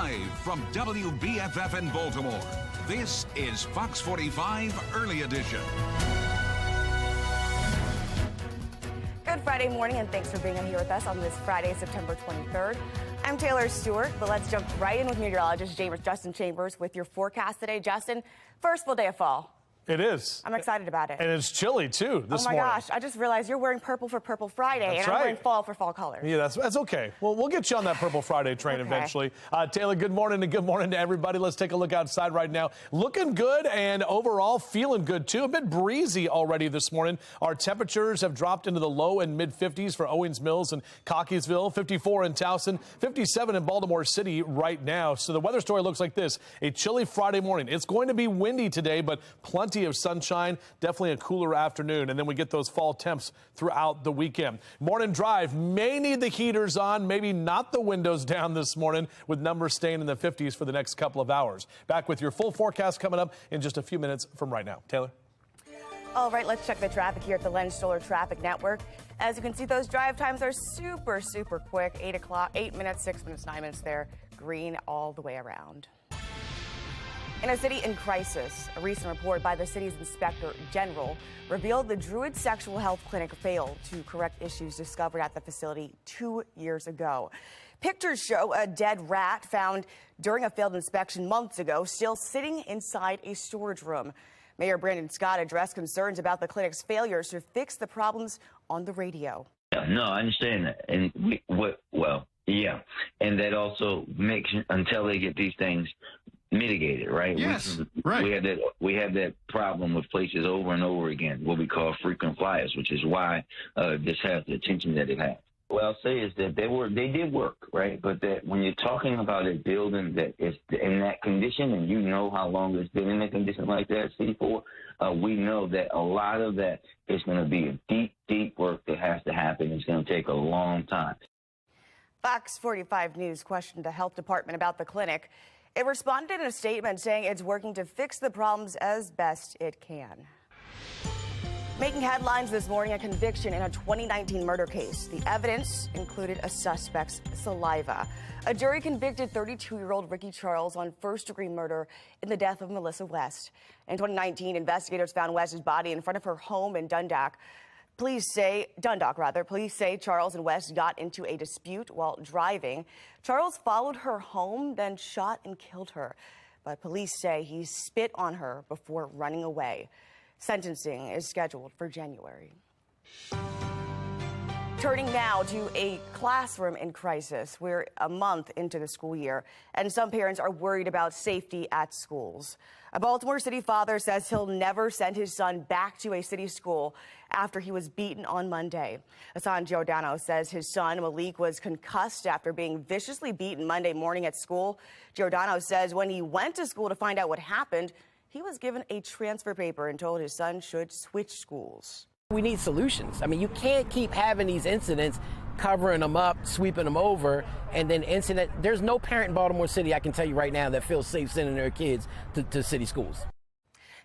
Live from WBFF in Baltimore, this is Fox 45 Early Edition. Good Friday morning, and thanks for being here with us on this Friday, September 23rd. I'm Taylor Stewart, but let's jump right in with meteorologist Justin Chambers with your forecast today. Justin, first full day of fall. It is. I'm excited about it. And it's chilly, too, this morning. Oh, my gosh. I just realized you're wearing purple for Purple Friday, That's and I'm right. wearing fall for fall colors. Yeah, that's okay. Well, we'll get you on that Purple Friday train eventually. Taylor, good morning, and good morning to everybody. Let's take a look outside right now. Looking good and overall feeling good, too. A bit breezy already this morning. Our temperatures have dropped into the low and mid-50s for Owings Mills and Cockeysville, 54 in Towson, 57 in Baltimore City right now. So the weather story looks like this. A chilly Friday morning. It's going to be windy today, but plenty of sunshine. Definitely a cooler afternoon, and then we get those fall temps throughout the weekend. Morning drive may need the heaters on, maybe not the windows down this morning, with numbers staying in the 50s for the next couple of hours. Back with your full forecast coming up in just a few minutes from right now. Taylor? All right, let's check the traffic here at the Lens Solar Traffic Network. As you can see, those drive times are super quick. 8 o'clock, 8 minutes, 6 minutes, 9 minutes there. Green all the way around. In a city in crisis, a recent report by the city's inspector general revealed the Druid Sexual Health Clinic failed to correct issues discovered at the facility 2 years ago. Pictures show a dead rat found during a failed inspection months ago, still sitting inside a storage room. Mayor Brandon Scott addressed concerns about the clinic's failures to fix the problems on the radio. No, I understand that. And yeah. And that also makes until they get these things mitigated, right? Yes, right. We have that problem with places over and over again, what we call frequent flyers, which is why this has the attention that it has. What I'll say is that they did work, right? But that when you're talking about a building that is in that condition, and you know how long it's been in a condition like that, C4, we know that a lot of that is going to be a deep work that has to happen. It's going to take a long time. Fox 45 News questioned the health department about the clinic. It responded in a statement saying it's working to fix the problems as best it can. Making headlines this morning, a conviction in a 2019 murder case. The evidence included a suspect's saliva. A jury convicted 32-year-old Ricky Charles on first-degree murder in the death of Melissa West. In 2019, investigators found West's body in front of her home in Dundalk. Police say Charles and West got into a dispute while driving. Charles followed her home, then shot and killed her. But police say he spit on her before running away. Sentencing is scheduled for January. Turning now to a classroom in crisis. We're a month into the school year, and some parents are worried about safety at schools. A Baltimore City father says he'll never send his son back to a city school after he was beaten on Monday. Hassan Giordano says his son, Malik, was concussed after being viciously beaten Monday morning at school. Giordano says when he went to school to find out what happened, he was given a transfer paper and told his son should switch schools. We need solutions. I mean, you can't keep having these incidents, covering them up, sweeping them over, and then there's no parent in Baltimore City, I can tell you right now, that feels safe sending their kids to city schools.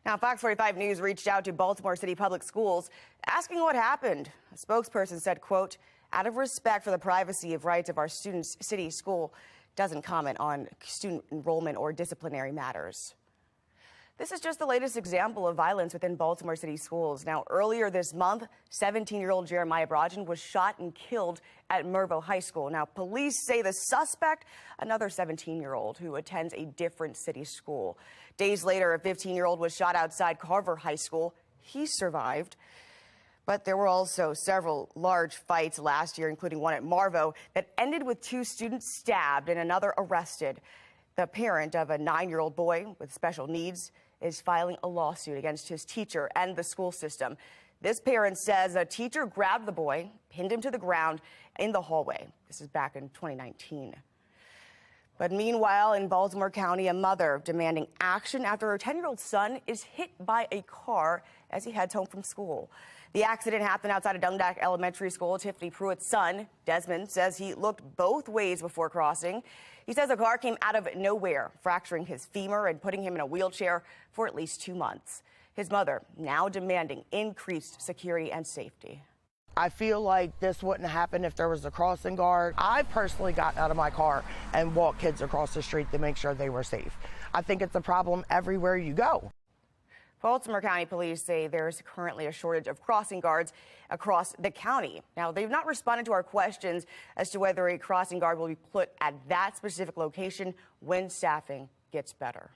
Now, Fox 45 News reached out to Baltimore City Public Schools asking what happened. A spokesperson said, quote, out of respect for the privacy of rights of our students, city school doesn't comment on student enrollment or disciplinary matters. This is just the latest example of violence within Baltimore City schools. Now, earlier this month, 17-year-old Jeremiah Broaden was shot and killed at Mervo High School. Now, police say the suspect, another 17-year-old who attends a different city school. Days later, a 15-year-old was shot outside Carver High School. He survived. But there were also several large fights last year, including one at Mervo, that ended with 2 students stabbed and another arrested. The parent of a 9-year-old boy with special needs is filing a lawsuit against his teacher and the school system. This parent says a teacher grabbed the boy, pinned him to the ground in the hallway. This is back in 2019. But meanwhile, in Baltimore County, a mother demanding action after her 10-year-old son is hit by a car as he heads home from school. The accident happened outside of Dundalk Elementary School. Tiffany Pruitt's son, Desmond, says he looked both ways before crossing. He says a car came out of nowhere, fracturing his femur and putting him in a wheelchair for at least 2 months. His mother now demanding increased security and safety. I feel like this wouldn't happen if there was a crossing guard. I personally got out of my car and walked kids across the street to make sure they were safe. I think it's a problem everywhere you go. Baltimore County Police say there's currently a shortage of crossing guards across the county. Now, they've not responded to our questions as to whether a crossing guard will be put at that specific location when staffing gets better.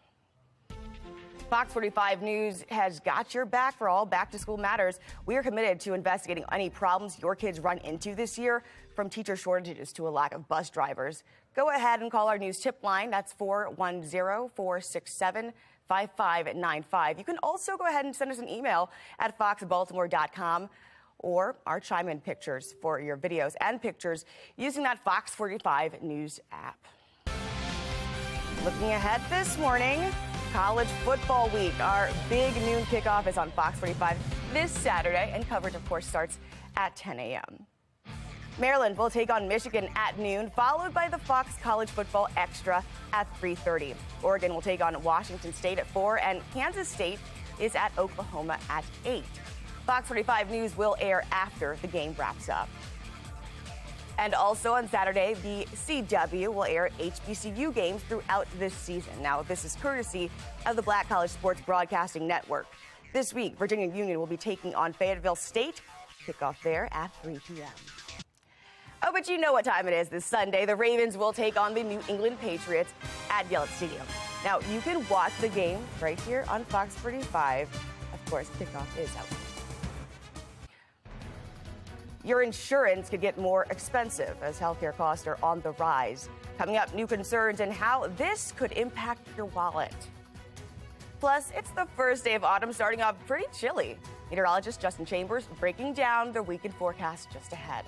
Fox 45 News has got your back for all back-to-school matters. We are committed to investigating any problems your kids run into this year, from teacher shortages to a lack of bus drivers. Go ahead and call our news tip line. That's 410-467-5595. You can also go ahead and send us an email at foxbaltimore.com, or our chime-in pictures for your videos and pictures using that Fox 45 News app. Looking ahead this morning, college football week. Our big noon kickoff is on Fox 45 this Saturday, and coverage, of course, starts at 10 a.m. Maryland will take on Michigan at noon, followed by the Fox College Football Extra at 3:30. Oregon will take on Washington State at 4, and Kansas State is at Oklahoma at 8. Fox 45 News will air after the game wraps up. And also on Saturday, the CW will air HBCU games throughout this season. Now, this is courtesy of the Black College Sports Broadcasting Network. This week, Virginia Union will be taking on Fayetteville State. Kickoff there at 3 p.m. Oh, but you know what time it is this Sunday. The Ravens will take on the New England Patriots at Gillette Stadium. Now, you can watch the game right here on Fox 45. Of course, kickoff is out. Your insurance could get more expensive as healthcare costs are on the rise. Coming up, new concerns and how this could impact your wallet. Plus, it's the first day of autumn, starting off pretty chilly. Meteorologist Justin Chambers breaking down the weekend forecast just ahead.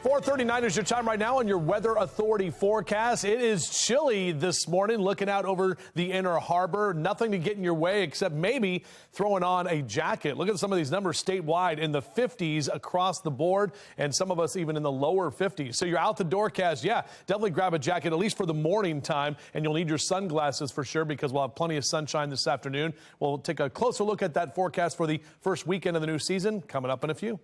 4:39 is your time right now on your Weather Authority forecast. It is chilly this morning, looking out over the inner harbor. Nothing to get in your way except maybe throwing on a jacket. Look at some of these numbers statewide in the 50s across the board, and some of us even in the lower 50s. So you're out the doorcast, yeah, definitely grab a jacket, at least for the morning time, and you'll need your sunglasses for sure because we'll have plenty of sunshine this afternoon. We'll take a closer look at that forecast for the first weekend of the new season coming up in a few.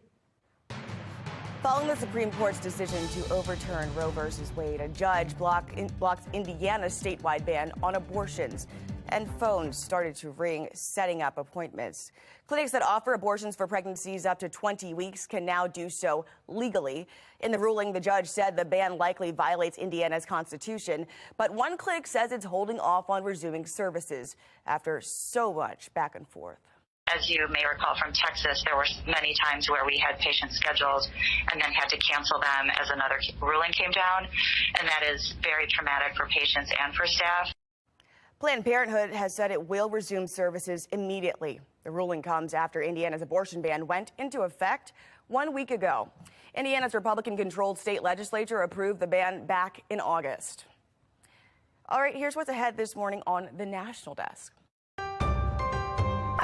Following the Supreme Court's decision to overturn Roe v. Wade, a judge blocks Indiana's statewide ban on abortions, and phones started to ring setting up appointments. Clinics that offer abortions for pregnancies up to 20 weeks can now do so legally. In the ruling, the judge said the ban likely violates Indiana's constitution, but one clinic says it's holding off on resuming services after so much back and forth. As you may recall from Texas, there were many times where we had patients scheduled and then had to cancel them as another ruling came down, and that is very traumatic for patients and for staff. Planned Parenthood has said it will resume services immediately. The ruling comes after Indiana's abortion ban went into effect 1 week ago. Indiana's Republican-controlled state legislature approved the ban back in August. All right, here's what's ahead this morning on the National Desk.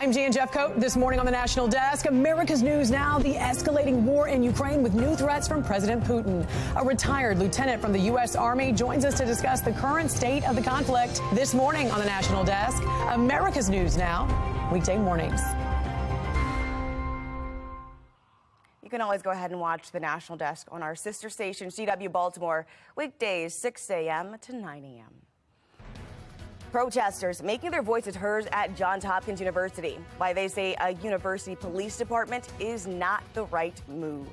I'm Jan Jeffcoat. This morning on the National Desk, America's News Now, the escalating war in Ukraine with new threats from President Putin. A retired lieutenant from the U.S. Army joins us to discuss the current state of the conflict. This morning on the National Desk, America's News Now, weekday mornings. You can always go ahead and watch the National Desk on our sister station, CW Baltimore, weekdays 6 a.m. to 9 a.m. Protesters making their voices heard at Johns Hopkins University. Why they say a university police department is not the right move.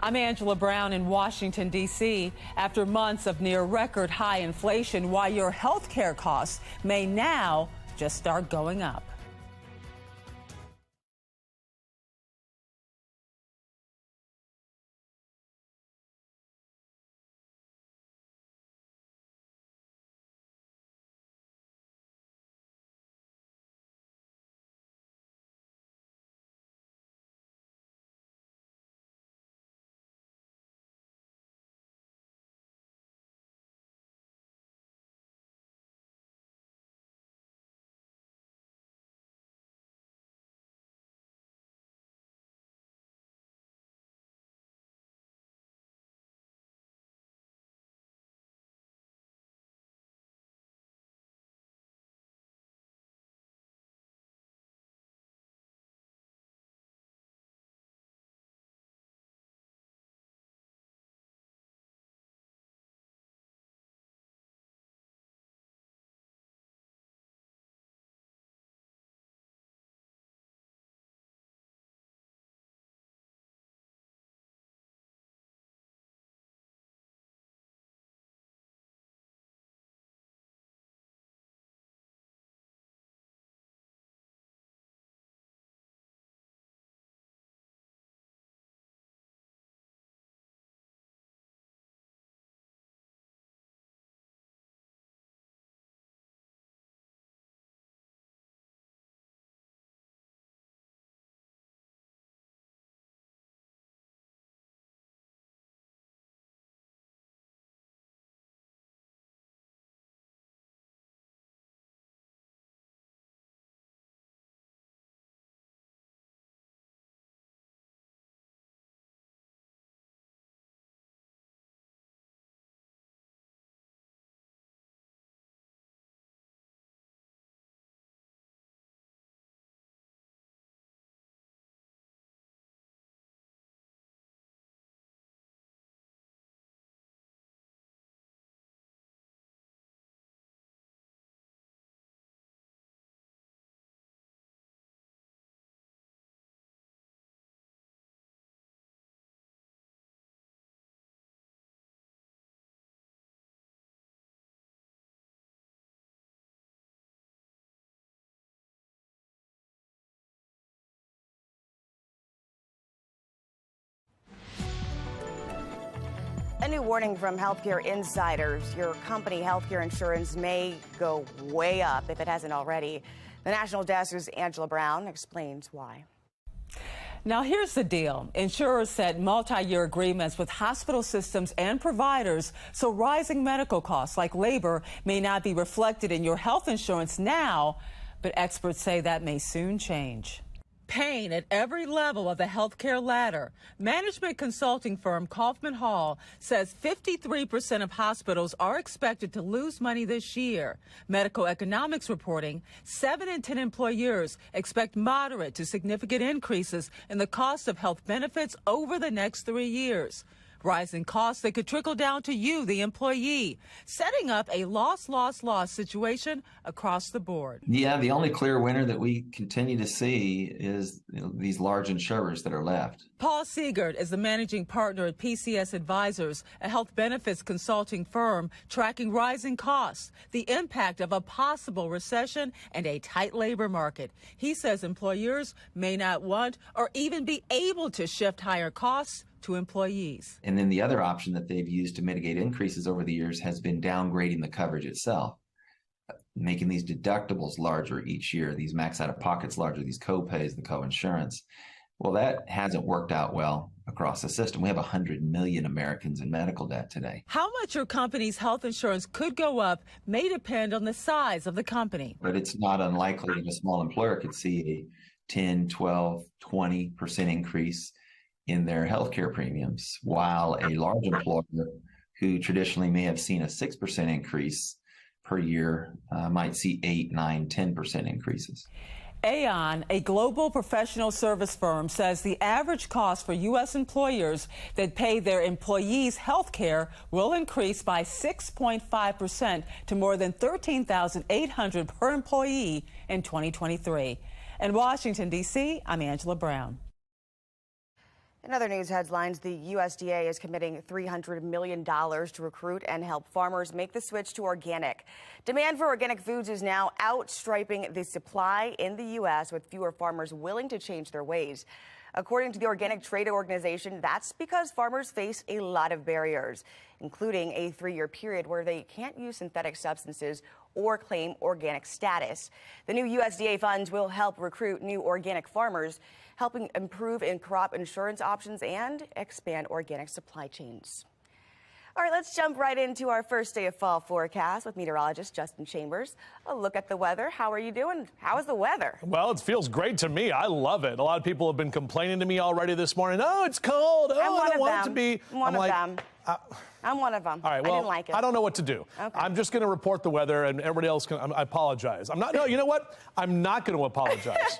I'm Angela Brown in Washington, D.C. After months of near record high inflation, why your health care costs may now just start going up. A new warning from healthcare insiders. Your company healthcare insurance may go way up if it hasn't already. The National Desk's Angela Brown explains why. Now, here's the deal. Insurers set multi-year agreements with hospital systems and providers, so rising medical costs like labor may not be reflected in your health insurance now, but experts say that may soon change. Pain at every level of the healthcare ladder. Management consulting firm Kaufman Hall says 53% of hospitals are expected to lose money this year. Medical Economics reporting 7 in 10 employers expect moderate to significant increases in the cost of health benefits over the next 3 years. Rising costs that could trickle down to you, the employee, setting up a loss situation across the board. Yeah, the only clear winner that we continue to see is these large insurers that are left. Paul Siegert is the managing partner at PCS Advisors, a health benefits consulting firm tracking rising costs, the impact of a possible recession, and a tight labor market. He says employers may not want or even be able to shift higher costs to employees. And then the other option that they've used to mitigate increases over the years has been downgrading the coverage itself, making these deductibles larger each year, these max out-of-pockets larger, these co-pays, the co-insurance. Well, that hasn't worked out well across the system. We have 100 million Americans in medical debt today. How much your company's health insurance could go up may depend on the size of the company. But it's not unlikely that a small employer could see a 10, 12, 20% increase in their healthcare premiums, while a large employer who traditionally may have seen a 6% increase per year might see 8, 9, 10% increases. Aon, a global professional service firm, says the average cost for U.S. employers that pay their employees health care will increase by 6.5% to more than $13,800 per employee in 2023. In Washington, D.C., I'm Angela Brown. In other news headlines, the USDA is committing $300 million to recruit and help farmers make the switch to organic. Demand for organic foods is now outstripping the supply in the U.S., with fewer farmers willing to change their ways. According to the Organic Trade Organization, that's because farmers face a lot of barriers, including a 3-year period where they can't use synthetic substances or claim organic status. The new USDA funds will help recruit new organic farmers, helping improve in crop insurance options and expand organic supply chains. All right, let's jump right into our first day of fall forecast with meteorologist Justin Chambers. A look at the weather. How are you doing? How is the weather? Well, it feels great to me. I love it. A lot of people have been complaining to me already this morning. Oh, it's cold. Oh, I don't want it to be. I'm one of them. All right, well, I didn't like it. I don't know what to do. Okay. I'm just going to report the weather, and everybody else can. I apologize. No, you know what? I'm not going to apologize.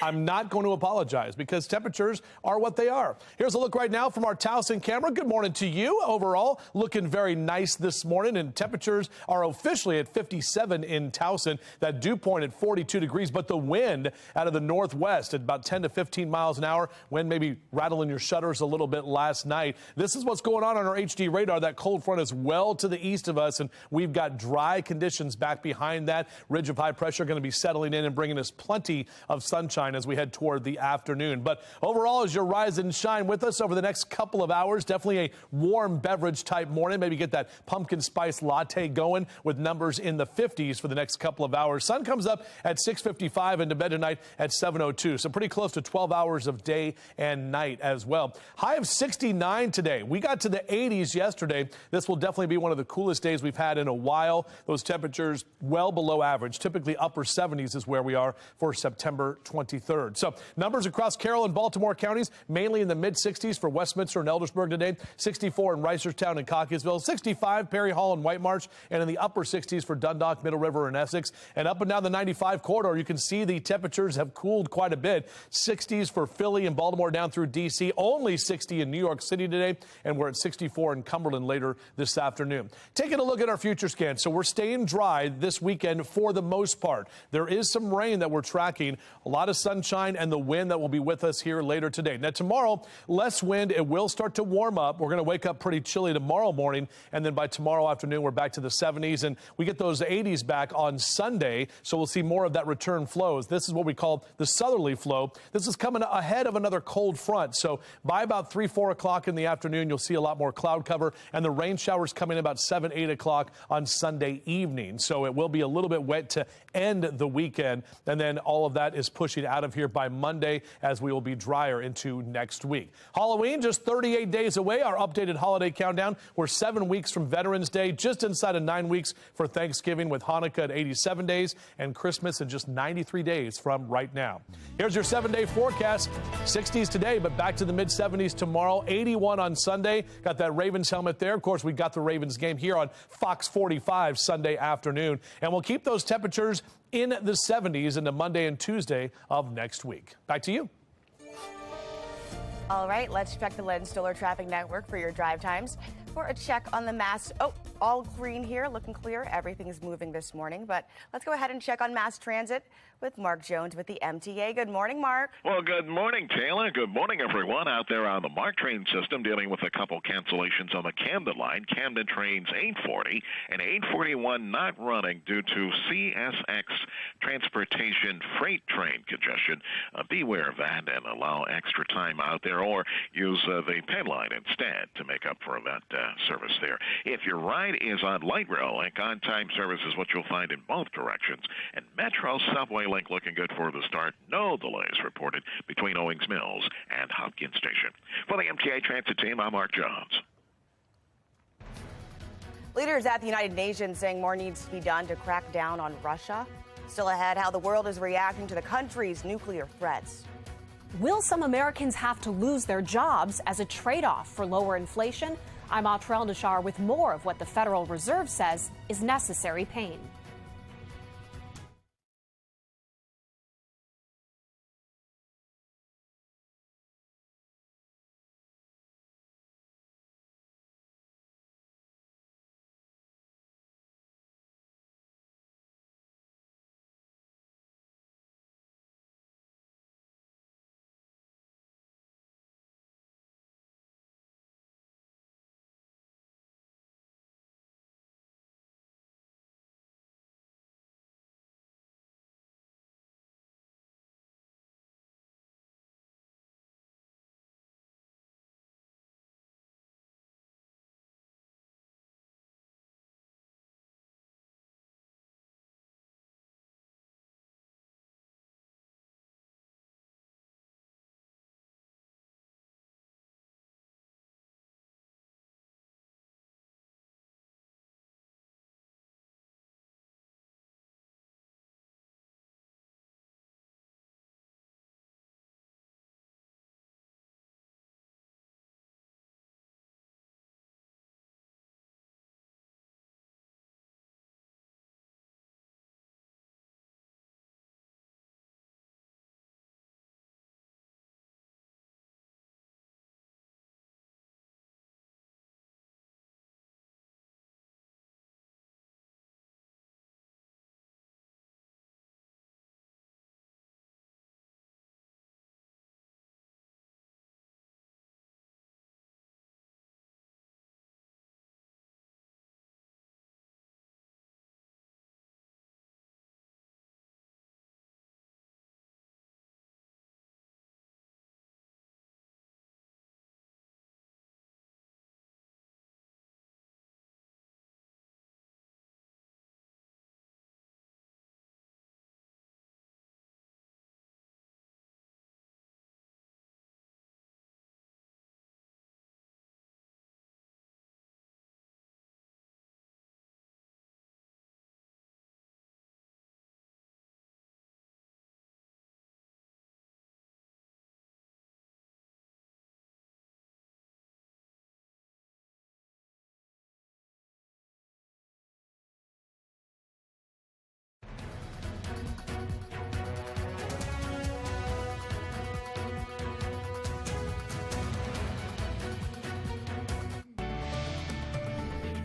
I'm not going to apologize because temperatures are what they are. Here's a look right now from our Towson camera. Good morning to you. Overall, looking very nice this morning, and temperatures are officially at 57 in Towson. That dew point at 42 degrees, but the wind out of the northwest at about 10 to 15 miles an hour. Wind maybe rattling your shutters a little bit last night. This is what's going on our HD radar. That cold front is well to the east of us, and we've got dry conditions back behind that. Ridge of high pressure going to be settling in and bringing us plenty of sunshine as we head toward the afternoon. But overall, as you rise and shine with us over the next couple of hours, definitely a warm beverage type morning. Maybe get that pumpkin spice latte going with numbers in the 50s for the next couple of hours. Sun comes up at 6:55 and to bed tonight at 7:02. So pretty close to 12 hours of day and night as well. High of 69 today. We got to the 80s yesterday. This will definitely be one of the coolest days we've had in a while. Those temperatures well below average. Typically upper 70s is where we are for September 23rd. So numbers across Carroll and Baltimore counties, mainly in the mid-60s for Westminster and Eldersburg today, 64 in Reisterstown and Cockeysville, 65 Perry Hall and White Marsh, and in the upper 60s for Dundalk, Middle River, and Essex. And up and down the 95 corridor, you can see the temperatures have cooled quite a bit. 60s for Philly and Baltimore down through D.C., only 60 in New York City today, and we're at 64 in Cumberland later this afternoon. Taking a look at our future scan. So we're staying dry this weekend for the most part. There is some rain that we're tracking, a lot of sunshine, and the wind that will be with us here later today. Now, tomorrow, less wind. It will start to warm up. We're going to wake up pretty chilly tomorrow morning, and then by tomorrow afternoon, we're back to the 70s, and we get those 80s back on Sunday, so we'll see more of that return flows. This is what we call the southerly flow. This is coming ahead of another cold front, so by about 3, 4 o'clock in the afternoon, you'll see a lot more cloud cover, and the rain showers come in about 7, 8 o'clock on Sunday evening, so it will be a little bit wet to end the weekend, and then all of that is pushing out of here by Monday, as we will be drier into next week. Halloween just 38 days away. Our updated holiday countdown. We're 7 weeks from Veterans Day, just inside of 9 weeks for Thanksgiving, with Hanukkah at 87 days and Christmas in just 93 days from right now. Here's your 7-day forecast. 60s today, but back to the mid-70s tomorrow. 81 on Sunday. Got that Ravens helmet there. Of course, we got the Ravens game here on Fox 45 Sunday afternoon. And we'll keep those temperatures in the 70s into Monday and Tuesday of next week. Back to you. All right, let's check the Len Stoller Traffic Network for your drive times. For a check on the mass. Oh, all green here, looking clear. Everything is moving this morning, but let's go ahead and check on mass transit with Mark Jones with the MTA. Good morning, Mark. Well, good morning, Taylor. Good morning, everyone out there on the MARC train system, dealing with a couple cancellations on the Camden line. Camden trains 840 and 841 not running due to CSX transportation freight train congestion. Beware of that and allow extra time out there, or use the Penn line instead to make up for that service there. If your ride is on light rail link, on-time service is what you'll find in both directions. And Metro Subway link looking good for the start. No delays reported between Owings Mills and Hopkins Station. For the MTA Transit team, I'm Mark Jones. Leaders at the United Nations saying more needs to be done to crack down on Russia. Still ahead, how the world is reacting to the country's nuclear threats. Will some Americans have to lose their jobs as a trade-off for lower inflation? I'm Atrell Nashar with more of what the Federal Reserve says is necessary pain.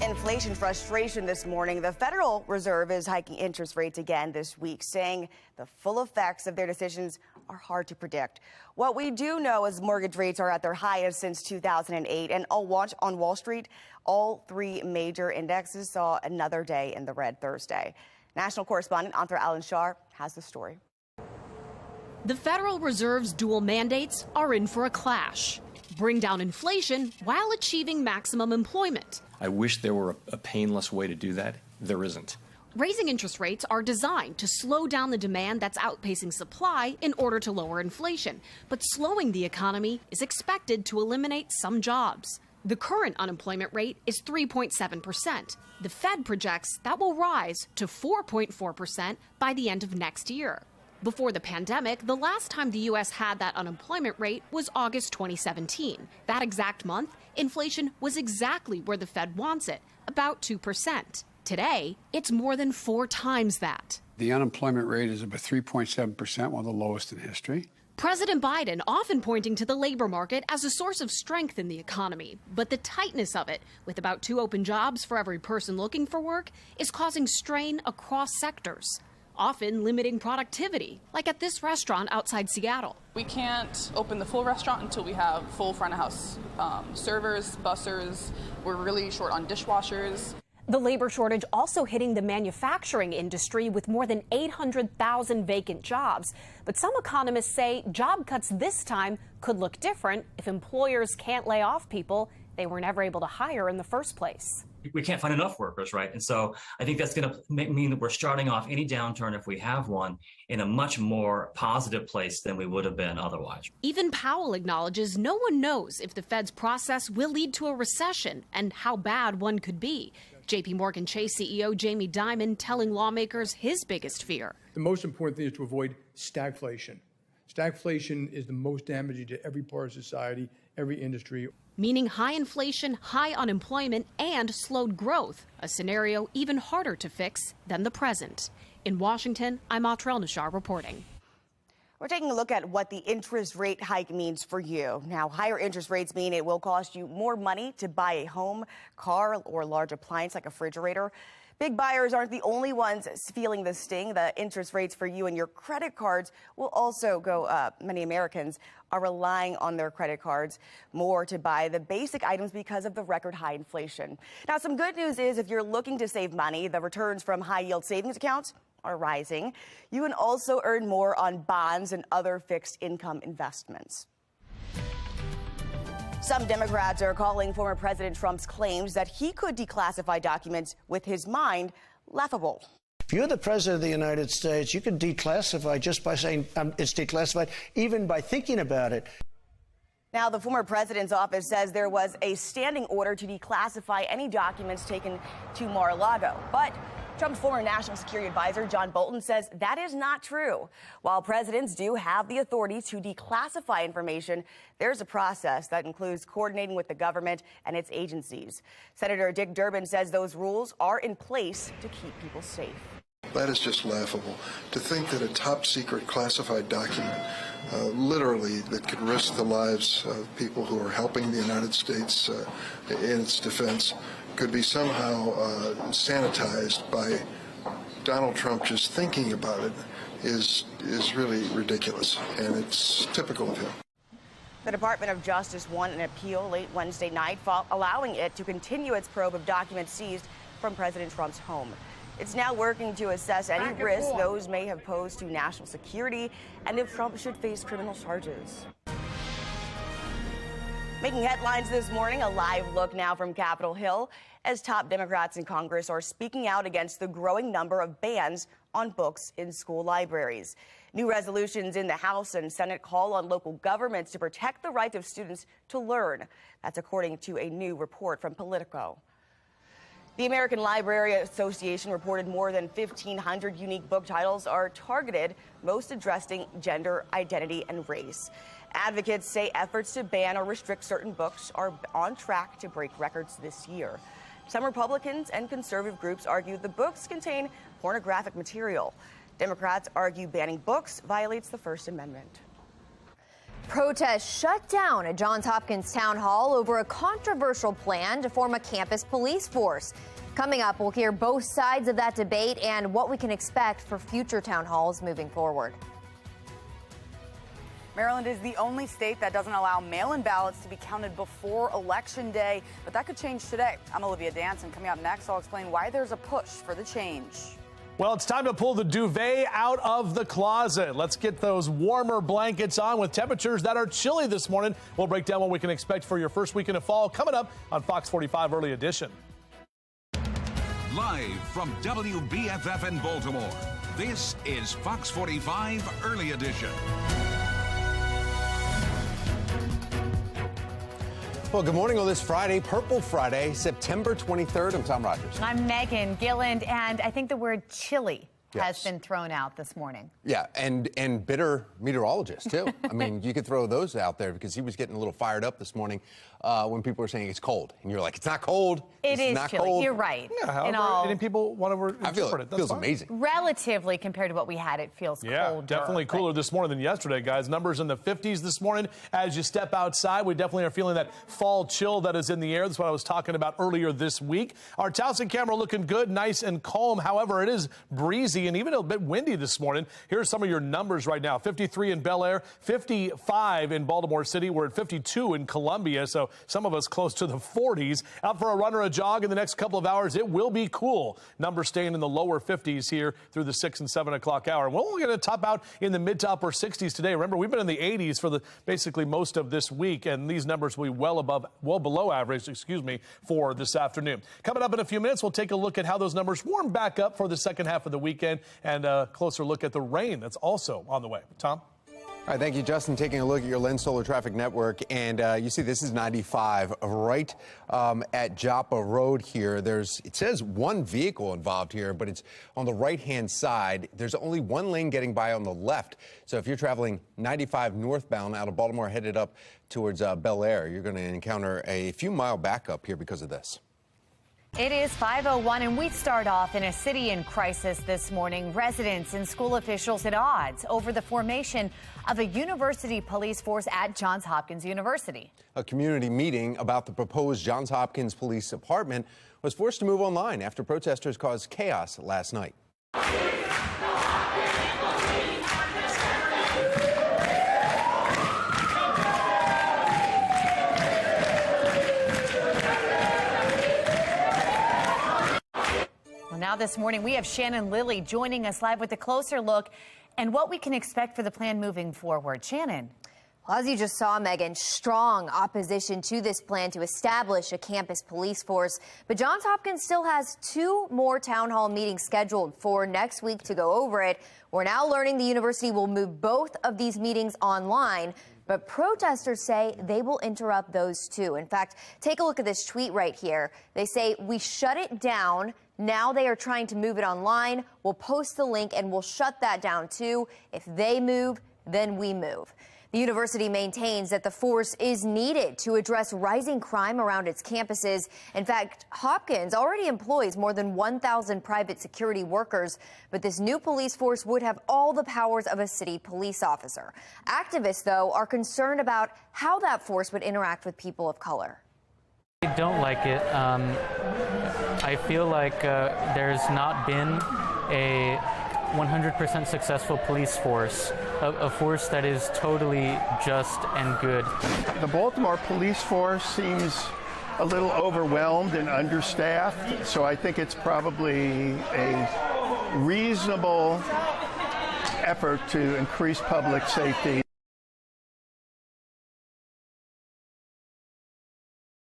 Inflation frustration this morning. The Federal Reserve is hiking interest rates again this week, saying the full effects of their decisions are hard to predict. What we do know is mortgage rates are at their highest since 2008, and on Wall Street, all three major indexes saw another day in the red Thursday. National correspondent Anthra Alan-Shar has the story. The Federal Reserve's dual mandates are in for a clash. Bring down inflation while achieving maximum employment. I wish there were a painless way to do that. There isn't. Raising interest rates are designed to slow down the demand that's outpacing supply in order to lower inflation. But slowing the economy is expected to eliminate some jobs. The current unemployment rate is 3.7%. The Fed projects that will rise to 4.4% by the end of next year. Before the pandemic, the last time the U.S. had that unemployment rate was August 2017. That exact month, inflation was exactly where the Fed wants it, about 2%. Today, it's more than 4 times that. The unemployment rate is about 3.7%, one of the lowest in history. President Biden often pointing to the labor market as a source of strength in the economy. But the tightness of it, with about 2 open jobs for every person looking for work, is causing strain across sectors, often limiting productivity, like at this restaurant outside Seattle. We can't open the full restaurant until we have full front of house servers, bussers. We're really short on dishwashers. The labor shortage also hitting the manufacturing industry with more than 800,000 vacant jobs. But some economists say job cuts this time could look different if employers can't lay off people they were never able to hire in the first place. We can't find enough workers, right? And so I think that's going to mean that we're starting off any downturn, if we have one, in a much more positive place than we would have been otherwise. Even Powell acknowledges no one knows if the Fed's process will lead to a recession and how bad one could be. JP Morgan Chase CEO Jamie Dimon telling lawmakers his biggest fear. The most important thing is to avoid stagflation. Stagflation is the most damaging to every part of society, every industry. Meaning high inflation, high unemployment, and slowed growth, a scenario even harder to fix than the present. In Washington, I'm Atrell Nashar reporting. We're taking a look at what the interest rate hike means for you. Now, higher interest rates mean it will cost you more money to buy a home, car, or large appliance like a refrigerator. Big buyers aren't the only ones feeling the sting. The interest rates for you and your credit cards will also go up. Many Americans are relying on their credit cards more to buy the basic items because of the record high inflation. Now, some good news is if you're looking to save money, the returns from high-yield savings accounts are rising. You can also earn more on bonds and other fixed income investments. Some Democrats are calling former President Trump's claims that he could declassify documents with his mind laughable. If you're the president of the United States, you can declassify just by saying it's declassified, even by thinking about it. Now, the former president's office says there was a standing order to declassify any documents taken to Mar-a-Lago. But Trump's former national security advisor, John Bolton, says that is not true. While presidents do have the authority to declassify information, there's a process that includes coordinating with the government and its agencies. Senator Dick Durbin says those rules are in place to keep people safe. That is just laughable. To think that a top secret classified document, literally, that could risk the lives of people who are helping the United States in its defense, could be somehow sanitized by Donald Trump just thinking about it is really ridiculous, and it's typical of him. The Department of Justice won an appeal late Wednesday night, allowing it to continue its probe of documents seized from President Trump's home. It's now working to assess any risks those may have posed to national security and if Trump should face criminal charges. Making headlines this morning, a live look now from Capitol Hill as top Democrats in Congress are speaking out against the growing number of bans on books in school libraries. New resolutions in the House and Senate call on local governments to protect the right of students to learn. That's according to a new report from Politico. The American Library Association reported more than 1,500 unique book titles are targeted, most addressing gender, identity, and race. Advocates say efforts to ban or restrict certain books are on track to break records this year. Some Republicans and conservative groups argue the books contain pornographic material. Democrats argue banning books violates the First Amendment. Protests shut down at Johns Hopkins Town Hall over a controversial plan to form a campus police force. Coming up, we'll hear both sides of that debate and what we can expect for future town halls moving forward. Maryland is the only state that doesn't allow mail-in ballots to be counted before Election Day, but that could change today. I'm Olivia Danson. Coming up next, I'll explain why there's a push for the change. Well, it's time to pull the duvet out of the closet. Let's get those warmer blankets on with temperatures that are chilly this morning. We'll break down what we can expect for your first weekend of fall coming up on Fox 45 Early Edition. Live from WBFF in Baltimore, this is Fox 45 Early Edition. Well, good morning on this Friday, Purple Friday, September 23rd. I'm Tom Rogers. I'm Megan Gilland, and I think the word chilly has been thrown out this morning. Yeah, and bitter meteorologist, too. I mean, you could throw those out there because he was getting a little fired up this morning when people were saying it's cold. And you're like, it's not cold. It is not chilly. cold. You're right. Yeah, however, any people want to interpret it. It feels amazing. Relatively compared to what we had, it feels colder. Definitely cooler this morning than yesterday, guys. Numbers in the 50s this morning. As you step outside, we definitely are feeling that fall chill that is in the air. That's what I was talking about earlier this week. Our Towson camera looking good, nice and calm. However, it is breezy and even a bit windy this morning. Here's some of your numbers right now. 53 in Bel Air, 55 in Baltimore City. We're at 52 in Columbia, so some of us close to the 40s. Out for a run or a jog in the next couple of hours. It will be cool. Numbers staying in the lower 50s here through the 6 and 7 o'clock hour. We're only going to top out in the mid to upper 60s today. Remember, we've been in the 80s for basically most of this week, and these numbers will be well below average, for this afternoon. Coming up in a few minutes, we'll take a look at how those numbers warm back up for the second half of the weekend and a closer look at the rain that's also on the way. Tom? All right, thank you, Justin. Taking a look at your Lens Solar Traffic Network, and you see this is 95 right at Joppa Road here. It says one vehicle involved here, but it's on the right-hand side. There's only one lane getting by on the left. So if you're traveling 95 northbound out of Baltimore headed up towards Bel Air, you're going to encounter a few mile backup here because of this. It is 5:01, and we start off in a city in crisis this morning. Residents and school officials at odds over the formation of a university police force at Johns Hopkins University. A community meeting about the proposed Johns Hopkins Police Department was forced to move online after protesters caused chaos last night. Now this morning, we have Shannon Lilly joining us live with a closer look and what we can expect for the plan moving forward. Shannon. Well, as you just saw, Megan, strong opposition to this plan to establish a campus police force. But Johns Hopkins still has 2 more town hall meetings scheduled for next week to go over it. We're now learning the university will move both of these meetings online, but protesters say they will interrupt those too. In fact, take a look at this tweet right here. They say, "We shut it down. Now they are trying to move it online. We'll post the link and we'll shut that down too. If they move, then we move." The university maintains that the force is needed to address rising crime around its campuses. In fact, Hopkins already employs more than 1,000 private security workers, but this new police force would have all the powers of a city police officer. Activists, though, are concerned about how that force would interact with people of color. I don't like it. I feel like there's not been a 100% successful police force, a force that is totally just and good. The Baltimore police force seems a little overwhelmed and understaffed, so I think it's probably a reasonable effort to increase public safety.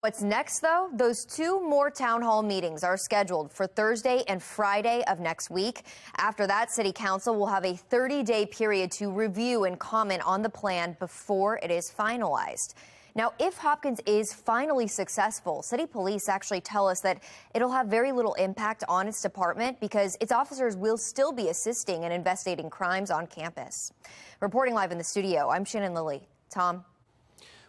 What's next, though? Those 2 more town hall meetings are scheduled for Thursday and Friday of next week. After that, City Council will have a 30-day period to review and comment on the plan before it is finalized. Now, if Hopkins is finally successful, City Police actually tell us that it'll have very little impact on its department because its officers will still be assisting in investigating crimes on campus. Reporting live in the studio, I'm Shannon Lilly. Tom?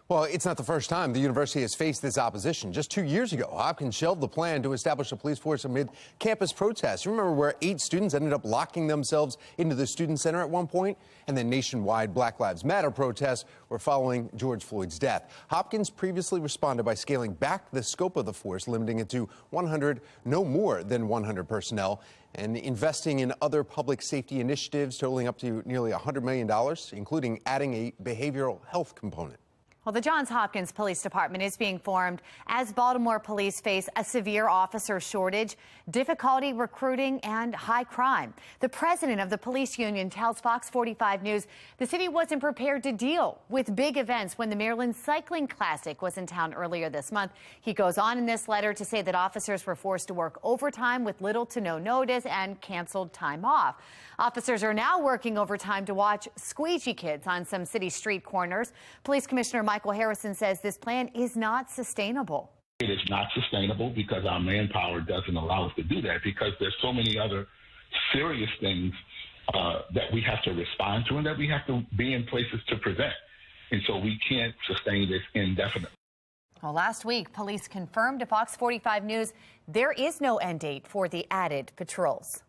Well, it's not the first time the university has faced this opposition. Just 2 years ago, Hopkins shelved the plan to establish a police force amid campus protests. You remember where 8 students ended up locking themselves into the student center at one point? And then nationwide Black Lives Matter protests were following George Floyd's death. Hopkins previously responded by scaling back the scope of the force, limiting it to 100, no more than 100 personnel, and investing in other public safety initiatives totaling up to nearly $100 million, including adding a behavioral health component. Well, the Johns Hopkins Police Department is being formed as Baltimore police face a severe officer shortage, difficulty recruiting, and high crime. The president of the police union tells Fox 45 News the city wasn't prepared to deal with big events when the Maryland Cycling Classic was in town earlier this month. He goes on in this letter to say that officers were forced to work overtime with little to no notice and canceled time off. Officers are now working overtime to watch squeegee kids on some city street corners. Police Commissioner Michael Harrison says this plan is not sustainable. It is not sustainable because our manpower doesn't allow us to do that, because there's so many other serious things that we have to respond to and that we have to be in places to prevent. And so we can't sustain this indefinitely. Well, last week, police confirmed to Fox 45 News there is no end date for the added patrols.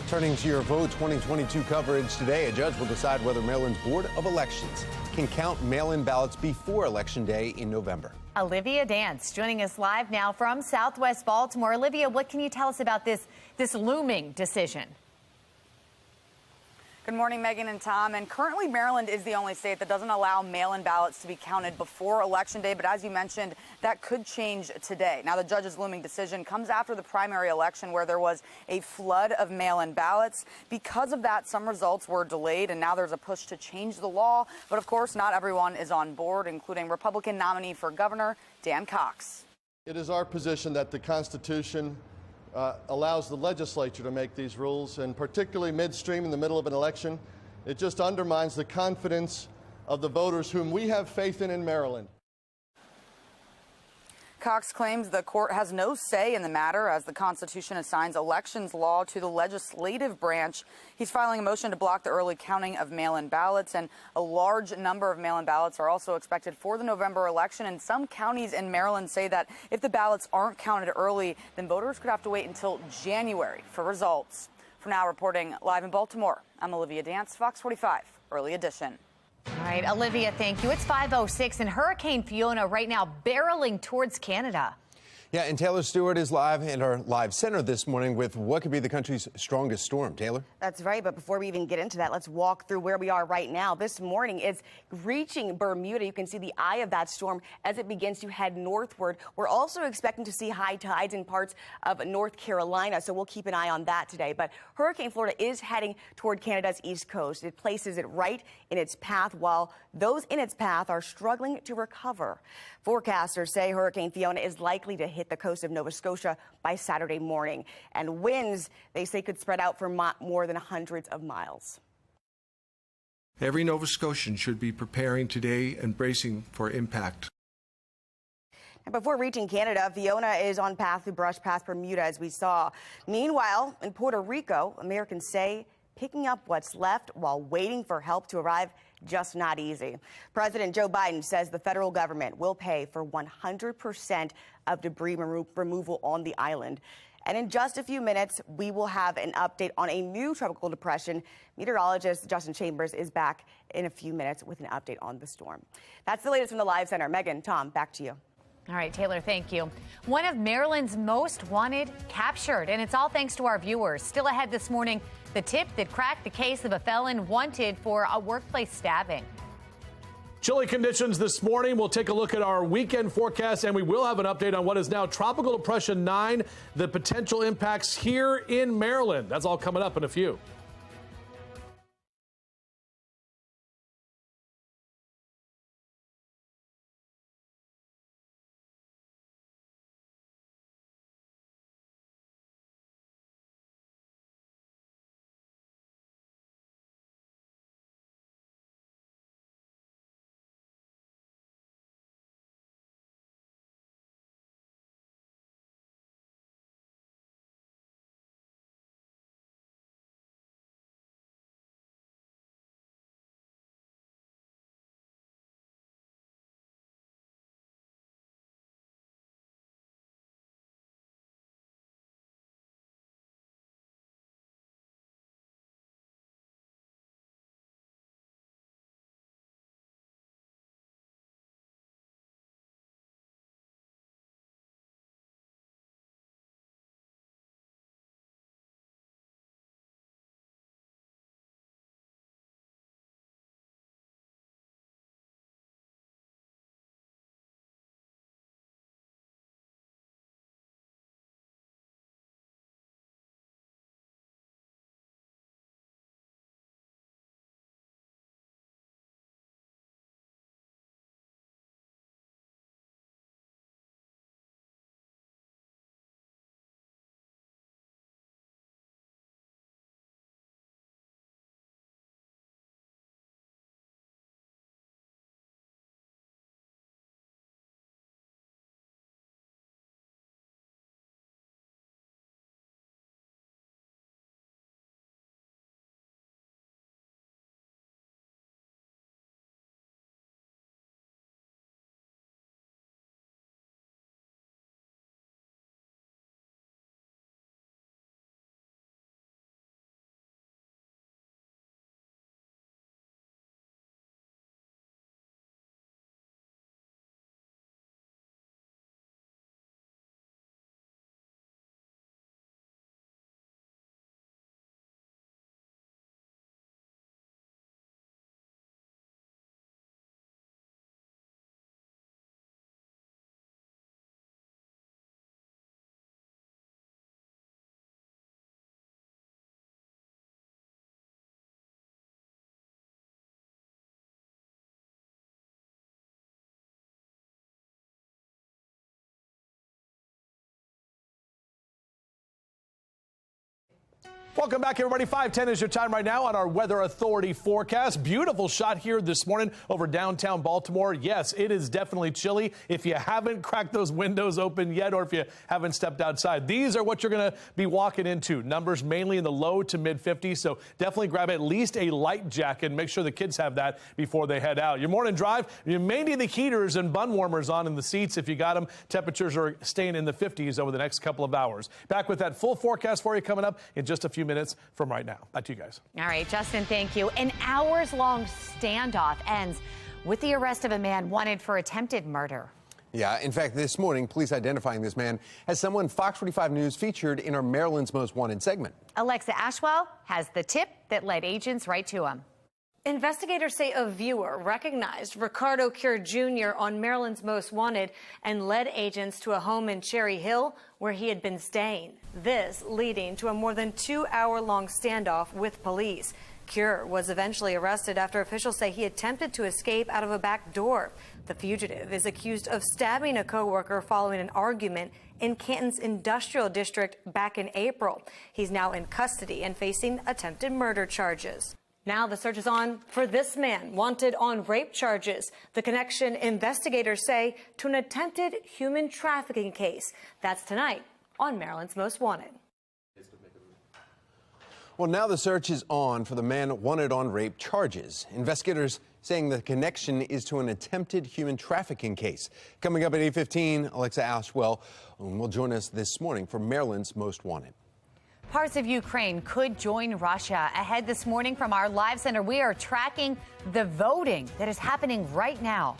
Turning to your Vote 2022 coverage today, a judge will decide whether Maryland's Board of Elections can count mail-in ballots before Election Day in November. Olivia Dance joining us live now from Southwest Baltimore. Olivia, what can you tell us about this looming decision? Good morning, Megan and Tom. And currently, Maryland is the only state that doesn't allow mail-in ballots to be counted before Election Day. But as you mentioned, that could change today. Now, the judge's looming decision comes after the primary election, where there was a flood of mail-in ballots. Because of that, some results were delayed, and now there's a push to change the law. But of course, not everyone is on board, including Republican nominee for governor Dan Cox. It is our position that the Constitution allows the legislature to make these rules, and particularly midstream in the middle of an election, it just undermines the confidence of the voters whom we have faith in Maryland. Cox claims the court has no say in the matter, as the Constitution assigns elections law to the legislative branch. He's filing a motion to block the early counting of mail-in ballots, and a large number of mail-in ballots are also expected for the November election. And some counties in Maryland say that if the ballots aren't counted early, then voters could have to wait until January for results. For now, reporting live in Baltimore, I'm Olivia Dance, Fox 45, Early Edition. All right, Olivia, thank you. It's 5:06, and Hurricane Fiona right now barreling towards Canada. Yeah, and Taylor Stewart is live in our live center this morning with what could be the country's strongest storm. Taylor? That's right, but before we even get into that, let's walk through where we are right now. This morning it's reaching Bermuda. You can see the eye of that storm as it begins to head northward. We're also expecting to see high tides in parts of North Carolina, so we'll keep an eye on that today. But Hurricane Florida is heading toward Canada's east coast. It places it right in its path, while those in its path are struggling to recover. Forecasters say Hurricane Fiona is likely to hit the coast of Nova Scotia by Saturday morning, and winds, they say, could spread out for more than hundreds of miles. Every Nova Scotian should be preparing today and bracing for impact. And before reaching Canada, Fiona is on path to brush past Bermuda, as we saw. Meanwhile, in Puerto Rico, Americans say picking up what's left while waiting for help to arrive just not easy. President Joe Biden says the federal government will pay for 100% of debris removal on the island. And in just a few minutes, we will have an update on a new tropical depression. Meteorologist Justin Chambers is back in a few minutes with an update on the storm. That's the latest from the Live Center. Megan, Tom, back to you. All right, Taylor, thank you. One of Maryland's most wanted captured, and it's all thanks to our viewers. Still ahead this morning, the tip that cracked the case of a felon wanted for a workplace stabbing. Chilly conditions this morning. We'll take a look at our weekend forecast, and we will have an update on what is now Tropical Depression 9, the potential impacts here in Maryland. That's all coming up in a few. Welcome back, everybody. 5:10 is your time right now on our Weather Authority forecast. Beautiful shot here this morning over downtown Baltimore. Yes, it is definitely chilly. If you haven't cracked those windows open yet, or if you haven't stepped outside, these are what you're going to be walking into. Numbers mainly in the low to mid 50s. So definitely grab at least a light jacket and make sure the kids have that before they head out. Your morning drive, you may need the heaters and bun warmers on in the seats if you got them. Temperatures are staying in the 50s over the next couple of hours. Back with that full forecast for you coming up in just a few minutes from right now. Back to you guys. All right, Justin, thank you. An hours-long standoff ends with the arrest of a man wanted for attempted murder. Yeah, in fact, this morning, police identifying this man as someone Fox 45 News featured in our Maryland's Most Wanted segment. Alexa Ashwell has the tip that led agents right to him. Investigators say a viewer recognized Ricardo Cure Jr. on Maryland's Most Wanted and led agents to a home in Cherry Hill where he had been staying. This leading to a more than 2-hour-long standoff with police. Cure was eventually arrested after officials say he attempted to escape out of a back door. The fugitive is accused of stabbing a coworker following an argument in Canton's industrial district back in April. He's now in custody and facing attempted murder charges. Now the search is on for this man, wanted on rape charges. The connection, investigators say, to an attempted human trafficking case. That's tonight on Maryland's Most Wanted. Well, now the search is on for the man wanted on rape charges. Investigators saying the connection is to an attempted human trafficking case. Coming up at 8:15, Alexa Ashwell will join us this morning for Maryland's Most Wanted. Parts of Ukraine could join Russia. Ahead this morning from our live center, we are tracking the voting that is happening right now.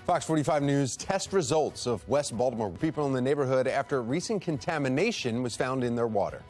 Fox 45 News test results of West Baltimore people in the neighborhood after recent contamination was found in their water.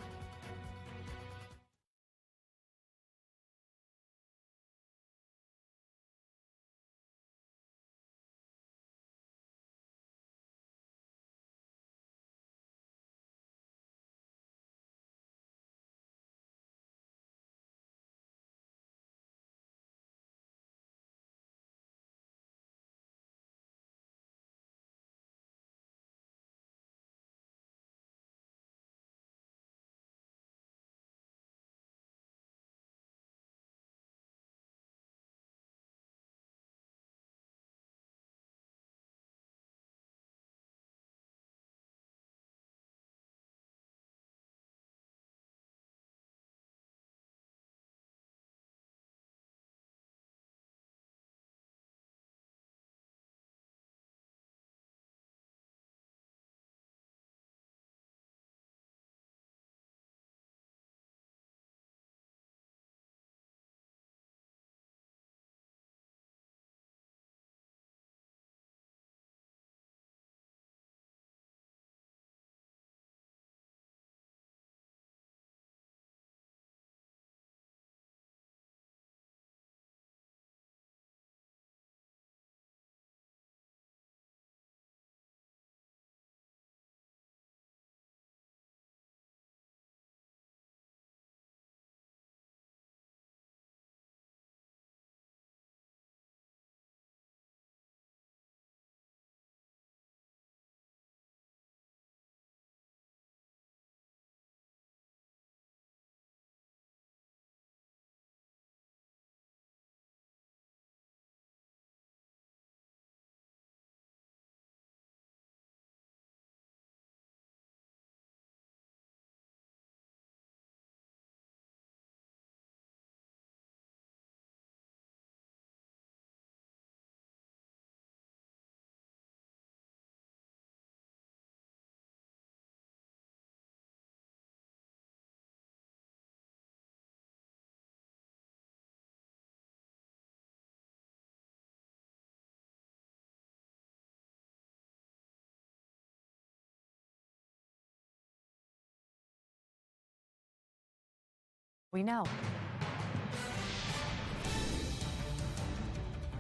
We know.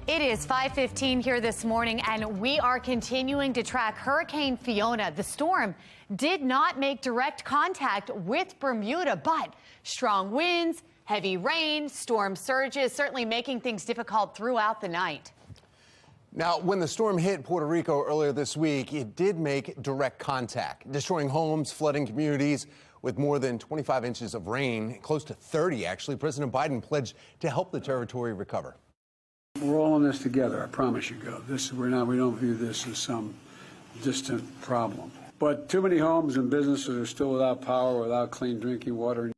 It is 5:15 here this morning, and we are continuing to track Hurricane Fiona. The storm did not make direct contact with Bermuda, but strong winds, heavy rain, storm surges, certainly making things difficult throughout the night. Now, when the storm hit Puerto Rico earlier this week, it did make direct contact, destroying homes, flooding communities. With more than 25 inches of rain, close to 30 actually, President Biden pledged to help the territory recover. We're all in this together, I promise you, Gov. We don't view this as some distant problem. But too many homes and businesses are still without power, without clean drinking water.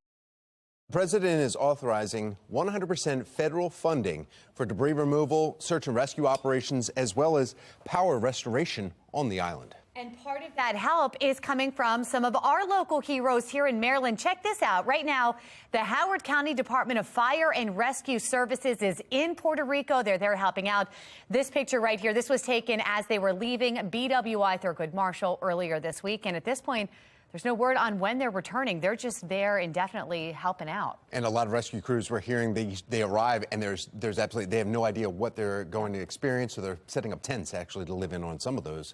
The president is authorizing 100% federal funding for debris removal, search and rescue operations, as well as power restoration on the island. And part of that help is coming from some of our local heroes here in Maryland. Check this out. Right now, the Howard County Department of Fire and Rescue Services is in Puerto Rico. They're there helping out. This picture right here, this was taken as they were leaving BWI Thurgood Marshall earlier this week. And at this point, there's no word on when they're returning. They're just there indefinitely helping out. And a lot of rescue crews we're hearing they arrive and there's absolutely they have no idea what they're going to experience, so they're setting up tents actually to live in on. Some of those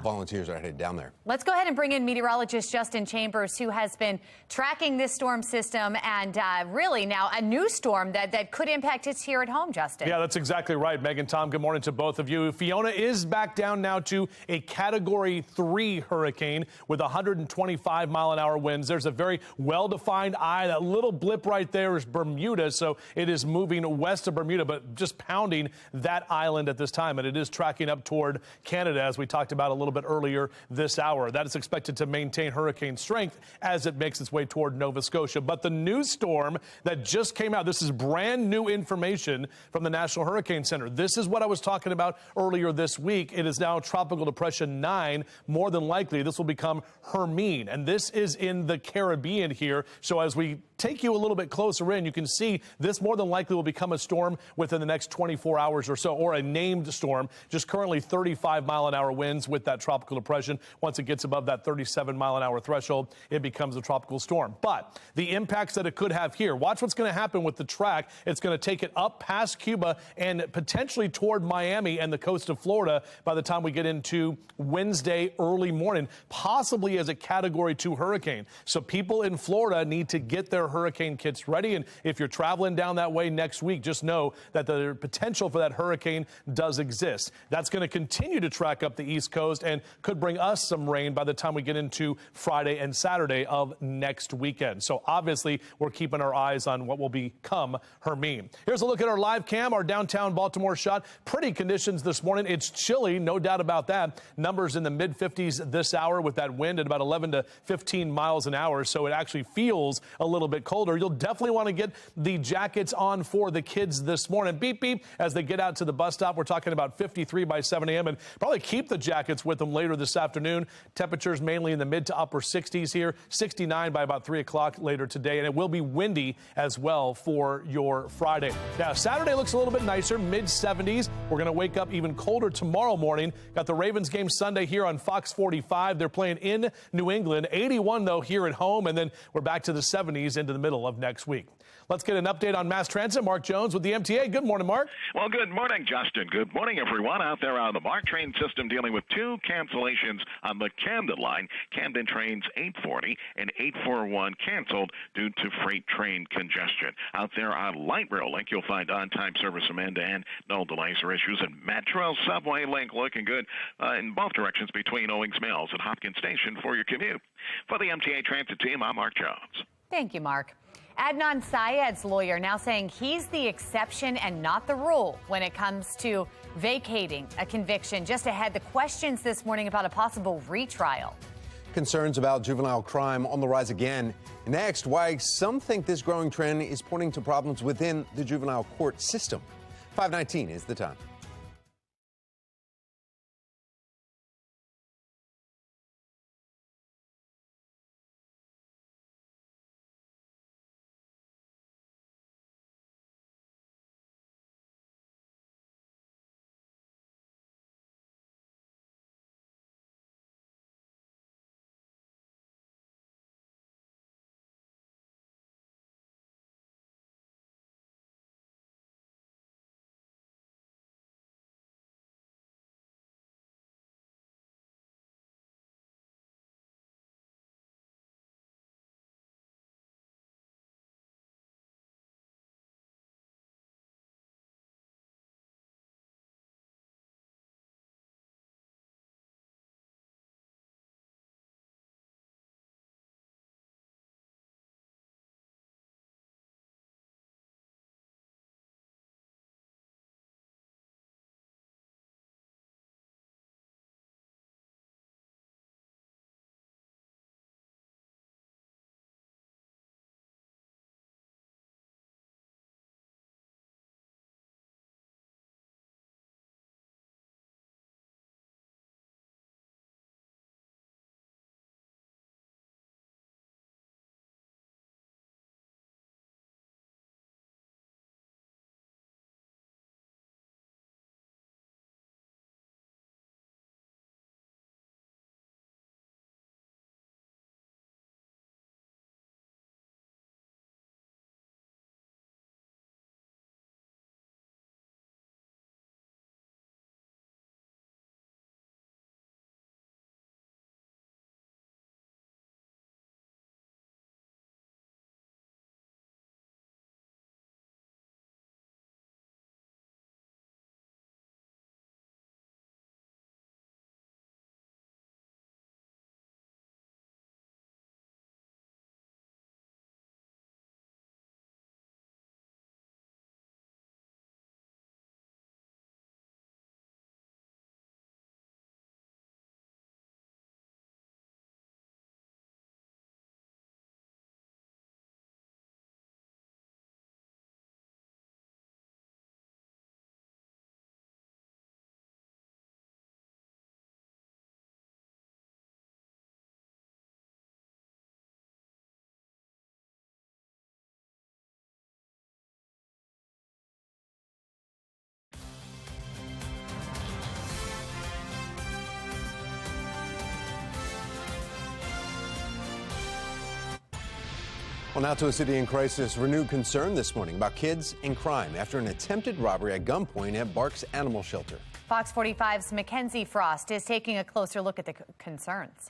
volunteers are headed down there. Let's go ahead and bring in meteorologist Justin Chambers, who has been tracking this storm system and really now a new storm that could impact us here at home, Justin. Yeah, that's exactly right, Megan. Tom, good morning to both of you. Fiona is back down now to a Category 3 hurricane with 125-mile-an-hour winds. There's a very well-defined eye. That little blip right there is Bermuda, so it is moving west of Bermuda, but just pounding that island at this time. And it is tracking up toward Canada, as we talked about a little bit earlier this hour. That is expected to maintain hurricane strength as it makes its way toward Nova Scotia. But the new storm that just came out, this is brand new information from the National Hurricane Center. This is what I was talking about earlier this week. It is now Tropical Depression 9. More than likely, this will become Hermine. And this is in the Caribbean here. So as we take you a little bit closer in, you can see this more than likely will become a storm within the next 24 hours or so, or a named storm. Just currently 35-mile-an-hour winds with that tropical depression. Once it gets above that 37-mile-an-hour threshold, it becomes a tropical storm. But the impacts that it could have here, watch what's going to happen with the track. It's going to take it up past Cuba and potentially toward Miami and the coast of Florida by the time we get into Wednesday early morning, possibly as a Category 2 hurricane. So people in Florida need to get their hurricane kits ready. And if you're traveling down that way next week, just know that the potential for that hurricane does exist. That's going to continue to track up the East Coast and could bring us some rain by the time we get into Friday and Saturday of next weekend. So obviously, we're keeping our eyes on what will become Hermine. Here's a look at our live cam, our downtown Baltimore shot. Pretty conditions this morning. It's chilly, no doubt about that. Numbers in the mid-50s this hour with that wind at about 11 to 15 miles an hour. So it actually feels a little bit colder. You'll definitely want to get the jackets on for the kids this morning. Beep, beep, as they get out to the bus stop. We're talking about 53 by 7 a.m. and probably keep the jackets with them later this afternoon. Temperatures mainly in the mid to upper 60s here, 69 by about 3 o'clock later today. And it will be windy as well for your Friday. Now, Saturday looks a little bit nicer, mid 70s. We're going to wake up even colder tomorrow morning. Got the Ravens game Sunday here on Fox 45. They're playing in New England. 81, though, here at home. And then we're back to the 70s into the middle of next week. Let's get an update on mass transit. Mark Jones with the MTA. Good morning, Mark. Well, good morning, Justin. Good morning, everyone out there on the MARC train system dealing with two cancellations on the Camden line. Camden trains 840 and 841 canceled due to freight train congestion. Out there on Light Rail Link, you'll find on-time service from end to end. No delays or issues. And Metro Subway Link looking good in both directions between Owings Mills and Hopkins Station for your commute. For the MTA Transit team, I'm Mark Jones. Thank you, Mark. Adnan Syed's lawyer now saying he's the exception and not the rule when it comes to vacating a conviction. Just ahead, the questions this morning about a possible retrial. Concerns about juvenile crime on the rise again. Next, why some think this growing trend is pointing to problems within the juvenile court system. 5:19 is the time. Well, now to a city in crisis. Renewed concern this morning about kids and crime after an attempted robbery at gunpoint at Barks Animal Shelter. Fox 45's Mackenzie Frost is taking a closer look at the concerns.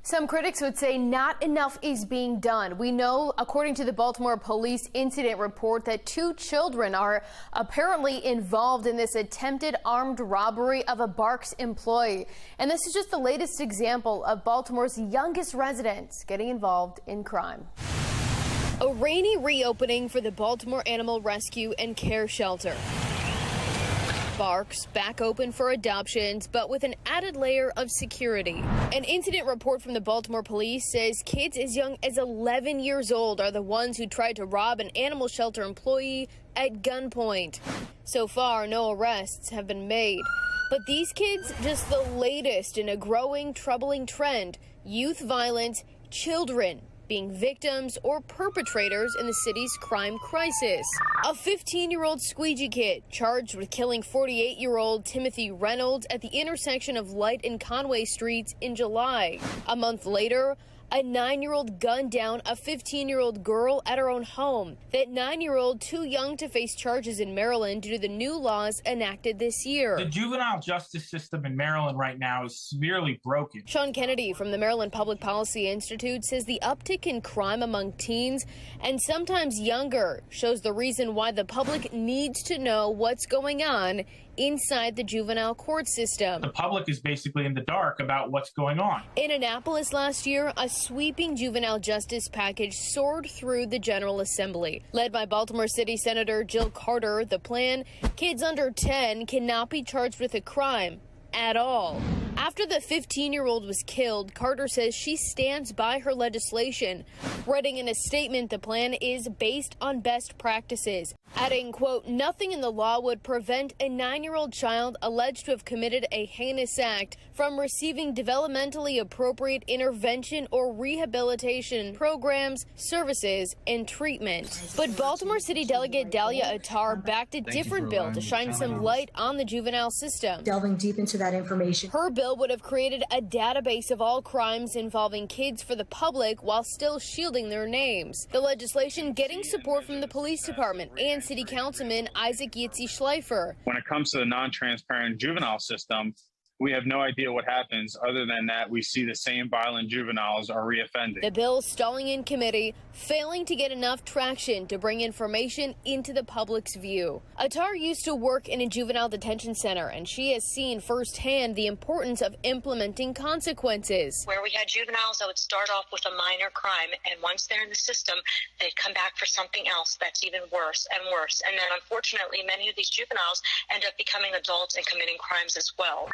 Some critics would say not enough is being done. We know, according to the Baltimore Police Incident Report, that 2 children are apparently involved in this attempted armed robbery of a Barks employee. And this is just the latest example of Baltimore's youngest residents getting involved in crime. A rainy reopening for the Baltimore Animal Rescue and Care Shelter. Barks back open for adoptions, but with an added layer of security. An incident report from the Baltimore police says kids as young as 11 years old are the ones who tried to rob an animal shelter employee at gunpoint. So far, no arrests have been made. But these kids, just the latest in a growing, troubling trend: youth violence, children being victims or perpetrators in the city's crime crisis. A 15-year-old squeegee kid charged with killing 48-year-old Timothy Reynolds at the intersection of Light and Conway Streets in July. A month later, a 9-year-old gunned down a 15-year-old girl at her own home. That 9-year-old too young to face charges in Maryland due to the new laws enacted this year. The juvenile justice system in Maryland right now is severely broken. Sean Kennedy from the Maryland Public Policy Institute says the uptick in crime among teens and sometimes younger shows the reason why the public needs to know what's going on inside the juvenile court system. The public is basically in the dark about what's going on. In Annapolis last year, a sweeping juvenile justice package soared through the General Assembly. Led by Baltimore City Senator Jill Carter, the plan: kids under 10 cannot be charged with a crime at all. After the 15-year-old was killed, Carter says she stands by her legislation, writing in a statement the plan is based on best practices, adding, quote, nothing in the law would prevent a 9-year-old child alleged to have committed a heinous act from receiving developmentally appropriate intervention or rehabilitation programs, services, and treatment. But Baltimore City Delegate Dahlia Attar backed a different bill to shine some light on the juvenile system. Delving deep into that information. Her bill would have created a database of all crimes involving kids for the public while still shielding their names. The legislation getting support from the police department and City Councilman Isaac Yitzi Schleifer. When it comes to the non-transparent juvenile system, we have no idea what happens other than that we see the same violent juveniles are reoffending. The bill stalling in committee, failing to get enough traction to bring information into the public's view. Attar used to work in a juvenile detention center, and she has seen firsthand the importance of implementing consequences. Where we had juveniles that would start off with a minor crime, and once they're in the system, they'd come back for something else that's even worse and worse. And then unfortunately, many of these juveniles end up becoming adults and committing crimes as well.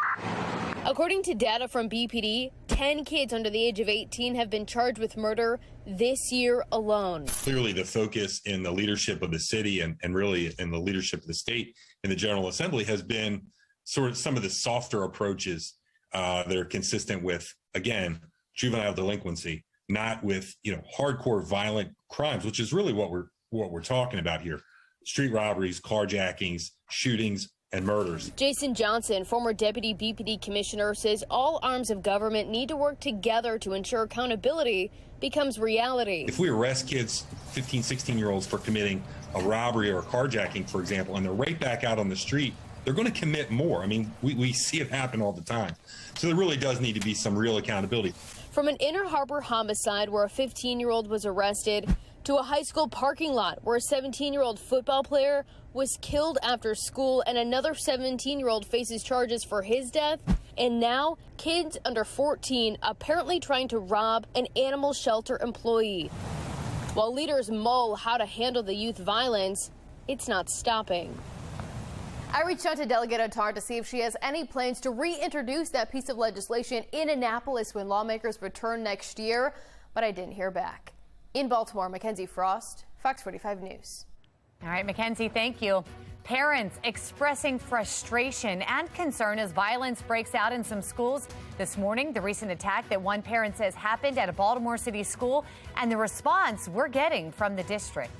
According to data from BPD, 10 kids under the age of 18 have been charged with murder this year alone. Clearly, the focus in the leadership of the city and really in the leadership of the state in the General Assembly has been sort of some of the softer approaches that are consistent with, again, juvenile delinquency, not with, hardcore violent crimes, which is really what we're talking about here. Street robberies, carjackings, shootings, and murders. Jason Johnson, former deputy BPD commissioner, says all arms of government need to work together to ensure accountability becomes reality. If we arrest kids, 15, 16-year-olds, for committing a robbery or a carjacking, for example, and they're right back out on the street, they're going to commit more. I mean, we see it happen all the time. So there really does need to be some real accountability. From an Inner Harbor homicide where a 15-year-old was arrested to a high school parking lot where a 17-year-old football player was killed after school and another 17-year-old faces charges for his death. And now, kids under 14 apparently trying to rob an animal shelter employee. While leaders mull how to handle the youth violence, it's not stopping. I reached out to Delegate Attar to see if she has any plans to reintroduce that piece of legislation in Annapolis when lawmakers return next year, but I didn't hear back. In Baltimore, Mackenzie Frost, Fox 45 News. All right, Mackenzie, thank you. Parents expressing frustration and concern as violence breaks out in some schools. This morning, the recent attack that one parent says happened at a Baltimore City school and the response we're getting from the district.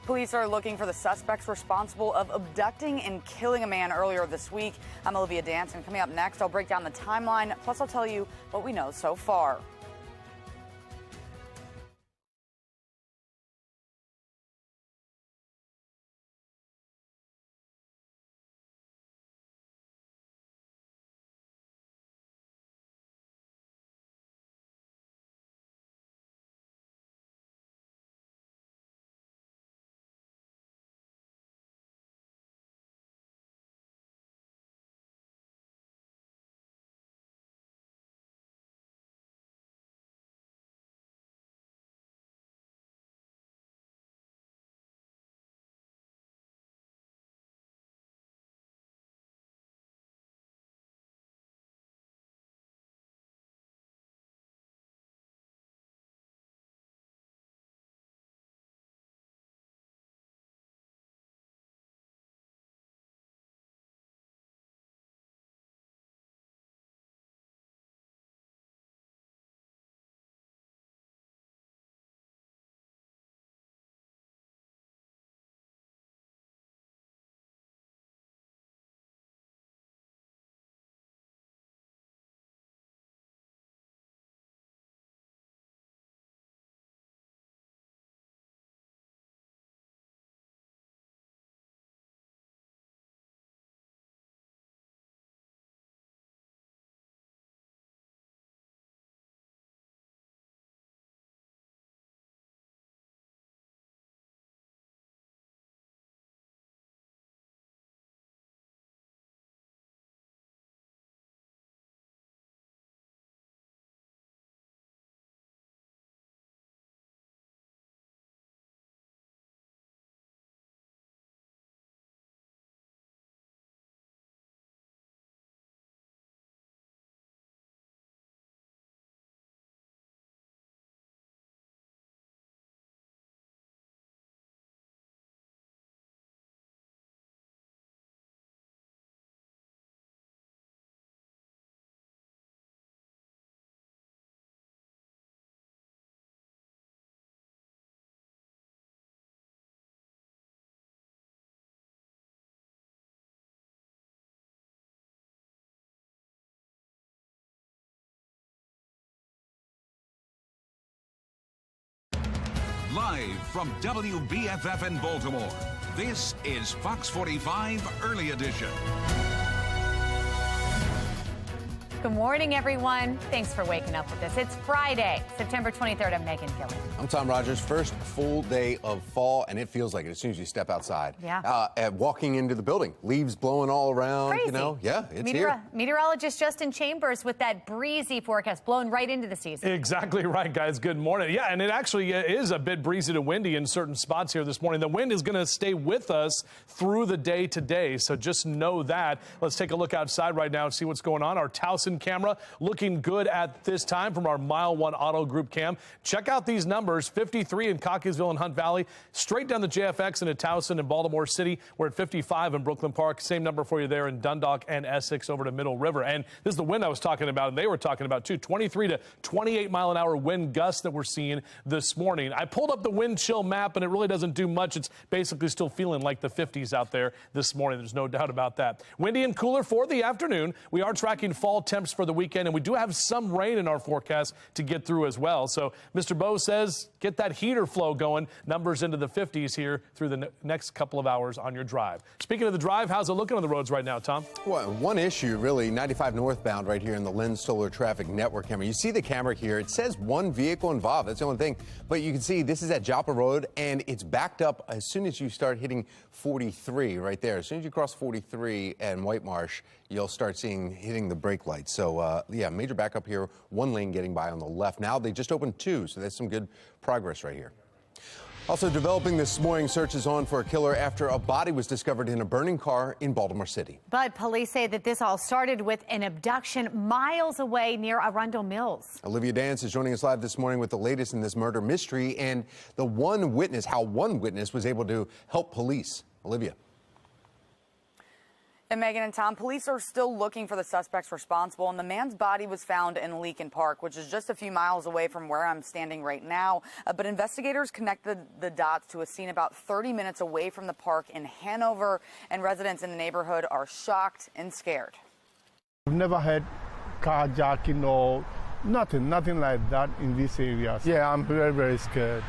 Police are looking for the suspects responsible of abducting and killing a man earlier this week. I'm Olivia Danson. Coming up next, I'll break down the timeline, plus I'll tell you what we know so far. Live from WBFF in Baltimore, this is Fox 45 Early Edition. Good morning, everyone. Thanks for waking up with us. It's Friday, September 23rd. I'm Megan Gillen. I'm Tom Rogers. First full day of fall, and it feels like it as soon as you step outside. Yeah. Walking into the building, leaves blowing all around. Crazy. You know, yeah, it's here. Meteorologist Justin Chambers with that breezy forecast blowing right into the season. Exactly right, guys. Good morning. Yeah, and it actually is a bit breezy to windy in certain spots here this morning. The wind is going to stay with us through the day today, so just know that. Let's take a look outside right now and see what's going on. Our Towson camera looking good at this time from our Mile 1 Auto Group cam. Check out these numbers. 53 in Cockeysville and Hunt Valley. Straight down the JFX into Towson and Baltimore City. We're at 55 in Brooklyn Park. Same number for you there in Dundalk and Essex over to Middle River. And this is the wind I was talking about, and they were talking about too. 23 to 28 mile an hour wind gusts that we're seeing this morning. I pulled up the wind chill map, and it really doesn't do much. It's basically still feeling like the 50s out there this morning. There's no doubt about that. Windy and cooler for the afternoon. We are tracking fall temps for the weekend, and we do have some rain in our forecast to get through as well. So Mr. Bo says get that heater flow going. Numbers into the 50s here through the next couple of hours on your drive. Speaking of the drive, how's it looking on the roads right now, Tom? Well, one issue, really, 95 northbound right here in the Lens Solar Traffic Network camera. You see the camera here. It says one vehicle involved. That's the only thing. But you can see this is at Joppa Road, and it's backed up as soon as you start hitting 43 right there. As soon as you cross 43 and White Marsh, you'll start hitting the brake lights. So, yeah, major backup here. One lane getting by on the left. Now they just opened two, so that's some good progress right here. Also developing this morning, search is on for a killer after a body was discovered in a burning car in Baltimore City. But police say that this all started with an abduction miles away near Arundel Mills. Olivia Dance is joining us live this morning with the latest in this murder mystery and how one witness was able to help police. Olivia. And Megan and Tom, police are still looking for the suspects responsible, and the man's body was found in Leakin Park, which is just a few miles away from where I'm standing right now. But investigators connected the dots to a scene about 30 minutes away from the park in Hanover, and residents in the neighborhood are shocked and scared. I've never had carjacking or nothing like that in these areas. Yeah, I'm very, very scared.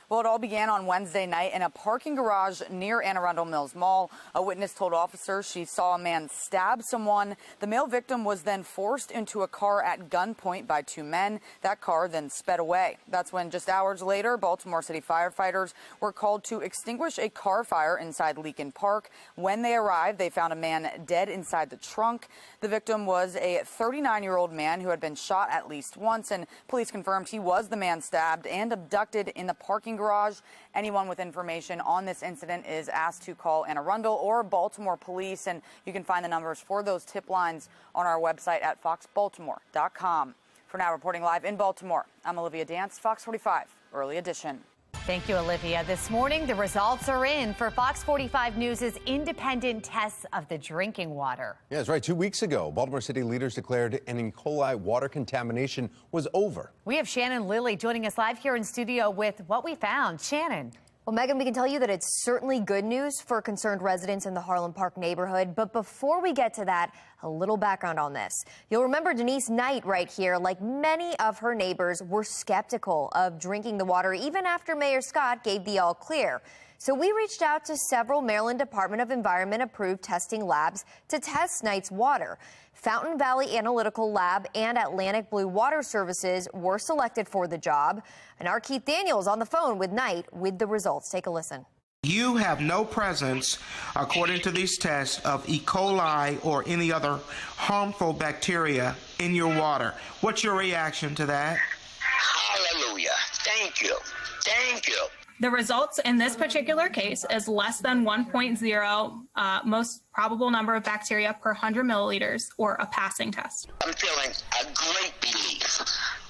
Well, it all began on Wednesday night in a parking garage near Anne Arundel Mills Mall. A witness told officers she saw a man stab someone. The male victim was then forced into a car at gunpoint by two men. That car then sped away. That's when, just hours later, Baltimore City firefighters were called to extinguish a car fire inside Leakin Park. When they arrived, they found a man dead inside the trunk. The victim was a 39-year-old man who had been shot at least once, and police confirmed he was the man stabbed and abducted in the parking garage. Anyone with information on this incident is asked to call Anne Arundel or Baltimore Police, and you can find the numbers for those tip lines on our website at foxbaltimore.com. For now, reporting live in Baltimore, I'm Olivia Dance, Fox 45 Early Edition. Thank you, Olivia. This morning, the results are in for Fox 45 News' independent tests of the drinking water. Yeah, that's right. 2 weeks ago, Baltimore City leaders declared an E. coli water contamination was over. We have Shannon Lilly joining us live here in studio with what we found. Shannon. Well, Megan, we can tell you that it's certainly good news for concerned residents in the Harlem Park neighborhood. But before we get to that, a little background on this. You'll remember Denise Knight right here. Like many of her neighbors, were skeptical of drinking the water even after Mayor Scott gave the all clear. So we reached out to several Maryland Department of Environment approved testing labs to test Knight's water. Fountain Valley Analytical Lab and Atlantic Blue Water Services were selected for the job. And our Keith Daniels on the phone with Knight with the results. Take a listen. You have no presence, according to these tests, of E. coli or any other harmful bacteria in your water. What's your reaction to that? Hallelujah. Thank you. Thank you. The results in this particular case is less than 1.0, most probable number of bacteria per 100 milliliters, or a passing test. I'm feeling a great relief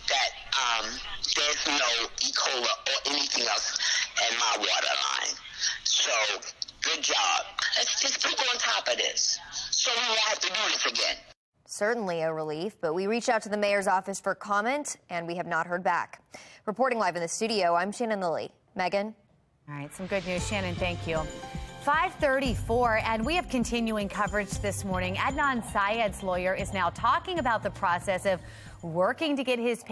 that there's no E. coli or anything else in my water line. So, good job. Let's just keep on top of this so we won't have to do this again. Certainly a relief, but we reached out to the mayor's office for comment, and we have not heard back. Reporting live in the studio, I'm Shannon Lilly. Megan? All right, some good news. Shannon, thank you. 5:34, and we have continuing coverage this morning. Adnan Syed's lawyer is now talking about the process of working to get his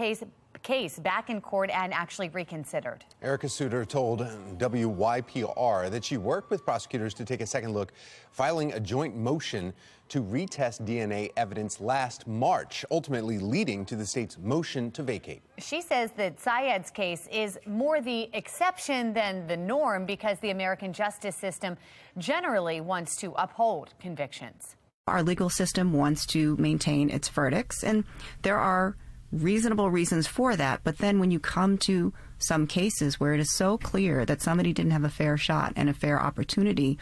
case back in court and actually reconsidered. Erica Suter told WYPR that she worked with prosecutors to take a second look, filing a joint motion to retest DNA evidence last March, ultimately leading to the state's motion to vacate. She says that Syed's case is more the exception than the norm because the American justice system generally wants to uphold convictions. Our legal system wants to maintain its verdicts, and there are reasonable reasons for that. But then when you come to some cases where it is so clear that somebody didn't have a fair shot and a fair opportunity,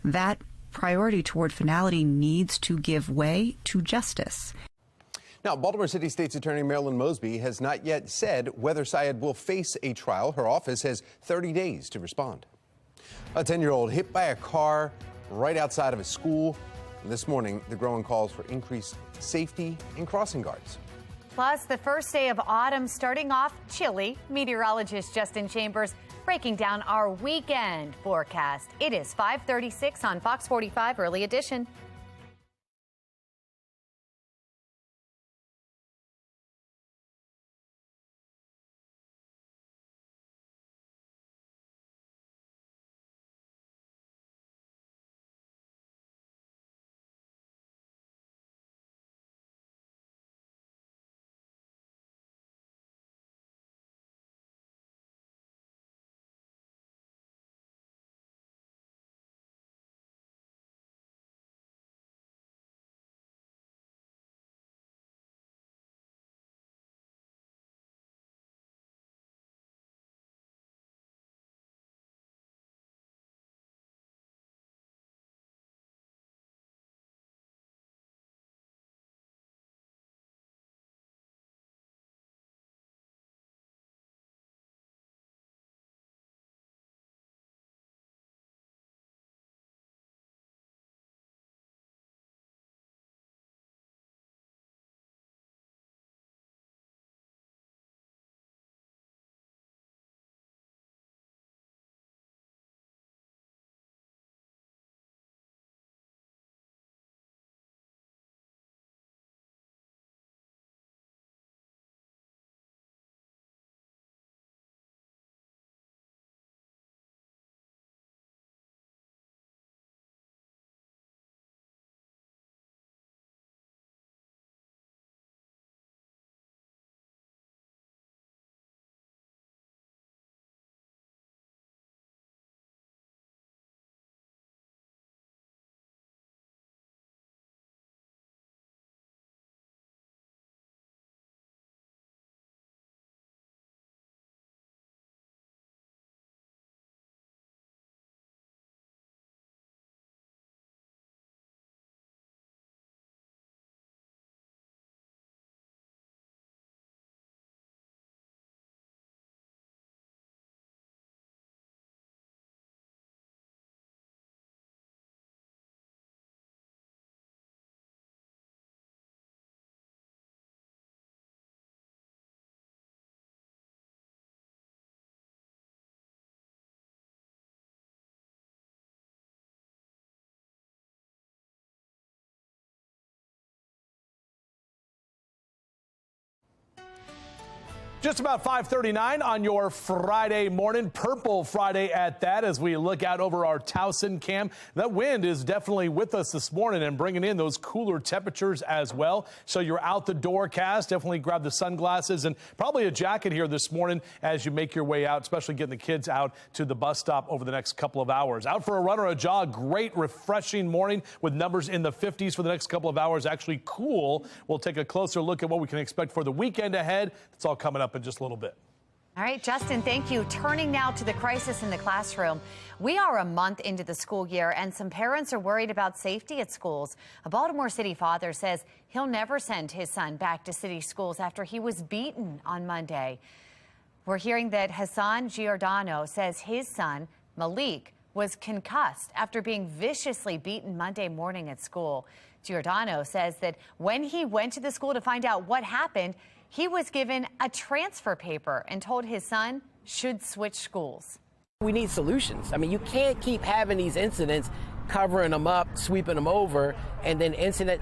that priority toward finality needs to give way to justice. Now, Baltimore City State's Attorney Marilyn Mosby has not yet said whether Syed will face a trial. Her office has 30 days to respond. A 10-year-old hit by a car right outside of a school. This morning, the growing calls for increased safety and crossing guards. Plus, the first day of autumn starting off chilly. Meteorologist Justin Chambers breaking down our weekend forecast. It is 5:36 on Fox 45 Early Edition. Just about 5:39 on your Friday morning, Purple Friday at that, as we look out over our Towson cam. That wind is definitely with us this morning and bringing in those cooler temperatures as well. So you're out the door cast, definitely grab the sunglasses and probably a jacket here this morning as you make your way out, especially getting the kids out to the bus stop over the next couple of hours. Out for a run or a jog, great refreshing morning with numbers in the 50s for the next couple of hours. Actually cool. We'll take a closer look at what we can expect for the weekend ahead. It's all coming up in just a little bit. All right, Justin, thank you. Turning now to the crisis in the classroom. We are a month into the school year, and some parents are worried about safety at schools. A Baltimore City father says he'll never send his son back to city schools after he was beaten on Monday. We're hearing that Hassan Giordano says his son, Malik, was concussed after being viciously beaten Monday morning at school. Giordano says that when he went to the school to find out what happened, he was given a transfer paper and told his son should switch schools. We need solutions. I mean, you can't keep having these incidents, covering them up, sweeping them over, and then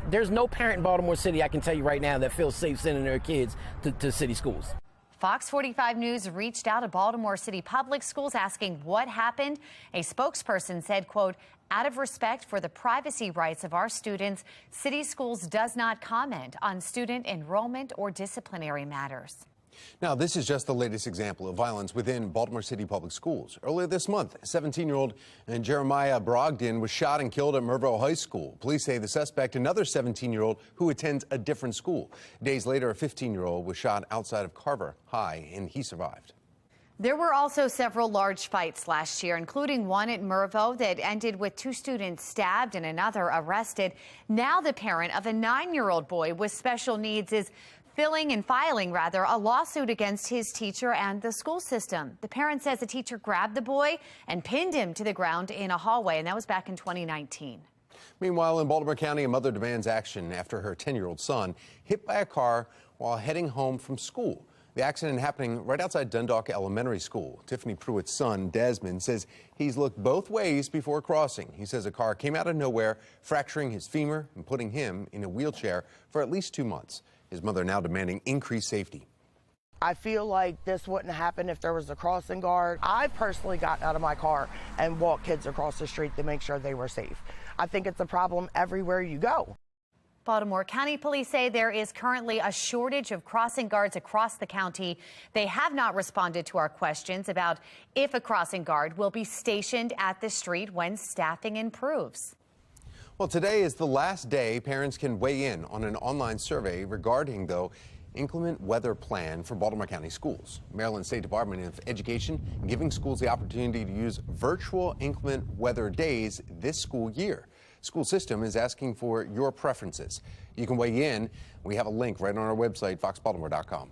There's no parent in Baltimore City, I can tell you right now, that feels safe sending their kids to city schools. Fox 45 News reached out to Baltimore City Public Schools asking what happened. A spokesperson said, quote, out of respect for the privacy rights of our students, City Schools does not comment on student enrollment or disciplinary matters. Now, this is just the latest example of violence within Baltimore City Public Schools. Earlier this month, 17-year-old Jeremiah Broaden was shot and killed at Mervo High School. Police say the suspect, another 17-year-old who attends a different school. Days later, a 15-year-old was shot outside of Carver High, and he survived. There were also several large fights last year, including one at Mervo that ended with 2 students stabbed and another arrested. Now the parent of a 9-year-old boy with special needs is filing a lawsuit against his teacher and the school system. The parent says the teacher grabbed the boy and pinned him to the ground in a hallway, and that was back in 2019. Meanwhile, in Baltimore County, a mother demands action after her 10-year-old son hit by a car while heading home from school. The accident happening right outside Dundalk Elementary School. Tiffany Pruitt's son, Desmond, says he's looked both ways before crossing. He says a car came out of nowhere, fracturing his femur and putting him in a wheelchair for at least 2 months. His mother now demanding increased safety. I feel like this wouldn't happen if there was a crossing guard. I personally got out of my car and walked kids across the street to make sure they were safe. I think it's a problem everywhere you go. Baltimore County Police say there is currently a shortage of crossing guards across the county. They have not responded to our questions about if a crossing guard will be stationed at the street when staffing improves. Well, today is the last day parents can weigh in on an online survey regarding, though, inclement weather plan for Baltimore County schools. Maryland State Department of Education giving schools the opportunity to use virtual inclement weather days this school year. School system is asking for your preferences. You can weigh in. We have a link right on our website, foxbaltimore.com.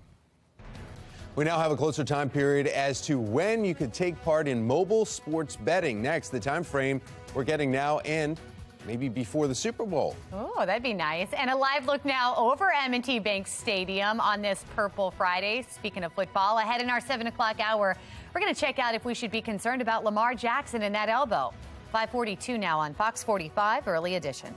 We now have a closer time period as to when you could take part in mobile sports betting. Next, the time frame we're getting now and maybe before the Super Bowl. Oh, that'd be nice. And a live look now over M&T Bank Stadium on this Purple Friday. Speaking of football, ahead in our 7 o'clock hour, we're going to check out if we should be concerned about Lamar Jackson and that elbow. 5:42 now on Fox 45 Early Edition.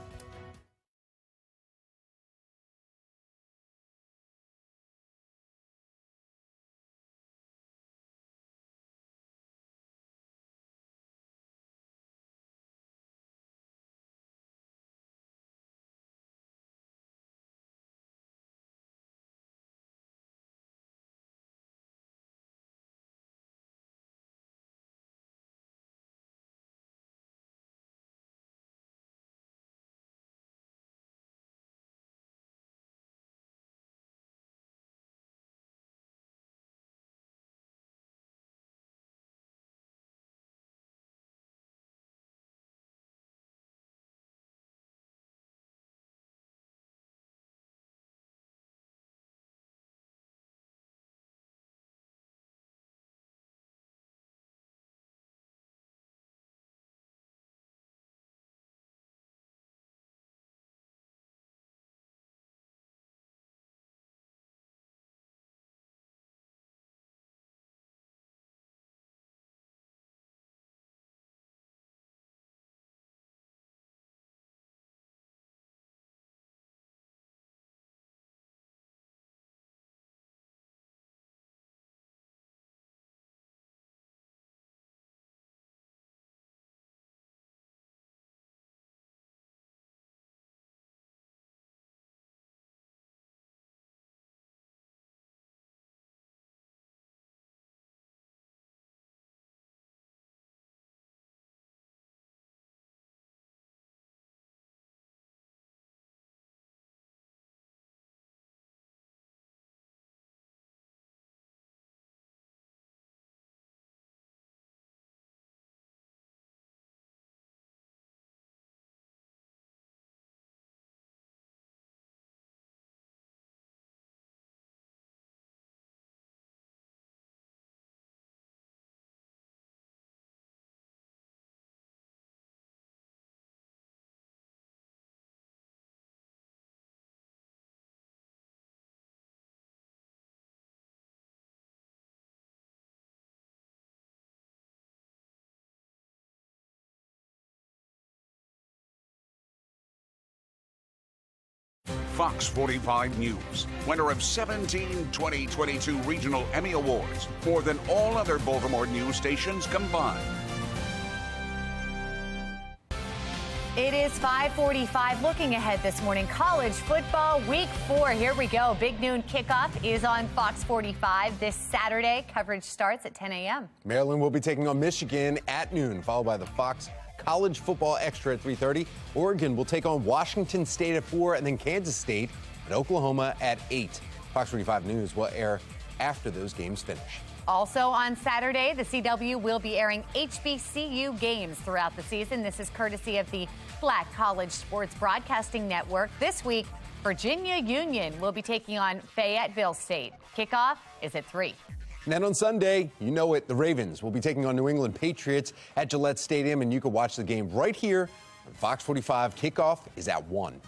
Fox 45 News, winner of 17 2022 Regional Emmy Awards, more than all other Baltimore news stations combined. It is 5:45. Looking ahead this morning, college football week 4. Here we go. Big noon kickoff is on Fox 45 this Saturday. Coverage starts at 10 a.m. Maryland will be taking on Michigan at noon, followed by the Fox College Football Extra at 3:30. Oregon will take on Washington State at 4, and then Kansas State at Oklahoma at 8. Fox 45 News will air after those games finish. Also on Saturday, the CW will be airing HBCU games throughout the season. This is courtesy of the Black College Sports Broadcasting Network. This week, Virginia Union will be taking on Fayetteville State. Kickoff is at 3. And then on Sunday, you know it, the Ravens will be taking on New England Patriots at Gillette Stadium, and you can watch the game right here on Fox 45. Kickoff is at 1.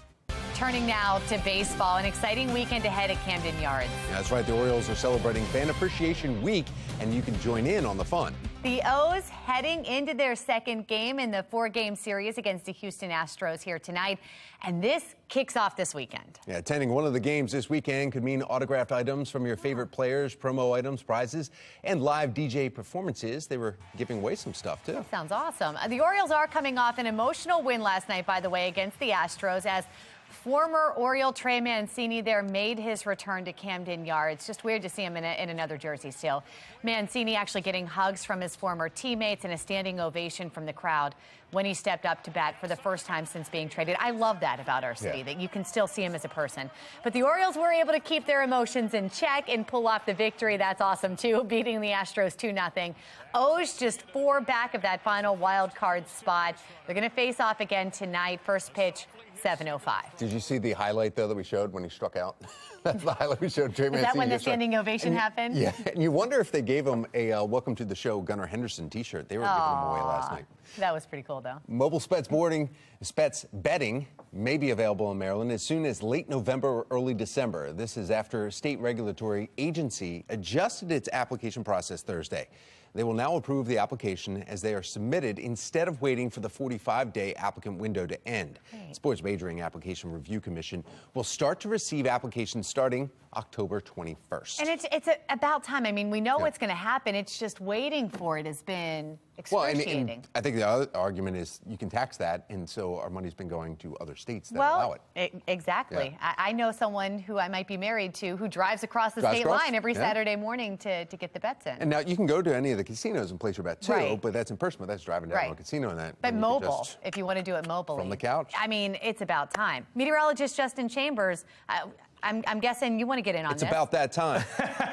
Turning now to baseball, an exciting weekend ahead at Camden Yards. That's right, the Orioles are celebrating Fan Appreciation Week, and you can join in on the fun. The O's heading into their second game in the 4-game series against the Houston Astros here tonight, and this kicks off this weekend. Yeah, attending one of the games this weekend could mean autographed items from your favorite players, promo items, prizes, and live DJ performances. They were giving away some stuff, too. Sounds awesome. The Orioles are coming off an emotional win last night, by the way, against the Astros, as former Oriole Trey Mancini there made his return to Camden Yards. Just weird to see him in another jersey still. Mancini actually getting hugs from his former teammates and a standing ovation from the crowd when he stepped up to bat for the first time since being traded. I love that about our city, that you can still see him as a person. But the Orioles were able to keep their emotions in check and pull off the victory. That's awesome, too, beating the Astros 2-0. O's just 4 back of that final wild card spot. They're going to face off again tonight. First pitch, 7:05. Did you see the highlight, though, that we showed when he struck out? That's the highlight we showed. Trey Mancini. Is that when the standing ovation happened? Yeah, and you wonder if they gave him a Welcome to the Show Gunnar Henderson T-shirt. They were giving them away last night. That was pretty cool, though. Mobile Spets betting may be available in Maryland as soon as late November or early December. This is after a state regulatory agency adjusted its application process Thursday. They will now approve the application as they are submitted instead of waiting for the 45-day applicant window to end. Sports Wagering Application Review Commission will start to receive applications starting October 21st. And it's about time. I mean, we know what's going to happen. It's just waiting for it has been excruciating. Well, and I think the other argument is you can tax that, and so our money's been going to other states that allow it. Exactly. Yeah. I know someone who I might be married to who drives across the state line every Saturday morning to get the bets in. And now you can go to any of the casinos and place your bet, too, but that's in person, but that's driving down to a casino and that. But mobile, if you want to do it mobily. From the couch. I mean, it's about time. Meteorologist Justin Chambers, I'm guessing you want to get in on this. It's about that time.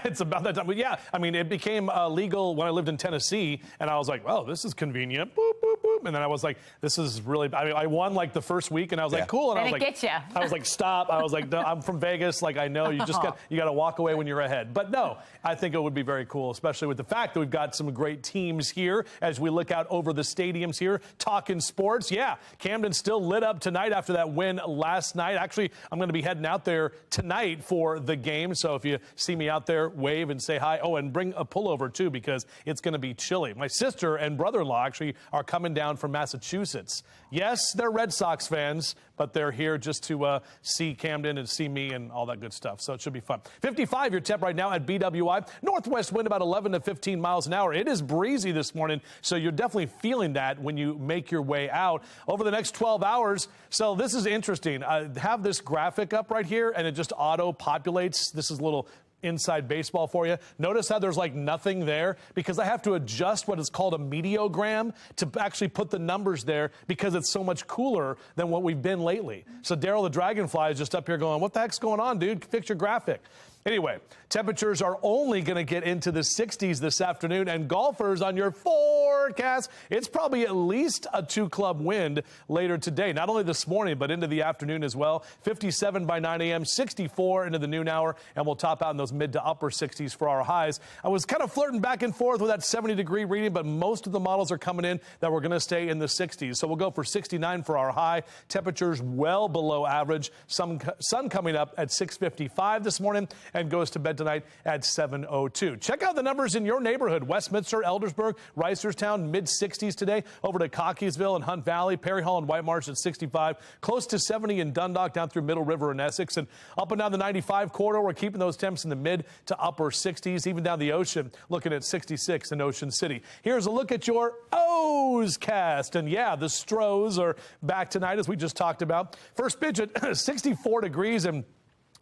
It's about that time. But yeah, I mean, it became legal when I lived in Tennessee, and I was like, well, this is convenient. Boop, boop, boop. And then I was like, this is really, I mean, I won like the first week, and I was like, cool. And I was like, gets you. I was like, stop. I was like, no, I'm from Vegas. Like, I know you just got to walk away when you're ahead. But no, I think it would be very cool, especially with the fact that we've got some great teams here as we look out over the stadiums here, talking sports. Yeah, Camden still lit up tonight after that win last night. Actually, I'm going to be heading out there tonight for the game. So if you see me out there, wave and say hi. Oh, and bring a pullover too, because it's going to be chilly. My sister and brother-in-law actually are coming down from Massachusetts. Yes, they're Red Sox fans, but they're here just to see Camden and see me and all that good stuff. So it should be fun. 55 your temp right now at BWI. Northwest wind about 11 to 15 miles an hour. It is breezy this morning, so you're definitely feeling that when you make your way out over the next 12 hours. So this is interesting. I have this graphic up right here, and it just auto-populates. This is a little inside baseball for you. Notice how there's like nothing there because I have to adjust what is called a meteogram to actually put the numbers there because it's so much cooler than what we've been lately. So Daryl the Dragonfly is just up here going, what the heck's going on, dude? Fix your graphic. Anyway, temperatures are only going to get into the 60s this afternoon, and golfers on your forecast, it's probably at least a 2-club wind later today. Not only this morning, but into the afternoon as well. 57 by 9 a.m., 64 into the noon hour, and we'll top out in those mid to upper 60s for our highs. I was kind of flirting back and forth with that 70-degree reading, but most of the models are coming in that we're going to stay in the 60s. So we'll go for 69 for our high. Temperatures well below average. Sun coming up at 6:55 this morning. and goes to bed tonight at 7:02. Check out the numbers in your neighborhood. Westminster, Eldersburg, Reisterstown, mid-60s today. Over to Cockeysville and Hunt Valley, Perry Hall and White Marsh at 65. Close to 70 in Dundalk, down through Middle River and Essex. And up and down the 95 corridor, we're keeping those temps in the mid to upper 60s. Even down the ocean, looking at 66 in Ocean City. Here's a look at your O's cast. And yeah, the Stros are back tonight, as we just talked about. First pitch at 64 degrees, and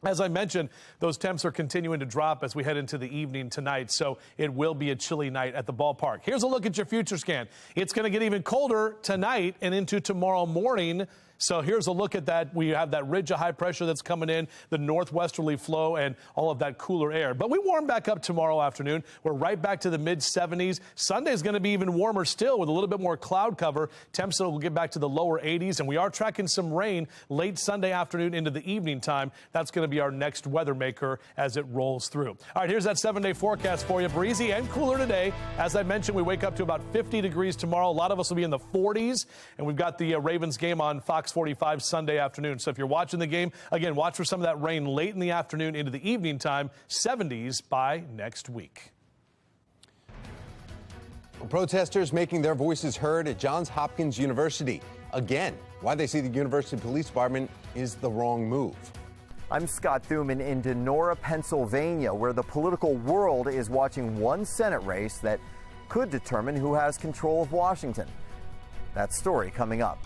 as I mentioned, those temps are continuing to drop as we head into the evening tonight, so it will be a chilly night at the ballpark. Here's a look at your future scan. It's going to get even colder tonight and into tomorrow morning. So here's a look at that. We have that ridge of high pressure that's coming in, the northwesterly flow, and all of that cooler air. But we warm back up tomorrow afternoon. We're right back to the mid-70s. Sunday is going to be even warmer still with a little bit more cloud cover. Temps will get back to the lower 80s, and we are tracking some rain late Sunday afternoon into the evening time. That's going to be our next weather maker as it rolls through. All right, here's that 7-day forecast for you. Breezy and cooler today. As I mentioned, we wake up to about 50 degrees tomorrow. A lot of us will be in the 40s, and we've got the Ravens game on FOX45 Sunday afternoon. So if you're watching the game, again, watch for some of that rain late in the afternoon into the evening time. 70s by next week. Protesters making their voices heard at Johns Hopkins University. Again, why they see the University Police Department is the wrong move. I'm Scott Thuman in Denora, Pennsylvania, where the political world is watching one Senate race that could determine who has control of Washington. That story coming up.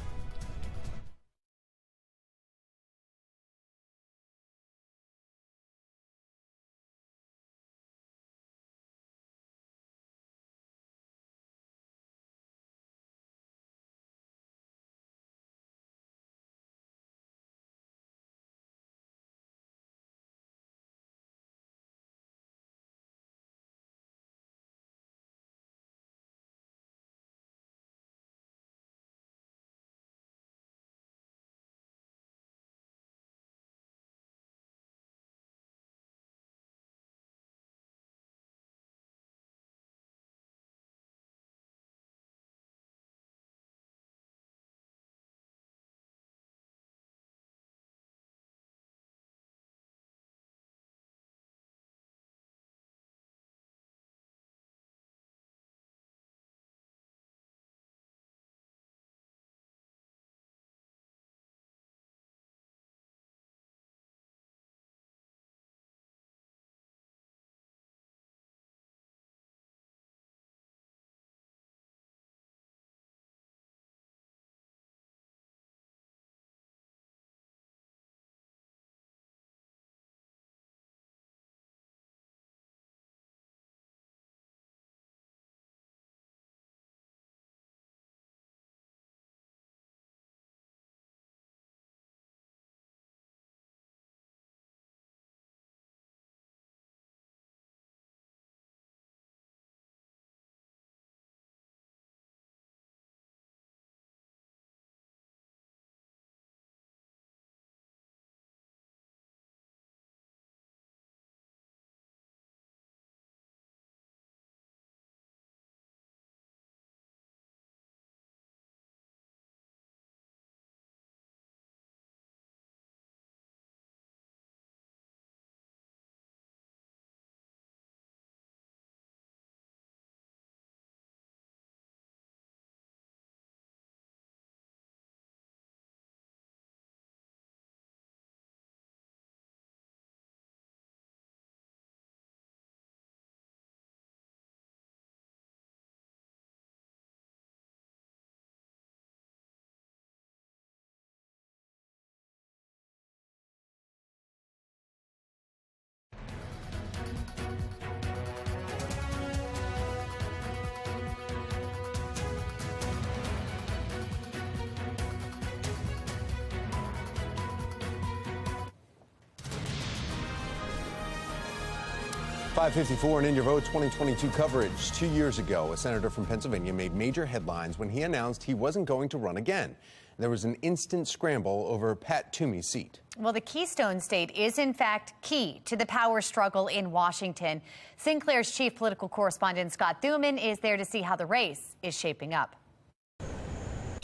.554 and In Your Vote 2022 coverage. 2 years ago, a senator from Pennsylvania made major headlines when he announced he wasn't going to run again. There was an instant scramble over Pat Toomey's seat. Well, the Keystone State is, in fact, key to the power struggle in Washington. Sinclair's chief political correspondent, Scott Thuman, is there to see how the race is shaping up.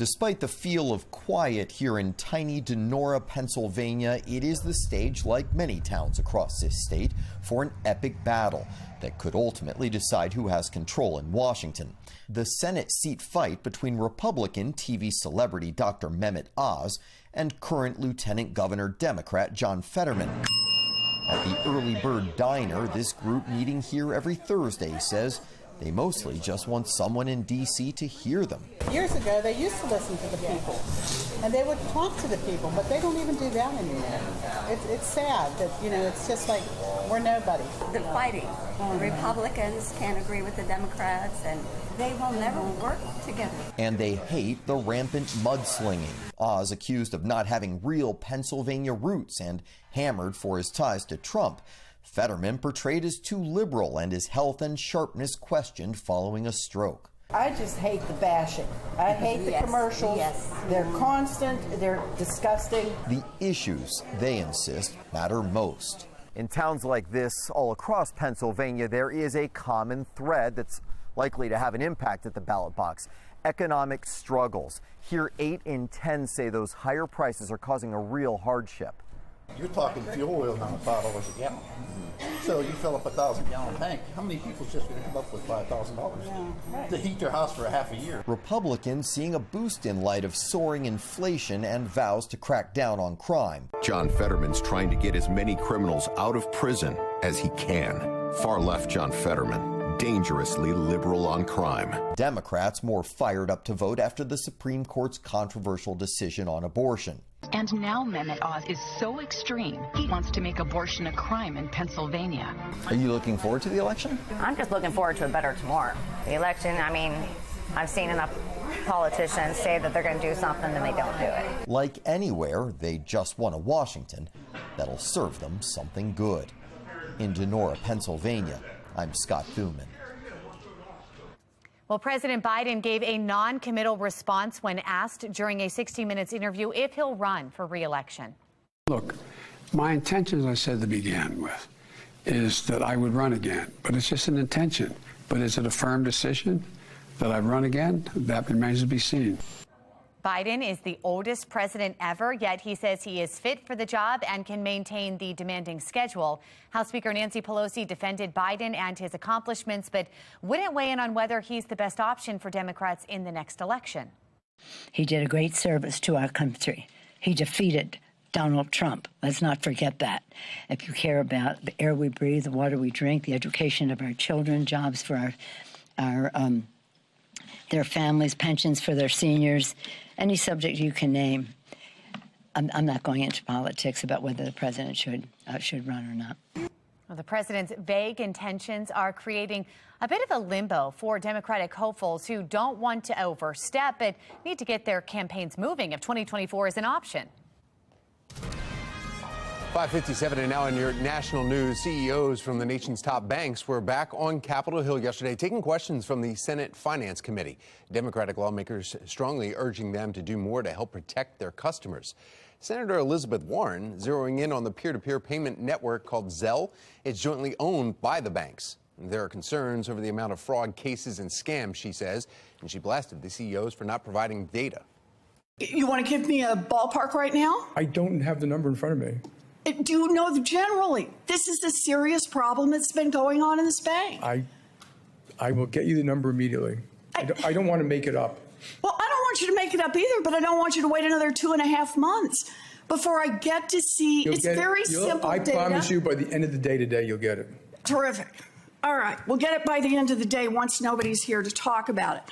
Despite the feel of quiet here in tiny Donora, Pennsylvania, it is the stage, like many towns across this state, for an epic battle that could ultimately decide who has control in Washington. The Senate seat fight between Republican TV celebrity Dr. Mehmet Oz and current Lieutenant Governor Democrat John Fetterman. At the Early Bird Diner, this group meeting here every Thursday says they mostly just want someone in D.C. to hear them. Years ago, they used to listen to the people, and they would talk to the people, but they don't even do that anymore. It's sad that, it's just like we're nobody. They're fighting. Republicans can't agree with the Democrats, and they will never work together. And they hate the rampant mudslinging. Oz accused of not having real Pennsylvania roots and hammered for his ties to Trump. Fetterman portrayed as too liberal and his health and sharpness questioned following a stroke. I just hate the bashing. I hate the commercials. Yes. They're constant. They're disgusting. The issues, they insist, matter most. In towns like this all across Pennsylvania, there is a common thread that's likely to have an impact at the ballot box. Economic struggles. Here, 8 in 10 say those higher prices are causing a real hardship. You're talking fuel oil now at $5 a gallon. So you fill up a 1,000-gallon tank. How many people's just going to come up with $5,000 to heat their house for a half a year? Republicans seeing a boost in light of soaring inflation and vows to crack down on crime. John Fetterman's trying to get as many criminals out of prison as he can. Far left John Fetterman, dangerously liberal on crime. Democrats more fired up to vote after the Supreme Court's controversial decision on abortion. And now Mehmet Oz is so extreme, he wants to make abortion a crime in Pennsylvania. Are you looking forward to the election? I'm just looking forward to a better tomorrow. The election, I've seen enough politicians say that they're going to do something and they don't do it. Like anywhere, they just want a Washington that'll serve them something good. In Donora, Pennsylvania, I'm Scott Thuman. Well, President Biden gave a non-committal response when asked during a 60 Minutes interview if he'll run for re-election. Look, my intention, as I said to begin with, is that I would run again. But it's just an intention. But is it a firm decision that I run again? That remains to be seen. Biden is the oldest president ever, yet he says he is fit for the job and can maintain the demanding schedule. House Speaker Nancy Pelosi defended Biden and his accomplishments, but wouldn't weigh in on whether he's the best option for Democrats in the next election. He did a great service to our country. He defeated Donald Trump. Let's not forget that. If you care about the air we breathe, the water we drink, the education of our children, jobs for their families, pensions for their seniors, any subject you can name. I'm not going into politics about whether the president should run or not. Well, the president's vague intentions are creating a bit of a limbo for Democratic hopefuls who don't want to overstep but need to get their campaigns moving if 2024 is an option. 5:57 and now in your national news, CEOs from the nation's top banks were back on Capitol Hill yesterday taking questions from the Senate Finance Committee. Democratic lawmakers strongly urging them to do more to help protect their customers. Senator Elizabeth Warren zeroing in on the peer-to-peer payment network called Zelle. It's jointly owned by the banks. There are concerns over the amount of fraud cases and scams, she says, and she blasted the CEOs for not providing data. You want to give me a ballpark right now? I don't have the number in front of me. Do you know generally? This is a serious problem that's been going on in this bank. I will get you the number immediately. I don't want to make it up. Well, I don't want you to make it up either, but I don't want you to wait another 2.5 months before I get to see. It's very simple data. I promise you by the end of the day today, you'll get it. Terrific. All right. We'll get it by the end of the day once nobody's here to talk about it.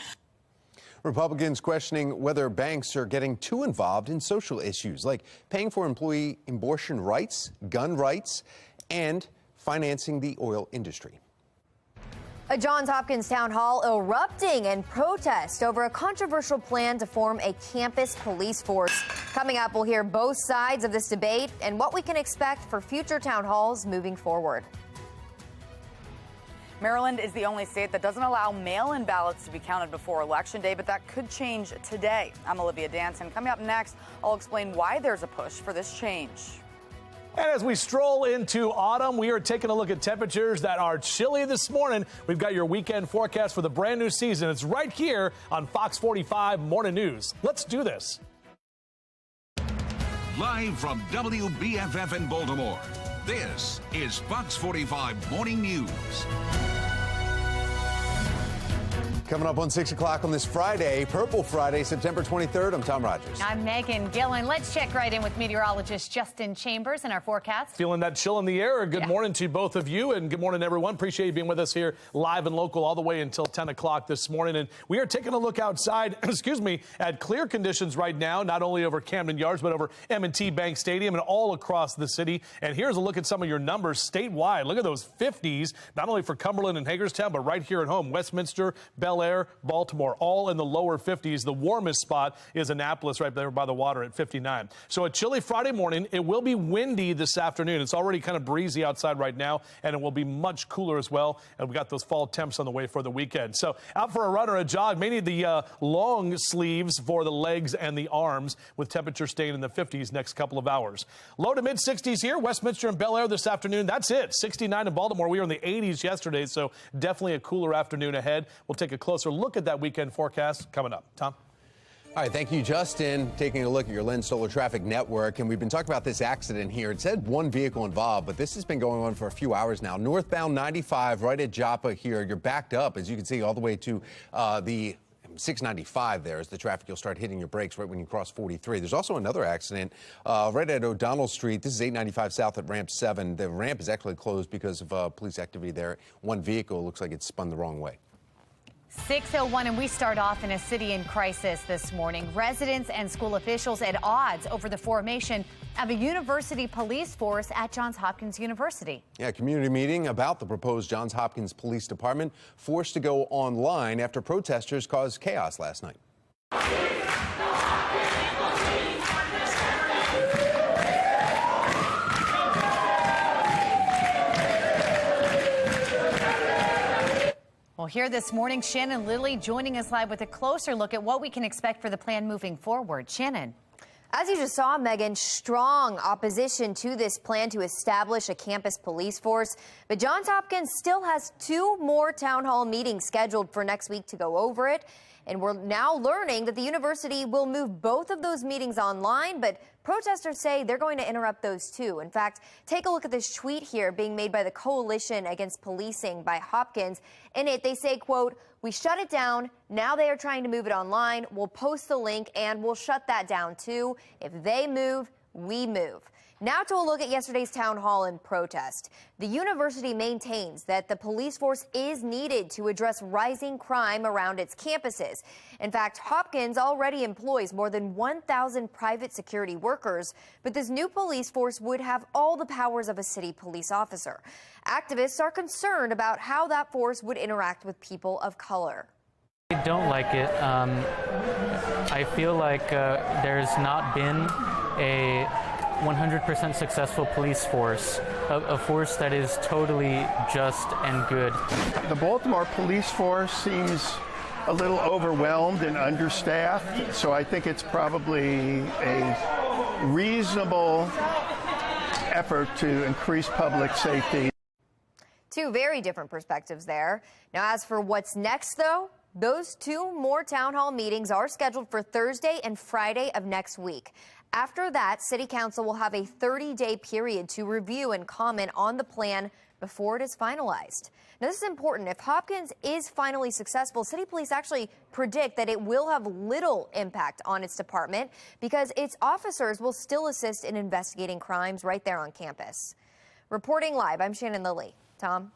Republicans questioning whether banks are getting too involved in social issues like paying for employee abortion rights, gun rights, and financing the oil industry. A Johns Hopkins town hall erupting in protest over a controversial plan to form a campus police force. Coming up, we'll hear both sides of this debate and what we can expect for future town halls moving forward. Maryland is the only state that doesn't allow mail-in ballots to be counted before Election Day, but that could change today. I'm Olivia Danson. Coming up next, I'll explain why there's a push for this change. And as we stroll into autumn, we are taking a look at temperatures that are chilly this morning. We've got your weekend forecast for the brand new season. It's right here on Fox 45 Morning News. Let's do this. Live from WBFF in Baltimore, this is Fox 45 Morning News. Coming up on 6 o'clock on this Friday, Purple Friday, September 23rd. I'm Tom Rogers. I'm Megan Gillen. Let's check right in with meteorologist Justin Chambers in our forecast. Feeling that chill in the air. Good morning to both of you, and good morning, everyone. Appreciate you being with us here live and local all the way until 10 o'clock this morning. And we are taking a look outside, at clear conditions right now, not only over Camden Yards, but over M&T Bank Stadium and all across the city. And here's a look at some of your numbers statewide. Look at those 50s, not only for Cumberland and Hagerstown, but right here at home. Westminster, Bel Air, Baltimore, all in the lower 50s. The warmest spot is Annapolis right there by the water at 59. So a chilly Friday morning. It will be windy this afternoon. It's already kind of breezy outside right now, and it will be much cooler as well. And we got those fall temps on the way for the weekend. So out for a run or a jog. May need the long sleeves for the legs and the arms, with temperature staying in the 50s next couple of hours. Low to mid 60s here. Westminster and Bel Air this afternoon. That's it. 69 in Baltimore. We were in the 80s yesterday, so definitely a cooler afternoon ahead. We'll take a closer look at that weekend forecast coming up. Tom? All right, thank you, Justin. Taking a look at your Lens Solar Traffic Network, and we've been talking about this accident here. It said one vehicle involved, but this has been going on for a few hours now. Northbound 95 right at Joppa here. You're backed up, as you can see, all the way to the 695 there. As the traffic, you'll start hitting your brakes right when you cross 43. There's also another accident right at O'Donnell Street. This is 895 south at ramp 7. The ramp is actually closed because of police activity there. One vehicle looks like it's spun the wrong way. 6:01, and we start off in a city in crisis this morning. Residents and school officials at odds over the formation of a university police force at Johns Hopkins University. Yeah, community meeting about the proposed Johns Hopkins Police Department forced to go online after protesters caused chaos last night. Well, here this morning, Shannon Lilly joining us live with a closer look at what we can expect for the plan moving forward. Shannon. As you just saw, Megan, strong opposition to this plan to establish a campus police force. But Johns Hopkins still has 2 more town hall meetings scheduled for next week to go over it. And we're now learning that the university will move both of those meetings online, but protesters say they're going to interrupt those too. In fact, take a look at this tweet here being made by the Coalition Against Policing by Hopkins. In it, they say, quote, "We shut it down. Now they are trying to move it online. We'll post the link and we'll shut that down too. If they move, we move." Now to a look at yesterday's town hall in protest. The university maintains that the police force is needed to address rising crime around its campuses. In fact, Hopkins already employs more than 1,000 private security workers, but this new police force would have all the powers of a city police officer. Activists are concerned about how that force would interact with people of color. I don't like it. I feel like there's not been a 100% successful police force, a force that is totally just and good. The Baltimore police force seems a little overwhelmed and understaffed, so I think it's probably a reasonable effort to increase public safety. 2 very different perspectives there. Now, as for what's next, though, those 2 more town hall meetings are scheduled for Thursday and Friday of next week. After that, City Council will have a 30-day period to review and comment on the plan before it is finalized. Now, this is important. If Hopkins is finally successful, City Police actually predict that it will have little impact on its department because its officers will still assist in investigating crimes right there on campus. Reporting live, I'm Shannon Lilly. Tom?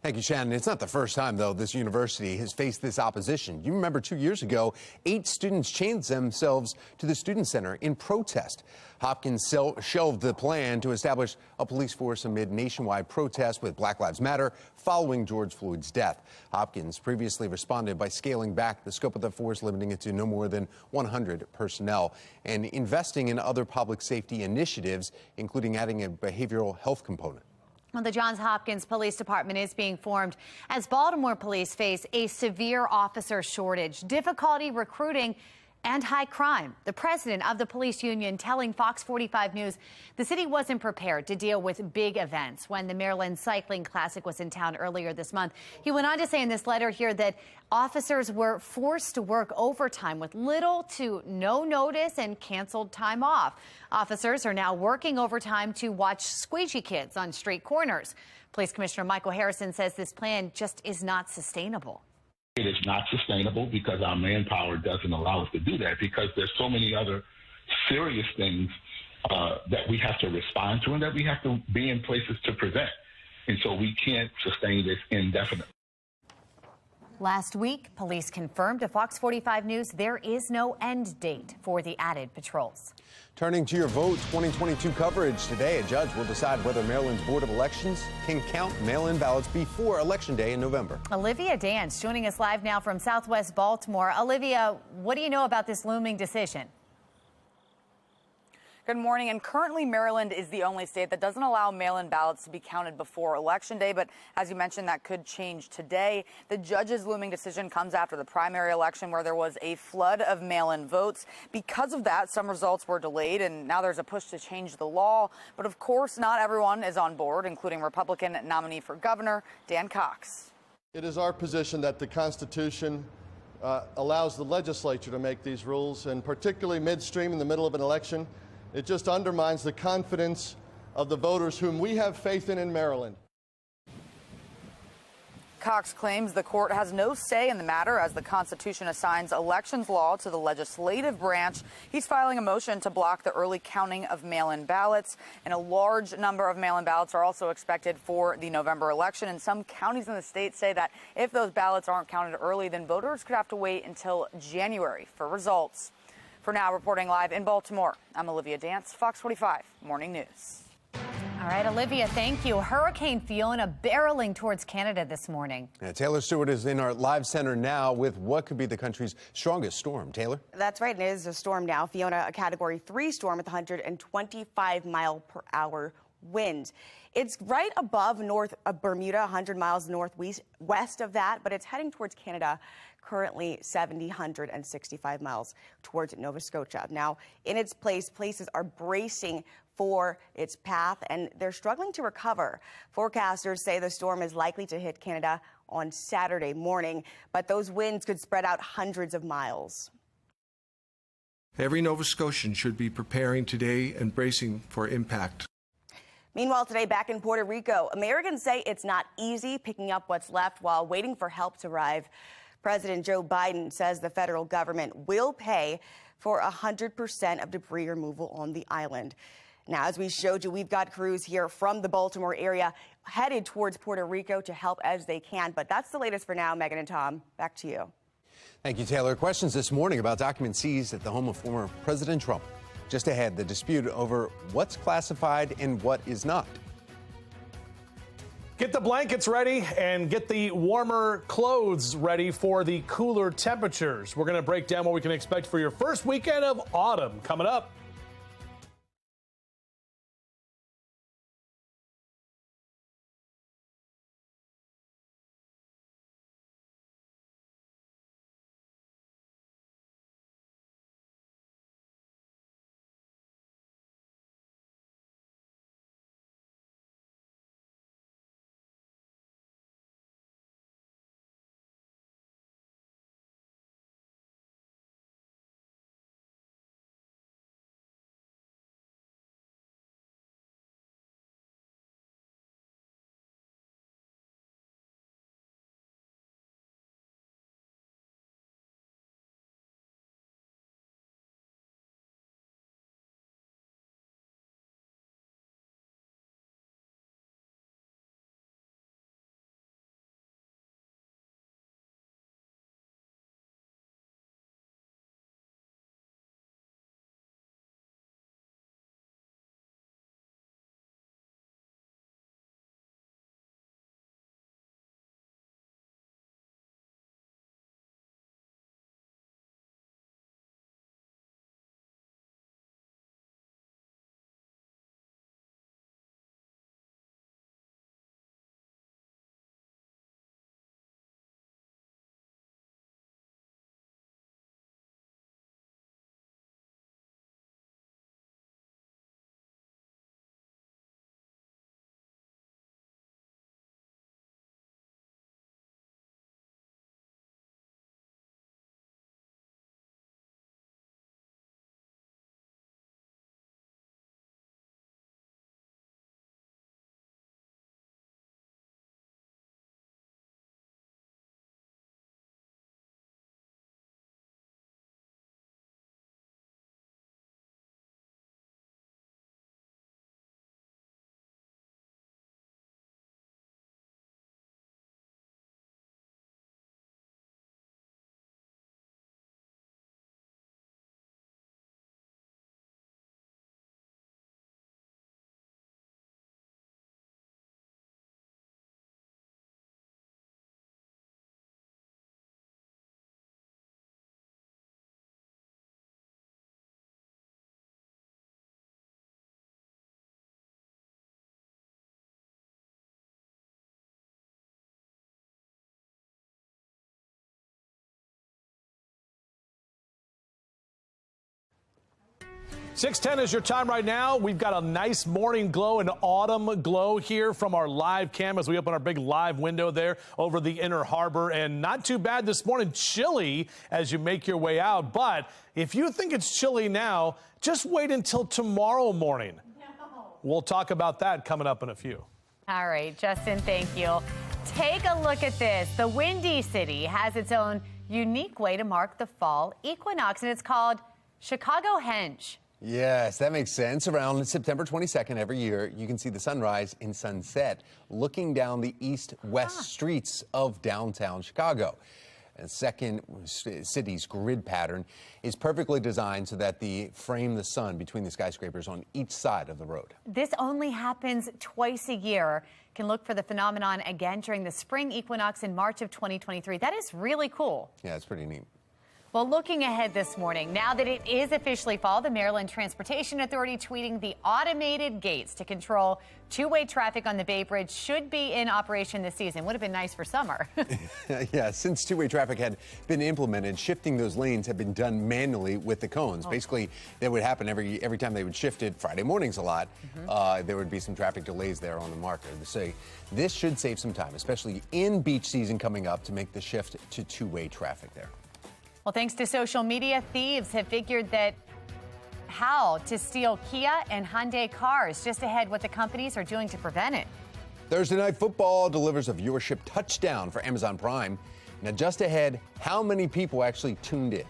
Thank you, Shannon. It's not the first time, though, this university has faced this opposition. You remember 2 years ago, 8 students chained themselves to the Student Center in protest. Hopkins shelved the plan to establish a police force amid nationwide protests with Black Lives Matter following George Floyd's death. Hopkins previously responded by scaling back the scope of the force, limiting it to no more than 100 personnel, and investing in other public safety initiatives, including adding a behavioral health component. Well, the Johns Hopkins Police Department is being formed as Baltimore police face a severe officer shortage, difficulty recruiting, and high crime. The president of the police union telling Fox 45 News the city wasn't prepared to deal with big events when the Maryland Cycling Classic was in town earlier this month. He went on to say in this letter here that officers were forced to work overtime with little to no notice and canceled time off. Officers are now working overtime to watch squeegee kids on street corners. Police Commissioner Michael Harrison says this plan just is not sustainable. It is not sustainable because our manpower doesn't allow us to do that, because there's so many other serious things that we have to respond to and that we have to be in places to prevent. And so we can't sustain this indefinitely. Last week, police confirmed to Fox 45 News there is no end date for the added patrols. Turning to your vote 2022 coverage today, a judge will decide whether Maryland's Board of Elections can count mail-in ballots before Election Day in November. Olivia Dance joining us live now from Southwest Baltimore. Olivia, what do you know about this looming decision? Good morning. And currently, Maryland is the only state that doesn't allow mail-in ballots to be counted before Election Day. But as you mentioned, that could change today. The judge's looming decision comes after the primary election, where there was a flood of mail-in votes. Because of that, some results were delayed, and now there's a push to change the law. But of course, not everyone is on board, including Republican nominee for governor Dan Cox. It is our position that the Constitution allows the legislature to make these rules, and particularly midstream in the middle of an election. It just undermines the confidence of the voters whom we have faith in Maryland. Cox claims the court has no say in the matter, as the Constitution assigns elections law to the legislative branch. He's filing a motion to block the early counting of mail-in ballots, and a large number of mail-in ballots are also expected for the November election. And some counties in the state say that if those ballots aren't counted early, then voters could have to wait until January for results. For now, reporting live in Baltimore, I'm Olivia Dance, Fox 45 Morning News. All right, Olivia, thank you. Hurricane Fiona barreling towards Canada this morning. Yeah, Taylor Stewart is in our live center now with what could be the country's strongest storm. Taylor? That's right. It is a storm now. Fiona, a Category 3 storm with 125-mile-per-hour winds. It's right above north of Bermuda, 100 miles northwest of that, but it's heading towards Canada, currently 165 miles towards Nova Scotia. Now, in its place, places are bracing for its path, and they're struggling to recover. Forecasters say the storm is likely to hit Canada on Saturday morning, but those winds could spread out hundreds of miles. Every Nova Scotian should be preparing today and bracing for impact. Meanwhile, today back in Puerto Rico, Americans say it's not easy picking up what's left while waiting for help to arrive. President Joe Biden says the federal government will pay for 100% of debris removal on the island. Now, as we showed you, we've got crews here from the Baltimore area headed towards Puerto Rico to help as they can. But that's the latest for now. Megan and Tom, back to you. Thank you, Taylor. Questions this morning about documents seized at the home of former President Trump. Just ahead, the dispute over what's classified and what is not. Get the blankets ready and get the warmer clothes ready for the cooler temperatures. We're going to break down what we can expect for your first weekend of autumn coming up. 6:10 is your time right now. We've got a nice morning glow, an autumn glow here from our live cam as we open our big live window there over the Inner Harbor. And not too bad this morning, chilly as you make your way out. But if you think it's chilly now, just wait until tomorrow morning. No. We'll talk about that coming up in a few. All right, Justin, thank you. Take a look at this. The Windy City has its own unique way to mark the fall equinox, and it's called Chicago Hench. Yes, that makes sense. Around September 22nd every year, you can see the sunrise and sunset looking down the east-west streets of downtown Chicago. And Second City's grid pattern is perfectly designed so that they frame the sun between the skyscrapers on each side of the road. This only happens twice a year. You can look for the phenomenon again during the spring equinox in March of 2023. That is really cool. Yeah, it's pretty neat. Well, looking ahead this morning, now that it is officially fall, the Maryland Transportation Authority tweeting the automated gates to control two-way traffic on the Bay Bridge should be in operation this season. Would have been nice for summer. Yeah, since two-way traffic had been implemented, shifting those lanes had been done manually with the cones. Basically, that would happen every time they would shift it. Friday mornings a lot. There would be some traffic delays there on the marker. So this should save some time, especially in beach season coming up, to make the shift to two-way traffic there. Well, thanks to social media, thieves have figured that how to steal Kia and Hyundai cars. Just ahead, what the companies are doing to prevent it. Thursday Night Football delivers a viewership touchdown for Amazon Prime. Now, just ahead, how many people actually tuned in?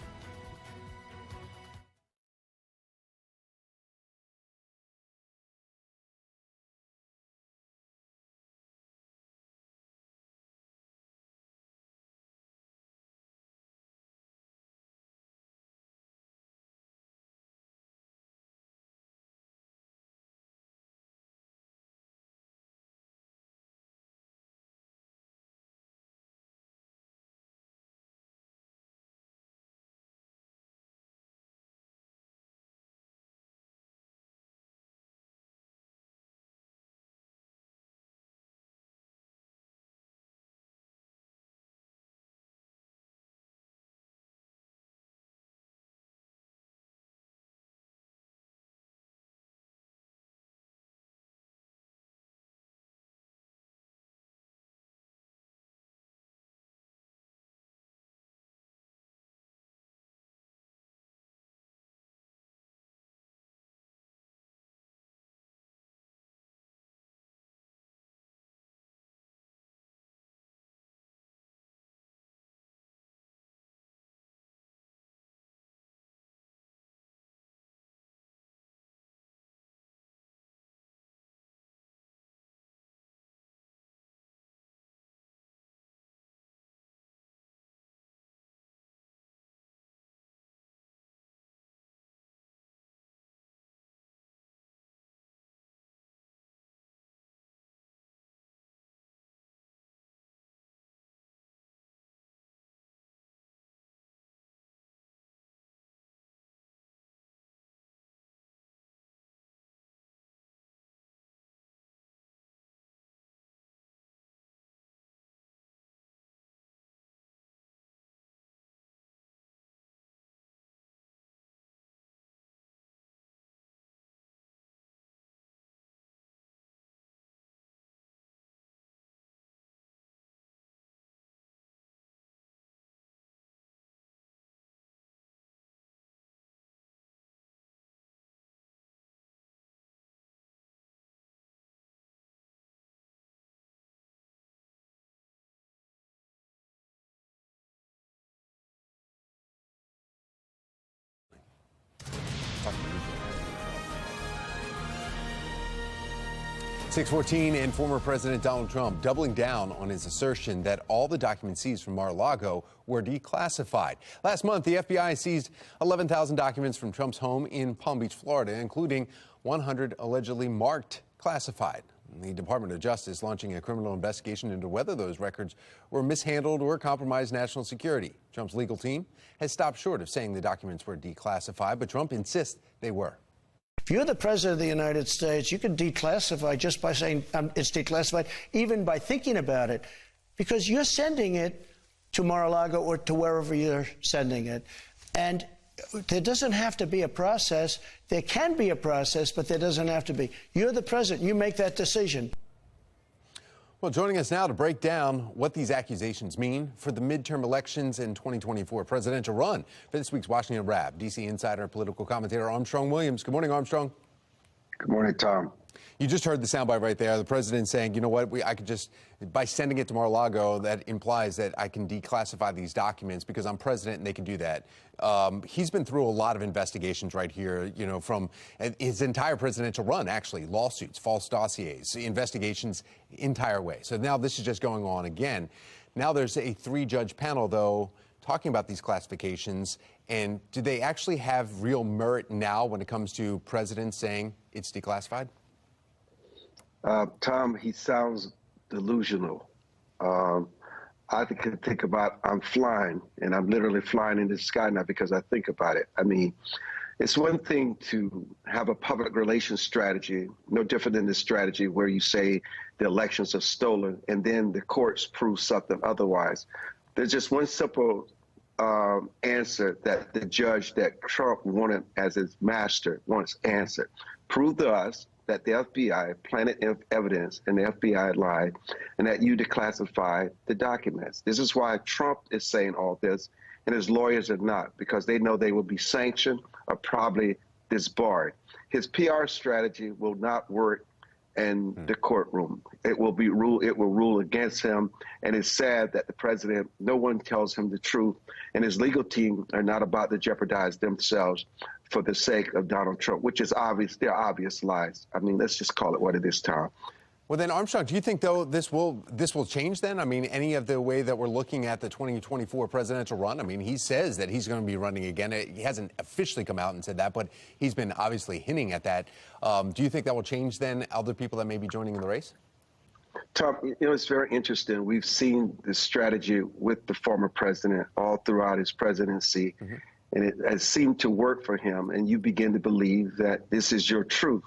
Talk to you. 6:14, and former President Donald Trump doubling down on his assertion that all the documents seized from Mar-a-Lago were declassified. Last month, the FBI seized 11,000 documents from Trump's home in Palm Beach, Florida, including 100 allegedly marked classified. The Department of Justice launching a criminal investigation into whether those records were mishandled or compromised national security. Trump's legal team has stopped short of saying the documents were declassified, but Trump insists they were. If you're the president of the United States, you can declassify just by saying it's declassified, even by thinking about it, because you're sending it to Mar-a-Lago or to wherever you're sending it. And There doesn't have to be a process. There can be a process, but there doesn't have to be. You're the president. You make that decision. Well, joining us now to break down what these accusations mean for the midterm elections in 2024 presidential run for this week's Washington Wrap, D.C. insider and political commentator Armstrong Williams. Good morning, Armstrong. Good morning, Tom. You just heard the soundbite right there. The president saying, you know what, I could just, by sending it to Mar-a-Lago, that implies that I can declassify these documents because I'm president and they can do that. He's been through a lot of investigations right here, you know, from his entire presidential run, actually, lawsuits, false dossiers, investigations, entire way. So now this is just going on again. Now there's a 3-judge panel, though, talking about these classifications. And do they actually have real merit now when it comes to presidents saying it's declassified? Tom, he sounds delusional. I think about I'm flying, and I'm literally flying in the sky now because I think about it. I mean, it's one thing to have a public relations strategy, no different than this strategy where you say the elections are stolen and then the courts prove something otherwise. There's just one simple answer that the judge that Trump wanted as his master wants answered. Prove to us that the FBI planted evidence and the FBI lied, and that you declassified the documents. This is why Trump is saying all this, and his lawyers are not, because they know they will be sanctioned or probably disbarred. His PR strategy will not work in the courtroom. It will rule against him, and it's sad that the president, no one tells him the truth, and his legal team are not about to jeopardize themselves for the sake of Donald Trump, which is obvious. They're obvious lies. I mean, let's just call it what it is, Tom. Well, then, Armstrong, do you think, though, this will change then? I mean, any of the way that we're looking at the 2024 presidential run? I mean, he says that he's going to be running again. He hasn't officially come out and said that, but he's been obviously hinting at that. Do you think that will change then other people that may be joining in the race? Tom, you know, it's very interesting. We've seen this strategy with the former president all throughout his presidency. Mm-hmm. And it has seemed to work for him, and you begin to believe that this is your truth.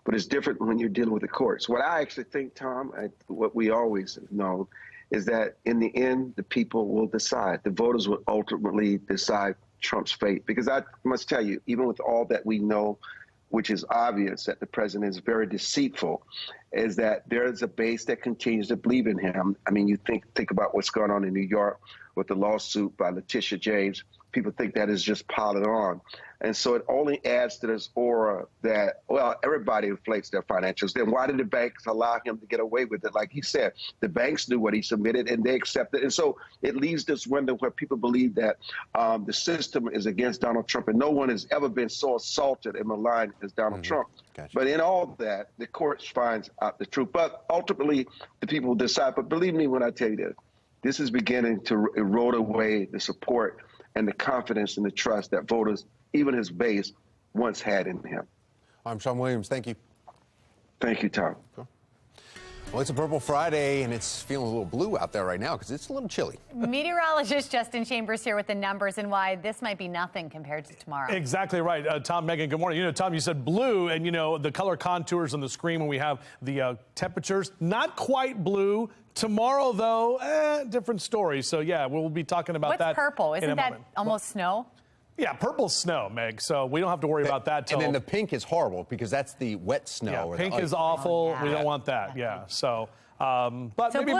But it's different when you're dealing with the courts. What I actually think, Tom, what we always have known, is that in the end, the people will decide. The voters will ultimately decide Trump's fate. Because I must tell you, even with all that we know, which is obvious that the president is very deceitful, is that there is a base that continues to believe in him. I mean, you think about what's going on in New York with the lawsuit by Letitia James. People think that is just piling on. And so it only adds to this aura that, well, everybody inflates their financials. Then why did the banks allow him to get away with it? Like he said, the banks knew what he submitted and they accepted. And so it leaves this window where people believe that the system is against Donald Trump, and no one has ever been so assaulted and maligned as Donald Trump. Gotcha. But in all that, the courts finds out the truth. But ultimately, the people will decide. But believe me when I tell you this is beginning to erode away the support and the confidence and the trust that voters, even his base, once had in him. Armstrong Williams, thank you. Thank you, Tom. Cool. Well, it's a Purple Friday, and it's feeling a little blue out there right now because it's a little chilly. Meteorologist Justin Chambers here with the numbers and why this might be nothing compared to tomorrow. Exactly right. Tom, Megan, good morning. You know, Tom, you said blue, and, you know, the color contours on the screen when we have the temperatures, not quite blue. Tomorrow, though, different story. So, yeah, we'll be talking about that. What's purple? Isn't that almost snow? Yeah, purple's snow, Meg, so we don't have to worry about that. And then the pink is horrible because that's the wet snow. Yeah, or pink is awful. We don't want that, so... but so maybe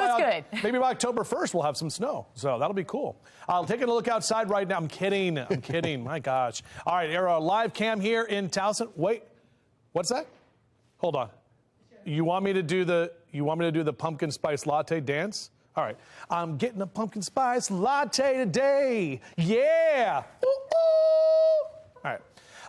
maybe by October 1st, we'll have some snow. So that'll be cool. Taking a look outside right now. I'm kidding. My gosh. All right, our live cam here in Towson. Wait, what's that? Hold on. You want me to do the pumpkin spice latte dance? All right. I'm getting a pumpkin spice latte today. Yeah. Ooh, ooh. All right.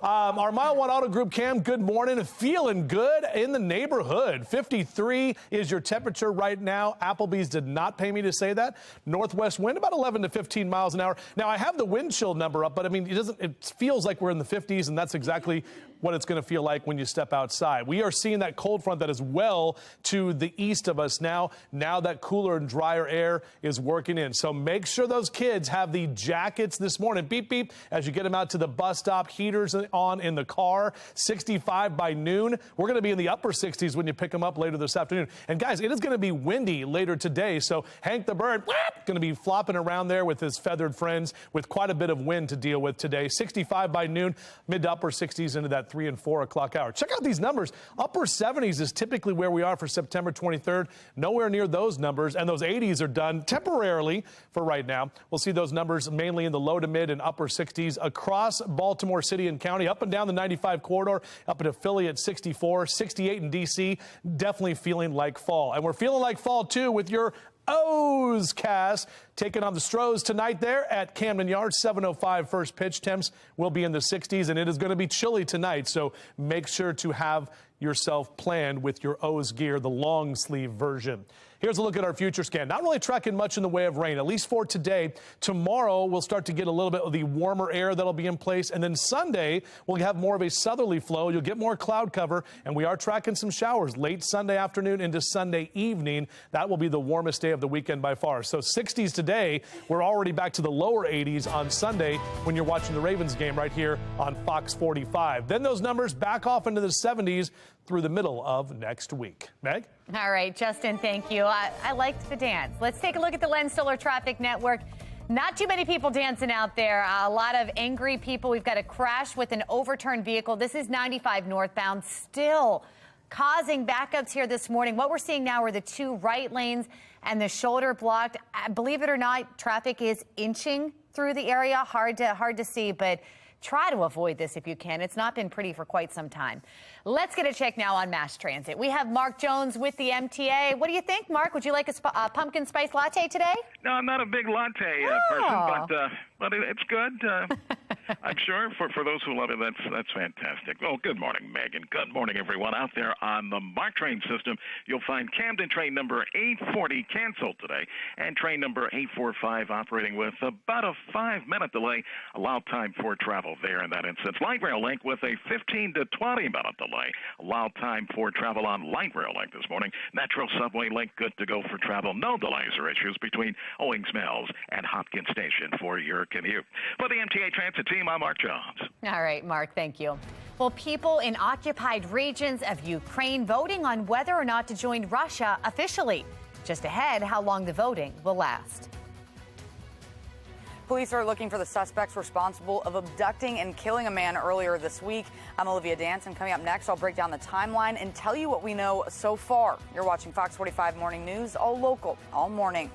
Our Mile 1 Auto Group cam, good morning. Feeling good in the neighborhood. 53 is your temperature right now. Applebee's did not pay me to say that. Northwest wind about 11 to 15 miles an hour. Now, I have the wind chill number up, but I mean, it feels like we're in the 50s, and that's exactly what it's going to feel like when you step outside. We are seeing that cold front that is well to the east of us now. Now that cooler and drier air is working in. So make sure those kids have the jackets this morning. Beep, beep, as you get them out to the bus stop. Heaters on in the car. 65 by noon. We're going to be in the upper 60s when you pick them up later this afternoon. And guys, it is going to be windy later today. So Hank the Bird going to be flopping around there with his feathered friends with quite a bit of wind to deal with today. 65 by noon, mid to upper 60s into that 3 and 4 o'clock hour. Check out these numbers. Upper 70s is typically where we are for September 23rd. Nowhere near those numbers. And those 80s are done temporarily for right now. We'll see those numbers mainly in the low to mid and upper 60s across Baltimore City and County, up and down the 95 corridor, up into Philly at 64, 68 in D.C. Definitely feeling like fall. And we're feeling like fall, too, with your O's cast taking on the Stros tonight there at Camden Yards. 7:05 first pitch. Temps will be in the 60s, and it is going to be chilly tonight. So make sure to have yourself planned with your O's gear, the long sleeve version. Here's a look at our future scan. Not really tracking much in the way of rain, at least for today. Tomorrow, we'll start to get a little bit of the warmer air that'll be in place. And then Sunday, we'll have more of a southerly flow. You'll get more cloud cover. And we are tracking some showers late Sunday afternoon into Sunday evening. That will be the warmest day of the weekend by far. So 60s today. We're already back to the lower 80s on Sunday when you're watching the Ravens game right here on Fox 45. Then those numbers back off into the 70s through the middle of next week. Meg? All right, Justin, thank you. I liked the dance. Let's take a look at the Len Stiller Traffic Network. Not too many people dancing out there. A lot of angry people. We've got a crash with an overturned vehicle. This is 95 northbound, still causing backups here this morning. What we're seeing now are the two right lanes and the shoulder blocked. Believe it or not, traffic is inching through the area. Hard to see, but try to avoid this if you can. It's not been pretty for quite some time. Let's get a check now on mass transit. We have Mark Jones with the MTA. What do you think, Mark? Would you like a pumpkin spice latte today? No, I'm not a big latte person, but it's good. I'm sure for those who love it, that's fantastic. Well, good morning, Megan. Good morning, everyone out there on the MARC train system. You'll find Camden train number 840 canceled today, and train number 845 operating with about a 5-minute delay. Allowed time for travel there in that instance. Light rail link with a 15 to 20-minute delay. Allowed time for travel on light rail link this morning. Metro subway link good to go for travel. No delays or issues between Owings Mills and Hopkins Station for your commute. For the MTA Transit team, I'm Mark Jones. All right, Mark, thank you. Well, people in occupied regions of Ukraine voting on whether or not to join Russia officially. Just ahead, how long the voting will last. Police are looking for the suspects responsible of abducting and killing a man earlier this week. I'm Olivia Danson. Coming up next, I'll break down the timeline and tell you what we know so far. You're watching Fox 45 Morning News, all local, all morning.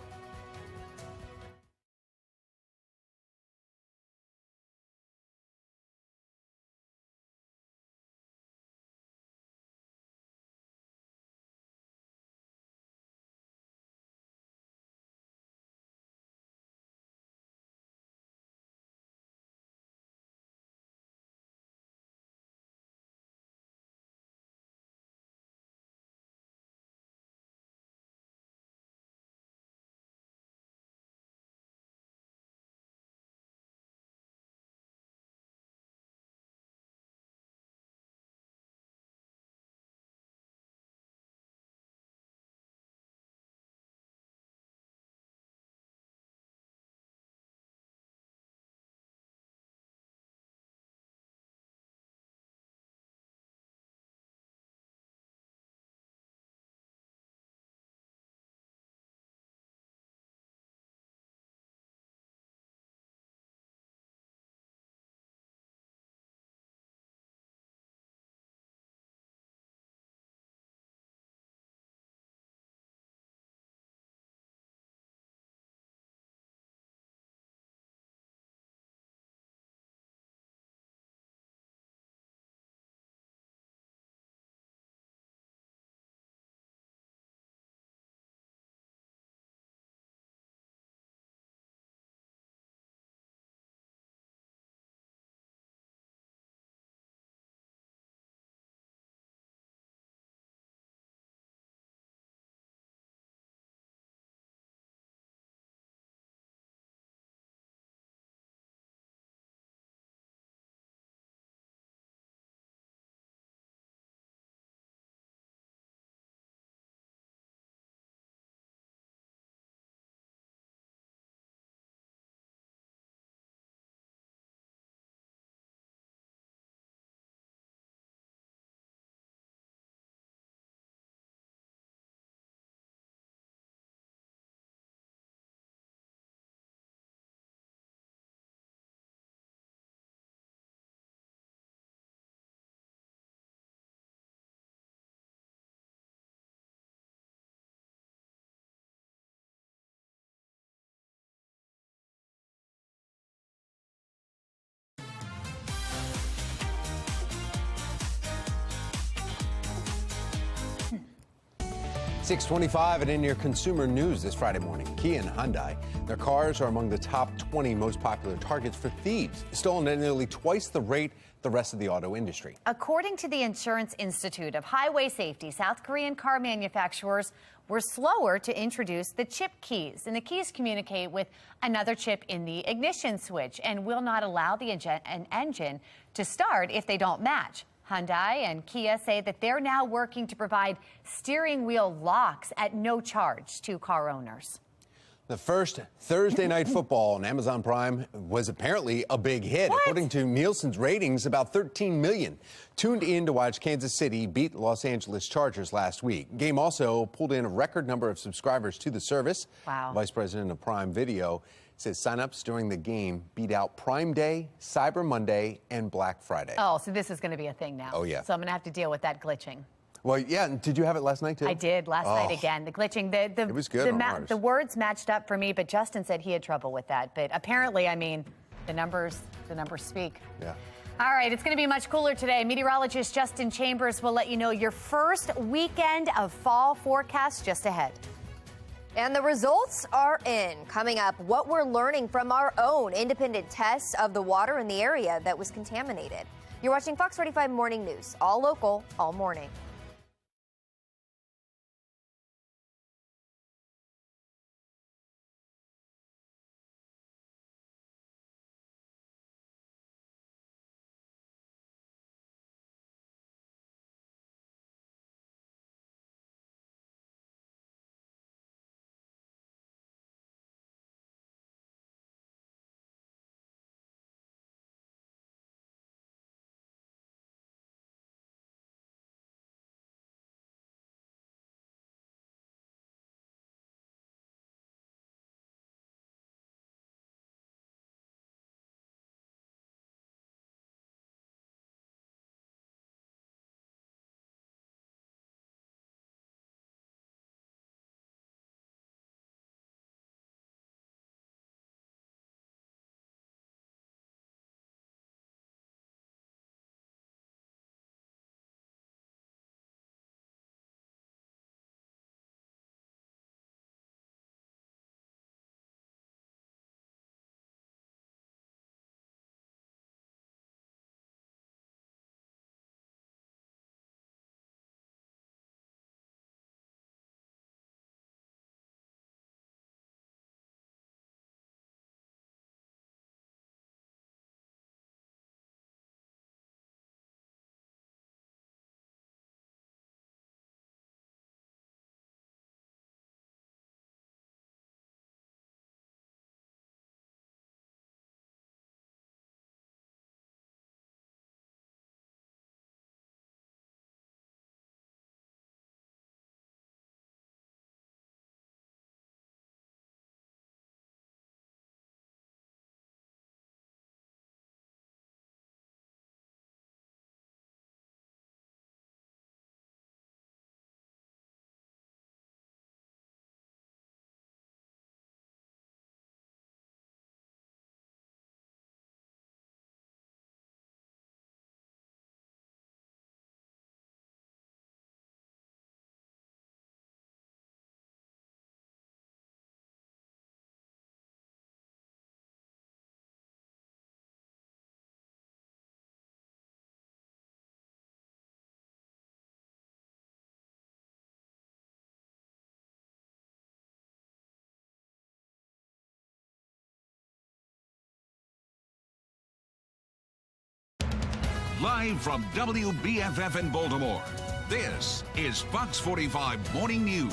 6:25 and in your consumer news this Friday morning, Kia and Hyundai. Their cars are among the top 20 most popular targets for thieves, stolen at nearly twice the rate the rest of the auto industry. According to the Insurance Institute of Highway Safety, South Korean car manufacturers were slower to introduce the chip keys. And the keys communicate with another chip in the ignition switch and will not allow the engine to start if they don't match. Hyundai and Kia say that they're now working to provide steering wheel locks at no charge to car owners. The first Thursday Night Football on Amazon Prime was apparently a big hit. What? According to Nielsen's ratings, about 13 million tuned in to watch Kansas City beat Los Angeles Chargers last week. Game also pulled in a record number of subscribers to the service. Wow. Vice President of Prime Video says signups during the game beat out Prime Day, Cyber Monday, and Black Friday. Oh, so this is going to be a thing now. Oh, yeah. So I'm going to have to deal with that glitching. Well, yeah. Did you have it last night, too? I did last night again. The glitching, it was good on ours. the words matched up for me, but Justin said he had trouble with that. But apparently, I mean, the numbers speak. Yeah. All right, it's going to be much cooler today. Meteorologist Justin Chambers will let you know your first weekend of fall forecast just ahead. And the results are in. Coming up, what we're learning from our own independent tests of the water in the area that was contaminated. You're watching Fox 45 Morning News, all local, all morning. Live from WBFF in Baltimore, this is Fox 45 Morning News.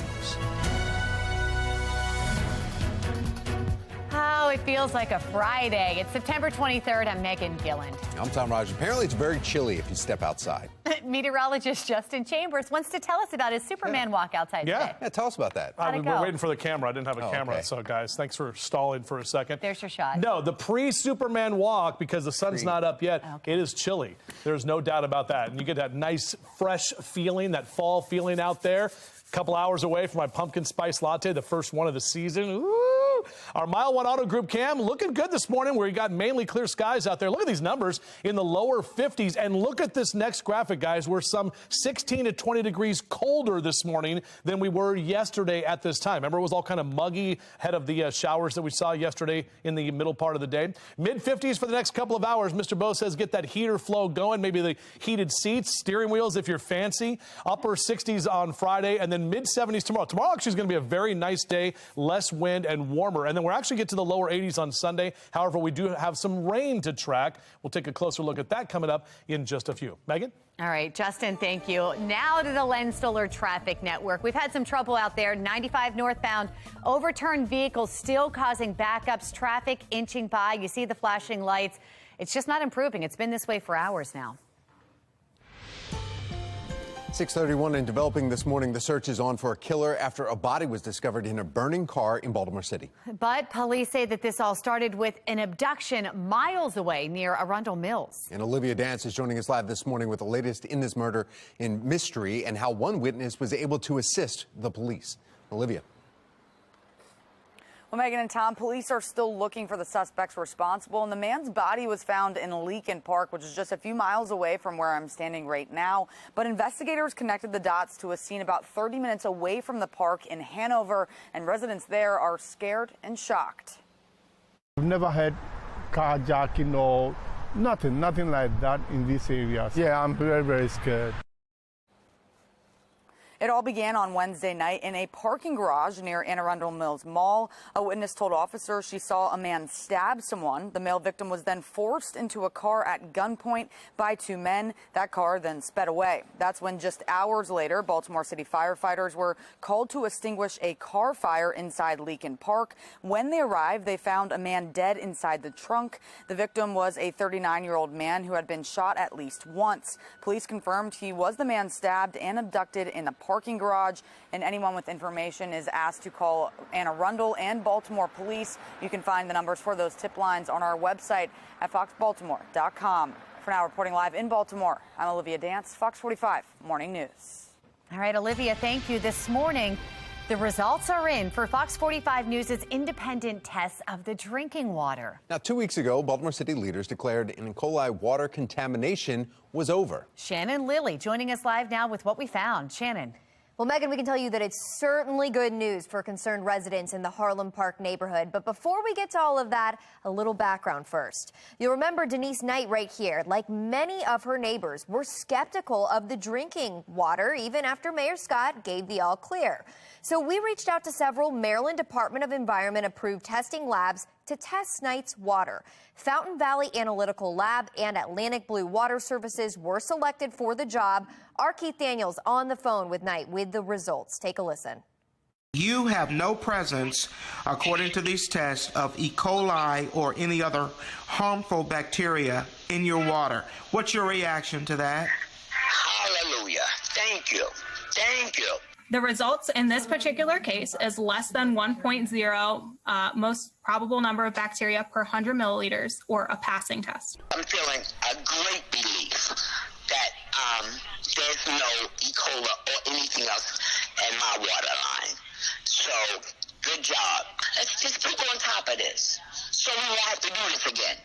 Oh, it feels like a Friday. It's September 23rd. I'm Megan Gilland. I'm Tom Rogers. Apparently, it's very chilly if you step outside. Meteorologist Justin Chambers wants to tell us about his Superman walk outside today. Yeah, tell us about that. We're waiting for the camera. I didn't have a camera, so guys, thanks for stalling for a second. There's your shot. No, the pre-Superman walk, because the sun's not up yet, it is chilly. There's no doubt about that. And you get that nice, fresh feeling, that fall feeling out there. A couple hours away from my pumpkin spice latte, the first one of the season. Ooh, Our Mile One Auto Group cam looking good this morning where you got mainly clear skies out there. Look at these numbers in the lower 50s. And look at this next graphic, guys. We're some 16 to 20 degrees colder this morning than we were yesterday at this time. Remember, it was all kind of muggy ahead of the showers that we saw yesterday in the middle part of the day. Mid-50s for the next couple of hours. Mr. Bo says get that heater flow going. Maybe the heated seats, steering wheels if you're fancy. Upper 60s on Friday and then mid-70s tomorrow. Tomorrow actually is going to be a very nice day, less wind and warmer. And then we'll actually get to the lower 80s on Sunday. However, we do have some rain to track. We'll take a closer look at that coming up in just a few. Megan? All right, Justin, thank you. Now to the Len Stoller traffic network. We've had some trouble out there. 95 northbound, overturned vehicles still causing backups, traffic inching by. You see the flashing lights. It's just not improving. It's been this way for hours now. 6:31 and developing this morning. The search is on for a killer after a body was discovered in a burning car in Baltimore City. But police say that this all started with an abduction miles away near Arundel Mills. And Olivia Dance is joining us live this morning with the latest in this murder in mystery and how one witness was able to assist the police. Olivia. Well, Megan and Tom, police are still looking for the suspects responsible, and the man's body was found in Leakin Park, which is just a few miles away from where I'm standing right now. But investigators connected the dots to a scene about 30 minutes away from the park in Hanover, and residents there are scared and shocked. We've never had carjacking or nothing like that in these areas. Yeah, I'm very, very scared. It all began on Wednesday night in a parking garage near Anne Arundel Mills Mall. A witness told officers she saw a man stab someone. The male victim was then forced into a car at gunpoint by two men. That car then sped away. That's when just hours later, Baltimore City firefighters were called to extinguish a car fire inside Leakin Park. When they arrived, they found a man dead inside the trunk. The victim was a 39-year-old man who had been shot at least once. Police confirmed he was the man stabbed and abducted in the parking garage, and anyone with information is asked to call Anne Arundel and Baltimore police. You can find the numbers for those tip lines on our website at foxbaltimore.com. For now, reporting live in Baltimore, I'm Olivia Dance, Fox 45 Morning News. All right, Olivia, thank you. This morning, the results are in for Fox 45 News' independent tests of the drinking water. Now, 2 weeks ago, Baltimore City leaders declared E. coli water contamination was over. Shannon Lilly joining us live now with what we found. Shannon. Well, Megan, we can tell you that it's certainly good news for concerned residents in the Harlem Park neighborhood. But before we get to all of that, a little background first. You'll remember Denise Knight right here. Like many of her neighbors, were skeptical of the drinking water, even after Mayor Scott gave the all clear. So we reached out to several Maryland Department of Environment approved testing labs to test Knight's water. Fountain Valley Analytical Lab and Atlantic Blue Water Services were selected for the job. Our Keith Daniels on the phone with Knight with the results. Take a listen. You have no presence, according to these tests, of E. coli or any other harmful bacteria in your water. What's your reaction to that? Hallelujah. Thank you. Thank you. The results in this particular case is less than 1.0 most probable number of bacteria per 100 milliliters, or a passing test. I'm feeling a great relief that there's no E. coli or anything else in my water line. So, good job. Let's just keep on top of this so we won't have to do this again.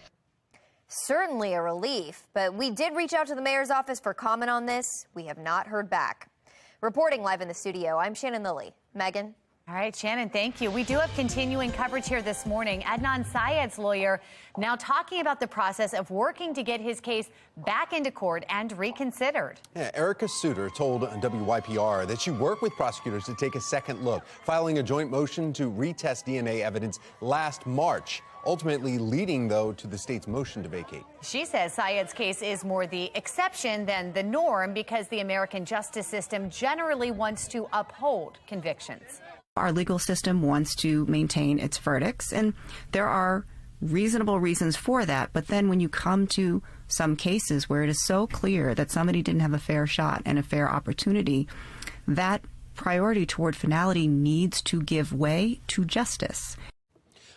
Certainly a relief, but we did reach out to the mayor's office for comment on this. We have not heard back. Reporting live in the studio, I'm Shannon Lilly. Megan? All right, Shannon, thank you. We do have continuing coverage here this morning. Adnan Syed's lawyer now talking about the process of working to get his case back into court and reconsidered. Yeah, Erica Suter told WYPR that she worked with prosecutors to take a second look, filing a joint motion to retest DNA evidence last March, ultimately leading, though, to the state's motion to vacate. She says Syed's case is more the exception than the norm because the American justice system generally wants to uphold convictions. Our legal system wants to maintain its verdicts, and there are reasonable reasons for that. But then when you come to some cases where it is so clear that somebody didn't have a fair shot and a fair opportunity, that priority toward finality needs to give way to justice.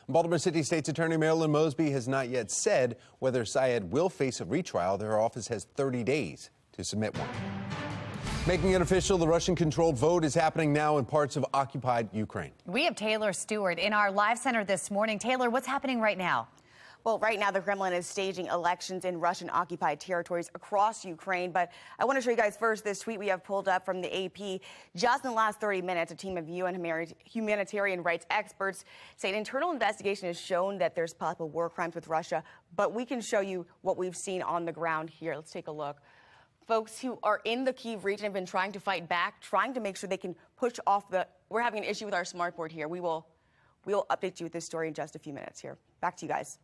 Baltimore City State's Attorney Marilyn Mosby has not yet said whether Syed will face a retrial. Their office has 30 days to submit one. Making it official, the Russian-controlled vote is happening now in parts of occupied Ukraine. We have Taylor Stewart in our live center this morning. Taylor, what's happening right now? Well, right now, the Kremlin is staging elections in Russian-occupied territories across Ukraine. But I want to show you guys first this tweet we have pulled up from the AP. Just in the last 30 minutes, a team of UN humanitarian rights experts say an internal investigation has shown that there's possible war crimes with Russia. But we can show you what we've seen on the ground here. Let's take a look. Folks who are in the Kyiv region have been trying to fight back, trying to make sure they can push off the... We're having an issue with our smart board here. We will update you with this story in just a few minutes here. Back to you guys.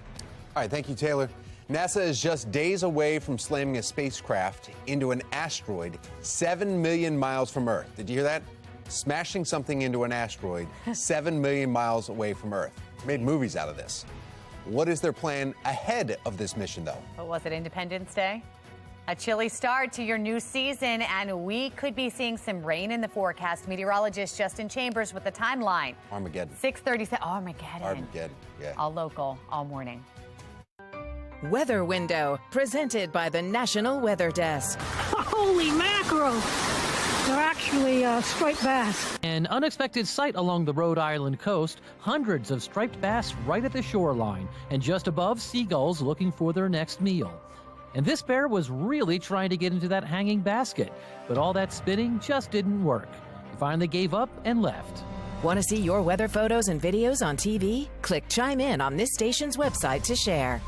All right, thank you, Taylor. NASA is just days away from slamming a spacecraft into an asteroid 7 million miles from Earth. Did you hear that? Smashing something into an asteroid 7 million miles away from Earth. Made movies out of this. What is their plan ahead of this mission, though? But was it Independence Day? A chilly start to your new season, and we could be seeing some rain in the forecast. Meteorologist Justin Chambers with the timeline. Armageddon. 6:37. Armageddon. Yeah. All local, all morning. Weather Window, presented by the National Weather Desk. Holy mackerel! They're actually striped bass. An unexpected sight along the Rhode Island coast, hundreds of striped bass right at the shoreline, and just above, seagulls looking for their next meal. And this pair was really trying to get into that hanging basket, but all that spinning just didn't work. He finally gave up and left. Want to see your weather photos and videos on TV? Click Chime In on this station's website to share.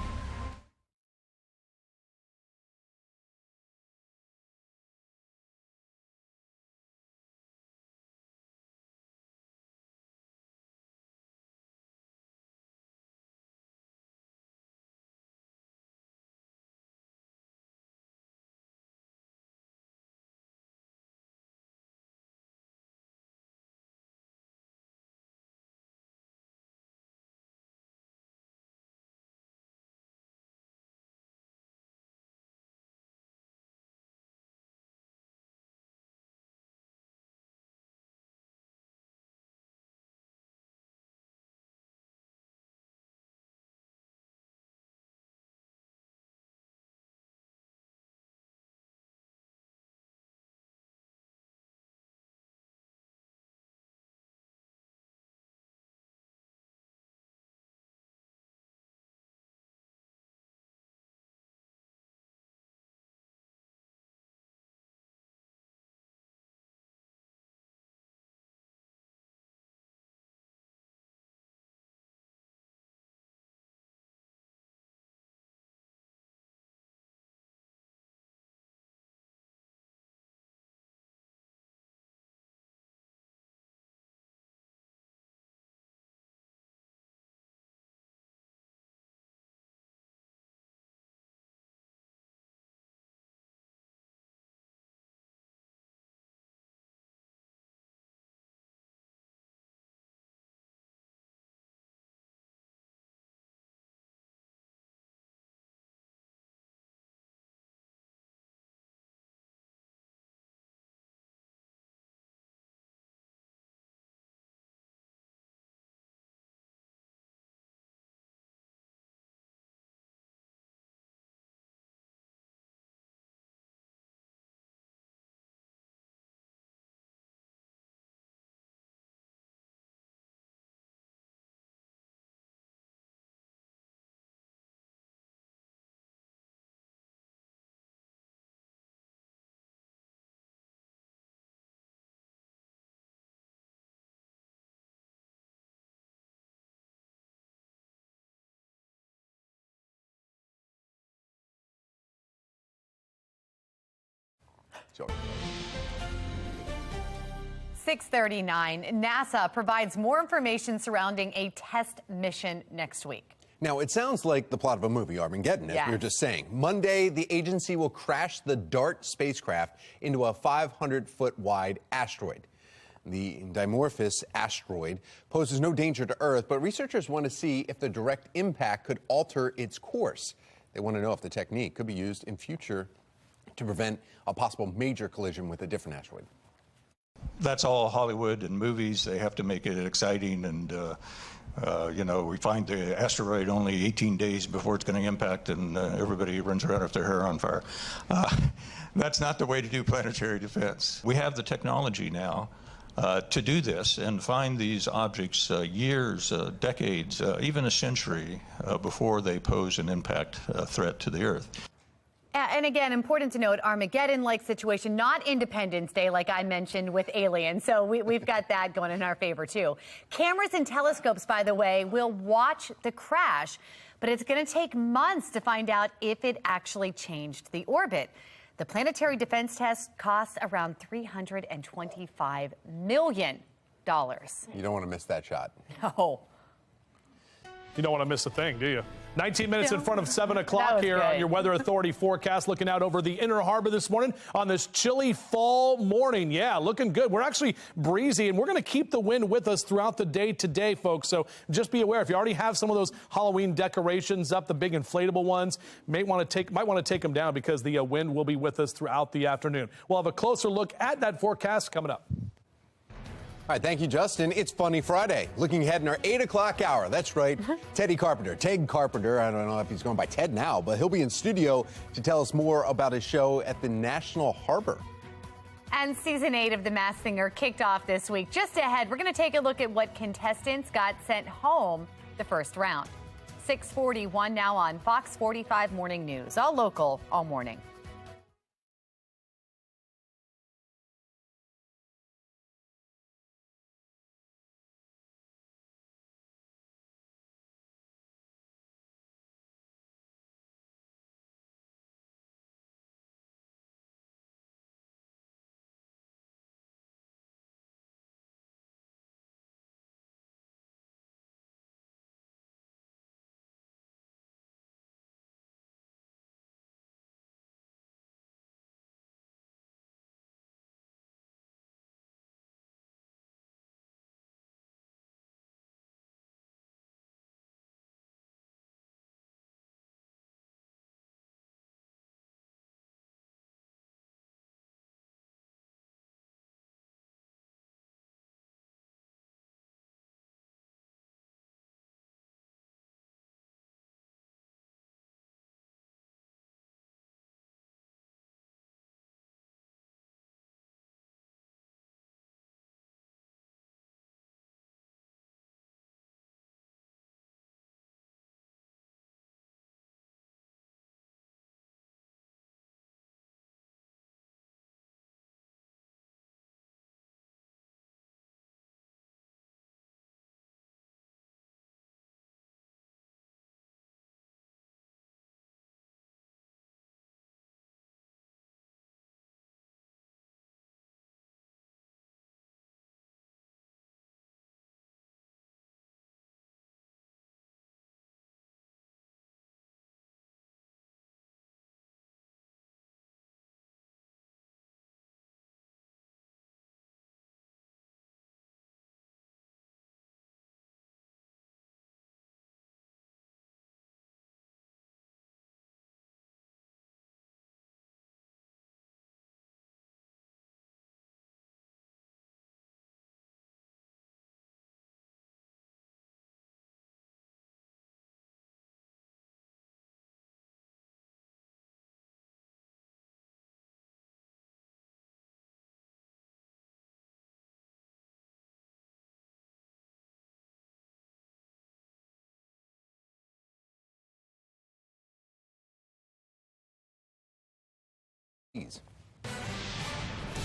Sure. 6:39. NASA provides more information surrounding a test mission next week. Now, it sounds like the plot of a movie, Armageddon, as we were just saying. Monday, the agency will crash the DART spacecraft into a 500-foot wide asteroid. The dimorphous asteroid poses no danger to Earth, but researchers want to see if the direct impact could alter its course. They want to know if the technique could be used in future to prevent a possible major collision with a different asteroid. That's all Hollywood and movies. They have to make it exciting and We find the asteroid only 18 days before it's going to impact, and everybody runs around with their hair on fire. That's not the way to do planetary defense. We have the technology now to do this and find these objects years, decades, even a century before they pose an impact threat to the Earth. And again, important to note, Armageddon-like situation, not Independence Day, like I mentioned with aliens. So we've got that going in our favor, too. Cameras and telescopes, by the way, will watch the crash, but it's going to take months to find out if it actually changed the orbit. The planetary defense test costs around $325 million. You don't want to miss that shot. No. You don't want to miss a thing, do you? 19 minutes in front of 7 o'clock here on your Weather Authority forecast. Looking out over the Inner Harbor this morning on this chilly fall morning. Yeah, looking good. We're actually breezy, and we're going to keep the wind with us throughout the day today, folks. So just be aware, if you already have some of those Halloween decorations up, the big inflatable ones, might want to take them down because the wind will be with us throughout the afternoon. We'll have a closer look at that forecast coming up. All right, thank you, Justin. It's Funny Friday. Looking ahead in our 8 o'clock hour. That's right, Ted Carpenter. I don't know if he's going by Ted now, but he'll be in studio to tell us more about his show at the National Harbor. And season 8 of The Masked Singer kicked off this week. Just ahead, we're going to take a look at what contestants got sent home the first round. 6:41 now on Fox 45 Morning News. All local, all morning.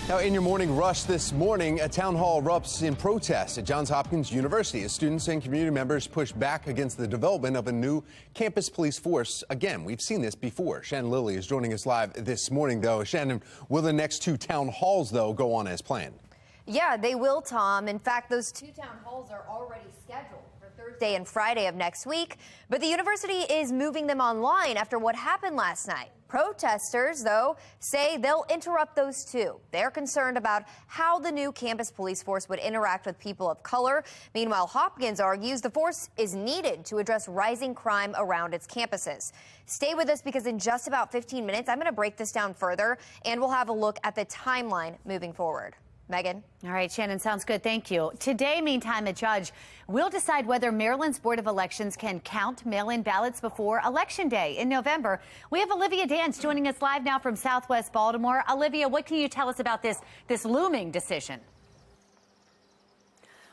Now, in your morning rush this morning, a town hall erupts in protest at Johns Hopkins University as students and community members push back against the development of a new campus police force. Again, we've seen this before. Shannon Lilly is joining us live this morning, though. Shannon, will the next 2 town halls, though, go on as planned? Yeah, they will, Tom. In fact, those 2 town halls are already scheduled for Thursday and Friday of next week. But the university is moving them online after what happened last night. Protesters, though, say they'll interrupt those too. They're concerned about how the new campus police force would interact with people of color. Meanwhile, Hopkins argues the force is needed to address rising crime around its campuses. Stay with us because in just about 15 minutes, I'm going to break this down further and we'll have a look at the timeline moving forward. Megan. All right, Shannon, sounds good. Thank you. Today, meantime, a judge will decide whether Maryland's Board of Elections can count mail-in ballots before Election Day in November. We have Olivia Dance joining us live now from Southwest Baltimore. Olivia, what can you tell us about this looming decision?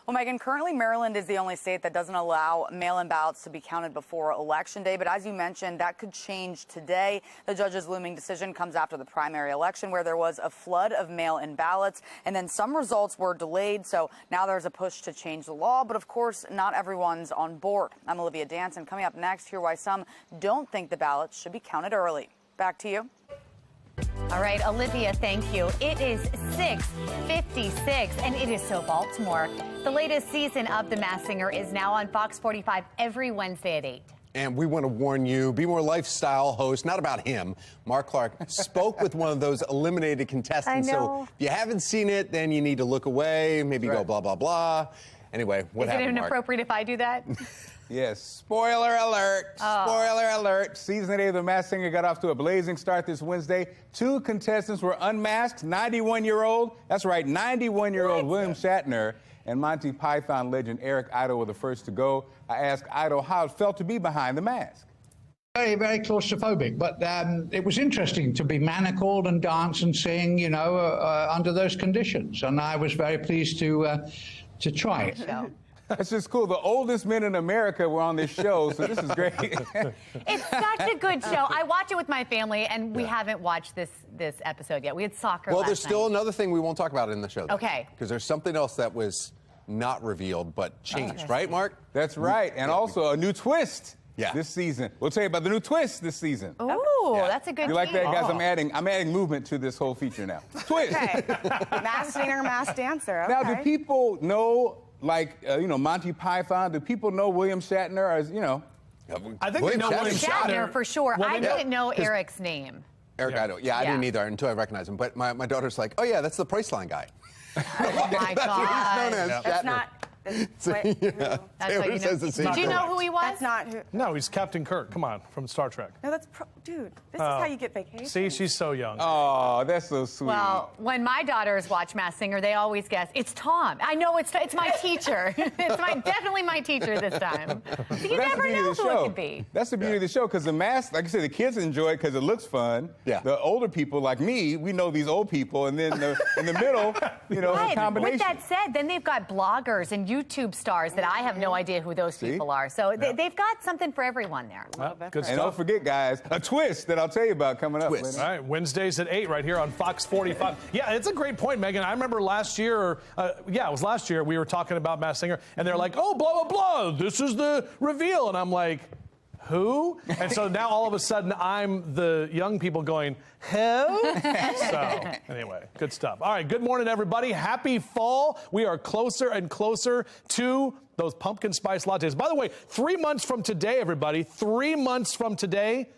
Well, Megan, currently Maryland is the only state that doesn't allow mail-in ballots to be counted before Election Day. But as you mentioned, that could change today. The judge's looming decision comes after the primary election, where there was a flood of mail-in ballots, and then some results were delayed. So now there's a push to change the law. But of course, not everyone's on board. I'm Olivia Dance, and coming up next, hear why some don't think the ballots should be counted early. Back to you. All right, Olivia, thank you. It is 6:56, and it is so Baltimore. The latest season of The Masked Singer is now on FOX45 every Wednesday at 8. And we want to warn you, Be More lifestyle host, not about him, Mark Clark, spoke with one of those eliminated contestants. I know. So if you haven't seen it, then you need to look away, maybe go blah, blah, blah. Anyway, what happened, Is it Mark? inappropriate if I do that? Yes, spoiler alert, spoiler alert. Season 8 of The Masked Singer got off to a blazing start this Wednesday. 2 contestants were unmasked, 91-year-old, that's right, 91-year-old William Shatner and Monty Python legend Eric Idle were the first to go. I asked Idle how it felt to be behind the mask. Very, very claustrophobic, but it was interesting to be manacled and dance and sing, you know, under those conditions. And I was very pleased to try it. That's just cool. The oldest men in America were on this show, so this is great. It's such a good show. I watch it with my family, and we haven't watched this episode yet. We had soccer Well, last there's still night. another thing we won't talk about in the show. Okay. Because there's something else that was not revealed but changed, right, Mark? That's right. And also a new twist this season. We'll tell you about the new twist this season. Ooh, that's a good You like that, tease. guys? I'm adding movement to this whole feature now. Twist. Okay. Masked singer, masked dancer. Okay. Now, do people know, like, Monty Python? Do people know William Shatner as, I think they know William Shatner for sure. Well, I didn't know Eric's name. Eric Idle. Yeah, I didn't either until I recognized him. But my daughter's like, oh, yeah, that's the Priceline guy. Oh, my That's what he's known as, God. Shatner. That's not... So, yeah, That's Taylor what you know. says the same Did you thing. know who he was? That's not who. No, he's Captain Kirk. Come on, from Star Trek. No, dude. This is how you get vacation. See, she's so young. Oh, that's so sweet. Well, when my daughters watch Masked Singer, they always guess it's Tom. I know it's my teacher. It's definitely my teacher this time. So you never know who it could be. That's the beauty of the show, because the mask, like I said, the kids enjoy it because it looks fun. Yeah. The older people, like me, we know these old people, and then in the middle, it's a combination. With that said, then they've got bloggers and YouTube stars that I have no idea who those people are. So they've got something for everyone there. Well, good stuff. And don't forget, guys, a twist that I'll tell you about coming up. All right, Wednesdays at 8 right here on FOX45. Yeah, it's a great point, Megan. I remember last year, it was last year, we were talking about Masked Singer, and they're like, oh, blah, blah, blah, this is the reveal. And I'm like, who? And so now all of a sudden I'm the young people going, who? So anyway, good stuff. All right, good morning, everybody. Happy fall. We are closer and closer to those pumpkin spice lattes. By the way, 3 months from today, everybody, 3 months from today,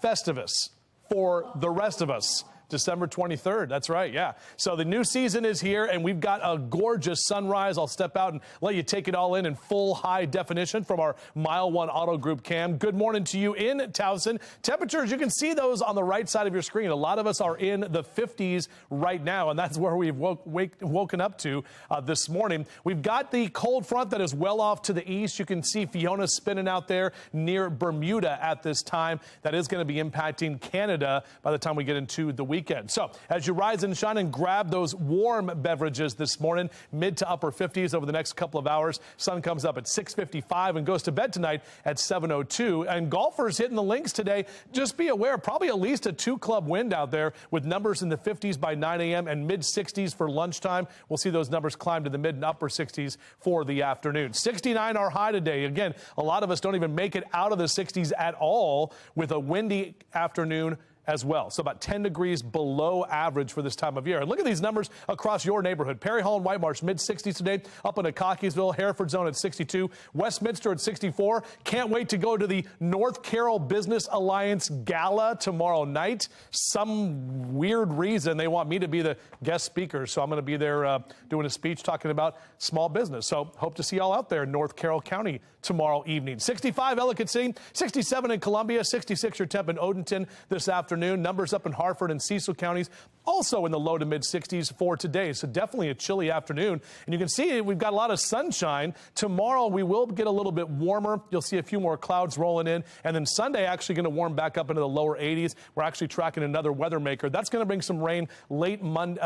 Festivus for the rest of us. December 23rd. That's right. Yeah. So the new season is here, and we've got a gorgeous sunrise. I'll step out and let you take it all in full high definition from our Mile 1 Auto Group cam. Good morning to you in Towson. Temperatures, you can see those on the right side of your screen. A lot of us are in the 50s right now, and that's where we've woken up to this morning. We've got the cold front that is well off to the east. You can see Fiona spinning out there near Bermuda at this time. That is going to be impacting Canada by the time we get into the weekend. So as you rise and shine and grab those warm beverages this morning, mid to upper 50s over the next couple of hours. Sun comes up at 6:55 and goes to bed tonight at 7:02. And golfers hitting the links today, just be aware, probably at least a 2-club wind out there with numbers in the 50s by 9 a.m. and mid 60s for lunchtime. We'll see those numbers climb to the mid and upper 60s for the afternoon. 69 our high today. Again, a lot of us don't even make it out of the 60s at all with a windy afternoon as well. So about 10 degrees below average for this time of year. And look at these numbers across your neighborhood. Perry Hall and White Marsh, mid-60s today. Up into Cockeysville, Hereford Zone at 62. Westminster at 64. Can't wait to go to the North Carroll Business Alliance Gala tomorrow night. Some weird reason they want me to be the guest speaker. So I'm going to be there doing a speech talking about small business. So hope to see y'all out there in North Carroll County tomorroot evening. 65 Ellicott City, 67 in Columbia, 66 your temp in Odenton this afternoon. afternoon. Numbers up in Hartford and Cecil counties also in the low to mid 60s for today. So definitely a chilly afternoon. And you can see we've got a lot of sunshine. Tomorrow we will get a little bit warmer. You'll see a few more clouds rolling in. And then Sunday actually going to warm back up into the lower 80s. We're actually tracking another weather maker. That's going to bring some rain late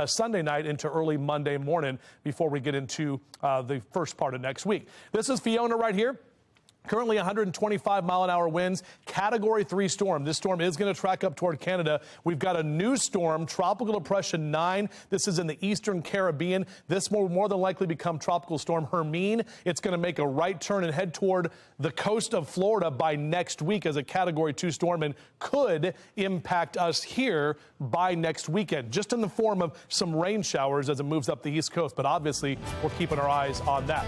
Sunday night into early Monday morning before we get into the first part of next week. This is Fiona right here. Currently 125-mile-an-hour winds, Category 3 storm. This storm is going to track up toward Canada. We've got a new storm, Tropical Depression 9. This is in the eastern Caribbean. This will more than likely become Tropical Storm Hermine. It's going to make a right turn and head toward the coast of Florida by next week as a Category 2 storm and could impact us here by next weekend, just in the form of some rain showers as it moves up the East Coast. But obviously, we're keeping our eyes on that.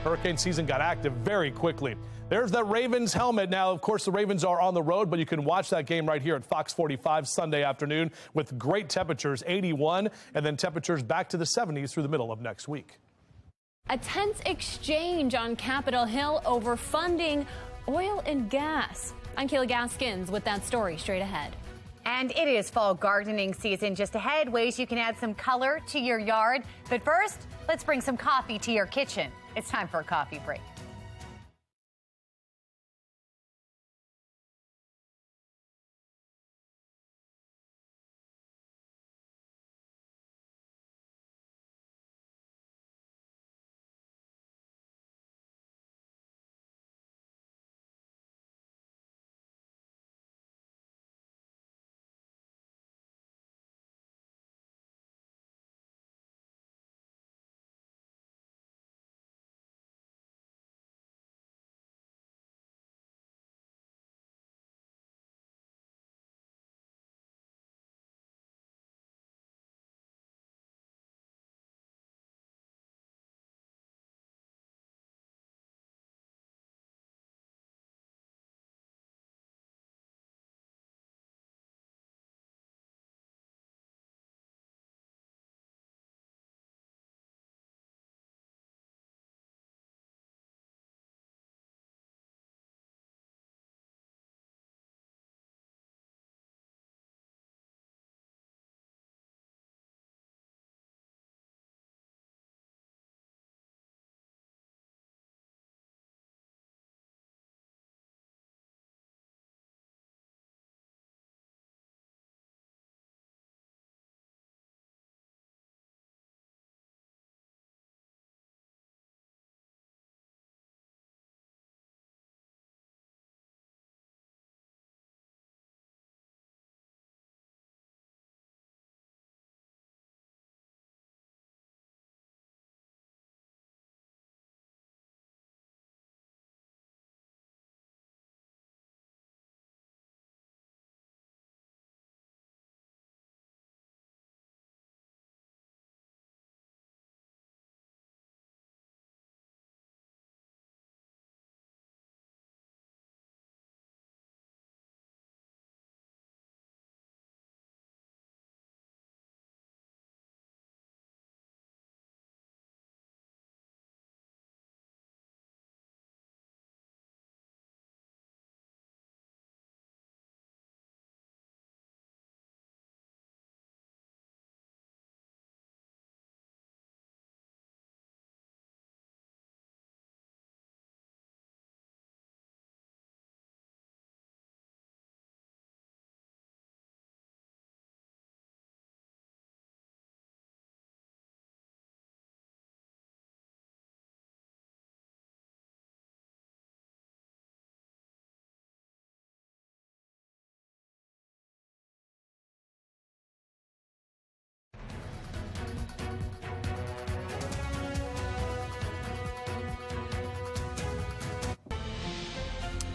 Hurricane season got active very quickly. There's that Ravens helmet. Now, of course, the Ravens are on the road, but you can watch that game right here at FOX45 Sunday afternoon with great temperatures, 81, and then temperatures back to the 70s through the middle of next week. A tense exchange on Capitol Hill over funding oil and gas. I'm Kayla Gaskins with that story straight ahead. And it is fall gardening season just ahead, ways you can add some color to your yard. But first, let's bring some coffee to your kitchen. It's time for a coffee break.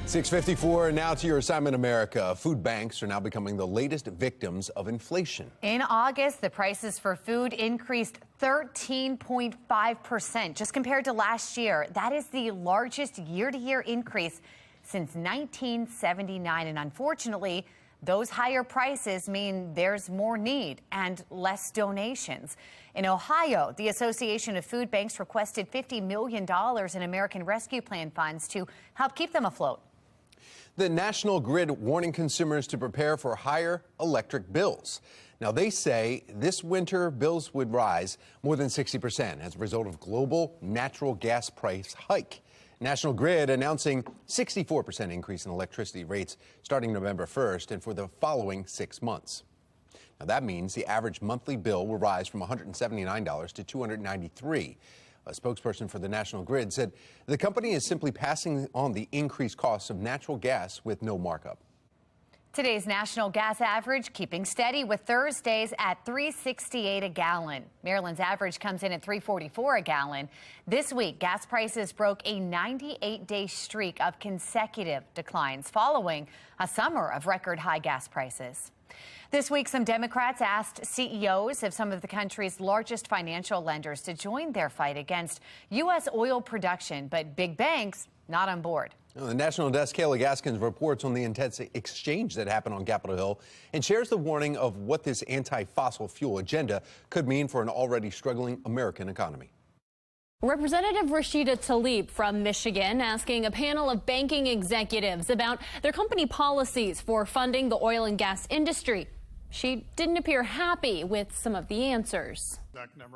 .654 now to your assignment, America. Food banks are now becoming the latest victims of inflation. In August, the prices for food increased 13.5% just compared to last year. That is the largest year-to-year increase since 1979. And unfortunately, those higher prices mean there's more need and less donations. In Ohio, the Association of Food Banks requested $50 million in American Rescue Plan funds to help keep them afloat. The National Grid warning consumers to prepare for higher electric bills. Now, they say this winter bills would rise more than 60% as a result of global natural gas price hike. National Grid announcing 64% increase in electricity rates starting November 1st and for the following 6 months. Now, that means the average monthly bill will rise from $179 to $293. A spokesperson for the National Grid said the company is simply passing on the increased costs of natural gas with no markup. Today's national gas average keeping steady with Thursdays at $3.68 a gallon. Maryland's average comes in at $3.44 a gallon. This week, gas prices broke a 98-day streak of consecutive declines following a summer of record high gas prices. This week, some Democrats asked CEOs of some of the country's largest financial lenders to join their fight against U.S. oil production, but big banks not on board. The National Desk, Kayla Gaskins, reports on the intense exchange that happened on Capitol Hill and shares the warning of what this anti-fossil fuel agenda could mean for an already struggling American economy. Representative Rashida Tlaib from Michigan asking a panel of banking executives about their company policies for funding the oil and gas industry. She didn't appear happy with some of the answers.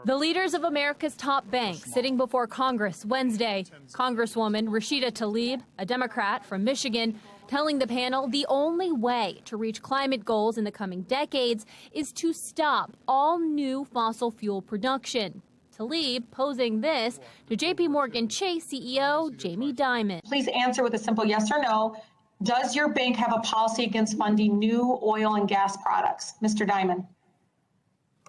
The leaders of America's top banks sitting before Congress Wednesday. Congresswoman Rashida Tlaib, a Democrat from Michigan, telling the panel the only way to reach climate goals in the coming decades is to stop all new fossil fuel production. Tlaib posing this to J.P. Morgan Chase CEO Jamie Dimon. Please answer with a simple yes or no. Does your bank have a policy against funding new oil and gas products? Mr. Dimon.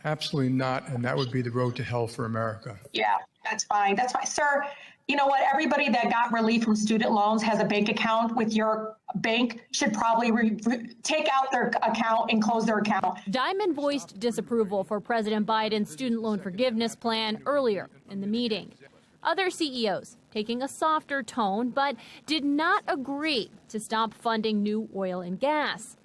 Absolutely not, and that would be the road to hell for America. Yeah, that's fine. That's fine. Sir, you know what? Everybody that got relief from student loans has a bank account with your bank should probably take out their account and close their account. Dimon voiced disapproval for President Biden's student loan forgiveness plan earlier in the meeting. Other CEOs taking a softer tone, but did not agree to stop funding new oil and gas.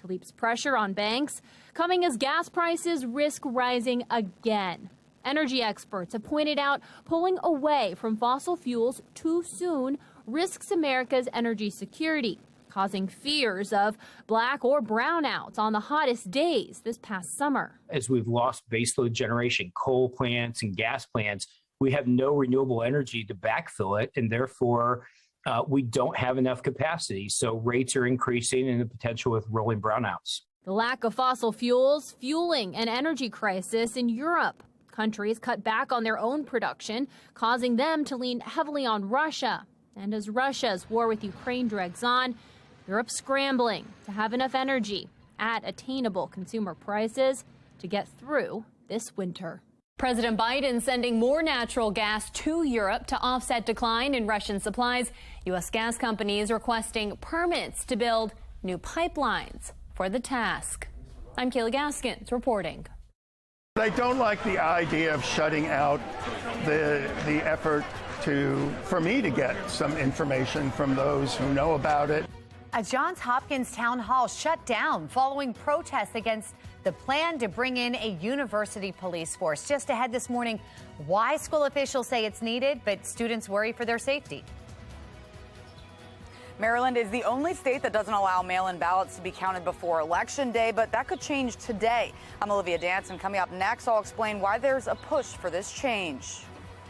Tlaib's pressure on banks coming as gas prices risk rising again. Energy experts have pointed out pulling away from fossil fuels too soon risks America's energy security, causing fears of black or brownouts on the hottest days this past summer. As we've lost baseload generation, coal plants and gas plants, we have no renewable energy to backfill it, and therefore we don't have enough capacity. So rates are increasing and the potential with rolling brownouts. The lack of fossil fuels fueling an energy crisis in Europe. Countries cut back on their own production, causing them to lean heavily on Russia. And as Russia's war with Ukraine drags on, Europe's scrambling to have enough energy at attainable consumer prices to get through this winter. President Biden sending more natural gas to Europe to offset decline in Russian supplies. U.S. gas companies requesting permits to build new pipelines for the task. I'm Kayla Gaskins reporting. I don't like the idea of shutting out the effort for me to get some information from those who know about it. A Johns Hopkins town hall shut down following protests against the plan to bring in a university police force. Just ahead this morning, why school officials say it's needed, but students worry for their safety. Maryland is the only state that doesn't allow mail-in ballots to be counted before Election Day, but that could change today. I'm Olivia Danson. Coming up next, I'll explain why there's a push for this change.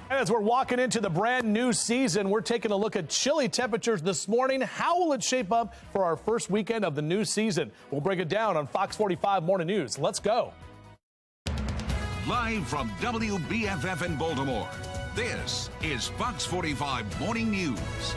As we're walking into the brand new season, we're taking a look at chilly temperatures this morning. How will it shape up for our first weekend of the new season? We'll break it down on Fox 45 Morning News. Let's go. Live from WBFF in Baltimore, this is Fox 45 Morning News.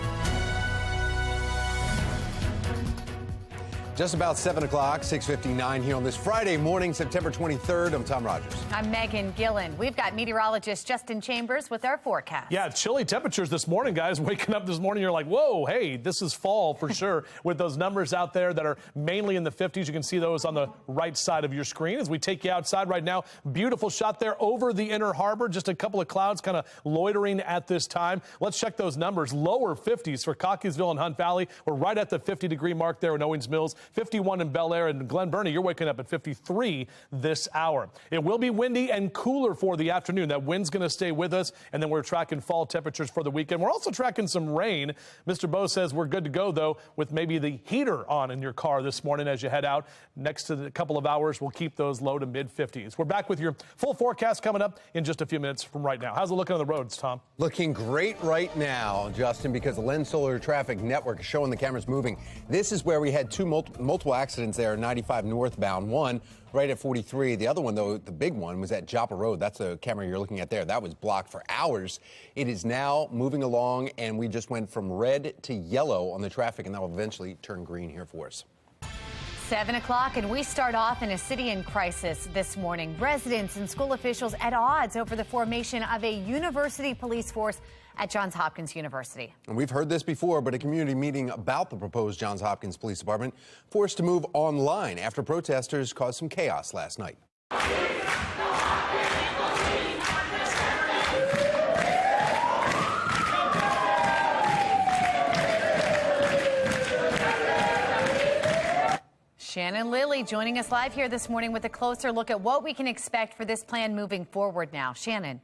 Just about 7 o'clock, 6:59 here on this Friday morning, September 23rd. I'm Tom Rogers. I'm Megan Gillen. We've got meteorologist Justin Chambers with our forecast. Yeah, chilly temperatures this morning, guys. Waking up this morning, you're like, whoa, hey, this is fall for sure. With those numbers out there that are mainly in the 50s, you can see those on the right side of your screen as we take you outside right now. Beautiful shot there over the Inner Harbor. Just a couple of clouds kind of loitering at this time. Let's check those numbers. Lower 50s for Cockeysville and Hunt Valley. We're right at the 50-degree mark there in Owings Mills. 51 in Bel Air, and Glen Burnie, you're waking up at 53 this hour. It will be windy and cooler for the afternoon. That wind's going to stay with us, and then we're tracking fall temperatures for the weekend. We're also tracking some rain. Mr. Bo says we're good to go, though, with maybe the heater on in your car this morning as you head out. Next to the couple of hours, we'll keep those low to mid-50s. We're back with your full forecast coming up in just a few minutes from right now. How's it looking on the roads, Tom? Looking great right now, Justin, because the Lens Solar Traffic Network is showing the cameras moving. This is where we had multiple accidents there, 95 northbound, one right at 43. The other one, though, the big one, was at Joppa Road. That's the camera you're looking at there. That was blocked for hours. It is now moving along, and we just went from red to yellow on the traffic, and that will eventually turn green here for us. 7 o'clock, and we start off in a city in crisis this morning. Residents and school officials at odds over the formation of a university police force at Johns Hopkins University. And we've heard this before, but a community meeting about the proposed Johns Hopkins Police Department forced to move online after protesters caused some chaos last night. Shannon Lilly joining us live here this morning with a closer look at what we can expect for this plan moving forward now. Shannon.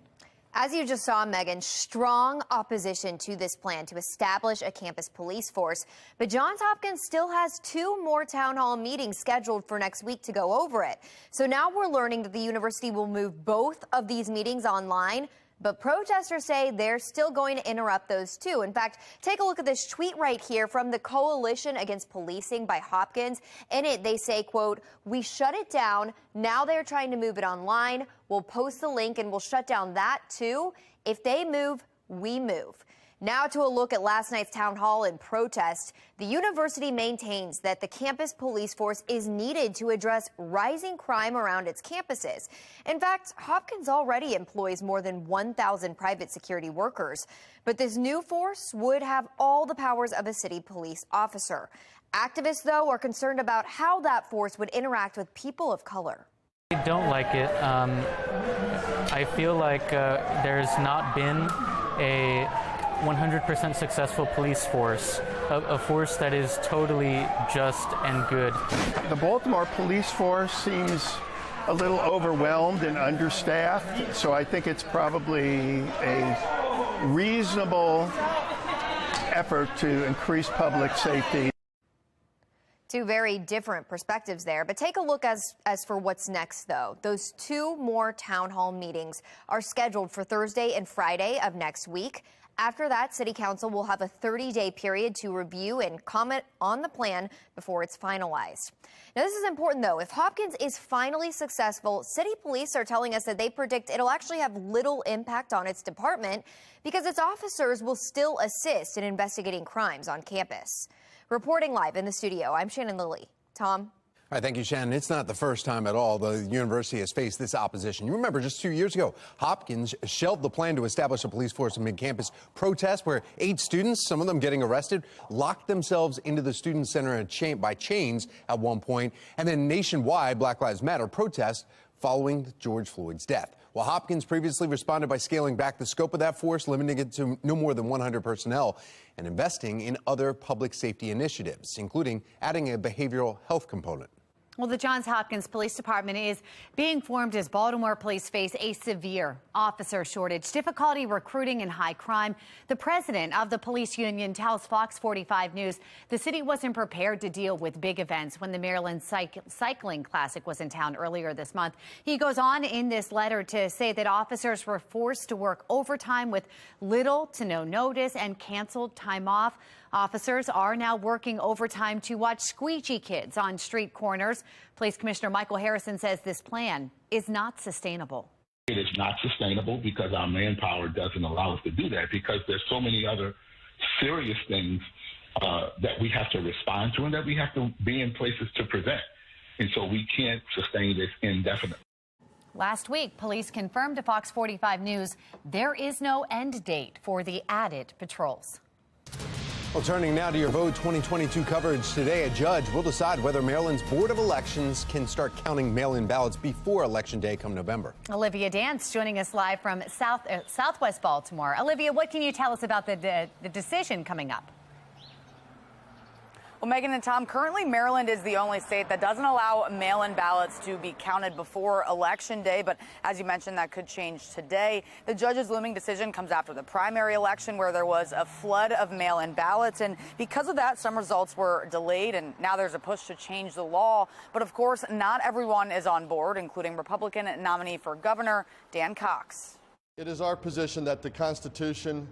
As you just saw, Megan, strong opposition to this plan to establish a campus police force. But Johns Hopkins still has 2 more town hall meetings scheduled for next week to go over it. So now we're learning that the university will move both of these meetings online. But protesters say they're still going to interrupt those too. In fact, take a look at this tweet right here from the Coalition Against Policing by Hopkins. In it, they say, quote, "We shut it down. Now they're trying to move it online. We'll post the link and we'll shut down that too. If they move, we move." Now to a look at last night's town hall in protest. The university maintains that the campus police force is needed to address rising crime around its campuses. In fact, Hopkins already employs more than 1,000 private security workers. But this new force would have all the powers of a city police officer. Activists, though, are concerned about how that force would interact with people of color. I don't like it. I feel like there's not been a 100% successful police force, a force that is totally just and good. The Baltimore police force seems a little overwhelmed and understaffed, so I think it's probably a reasonable effort to increase public safety. 2 very different perspectives there. But take a look as for what's next, though. Those 2 more town hall meetings are scheduled for Thursday and Friday of next week. After that, City Council will have a 30-day period to review and comment on the plan before it's finalized. Now, this is important, though. If Hopkins is finally successful, City Police are telling us that they predict it'll actually have little impact on its department because its officers will still assist in investigating crimes on campus. Reporting live in the studio, I'm Shannon Lilly. Tom? All right, thank you, Shannon. It's not the first time at all the university has faced this opposition. You remember just 2 years ago, Hopkins shelved the plan to establish a police force amid campus protests where 8 students, some of them getting arrested, locked themselves into the student center by chains at one point, and then nationwide Black Lives Matter protests following George Floyd's death. Well, Hopkins previously responded by scaling back the scope of that force, limiting it to no more than 100 personnel, and investing in other public safety initiatives, including adding a behavioral health component. Well, the Johns Hopkins Police Department is being formed as Baltimore police face a severe officer shortage, difficulty recruiting, and high crime. The president of the police union tells FOX45 News the city wasn't prepared to deal with big events when the Maryland Cycling Classic was in town earlier this month. He goes on in this letter to say that officers were forced to work overtime with little to no notice and canceled time off. Officers are now working overtime to watch squeegee kids on street corners. Police Commissioner Michael Harrison says this plan is not sustainable. It is not sustainable because our manpower doesn't allow us to do that, because there's so many other serious things that we have to respond to and that we have to be in places to prevent. And so we can't sustain this indefinitely. Last week, police confirmed to FOX45 News there is no end date for the added patrols. Well, turning now to your Vote 2022 coverage today, a judge will decide whether Maryland's Board of Elections can start counting mail-in ballots before Election Day come November. Olivia Dance joining us live from Southwest Baltimore. Olivia, what can you tell us about the decision coming up? Well, Megan and Tom, currently Maryland is the only state that doesn't allow mail-in ballots to be counted before Election Day. But as you mentioned, that could change today. The judge's looming decision comes after the primary election, where there was a flood of mail-in ballots. And because of that, some results were delayed, and now there's a push to change the law. But of course, not everyone is on board, including Republican nominee for governor Dan Cox. It is our position that the Constitution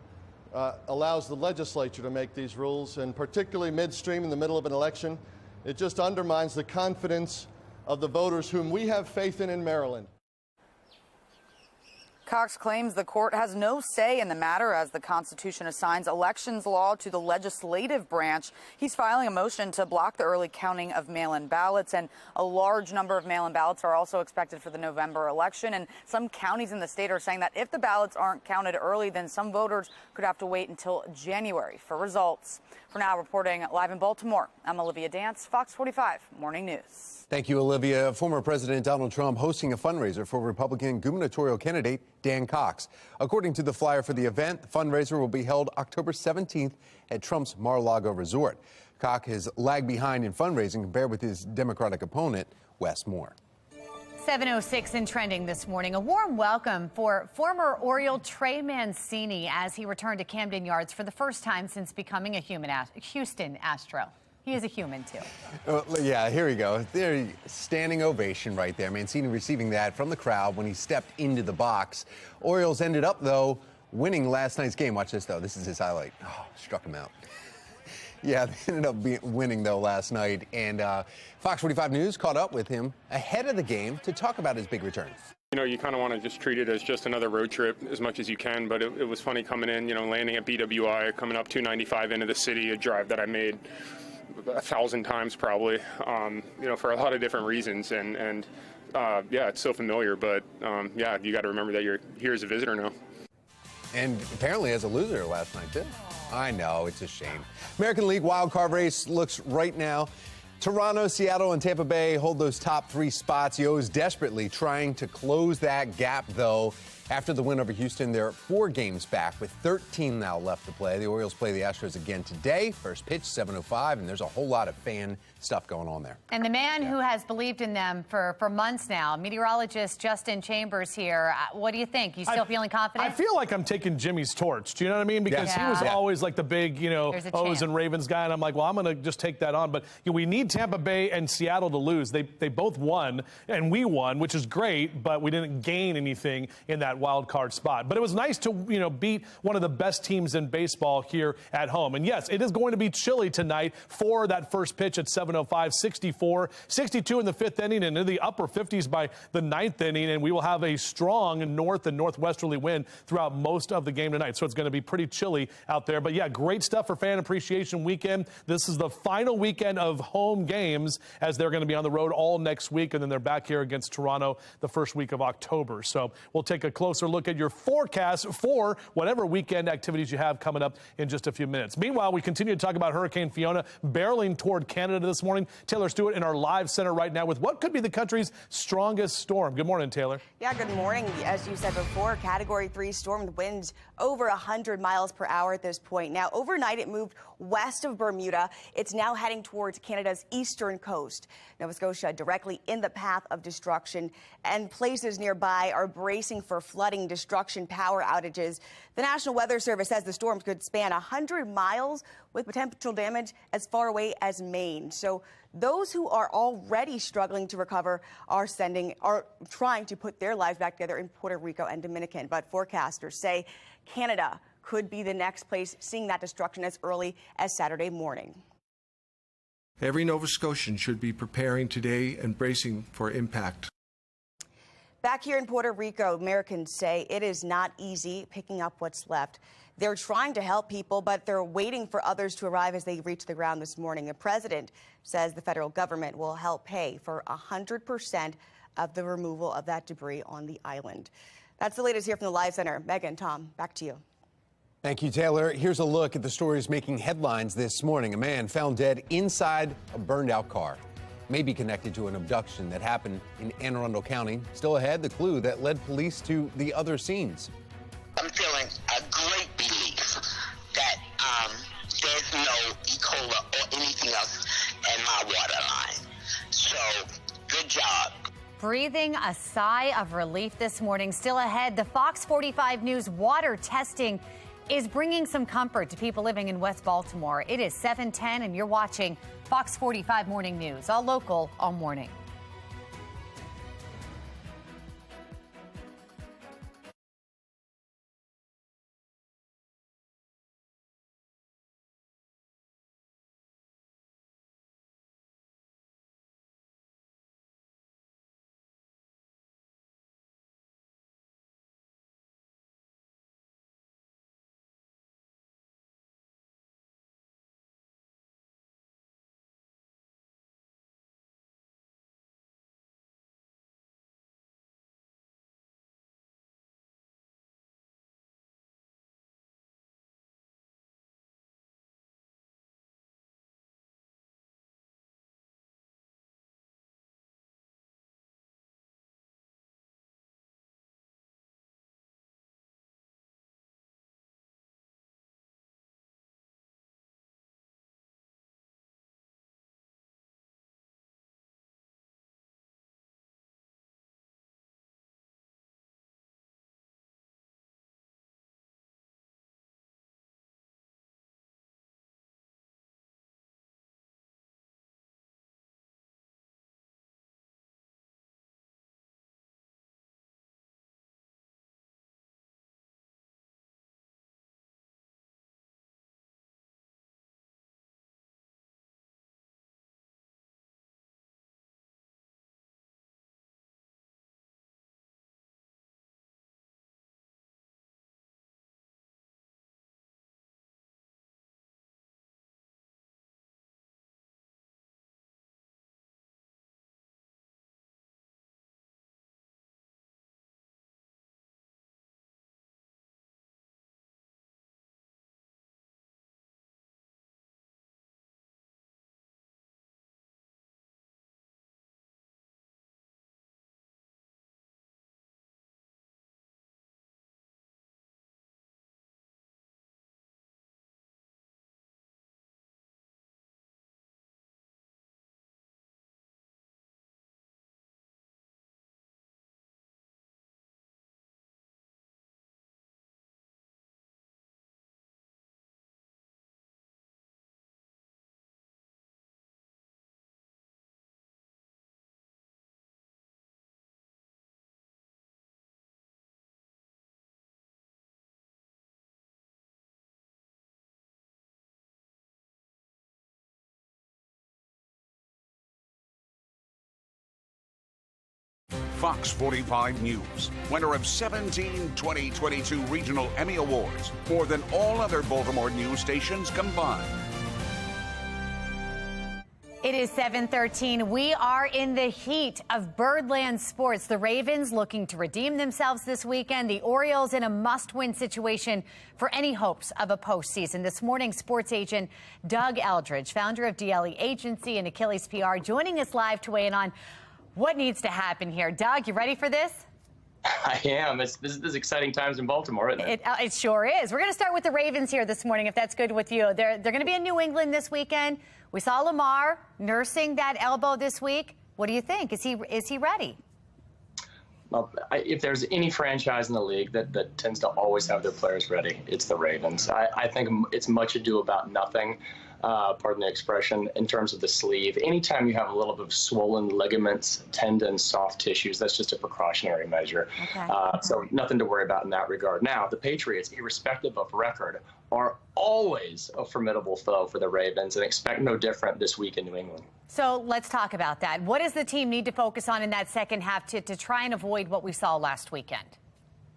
allows the legislature to make these rules, and particularly midstream in the middle of an election, it just undermines the confidence of the voters whom we have faith in Maryland. Cox claims the court has no say in the matter as the Constitution assigns elections law to the legislative branch. He's filing a motion to block the early counting of mail-in ballots, and a large number of mail-in ballots are also expected for the November election. And some counties in the state are saying that if the ballots aren't counted early, then some voters could have to wait until January for results. For now, reporting live in Baltimore, I'm Olivia Dance, Fox 45 Morning News. Thank you, Olivia. Former President Donald Trump hosting a fundraiser for Republican gubernatorial candidate Dan Cox. According to the flyer for the event, the fundraiser will be held October 17th at Trump's Mar-a-Lago resort. Cox has lagged behind in fundraising compared with his Democratic opponent, Wes Moore. 7:06 in trending this morning. A warm welcome for former Oriole Trey Mancini as he returned to Camden Yards for the first time since becoming a Houston Astro. He is a human, too. Yeah, here we go. There, standing ovation right there. Mancini receiving that from the crowd when he stepped into the box. Orioles ended up, though, winning last night's game. Watch this, though. This is his highlight. Oh, struck him out. Yeah, they ended up winning, though, last night. And Fox 45 News caught up with him ahead of the game to talk about his big return. You know, you kind of want to just treat it as just another road trip as much as you can, but it was funny coming in, you know, landing at BWI, coming up 295 into the city, a drive that I made 1,000 times probably, you know, for a lot of different reasons. And yeah, it's so familiar, but yeah, you got to remember that you're here as a visitor now. And apparently as a loser last night, too. I know, it's a shame. American League wildcard race looks right now. Toronto, Seattle, and Tampa Bay hold those top three spots. The O's desperately trying to close that gap, though. After the win over Houston, they're 4 games back with 13 now left to play. The Orioles play the Astros again today. First pitch, 7:05, and there's a whole lot of fan stuff going on there. And the man who has believed in them for months now, meteorologist Justin Chambers here. What do you think? You still feeling confident? I feel like I'm taking Jimmy's torch. Do you know what I mean? Because he was always like the big, you know, O's and Ravens guy, and I'm like, well, I'm going to just take that on. But you know, we need Tampa Bay and Seattle to lose. They both won, and we won, which is great, but we didn't gain anything in that wild card spot. But it was nice to, you know, beat one of the best teams in baseball here at home. And yes, it is going to be chilly tonight for that first pitch at 7:05, 64, 62 in the 5th inning, and in the upper 50s by the 9th inning. And we will have a strong north and northwesterly wind throughout most of the game tonight. So it's going to be pretty chilly out there. But yeah, great stuff for Fan Appreciation Weekend. This is the final weekend of home games as they're going to be on the road all next week. And then they're back here against Toronto the first week of October. So we'll take a closer look at your forecast for whatever weekend activities you have coming up in just a few minutes. Meanwhile, we continue to talk about Hurricane Fiona barreling toward Canada this morning. Taylor Stewart in our live center right now with what could be the country's strongest storm. Good morning, Taylor. Yeah, good morning. As you said before, Category 3 storm with winds over 100 miles per hour at this point. Now, overnight, it moved west of Bermuda. It's now heading towards Canada's eastern coast. Nova Scotia directly in the path of destruction, and places nearby are bracing for flooding, destruction, power outages. The National Weather Service says the storm could span 100 miles with potential damage as far away as Maine. So those who are already struggling to recover are trying to put their lives back together in Puerto Rico and Dominican. But forecasters say Canada could be the next place seeing that destruction as early as Saturday morning. Every Nova Scotian should be preparing today and bracing for impact. Back here in Puerto Rico, Americans say it is not easy picking up what's left. They're trying to help people, but they're waiting for others to arrive as they reach the ground this morning. The president says the federal government will help pay for 100% of the removal of that debris on the island. That's the latest here from the Live Center. Megan, Tom, back to you. Thank you, Taylor. Here's a look at the stories making headlines this morning. A man found dead inside a burned-out car. May be connected to an abduction that happened in Anne Arundel County. Still ahead, the clue that led police to the other scenes. I'm feeling a great belief that there's no E. coli or anything else our water line. So, good job. Breathing a sigh of relief this morning. Still ahead, the FOX45 News water testing is bringing some comfort to people living in West Baltimore. It is 7:10 and you're watching FOX45 Morning News, all local, all morning. Fox 45 News, winner of 17 2022 Regional Emmy Awards, more than all other Baltimore news stations combined. It is 7:13. We are in the heat of Birdland sports. The Ravens looking to redeem themselves this weekend. The Orioles in a must-win situation for any hopes of a postseason. This morning, sports agent Doug Eldridge, founder of DLE Agency and Achilles PR, joining us live to weigh in on what needs to happen here. Doug, you ready for this? I am. This is exciting times in Baltimore, isn't it? It sure is. We're going to start with the Ravens here this morning, if that's good with you. They're going to be in New England this weekend. We saw Lamar nursing that elbow this week. What do you think? Is he ready? Well, if there's any franchise in the league that tends to always have their players ready, it's the Ravens. I think it's much ado about nothing. Pardon the expression, in terms of the sleeve. Anytime you have a little bit of swollen ligaments, tendons, soft tissues, that's just a precautionary measure. Okay. So nothing to worry about in that regard. Now, the Patriots, irrespective of record, are always a formidable foe for the Ravens and expect no different this week in New England. So let's talk about that. What does the team need to focus on in that second half to try and avoid what we saw last weekend?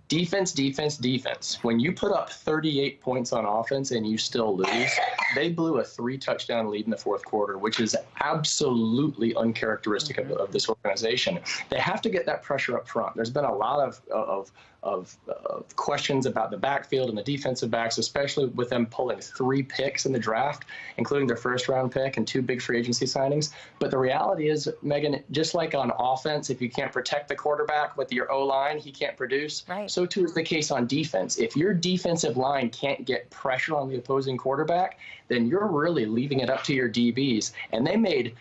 Defense, defense, defense. When you put up 38 points on offense and you still lose, they blew a 3-touchdown lead in the fourth quarter, which is absolutely uncharacteristic of this organization. They have to get that pressure up front. There's been a lot of questions about the backfield and the defensive backs, especially with them pulling 3 picks in the draft, including their first-round pick and 2 big free agency signings. But the reality is, Megan, just like on offense, if you can't protect the quarterback with your O-line, he can't produce. Right. So too is the case on defense. If your defensive line can't get pressure on the opposing quarterback, then you're really leaving it up to your DBs. And they made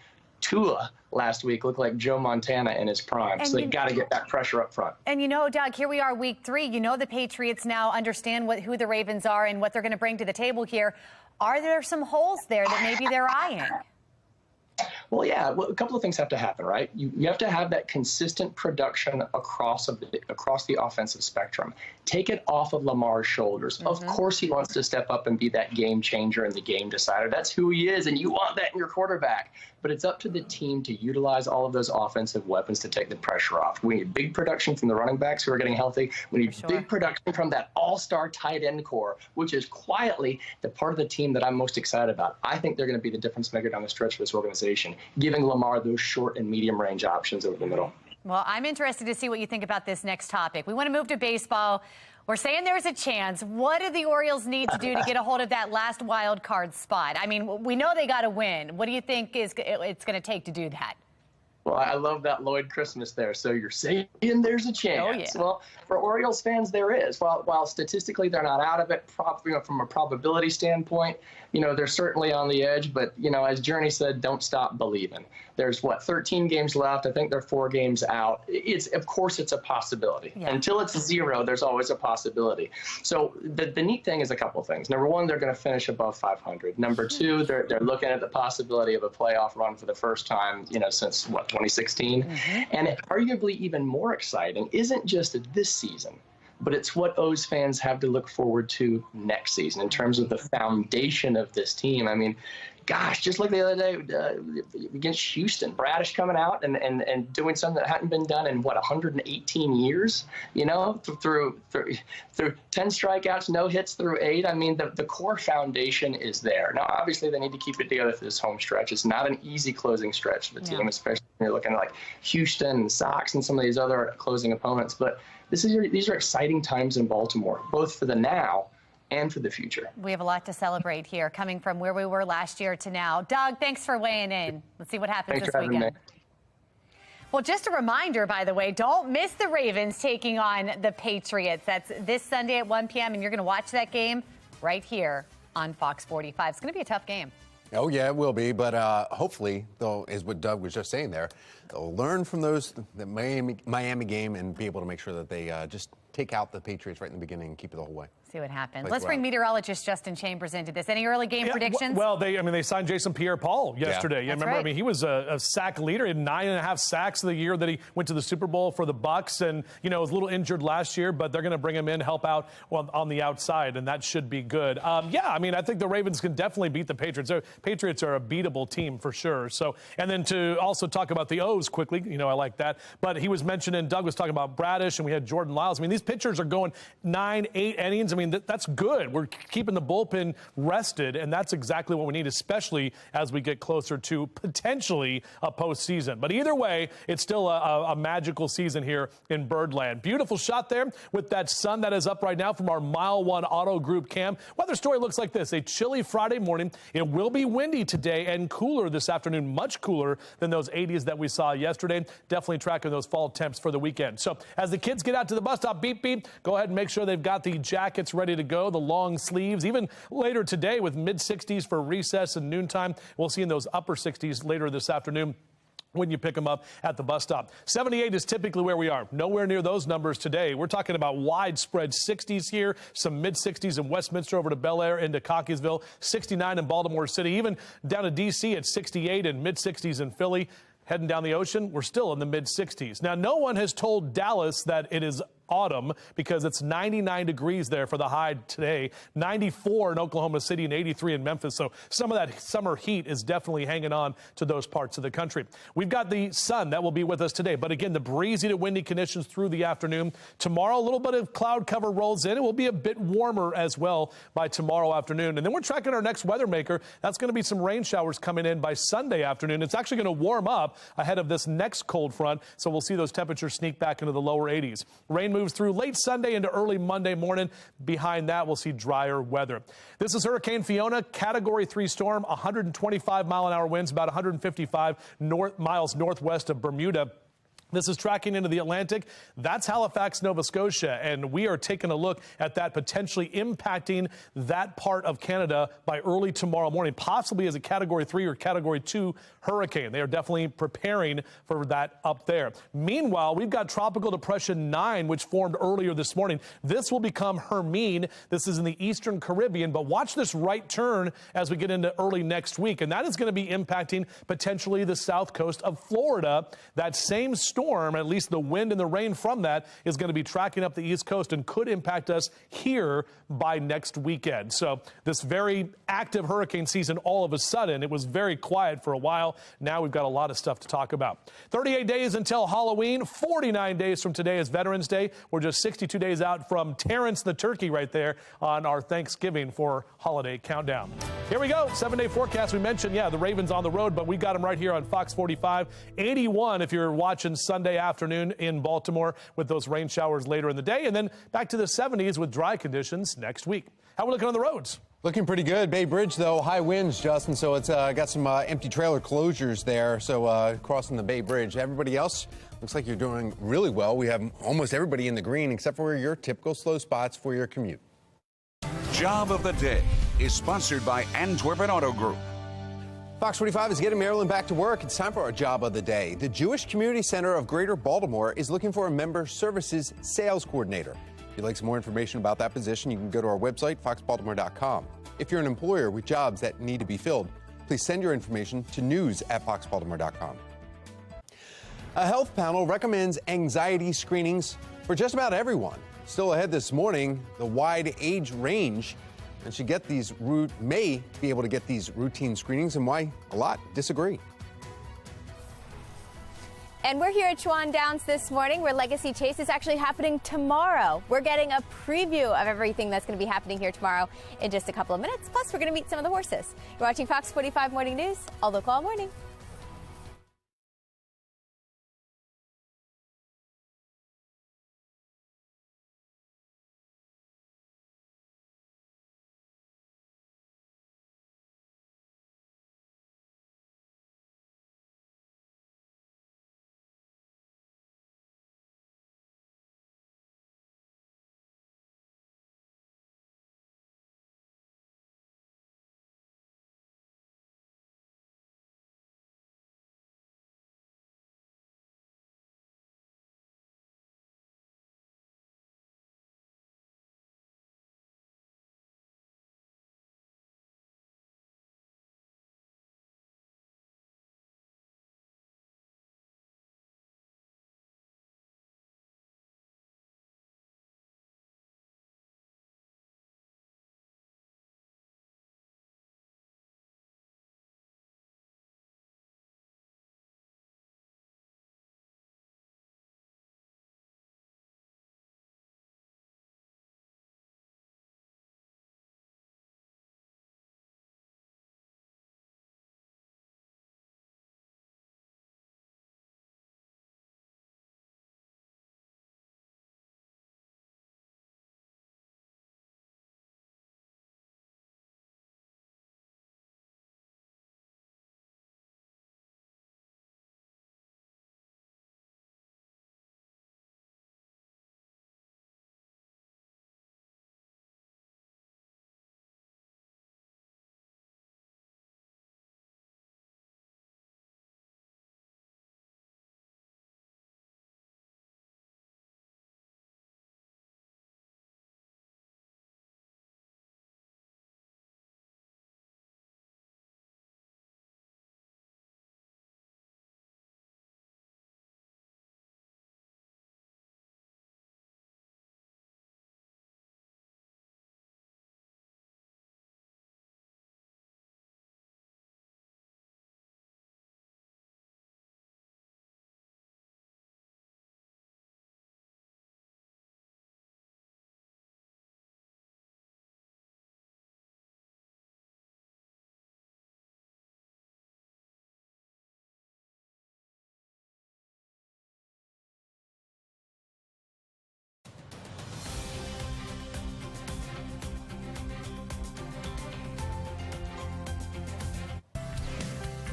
Tua last week looked like Joe Montana in his prime. And so they got to get that pressure up front. And you know, Doug, here we are week 3. You know the Patriots now understand who the Ravens are and what they're going to bring to the table here. Are there some holes there that maybe they're eyeing? Well, yeah, a couple of things have to happen, right? You have to have that consistent production across the offensive spectrum. Take it off of Lamar's shoulders. Of course he wants to step up and be that game changer and the game decider. That's who he is, and you want that in your quarterback. But it's up to the team to utilize all of those offensive weapons to take the pressure off. We need big production from the running backs who are getting healthy. We need big production from that all-star tight end core, which is quietly the part of the team that I'm most excited about. I think they're going to be the difference maker down the stretch for this organization, giving Lamar those short and medium range options over the middle. Well, I'm interested to see what you think about this next topic. We want to move to baseball. We're saying there's a chance. What do the Orioles need to do to get a hold of that last wild card spot? I mean, we know they got to win. What do you think it's going to take to do that? Well, I love that Lloyd Christmas there. So you're saying there's a chance. Oh, yeah. Well, for Orioles fans, there is. While statistically they're not out of it, from a probability standpoint, they're certainly on the edge. But, as Journey said, don't stop believing. There's, 13 games left. I think they're 4 games out. Of course, it's a possibility. Yeah. Until it's 0, there's always a possibility. So the neat thing is a couple of things. Number one, they're going to finish above 500. Number two, they're looking at the possibility of a playoff run for the first time, since, 2016. And arguably even more exciting isn't just this season, but it's what O's fans have to look forward to next season in terms of the foundation of this team. I mean, gosh, just like the other day against Houston, Bradish coming out and doing something that hadn't been done in 118 years, through 10 strikeouts, no hits through 8. I mean, the core foundation is there. Now, obviously, they need to keep it together for this home stretch. It's not an easy closing stretch for the team, especially when you're looking at like Houston and Sox and some of these other closing opponents. But these are exciting times in Baltimore, both for the now and for the future. We have a lot to celebrate here, coming from where we were last year to now. Doug, thanks for weighing in. Let's see what happens this weekend. Well, just a reminder, by the way, don't miss the Ravens taking on the Patriots. That's this Sunday at 1 p.m., and you're going to watch that game right here on Fox 45. It's going to be a tough game. Oh, yeah, it will be. But hopefully, though, is what Doug was just saying there, they'll learn from the Miami game and be able to make sure that they just take out the Patriots right in the beginning and keep it the whole way. See what happens. Let's bring meteorologist Justin Chambers into this. Any early game predictions? Well, they signed Jason Pierre-Paul yesterday. That's remember, right. I mean, he was a sack leader. He had 9.5 sacks the year that he went to the Super Bowl for the Bucs, and was a little injured last year, but they're going to bring him in, help out on the outside, and that should be good. I think the Ravens can definitely beat the Patriots. The Patriots are a beatable team for sure. So, and then to also talk about the O's quickly, I like that. But he was mentioning, Doug was talking about Bradish, and we had Jordan Lyles. I mean, these pitchers are going 9, 8 innings. I mean, that's good. We're keeping the bullpen rested, and that's exactly what we need, especially as we get closer to potentially a postseason. But either way, it's still a magical season here in Birdland. Beautiful shot there with that sun that is up right now from our Mile 1 Auto Group cam. Weather story looks like this. A chilly Friday morning. It will be windy today and cooler this afternoon, much cooler than those 80s that we saw yesterday. Definitely tracking those fall temps for the weekend. So as the kids get out to the bus stop, beep, beep, go ahead and make sure they've got the jackets ready to go, the long sleeves. Even later today with mid-60s for recess and noontime. We'll see in those upper 60s later this afternoon when you pick them up at the bus stop. 78 is typically where we are. Nowhere near those numbers today. We're talking about widespread 60s here, some mid-60s in Westminster over to Bel Air into Cockeysville, 69 in Baltimore City, even down to D.C. at 68 and mid-60s in Philly. Heading down the ocean, we're still in the mid-60s. Now, no one has told Dallas that it is autumn because it's 99 degrees there for the high today, 94 in Oklahoma City and 83 in Memphis. So some of that summer heat is definitely hanging on to those parts of the country. We've got the sun that will be with us today. But again, the breezy to windy conditions through the afternoon. Tomorrow, a little bit of cloud cover rolls in. It will be a bit warmer as well by tomorrow afternoon. And then we're tracking our next weather maker. That's going to be some rain showers coming in by Sunday afternoon. It's actually going to warm up ahead of this next cold front. So we'll see those temperatures sneak back into the lower 80s. Rain moves through late Sunday into early Monday morning. Behind that, we'll see drier weather. This is Hurricane Fiona, Category 3 storm, 125-mile-an-hour winds, about 155 miles northwest of Bermuda. This is tracking into the Atlantic. That's Halifax, Nova Scotia, and we are taking a look at that potentially impacting that part of Canada by early tomorrow morning, possibly as a Category 3 or Category 2 hurricane. They are definitely preparing for that up there. Meanwhile, we've got Tropical Depression 9, which formed earlier this morning. This will become Hermine. This is in the eastern Caribbean, but watch this right turn as we get into early next week, and that is going to be impacting potentially the south coast of Florida. That same storm, at least the wind and the rain from that, is going to be tracking up the east coast and could impact us here by next weekend. So this very active hurricane season, all of a sudden, it was very quiet for a while. Now we've got a lot of stuff to talk about. 38 days until Halloween, 49 days from today is Veterans Day. We're just 62 days out from Terrence the turkey right there on our Thanksgiving for holiday countdown. Here we go, 7-day forecast. We mentioned, the Ravens on the road, but we got them right here on Fox 45. 81 if you're watching Sunday afternoon in Baltimore with those rain showers later in the day, and then back to the 70s with dry conditions next week. How are we looking on the roads? Looking pretty good. Bay Bridge, though, high winds, Justin, so it's got some empty trailer closures there, so crossing the Bay Bridge. Everybody else looks like you're doing really well. We have almost everybody in the green except for your typical slow spots for your commute. Job of the Day is sponsored by Antwerpen Auto Group. Fox 45 is getting Maryland back to work. It's time for our Job of the Day. The Jewish Community Center of Greater Baltimore is looking for a member services sales coordinator. If you'd like some more information about that position, you can go to our website, foxbaltimore.com. If you're an employer with jobs that need to be filled, please send your information to news@foxbaltimore.com. A health panel recommends anxiety screenings for just about everyone. Still ahead this morning, the wide age range and may be able to get these routine screenings, and why a lot disagree. And we're here at Chuan Downs this morning, where Legacy Chase is actually happening tomorrow. We're getting a preview of everything that's going to be happening here tomorrow in just a couple of minutes. Plus, we're going to meet some of the horses. You're watching Fox 45 Morning News, all local all morning.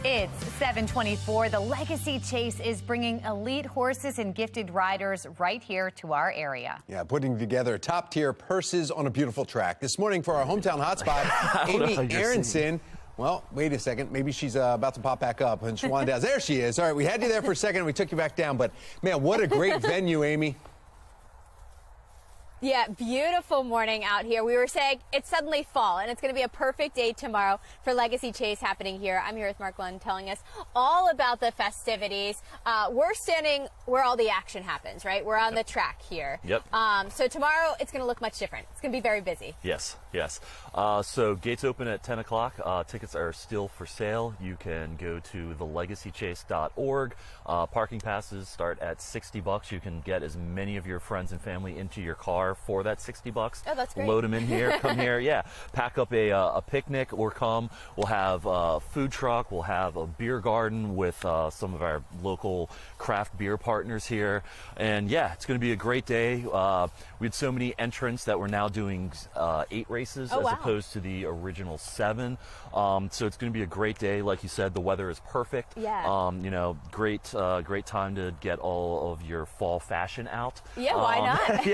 It's 7:24. The Legacy Chase is bringing elite horses and gifted riders right here to our area. Yeah, putting together top-tier purses on a beautiful track. This morning for our hometown hotspot, Amy Aronson. Well, wait a second. Maybe she's about to pop back up. And Shawan does. There she is. All right, we had you there for a second. We took you back down. But, man, what a great venue, Amy. Yeah, beautiful morning out here. We were saying it's suddenly fall, and it's going to be a perfect day tomorrow for Legacy Chase happening here. I'm here with Mark Lund telling us all about the festivities. We're standing where all the action happens, right? We're on the track here. Yep. So tomorrow it's going to look much different. It's going to be very busy. Yes. So gates open at 10 o'clock. Tickets are still for sale. You can go to thelegacychase.org. Parking passes start at $60. You can get as many of your friends and family into your car for that $60. Oh, that's great. Load them in here. Come here. Yeah. Pack up a picnic or come. We'll have a food truck. We'll have a beer garden with some of our local craft beer partners here. And yeah, it's going to be a great day. We had so many entrants that we're now doing 8 races as opposed to the original 7. So it's going to be a great day. Like you said, the weather is perfect. Yeah. Great time to get all of your fall fashion out. Yeah, why not?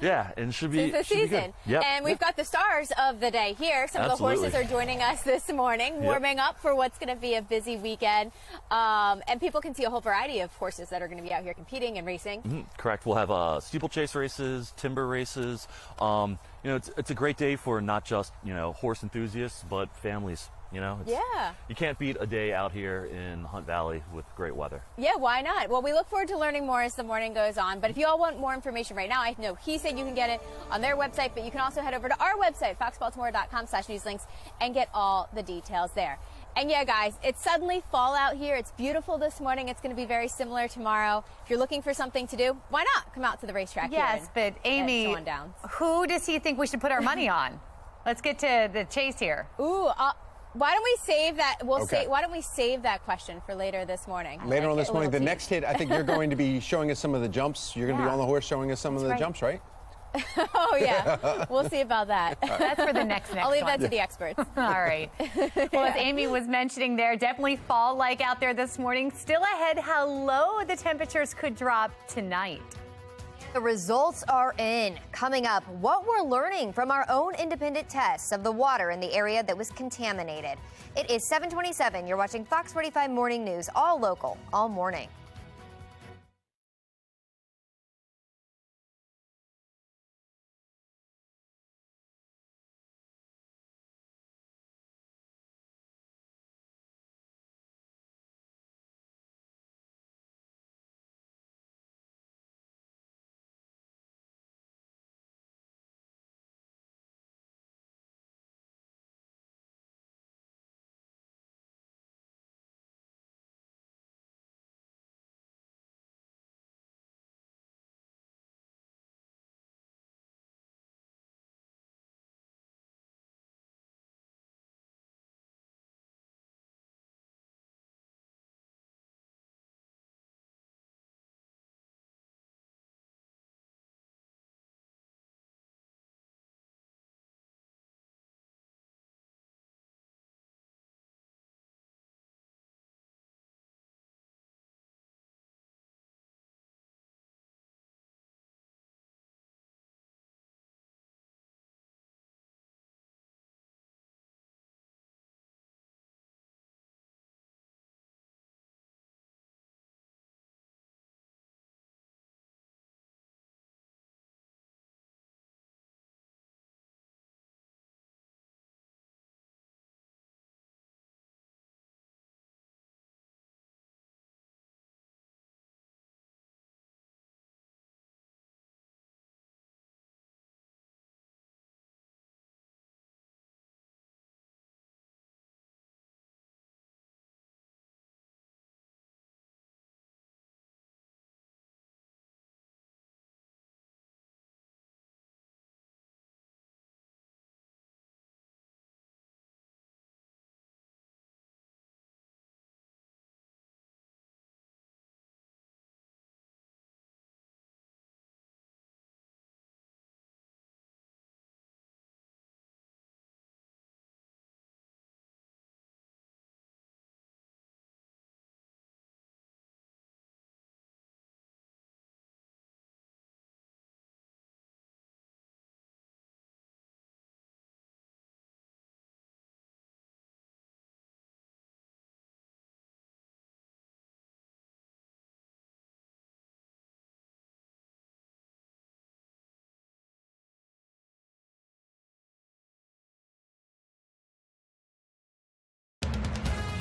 Yeah, and should be It's the season. Yep. And we've got the stars of the day here. Some of the horses are joining us this morning, warming up for what's going to be a busy weekend. And people can see a whole variety of horses that are going to be out here competing and racing. Correct. We'll have steeplechase races, timber races. It's a great day for not just horse enthusiasts, but families. You can't beat a day out here in Hunt Valley with great weather. Yeah, why not? Well, we look forward to learning more as the morning goes on. But if you all want more information right now, I know he said you can get it on their website, but you can also head over to our website, foxbaltimore.com/newslinks, and get all the details there. And yeah, guys, it's suddenly fall out here. It's beautiful this morning. It's going to be very similar tomorrow. If you're looking for something to do, why not come out to the racetrack? Yes, but Amy, who does he think we should put our money on? Let's get to the chase here. Ooh, why don't we save that? Why don't we save that question for later this morning? Later on this morning, the next hit, I think you're going to be showing us some of the jumps. You're going to be on the horse showing us some of the jumps, right? Oh, yeah. We'll see about that. That's for the next I'll leave one. that to the experts. All right. Well, as Amy was mentioning there, definitely fall-like out there this morning. Still ahead, how low the temperatures could drop tonight. The results are in. Coming up, what we're learning from our own independent tests of the water in the area that was contaminated. It is 7:27. You're watching Fox 45 Morning News, all local, all morning.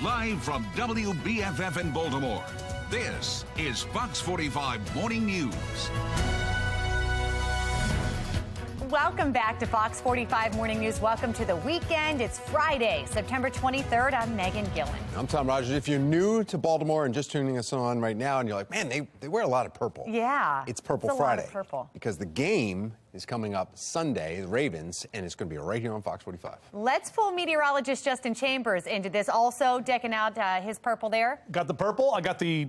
Live from WBFF in Baltimore, this is Fox 45 Morning News. Welcome back to Fox 45 Morning News. Welcome to the weekend. It's Friday, September 23rd. I'm Megan Gillen. I'm Tom Rogers. If you're new to Baltimore and just tuning us on right now and you're like, man, they wear a lot of purple. Yeah. It's Purple It's a Friday. lot of purple. Because the game is coming up Sunday, the Ravens, and it's going to be right here on Fox 45. Let's pull meteorologist Justin Chambers into this. Also decking out his purple there. Got the purple. I got the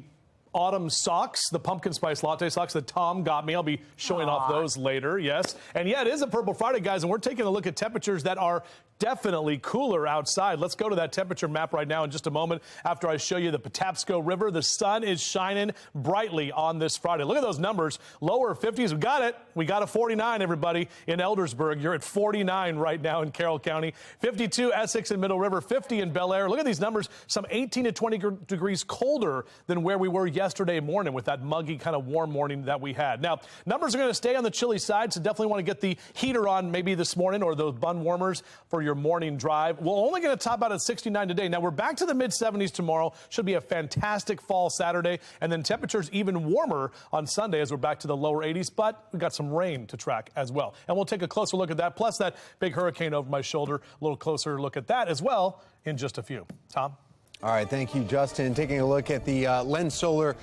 autumn socks, the pumpkin spice latte socks that Tom got me. I'll be showing off those later, yes. And yeah, it is a Purple Friday, guys, and we're taking a look at temperatures that are definitely cooler outside. Let's go to that temperature map right now in just a moment after I show you the Patapsco River. The sun is shining brightly on this Friday. Look at those numbers. Lower 50s. We got it. We got a 49, everybody, in Eldersburg. You're at 49 right now in Carroll County. 52 Essex and Middle River. 50 in Bel Air. Look at these numbers. Some 18 to 20 degrees colder than where we were yesterday morning with that muggy kind of warm morning that we had. Now, numbers are going to stay on the chilly side, so definitely want to get the heater on maybe this morning or those bun warmers for your morning drive. We're only going to top out at 69 today. Now, we're back to the mid-70s tomorrow. Should be a fantastic fall Saturday, and then temperatures even warmer on Sunday as we're back to the lower 80s, but we got some rain to track as well. And we'll take a closer look at that, plus that big hurricane over my shoulder. A little closer look at that as well in just a few. Tom? All right, thank you, Justin. Taking a look at the Lens Solar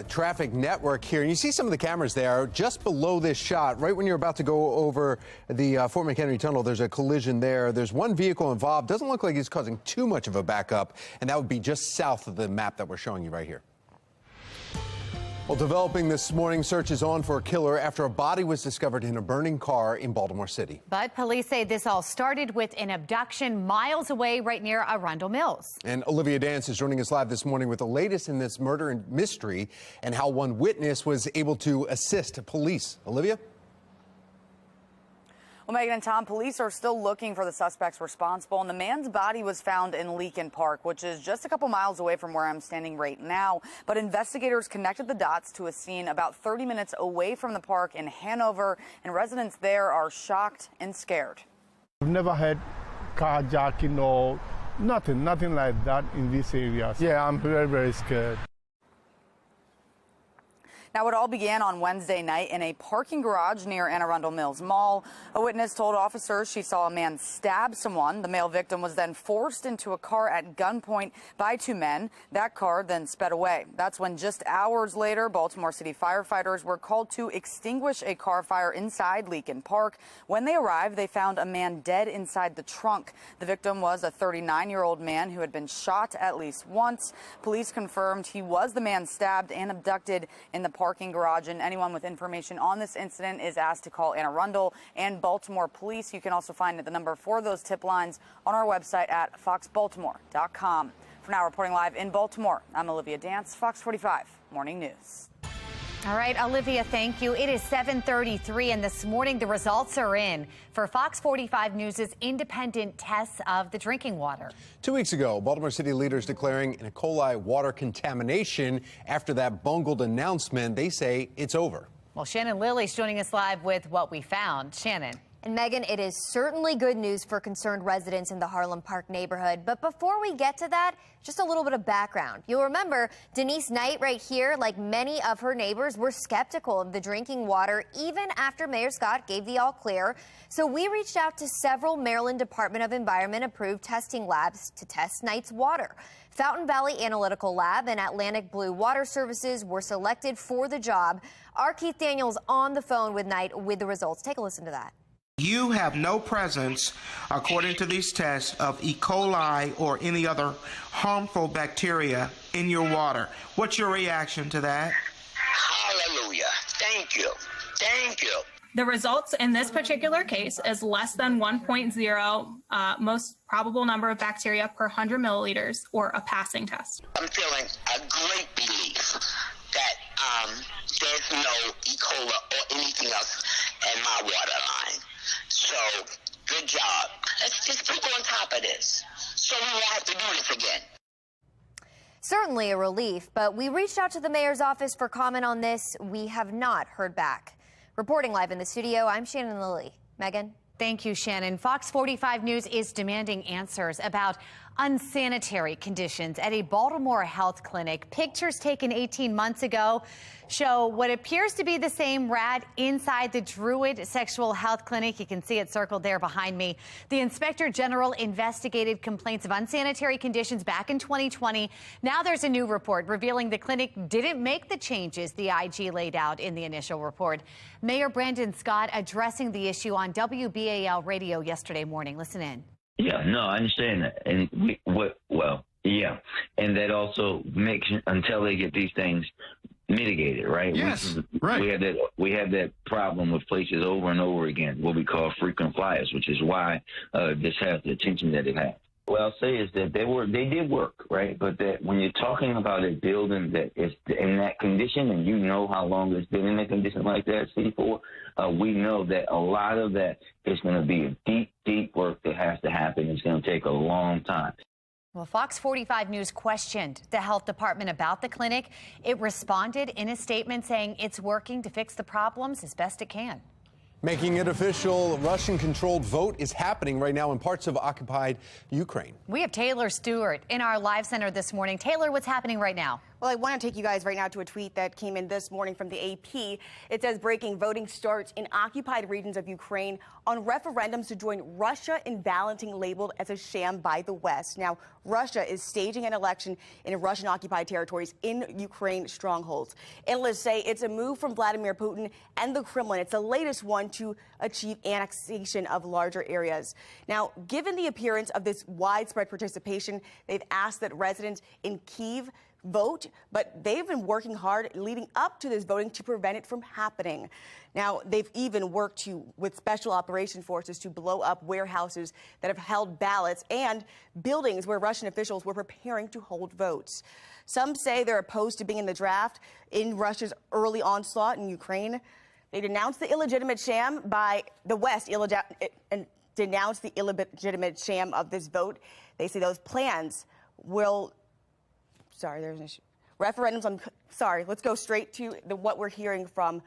traffic network here. And you see some of the cameras there just below this shot. Right when you're about to go over the Fort McHenry Tunnel, there's a collision there. There's one vehicle involved. Doesn't look like it's causing too much of a backup, and that would be just south of the map that we're showing you right here. Well, developing this morning, search is on for a killer after a body was discovered in a burning car in Baltimore City. But police say this all started with an abduction miles away right near Arundel Mills. And Olivia Dance is joining us live this morning with the latest in this murder and mystery and how one witness was able to assist police. Olivia? Well, Megan and Tom, police are still looking for the suspects responsible, and the man's body was found in Leakin Park, which is just a couple miles away from where I'm standing right now. But investigators connected the dots to a scene about 30 minutes away from the park in Hanover, and residents there are shocked and scared. We've never had carjacking or nothing like that in these areas. Yeah, I'm very, very scared. Now, it all began on Wednesday night in a parking garage near Anne Arundel Mills Mall. A witness told officers she saw a man stab someone. The male victim was then forced into a car at gunpoint by two men. That car then sped away. That's when just hours later, Baltimore City firefighters were called to extinguish a car fire inside Leakin Park. When they arrived, they found a man dead inside the trunk. The victim was a 39-year-old man who had been shot at least once. Police confirmed he was the man stabbed and abducted in the parking garage, and anyone with information on this incident is asked to call Anne Arundel and Baltimore Police. You can also find the number for those tip lines on our website at foxbaltimore.com. For now, reporting live in Baltimore, I'm Olivia Dance, Fox 45 Morning News. All right, Olivia, thank you. It is 7:33, and this morning the results are in for Fox 45 News' independent tests of the drinking water. 2 weeks ago, Baltimore City leaders declaring an E. coli water contamination after that bungled announcement. They say it's over. Well, Shannon Lilly's joining us live with what we found. Shannon. And Megan, it is certainly good news for concerned residents in the Harlem Park neighborhood. But before we get to that, just a little bit of background. You'll remember Denise Knight right here, like many of her neighbors, were skeptical of the drinking water even after Mayor Scott gave the all clear. So we reached out to several Maryland Department of Environment approved testing labs to test Knight's water. Fountain Valley Analytical Lab and Atlantic Blue Water Services were selected for the job. Our Keith Daniels on the phone with Knight with the results. Take a listen to that. You have no presence, according to these tests, of E. coli or any other harmful bacteria in your water. What's your reaction to that? Hallelujah. Thank you. Thank you. The results in this particular case is less than 1.0, most probable number of bacteria per 100 milliliters, or a passing test. I'm feeling a great relief that there's no E. coli or anything else in my water line. So, good job. Let's just keep on top of this so we won't have to do this again. Certainly a relief, but we reached out to the mayor's office for comment on this. We have not heard back. Reporting live in the studio, I'm Shannon Lilly. Megan? Thank you, Shannon. Fox 45 News is demanding answers about Unsanitary conditions at a Baltimore health clinic. Pictures taken 18 months ago show what appears to be the same rat inside the Druid Sexual Health Clinic. You can see it circled there behind me. The Inspector General investigated complaints of unsanitary conditions back in 2020. Now there's a new report revealing the clinic didn't make the changes the IG laid out in the initial report. Mayor Brandon Scott addressing the issue on WBAL radio yesterday morning. Listen in. Yeah, no, I understand that. And and that also makes until they get these things mitigated, right? Yes, right. We have that problem with places over and over again, what we call frequent flyers, which is why this has the attention that it has. What I'll say is that they did work, right? But that when you're talking about a building that is in that condition, and you know how long it's been in a condition like that, C4, we know that a lot of that is going to be a deep, deep work that has to happen. It's going to take a long time. Well, Fox 45 News questioned the health department about the clinic. It responded in a statement saying it's working to fix the problems as best it can. Making it official, Russian-controlled vote is happening right now in parts of occupied Ukraine. We have Taylor Stewart in our live center this morning. Taylor, what's happening right now? Well, I want to take you guys right now to a tweet that came in this morning from the AP. It says breaking voting starts in occupied regions of Ukraine on referendums to join Russia in balloting labeled as a sham by the West. Now, Russia is staging an election in Russian-occupied territories in Ukraine strongholds. Analysts say it's a move from Vladimir Putin and the Kremlin. It's the latest one to achieve annexation of larger areas. Now, given the appearance of this widespread participation, they've asked that residents in Kyiv vote, but they've been working hard leading up to this voting to prevent it from happening. Now, they've even worked with special operation forces to blow up warehouses that have held ballots and buildings where Russian officials were preparing to hold votes. Some say they're opposed to being in the draft in Russia's early onslaught in Ukraine. They denounced the illegitimate sham by the West and denounced the illegitimate sham of this vote. They say those plans will there's an issue. Referendums on, let's go straight to what we're hearing from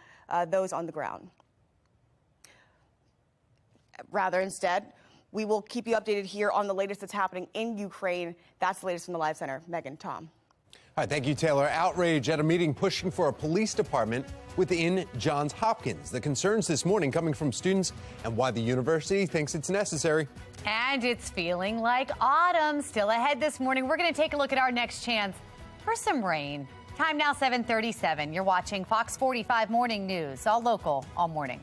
those on the ground. Instead, we will keep you updated here on the latest that's happening in Ukraine. That's the latest from the Live Center. Megan, Tom. All right, thank you, Taylor. Outrage at a meeting pushing for a police department within Johns Hopkins. The concerns this morning coming from students and why the university thinks it's necessary. And it's feeling like autumn. Still ahead this morning. We're going to take a look at our next chance for some rain. Time now 7:37. You're watching Fox 45 Morning News, all local, all morning.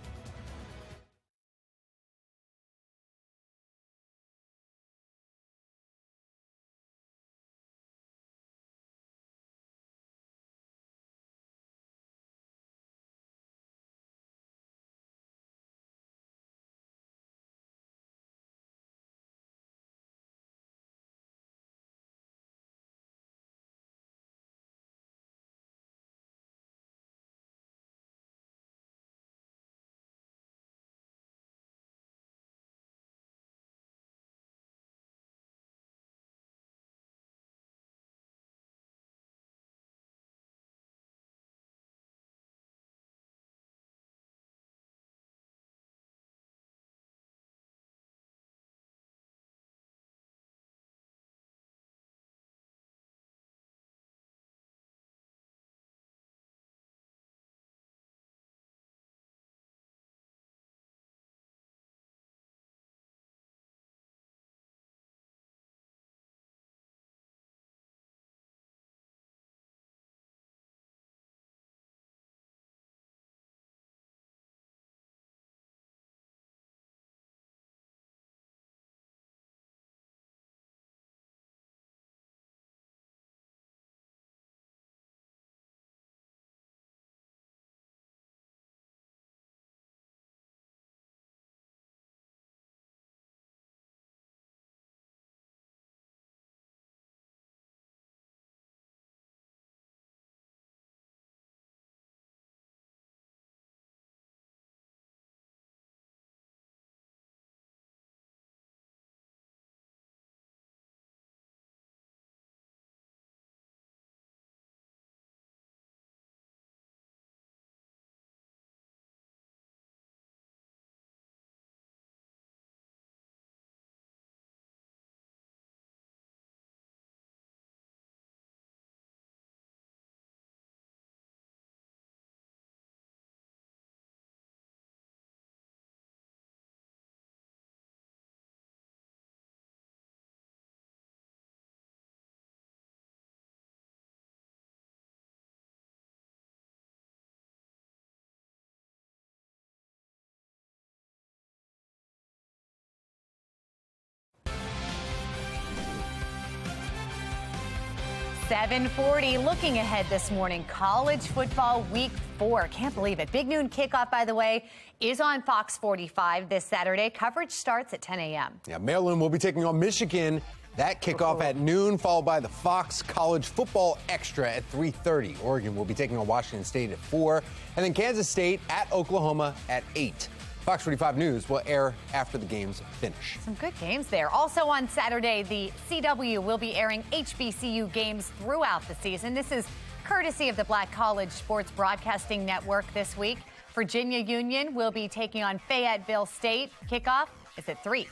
7:40. Looking ahead this morning, college football week 4. Can't believe it. Big noon kickoff, by the way, is on Fox 45 this Saturday. Coverage starts at 10 a.m. Yeah, Maryland will be taking on Michigan. That kickoff at noon, followed by the Fox College Football Extra at 3:30. Oregon will be taking on Washington State at 4, and then Kansas State at Oklahoma at 8. Fox 45 News will air after the games finish. Some good games there. Also on Saturday, the CW will be airing HBCU games throughout the season. This is courtesy of the Black College Sports Broadcasting Network this week. Virginia Union will be taking on Fayetteville State. Kickoff is at 3.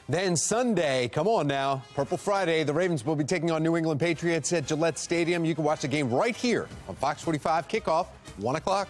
Then Sunday, come on now, Purple Friday, the Ravens will be taking on New England Patriots at Gillette Stadium. You can watch the game right here on Fox 45 kickoff, 1 o'clock.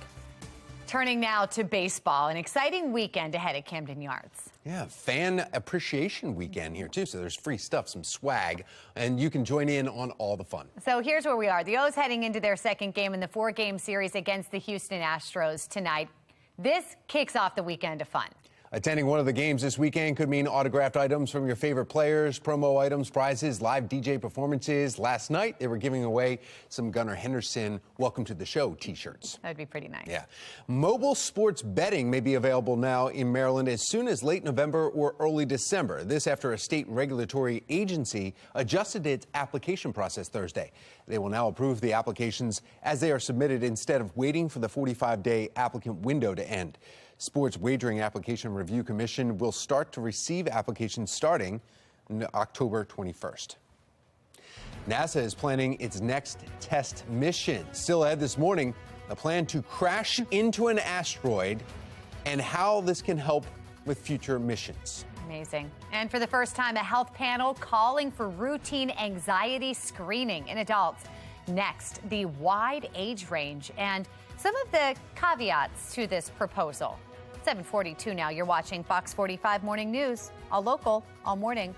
Turning now to baseball, an exciting weekend ahead at Camden Yards. Yeah, fan appreciation weekend here, too. So there's free stuff, some swag, and you can join in on all the fun. So here's where we are. The O's heading into their second game in the 4-game series against the Houston Astros tonight. This kicks off the weekend of fun. Attending one of the games this weekend could mean autographed items from your favorite players, promo items, prizes, live DJ performances. Last night, they were giving away some Gunnar Henderson Welcome to the Show t-shirts. That'd be pretty nice. Yeah. Mobile sports betting may be available now in Maryland as soon as late November or early December. This after a state regulatory agency adjusted its application process Thursday. They will now approve the applications as they are submitted instead of waiting for the 45-day applicant window to end. Sports Wagering Application Review Commission will start to receive applications starting October 21st. NASA is planning its next test mission. Still ahead this morning, a plan to crash into an asteroid and how this can help with future missions. Amazing. And for the first time, a health panel calling for routine anxiety screening in adults. Next, the wide age range and some of the caveats to this proposal. 7:42 now. You're watching Fox 45 Morning News, all local, all morning.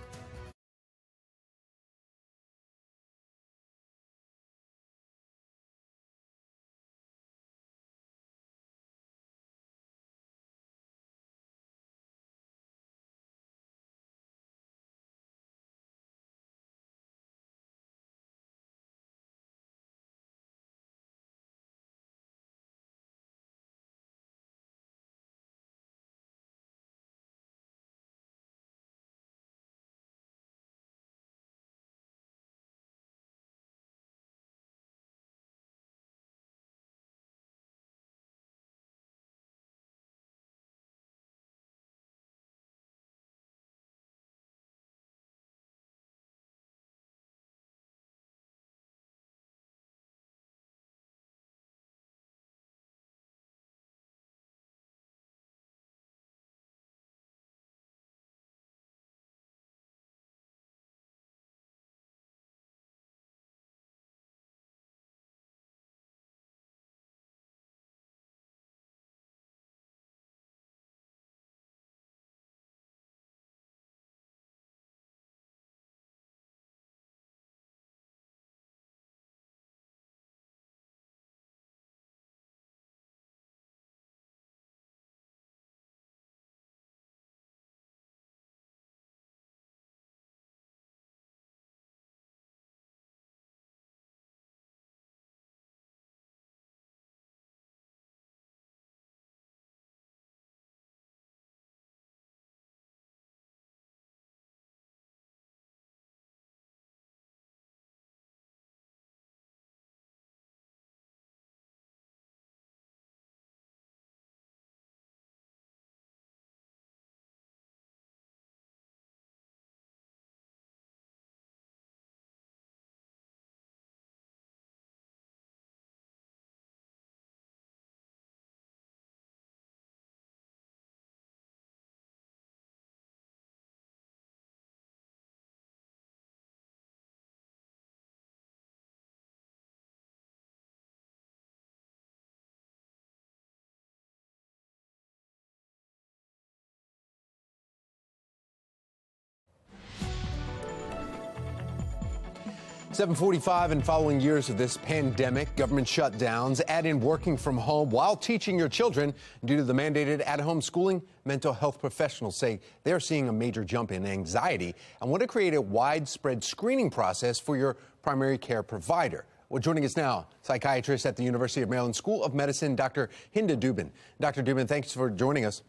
7:45, and following years of this pandemic, government shutdowns, add in working from home while teaching your children due to the mandated at-home schooling, mental health professionals say they're seeing a major jump in anxiety and want to create a widespread screening process for your primary care provider. Well, joining us now, psychiatrist at the University of Maryland School of Medicine, Dr. Hinda Dubin. Dr. Dubin, thanks for joining us.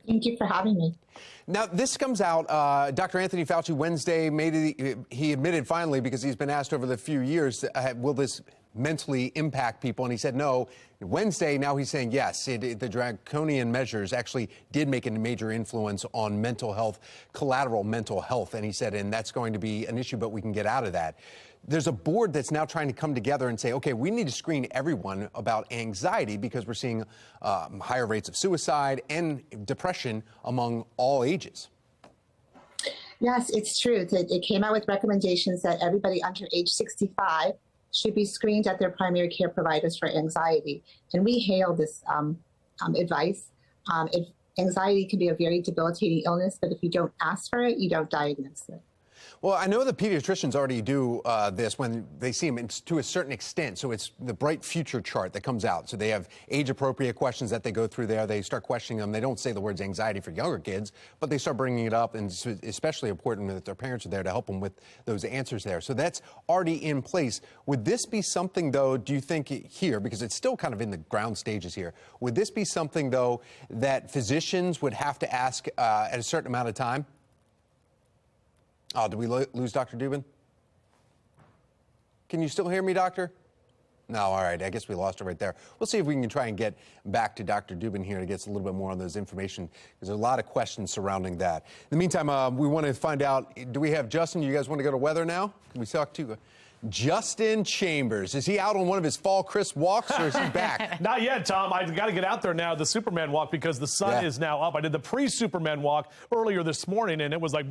Thank you for having me. Now, this comes out, Dr. Anthony Fauci Wednesday he admitted finally, because he's been asked over the few years, will this mentally impact people? And he said no. Wednesday, now he's saying yes, the draconian measures actually did make a major influence on mental health, collateral mental health. And he said, and that's going to be an issue, but we can get out of that. There's a board that's now trying to come together and say, okay, we need to screen everyone about anxiety because we're seeing higher rates of suicide and depression among all ages. Yes, it's true. It came out with recommendations that everybody under age 65 should be screened at their primary care providers for anxiety. And we hail this advice. Anxiety can be a very debilitating illness, but if you don't ask for it, you don't diagnose it. Well, I know the pediatricians already do this when they see them to a certain extent. So it's the Bright Future chart that comes out. So they have age-appropriate questions that they go through there. They start questioning them. They don't say the words anxiety for younger kids, but they start bringing it up, and it's especially important that their parents are there to help them with those answers there. So that's already in place. Would this be something, though, do you think here, because it's still kind of in the ground stages here, would this be something, though, that physicians would have to ask at a certain amount of time? Oh, did we lose Dr. Dubin? Can you still hear me, doctor? No, all right. I guess we lost her right there. We'll see if we can try and get back to Dr. Dubin here to get a little bit more on those information, because there's a lot of questions surrounding that. In the meantime, we want to find out, do we have Justin? You guys want to go to weather now? Can we talk to Justin Chambers? Is he out on one of his fall crisp walks, or is he back? Not yet, Tom. I've got to get out there now, the Superman walk, because the sun is now up. I did the pre-Superman walk earlier this morning, and it was like,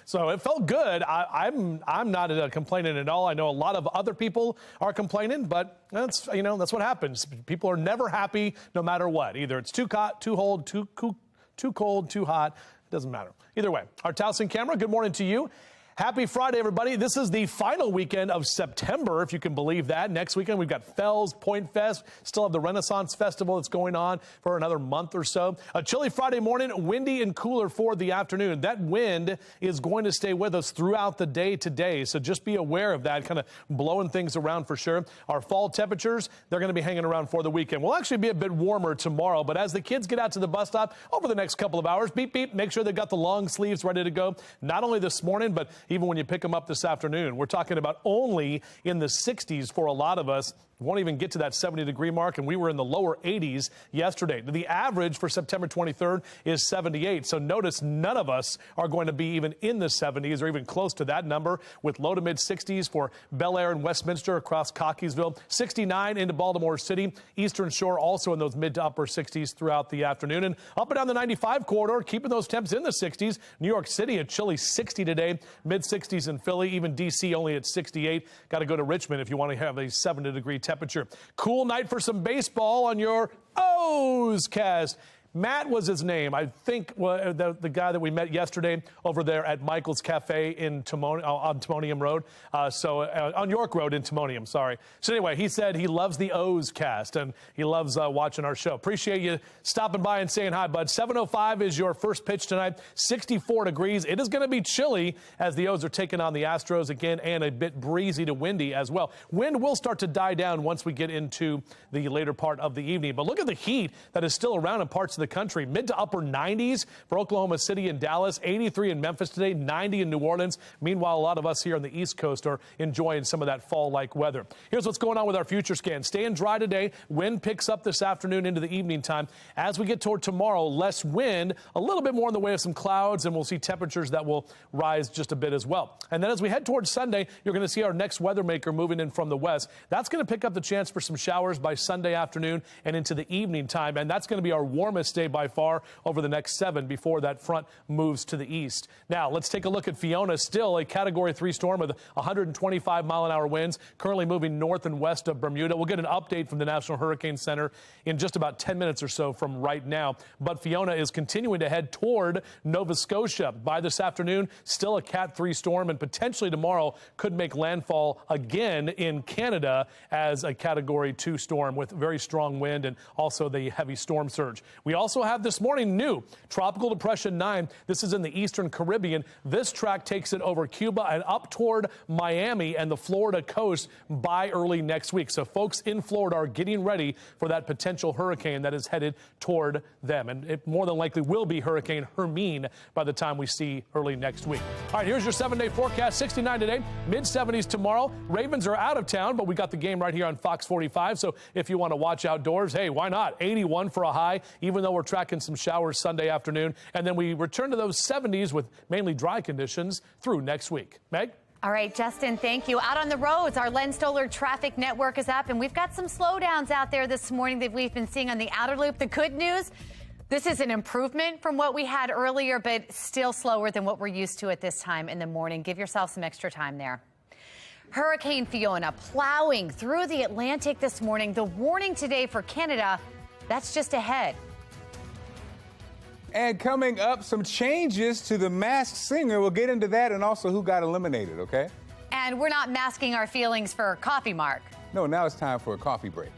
so it felt good. I'm not complaining at all. I know a lot of other people are complaining, but that's what happens. People are never happy, no matter what. Either it's too hot, too cold, too hot. It doesn't matter. Either way, our Towson camera, good morning to you. Happy Friday, everybody. This is the final weekend of September, if you can believe that. Next weekend, we've got Fells, Point Fest. Still have the Renaissance Festival that's going on for another month or so. A chilly Friday morning, windy and cooler for the afternoon. That wind is going to stay with us throughout the day today, so just be aware of that, kind of blowing things around for sure. Our fall temperatures, they're going to be hanging around for the weekend. We'll actually be a bit warmer tomorrow, but as the kids get out to the bus stop over the next couple of hours, beep, beep, make sure they've got the long sleeves ready to go. Not only this morning, but even when you pick them up this afternoon. We're talking about only in the 60s for a lot of us. Won't even get to that 70-degree mark, and we were in the lower 80s yesterday. The average for September 23rd is 78, so notice none of us are going to be even in the 70s or even close to that number, with low to mid-60s for Bel Air and Westminster across Cockeysville, 69 into Baltimore City, Eastern Shore also in those mid to upper 60s throughout the afternoon, and up and down the 95 corridor, keeping those temps in the 60s. New York City, a chilly 60 today, mid-60s in Philly, even D.C. only at 68. Got to go to Richmond if you want to have a 70-degree temperature. Cool night for some baseball on your O's cast. Matt was his name. I think the guy that we met yesterday over there at Michael's Cafe in on Timonium Road. On York Road in Timonium, sorry. So anyway, he said he loves the O's cast and he loves watching our show. Appreciate you stopping by and saying hi, bud. 7:05 is your first pitch tonight. 64 degrees. It is going to be chilly as the O's are taking on the Astros again, and a bit breezy to windy as well. Wind will start to die down once we get into the later part of the evening. But look at the heat that is still around in parts of the country. Mid to upper 90s for Oklahoma City and Dallas, 83 in Memphis today, 90 in New Orleans. Meanwhile, a lot of us here on the East Coast are enjoying some of that fall-like weather. Here's what's going on with our future scan. Staying dry today. Wind picks up this afternoon into the evening time. As we get toward tomorrow, less wind, a little bit more in the way of some clouds, and we'll see temperatures that will rise just a bit as well. And then as we head towards Sunday, you're going to see our next weather maker moving in from the west. That's going to pick up the chance for some showers by Sunday afternoon and into the evening time, and that's going to be our warmest strongest day by far over the next 7 before that front moves to the east. Now, let's take a look at Fiona, still a Category 3 storm with 125-mile-an-hour winds, currently moving north and west of Bermuda. We'll get an update from the National Hurricane Center in just about 10 minutes or so from right now. But Fiona is continuing to head toward Nova Scotia. By this afternoon, still a Cat 3 storm, and potentially tomorrow could make landfall again in Canada as a Category 2 storm with very strong wind and also the heavy storm surge. We also have this morning new Tropical Depression 9. This is in the eastern Caribbean. This track takes it over Cuba and up toward Miami and the Florida coast by early next week. So folks in Florida are getting ready for that potential hurricane that is headed toward them. And it more than likely will be Hurricane Hermine by the time we see early next week. All right, here's your 7-day forecast. 69 today, mid-70s tomorrow. Ravens are out of town, but we got the game right here on Fox 45. So if you want to watch outdoors, hey, why not? 81 for a high, even though we're tracking some showers Sunday afternoon. And then we return to those 70s with mainly dry conditions through next week. Meg? All right, Justin, thank you. Out on the roads, our Len Stoller traffic network is up, and we've got some slowdowns out there this morning that we've been seeing on the outer loop. The good news, this is an improvement from what we had earlier, but still slower than what we're used to at this time in the morning. Give yourself some extra time there. Hurricane Fiona plowing through the Atlantic this morning. The warning today for Canada, that's just ahead. And coming up, some changes to the Masked Singer. We'll get into that and also who got eliminated, okay? And we're not masking our feelings for coffee, Mark. No, now it's time for a coffee break.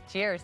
Cheers.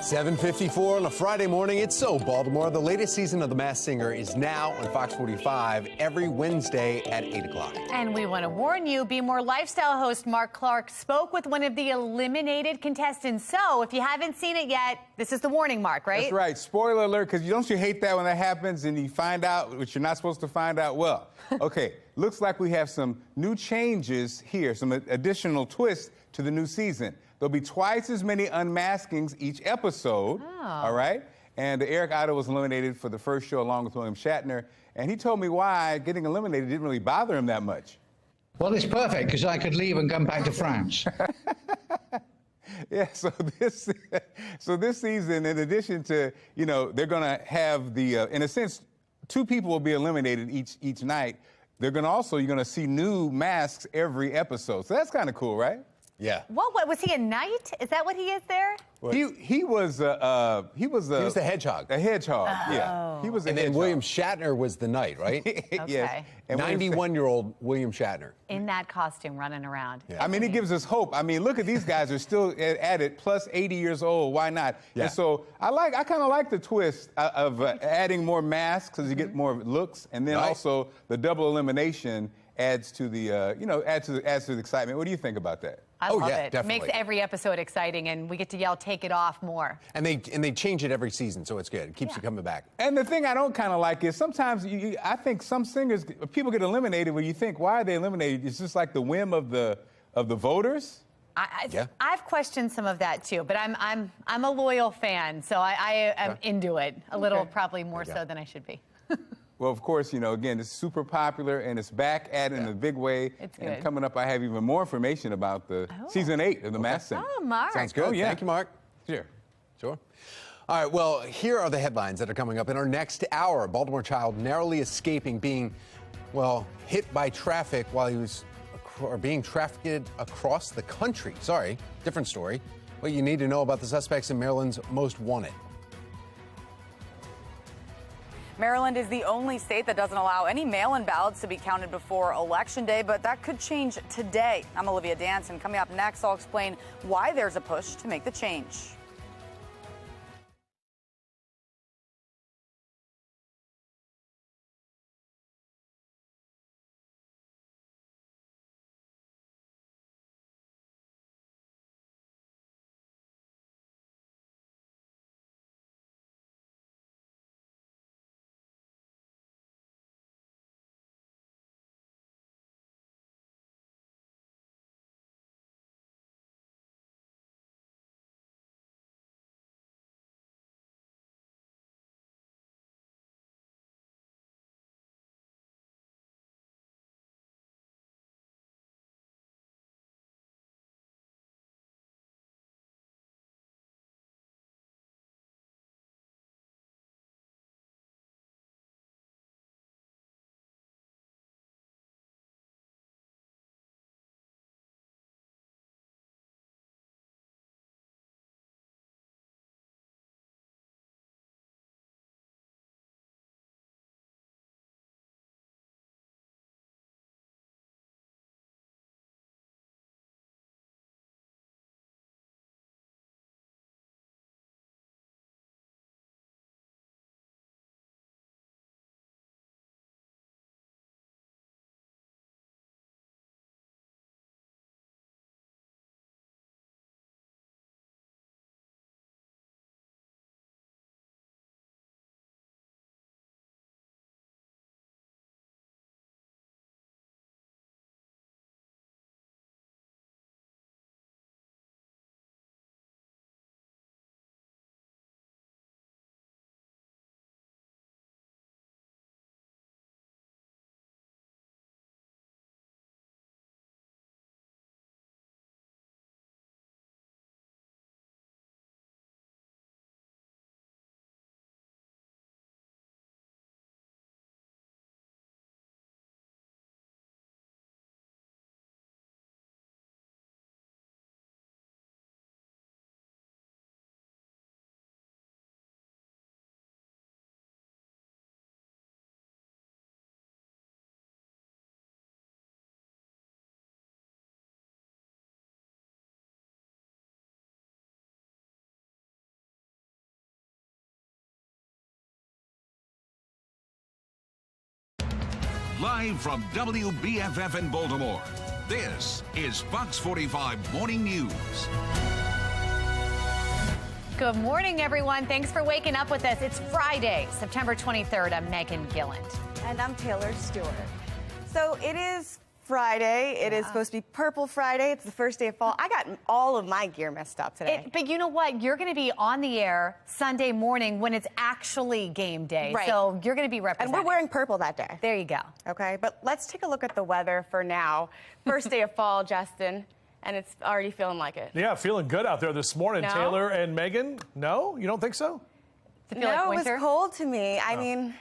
7:54 on a Friday morning. It's So Baltimore. The latest season of The Masked Singer is now on Fox 45 every Wednesday at 8 o'clock. And we want to warn you, Be More lifestyle host Mark Clark spoke with one of the eliminated contestants. So if you haven't seen it yet, this is the warning, Mark, right? That's right. Spoiler alert, because don't you hate that when that happens and you find out what you're not supposed to find out? Well, okay, looks like we have some new changes here, some additional twists to the new season. There'll be twice as many unmaskings each episode, all right? And Eric Idle was eliminated for the first show along with William Shatner, and he told me why getting eliminated didn't really bother him that much. Well, it's perfect, because I could leave and come back to France. Yeah, so this season, in addition to, they're going to have in a sense, two people will be eliminated each night. You're going to see new masks every episode. So that's kind of cool, right? Yeah. What was he, a knight? Is that what he is there? He was the hedgehog. A hedgehog, Oh. yeah. He was a And hedgehog. then William Shatner was the knight, right? Yes. And 91-year-old William Shatner. In that costume, running around. Yeah. I mean, it gives us hope. I mean, look at these guys are still at it, plus 80 years old. Why not? Yeah. And so I kind of like the twist of adding more masks because you get more looks, and then also the double elimination adds to the adds to the excitement. What do you think about that? I love yeah, it. definitely. Makes every episode exciting, and we get to yell, "Take it off!" more. And they change it every season, so it's good. It keeps you coming back. And the thing I don't kind of like is sometimes I think some singers, people get eliminated where you think, why are they eliminated? It's just like the whim of the voters. I've questioned some of that too, but I'm a loyal fan, so I am into it a little, probably more so than I should be. Well, of course, again, it's super popular, and it's back at it in a big way. It's and good. coming up, I have even more information about the season 8 of The Masked Singer. Oh, Mark. Sounds good. Oh, yeah. Thank you, Mark. Sure. Sure. All right, well, here are the headlines that are coming up in our next hour. A Baltimore child narrowly escaping being, hit by traffic while he was being trafficked across the country. Sorry, different story. What you need to know about the suspects in Maryland's Most Wanted. Maryland is the only state that doesn't allow any mail-in ballots to be counted before Election Day, but that could change today. I'm Olivia Dance, and coming up next, I'll explain why there's a push to make the change. Live from WBFF in Baltimore, this is Fox 45 Morning News. Good morning, everyone. Thanks for waking up with us. It's Friday, September 23rd. I'm Megan Gilland. And I'm Taylor Stewart. So it is Friday. It is supposed to be Purple Friday. It's the first day of fall. I got all of my gear messed up today. But you know what? You're going to be on the air Sunday morning when it's actually game day. Right. So you're going to be representing. And we're wearing purple that day. There you go. Okay, but let's take a look at the weather for now. First day of fall, Justin, and it's already feeling like it. Yeah, feeling good out there this morning. No. Taylor and Megan, no? You don't think so? Does it feel like No, it winter? was cold to me. I mean,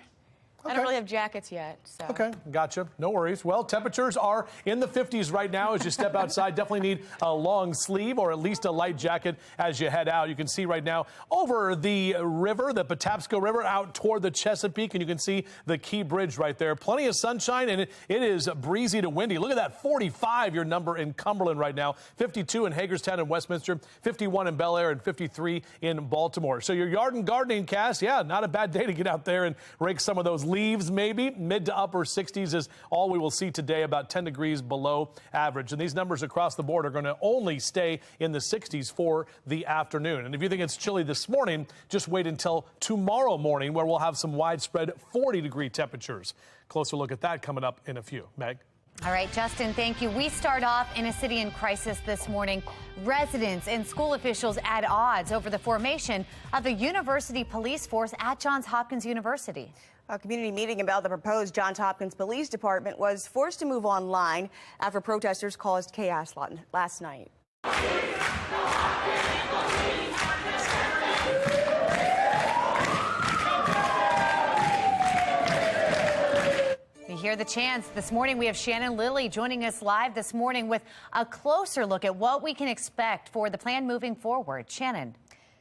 I don't really have jackets yet, so. Okay, gotcha. No worries. Well, temperatures are in the 50s right now as you step outside. Definitely need a long sleeve or at least a light jacket as you head out. You can see right now over the river, the Patapsco River, out toward the Chesapeake, and you can see the Key Bridge right there. Plenty of sunshine, and it is breezy to windy. Look at that, 45 your number in Cumberland right now, 52 in Hagerstown and Westminster, 51 in Bel Air, and 53 in Baltimore. So your yard and gardening cast, yeah, not a bad day to get out there and rake some of those leaves maybe. Mid to upper 60s is all we will see today, about 10 degrees below average. And these numbers across the board are going to only stay in the 60s for the afternoon. And if you think it's chilly this morning, just wait until tomorrow morning where we'll have some widespread 40-degree temperatures. Closer look at that coming up in a few. Meg? All right, Justin, thank you. We start off in a city in crisis this morning. Residents and school officials at odds over the formation of a university police force at Johns Hopkins University. A community meeting about the proposed Johns Hopkins Police Department was forced to move online after protesters caused chaos last night. You hear the chants. This morning we have Shannon Lilly joining us live this morning with a closer look at what we can expect for the plan moving forward. Shannon.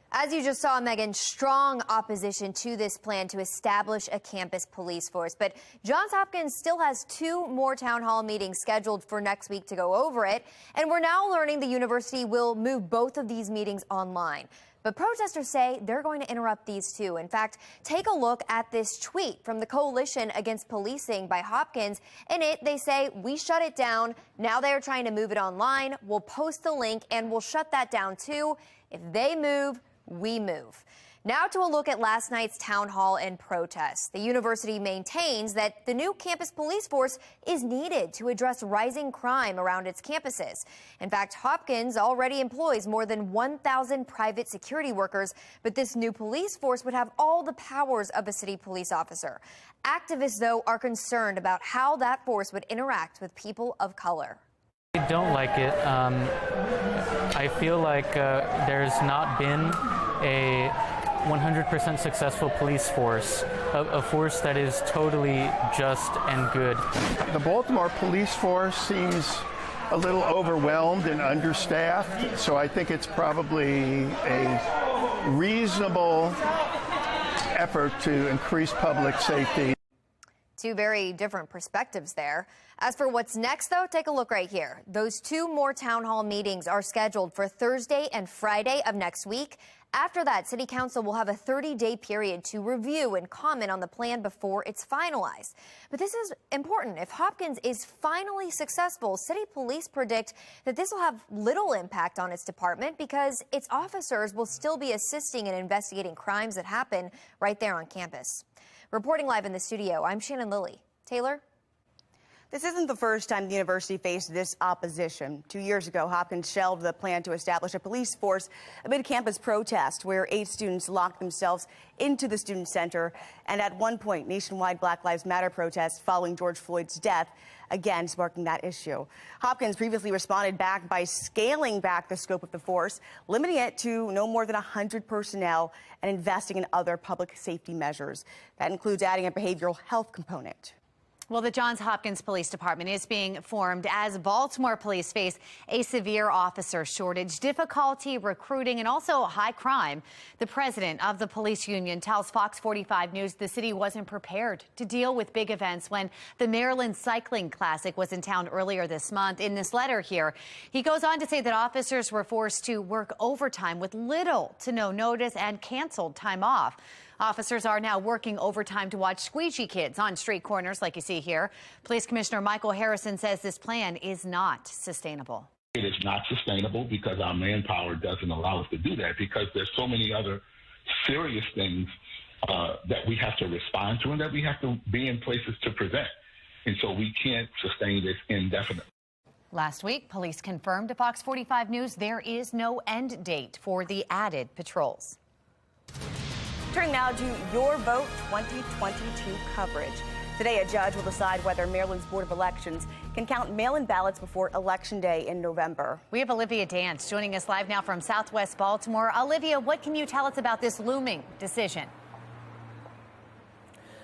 As you just saw, Megan, strong opposition to this plan to establish a campus police force. But Johns Hopkins still has 2 more town hall meetings scheduled for next week to go over it. And we're now learning the university will move both of these meetings online. But protesters say they're going to interrupt these too. In fact, take a look at this tweet from the Coalition Against Policing by Hopkins. In it, they say, we shut it down. Now they're trying to move it online. We'll post the link and we'll shut that down too. If they move, we move. Now to a look at last night's town hall and protests. The university maintains that the new campus police force is needed to address rising crime around its campuses. In fact, Hopkins already employs more than 1,000 private security workers, but this new police force would have all the powers of a city police officer. Activists, though, are concerned about how that force would interact with people of color. I don't like it. I feel like there's not been a 100% successful police force, a force that is totally just and good. The Baltimore police force seems a little overwhelmed and understaffed, so I think it's probably a reasonable effort to increase public safety. 2 very different perspectives there. As for what's next, though, take a look right here. Those 2 more town hall meetings are scheduled for Thursday and Friday of next week. After that, City Council will have a 30-day period to review and comment on the plan before it's finalized. But this is important. If Hopkins is finally successful, City Police predict that this will have little impact on its department because its officers will still be assisting in investigating crimes that happen right there on campus. Reporting live in the studio, I'm Shannon Lilly. Taylor? This isn't the first time the university faced this opposition. 2 years ago, Hopkins shelved the plan to establish a police force amid campus protest where 8 students locked themselves into the student center. And at one point, nationwide Black Lives Matter protests following George Floyd's death, again sparking that issue. Hopkins previously responded back by scaling back the scope of the force, limiting it to no more than 100 personnel and investing in other public safety measures. That includes adding a behavioral health component. Well, the Johns Hopkins Police Department is being formed as Baltimore police face a severe officer shortage, difficulty recruiting, and also high crime. The president of the police union tells Fox 45 News the city wasn't prepared to deal with big events when the Maryland Cycling Classic was in town earlier this month. In this letter here, he goes on to say that officers were forced to work overtime with little to no notice and canceled time off. Officers are now working overtime to watch squeegee kids on street corners like you see here. Police Commissioner Michael Harrison says this plan is not sustainable. It is not sustainable because our manpower doesn't allow us to do that, because there's so many other serious things that we have to respond to and that we have to be in places to prevent. And so we can't sustain this indefinitely. Last week, police confirmed to Fox 45 News there is no end date for the added patrols. Turning now to Your Vote 2022 coverage. Today, a judge will decide whether Maryland's Board of Elections can count mail-in ballots before Election Day in November. We have Olivia Dance joining us live now from Southwest Baltimore. Olivia, what can you tell us about this looming decision?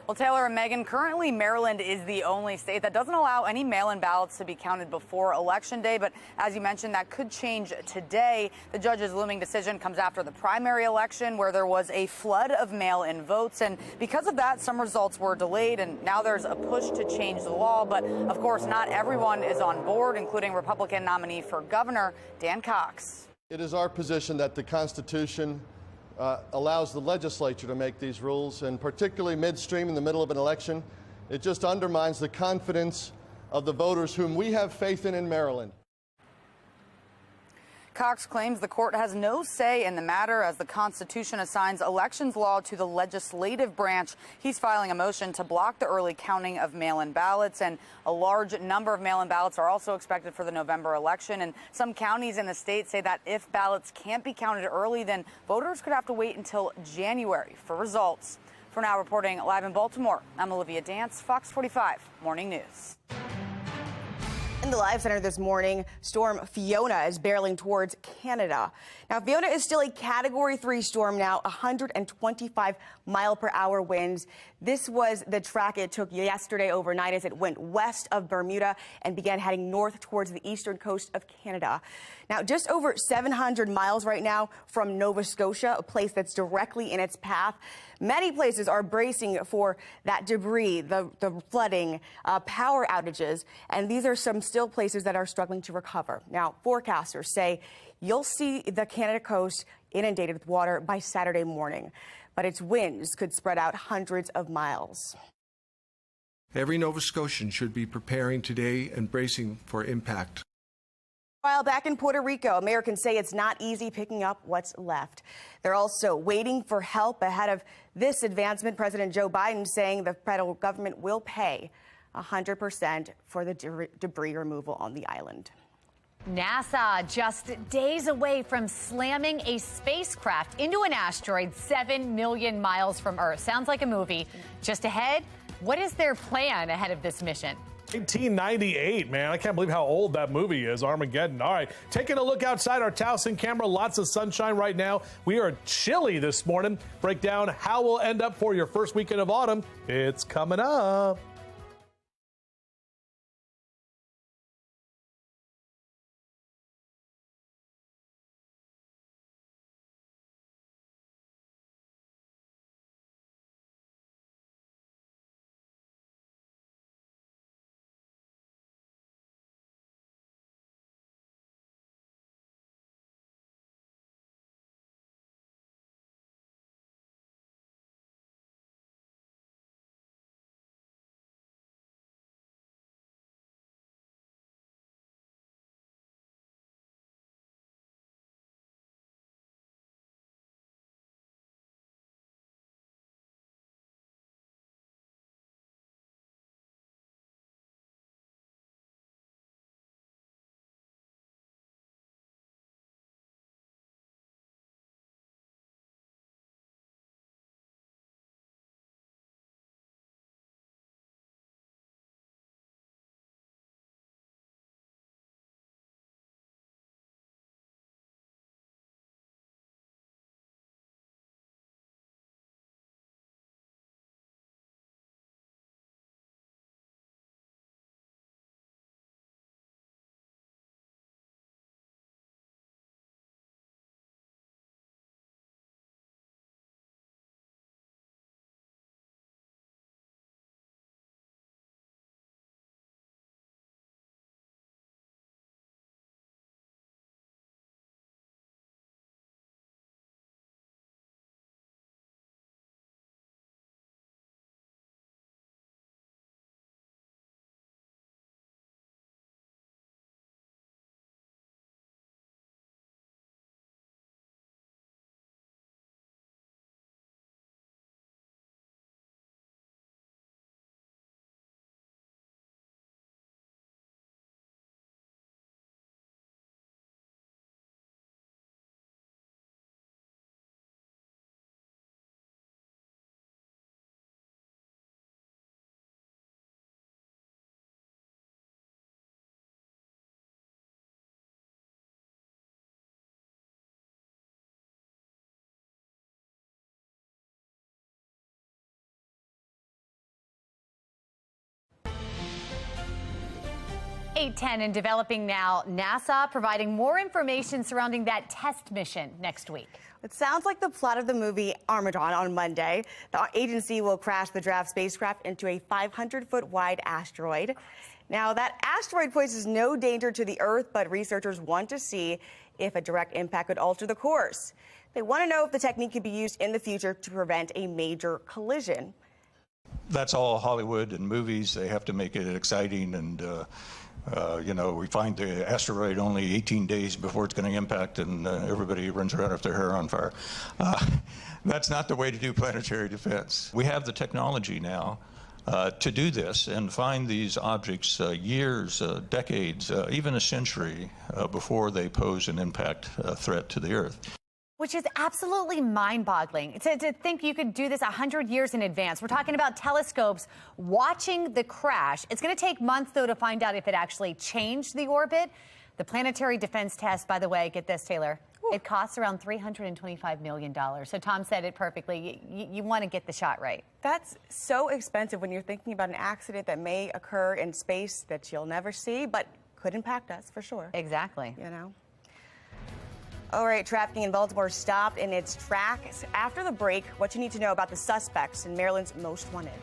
Well, Taylor and Megan, currently Maryland is the only state that doesn't allow any mail-in ballots to be counted before Election Day. But as you mentioned, that could change today. The judge's looming decision comes after the primary election, where there was a flood of mail-in votes. And because of that, some results were delayed. And now there's a push to change the law. But of course, not everyone is on board, including Republican nominee for governor Dan Cox. It is our position that the Constitution allows the legislature to make these rules, and particularly midstream in the middle of an election, it just undermines the confidence of the voters whom we have faith in Maryland. Cox claims the court has no say in the matter, as the Constitution assigns elections law to the legislative branch. He's filing a motion to block the early counting of mail-in ballots, and a large number of mail-in ballots are also expected for the November election. And some counties in the state say that if ballots can't be counted early, then voters could have to wait until January for results. For now, reporting live in Baltimore, I'm Olivia Dance, Fox 45 Morning News. In the Live Center this morning, storm Fiona is barreling towards Canada. Now, Fiona is still a Category 3 storm now, 125-mile-per-hour winds. This was the track it took yesterday overnight as it went west of Bermuda and began heading north towards the eastern coast of Canada. Now, just over 700 miles right now from Nova Scotia, a place that's directly in its path. Many places are bracing for that debris, the flooding, power outages, and these are some still places that are struggling to recover. Now, forecasters say you'll see the Canada coast inundated with water by Saturday morning, but its winds could spread out hundreds of miles. Every Nova Scotian should be preparing today and bracing for impact. While back in Puerto Rico, Americans say it's not easy picking up what's left. They're also waiting for help ahead of this advancement. President Joe Biden saying the federal government will pay 100% for the debris removal on the island. NASA just days away from slamming a spacecraft into an asteroid 7 million miles from Earth. Sounds like a movie. Just ahead, what is their plan ahead of this mission? 1998, man. I can't believe how old that movie is, Armageddon. All right, taking a look outside our Towson camera. Lots of sunshine right now. We are chilly this morning. Break down how we'll end up for your first weekend of autumn. It's coming up. 8:10 and developing now. NASA providing more information surrounding that test mission next week. It sounds like the plot of the movie Armageddon on Monday. The agency will crash the draft spacecraft into a 500-foot wide asteroid. Now, that asteroid poses no danger to the Earth, but researchers want to see if a direct impact could alter the course. They want to know if the technique could be used in the future to prevent a major collision. That's all Hollywood and movies. They have to make it exciting, and we find the asteroid only 18 days before it's going to impact, and everybody runs around with their hair on fire. That's not the way to do planetary defense. We have the technology now to do this and find these objects years, decades, even a century before they pose an impact threat to the Earth. Which is absolutely mind-boggling to think you could do this 100 years in advance. We're talking about telescopes watching the crash. It's going to take months, though, to find out if it actually changed the orbit. The planetary defense test, by the way, get this, Taylor, it costs around $325 million. So Tom said it perfectly. You want to get the shot right. That's so expensive when you're thinking about an accident that may occur in space that you'll never see, but could impact us for sure. Exactly. You know? All right, trafficking in Baltimore stopped in its tracks. After the break, what you need to know about the suspects in Maryland's Most Wanted.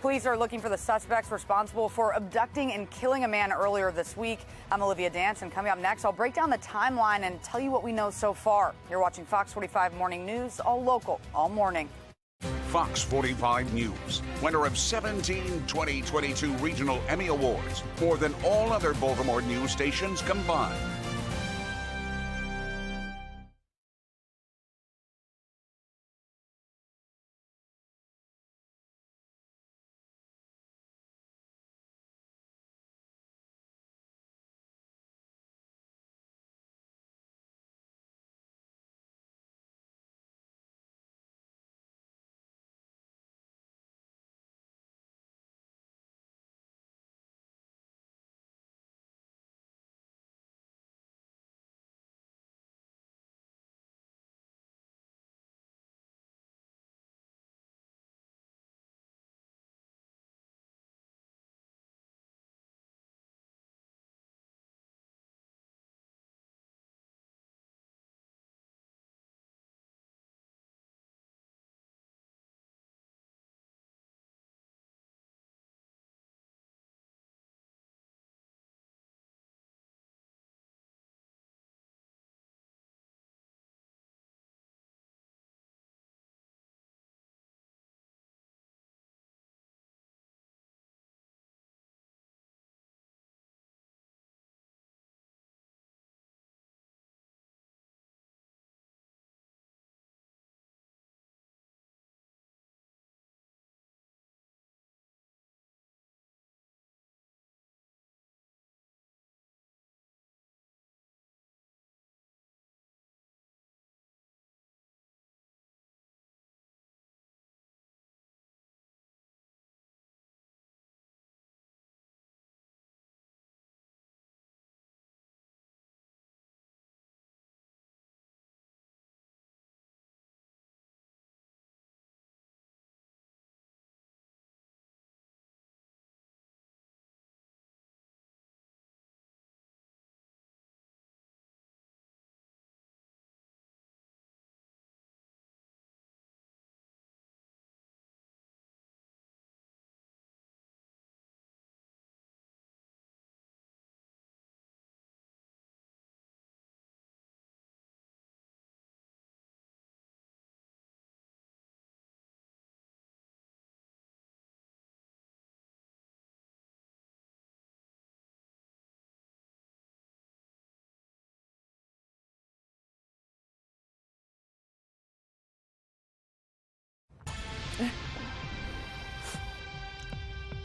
Police are looking for the suspects responsible for abducting and killing a man earlier this week. I'm Olivia Danson. Coming up next, I'll break down the timeline and tell you what we know so far. You're watching Fox 45 Morning News, all local, all morning. Fox 45 News, winner of 17 2022 Regional Emmy Awards, more than all other Baltimore news stations combined.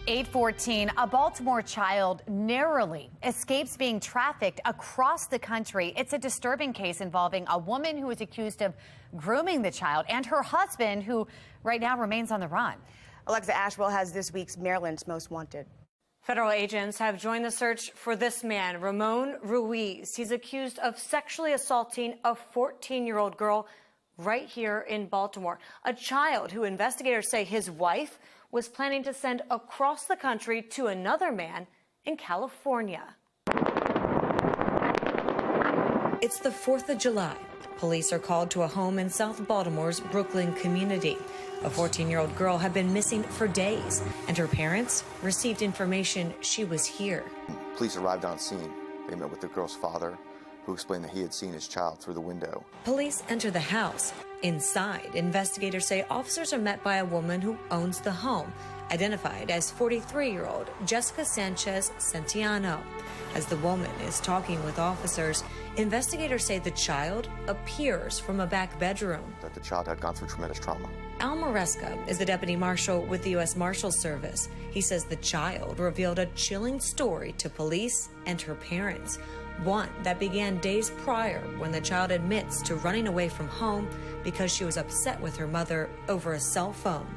(8:14), a Baltimore child narrowly escapes being trafficked across the country. It's a disturbing case involving a woman who is accused of grooming the child and her husband, who right now remains on the run. Alexa Ashwell has this week's Maryland's Most Wanted. Federal agents have joined the search for this man, Ramon Ruiz. He's accused of sexually assaulting a 14-year-old girl right here in Baltimore, a child who investigators say his wife was planning to send across the country to another man in California. It's the 4th of July. Police are called to a home in South Baltimore's Brooklyn community. A 14-year-old girl had been missing for days, and her parents received information she was here. Police arrived on scene. They met with the girl's father, who explained that he had seen his child through the window. Police enter the house. Inside, investigators say officers are met by a woman who owns the home, identified as 43-year-old Jessica Sanchez Sentiano. As the woman is talking with officers, investigators say the child appears from a back bedroom. That the child had gone through tremendous trauma. Al Maresca is the deputy marshal with the U.S. Marshals Service. He says the child revealed a chilling story to police and her parents, one that began days prior when the child admits to running away from home because she was upset with her mother over a cell phone.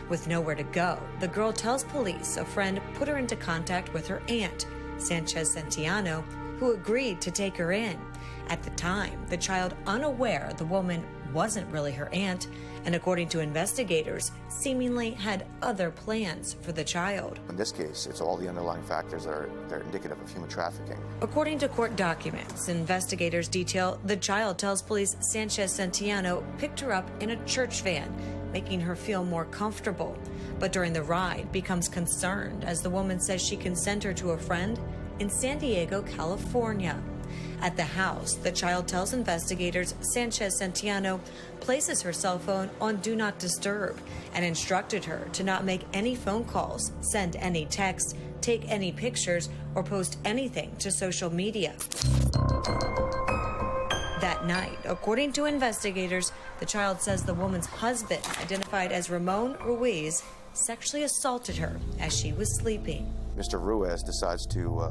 With nowhere to go, the girl tells police a friend put her into contact with her aunt, Sanchez Sentiano, who agreed to take her in. At the time, the child, unaware the woman wasn't really her aunt, and according to investigators, seemingly had other plans for the child. In this case, it's all the underlying factors that are indicative of human trafficking. According to court documents, investigators detail the child tells police Sanchez Sentiano picked her up in a church van, making her feel more comfortable. But during the ride, becomes concerned as the woman says she can send her to a friend in San Diego, California. At the house, the child tells investigators Sanchez Sentiano places her cell phone on Do Not Disturb and instructed her to not make any phone calls, send any texts, take any pictures, or post anything to social media. That night, according to investigators, the child says the woman's husband, identified as Ramon Ruiz, sexually assaulted her as she was sleeping. Mr. Ruiz decides to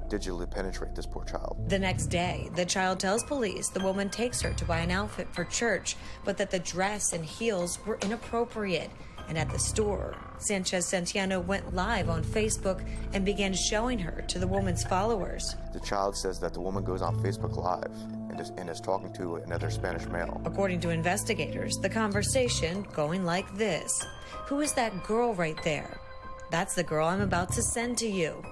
digitally penetrate this poor child. The next day, the child tells police the woman takes her to buy an outfit for church, but that the dress and heels were inappropriate. And at the store, Sanchez Sentiano went live on Facebook and began showing her to the woman's followers. The child says that the woman goes on Facebook Live and is talking to another Spanish male. According to investigators, the conversation going like this. Who is that girl right there? That's the girl I'm about to send to you.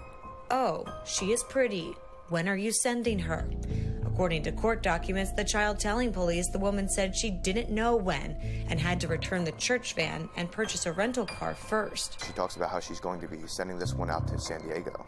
Oh, she is pretty. When are you sending her? According to court documents, the child telling police the woman said she didn't know when and had to return the church van and purchase a rental car first. She talks about how she's going to be sending this one out to San Diego.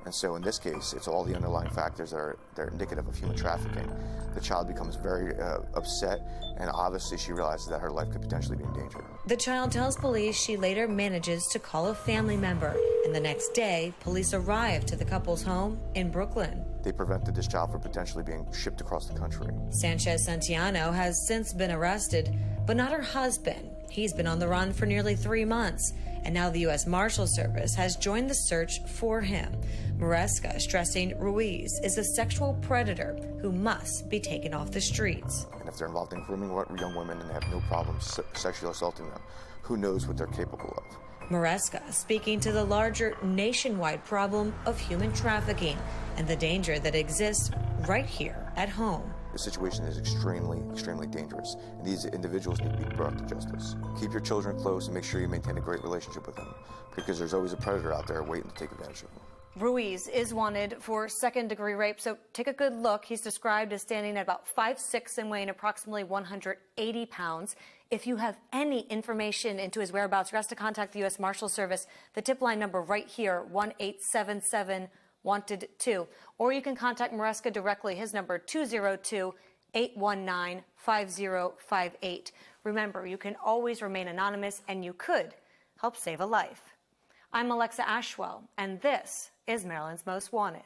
And so in this case, it's all the underlying factors that are indicative of human trafficking. The child becomes very upset, and obviously she realizes that her life could potentially be in danger. The child tells police she later manages to call a family member, and the next day, police arrive to the couple's home in Brooklyn. They prevented this child from potentially being shipped across the country. Sanchez Sentiano has since been arrested, but not her husband. He's been on the run for nearly 3 months, and now the U.S. Marshals Service has joined the search for him. Maresca stressing Ruiz is a sexual predator who must be taken off the streets. And if they're involved in grooming young women and they have no problem sexually assaulting them, who knows what they're capable of? Maresca speaking to the larger nationwide problem of human trafficking and the danger that exists right here at home. The situation is extremely, extremely dangerous, and these individuals need to be brought to justice. Keep your children close and make sure you maintain a great relationship with them, because there's always a predator out there waiting to take advantage of them. Ruiz is wanted for second-degree rape, so take a good look. He's described as standing at about 5'6" and weighing approximately 180 pounds. If you have any information into his whereabouts, you're asked to contact the U.S. Marshals Service. The tip line number right here, 1-877 Wanted 2. Or you can contact Maresca directly. His number, 202-819-5058. Remember, you can always remain anonymous, and you could help save a life. I'm Alexa Ashwell, and this is Maryland's Most Wanted.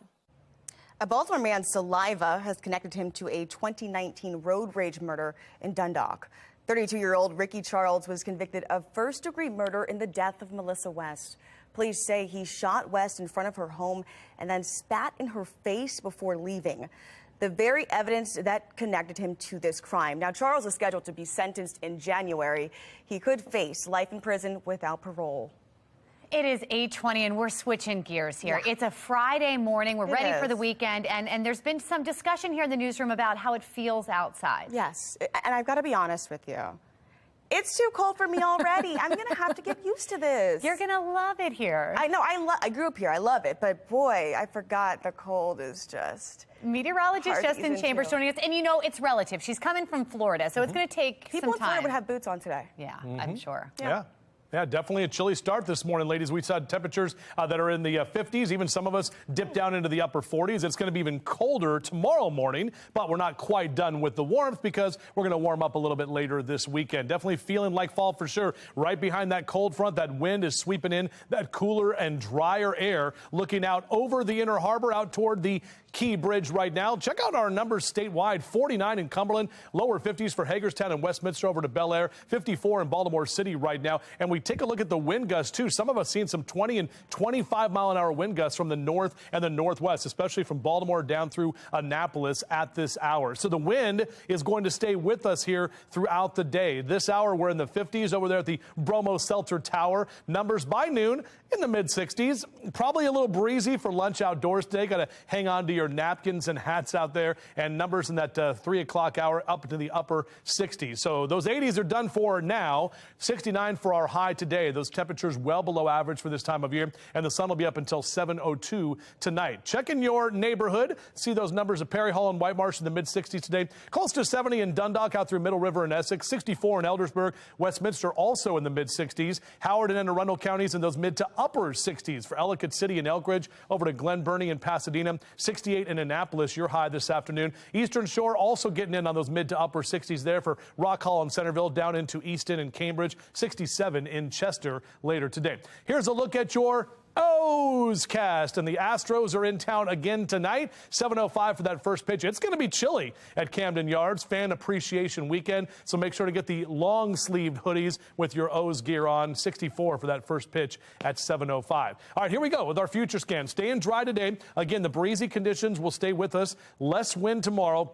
A Baltimore man's saliva has connected him to a 2019 road rage murder in Dundalk. 32-year-old Ricky Charles was convicted of first-degree murder in the death of Melissa West. Police say he shot West in front of her home and then spat in her face before leaving. The very evidence that connected him to this crime. Now, Charles is scheduled to be sentenced in January. He could face life in prison without parole. It is 8:20 and we're switching gears here. Yeah. It's a Friday morning. We're ready for the weekend. And there's been some discussion here in the newsroom about how it feels outside. Yes. And I've got to be honest with you. It's too cold for me already. I'm going to have to get used to this. You're going to love it here. I know. I grew up here. I love it. But boy, I forgot the cold is just... Meteorologist Justin Chambers joining us. And you know, it's relative. She's coming from Florida, so it's going to take People some in Florida time. would have boots on today. Yeah, I'm sure. Yeah, definitely a chilly start this morning, ladies. We saw temperatures that are in the 50s. Even some of us dip down into the upper 40s. It's going to be even colder tomorrow morning, but we're not quite done with the warmth because we're going to warm up a little bit later this weekend. Definitely feeling like fall for sure. Right behind that cold front, that wind is sweeping in that cooler and drier air, looking out over the inner harbor, out toward the Key Bridge right now. Check out our numbers statewide. 49 in Cumberland, lower 50s for Hagerstown and Westminster over to Bel Air, 54 in Baltimore City right now. And we take a look at the wind gusts, too. Some of us seeing some 20 and 25-mile-an-hour wind gusts from the north and the northwest, especially from Baltimore down through Annapolis at this hour. So the wind is going to stay with us here throughout the day. This hour, we're in the 50s over there at the Bromo Seltzer Tower. Numbers by noon in the mid-60s. Probably a little breezy for lunch outdoors today. Got to hang on to your napkins and hats out there. And numbers in that 3 o'clock hour up into the upper 60s. So those 80s are done for now. 69 for our high today. Those temperatures well below average for this time of year. And the sun will be up until 7:02 tonight. Check in your neighborhood. See those numbers of Perry Hall and White Marsh in the mid-60s today. Close to 70 in Dundalk out through Middle River and Essex. 64 in Eldersburg. Westminster also in the mid-60s. Howard and Anne Arundel counties in those mid to upper 60s for Ellicott City and Elkridge. Over to Glen Burnie and Pasadena. 68 in Annapolis, your high this afternoon. Eastern Shore also getting in on those mid to upper 60s there for Rock Hall and Centerville, down into Easton and Cambridge. 67 in Chester later today. Here's a look at your O's cast, and the Astros are in town again tonight. 7:05 for that first pitch. It's going to be chilly at Camden Yards. Fan Appreciation Weekend, so make sure to get the long-sleeved hoodies with your O's gear on. 64 for that first pitch at 7:05. All right, here we go with our future scan. Staying dry today. Again, the breezy conditions will stay with us. Less wind tomorrow.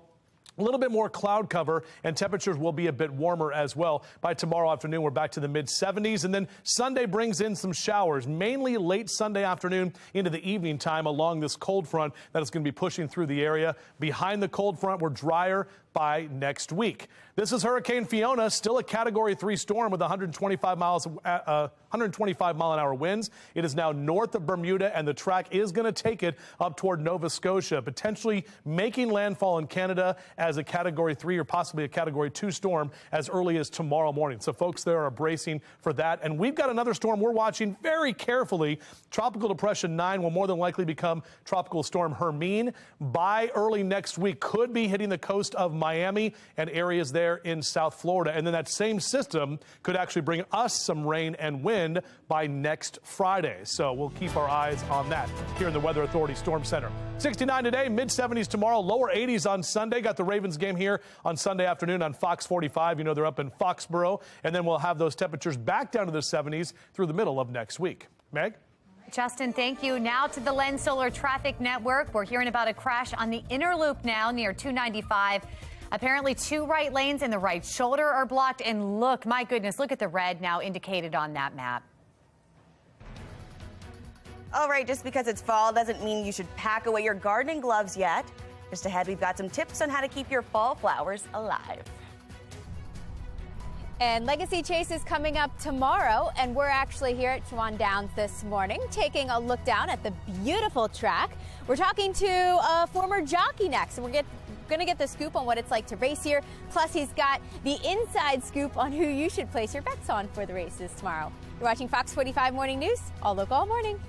A little bit more cloud cover, and temperatures will be a bit warmer as well. By tomorrow afternoon, we're back to the mid-70s, and then Sunday brings in some showers, mainly late Sunday afternoon into the evening time along this cold front that is going to be pushing through the area. Behind the cold front, we're drier by next week. This is Hurricane Fiona, still a Category 3 storm with 125 mile-an-hour winds. It is now north of Bermuda, and the track is going to take it up toward Nova Scotia, potentially making landfall in Canada as a Category 3 or possibly a Category 2 storm as early as tomorrow morning. So folks there are bracing for that. And we've got another storm we're watching very carefully. Tropical Depression 9 will more than likely become Tropical Storm Hermine by early next week. Could be hitting the coast of Miami and areas there in South Florida. And then that same system could actually bring us some rain and wind by next Friday. So we'll keep our eyes on that here in the Weather Authority Storm Center. 69 today, mid-70s tomorrow, lower 80s on Sunday. Got the Ravens game here on Sunday afternoon on FOX45. You know they're up in Foxborough. And then we'll have those temperatures back down to the 70s through the middle of next week. Meg? Justin, thank you. Now to the Lens Solar Traffic Network. We're hearing about a crash on the inner loop now near 295. Apparently 2 right lanes and the right shoulder are blocked. And look, my goodness, look at the red now indicated on that map. All right, just because it's fall doesn't mean you should pack away your gardening gloves yet. Just ahead, we've got some tips on how to keep your fall flowers alive. And Legacy Chase is coming up tomorrow, and we're actually here at Swan Downs this morning, taking a look down at the beautiful track. We're talking to a former jockey next, and we're going to get the scoop on what it's like to race here. Plus, he's got the inside scoop on who you should place your bets on for the races tomorrow. You're watching Fox 45 Morning News, all local, all morning.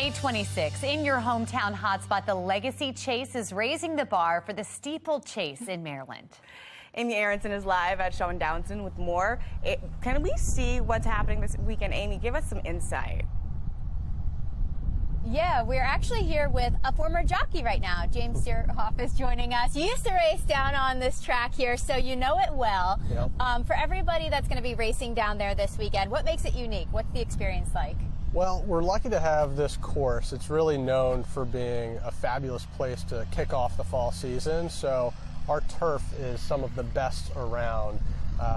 826 in your hometown hotspot, the Legacy Chase is raising the bar for the steeplechase in Maryland. Amy Aronson is live at Sean Downton with more. Can we see what's happening this weekend? Amy, give us some insight. Yeah, we're actually here with a former jockey right now. James Steerhoff is joining us. You used to race down on this track here, so you know it well. Yep. For everybody that's going to be racing down there this weekend, what makes it unique? What's the experience like? Well, we're lucky to have this course. It's really known for being a fabulous place to kick off the fall season. So our turf is some of the best around.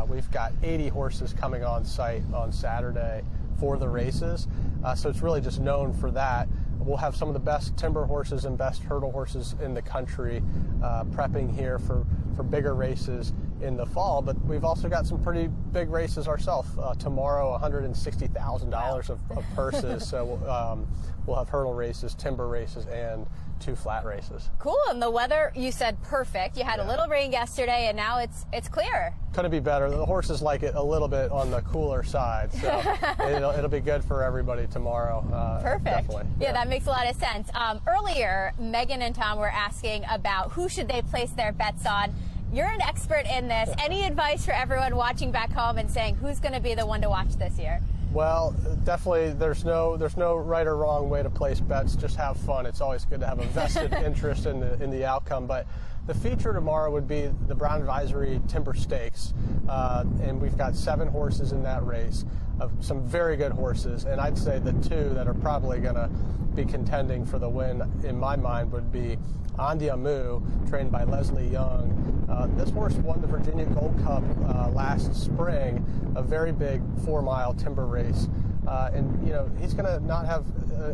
We've got 80 horses coming on site on Saturday for the races. So it's really just known for that. We'll have some of the best timber horses and best hurdle horses in the country prepping here for bigger races in the fall, but we've also got some pretty big races ourselves. Tomorrow, $160,000 of purses. So we'll have hurdle races, timber races, and 2 flat races. Cool, and the weather, you said perfect. You had a little rain yesterday, and now it's clear. Couldn't be better. The horses like it a little bit on the cooler side, so it'll be good for everybody tomorrow. Perfect. Definitely. Yeah, that makes a lot of sense. Earlier, Megan and Tom were asking about who should they place their bets on. You're an expert in this. Any advice for everyone watching back home and saying who's going to be the one to watch this year? Well, definitely there's no right or wrong way to place bets. Just have fun. It's always good to have a vested interest in the outcome. But the feature tomorrow would be the Brown Advisory Timber Stakes, and we've got 7 horses in that race, of some very good horses. And I'd say the 2 that are probably going to be contending for the win, in my mind, would be Andiamu, trained by Leslie Young. This horse won the Virginia Gold Cup last spring, a very big 4-mile timber race. And, you know, he's going to not have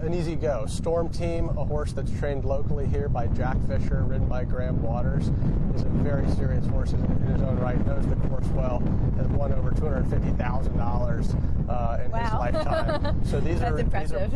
an easy go. Storm Team, a horse that's trained locally here by Jack Fisher, ridden by Graham Waters, is a very serious horse in his own right, knows the course well, has won over $250,000 in his lifetime. So these are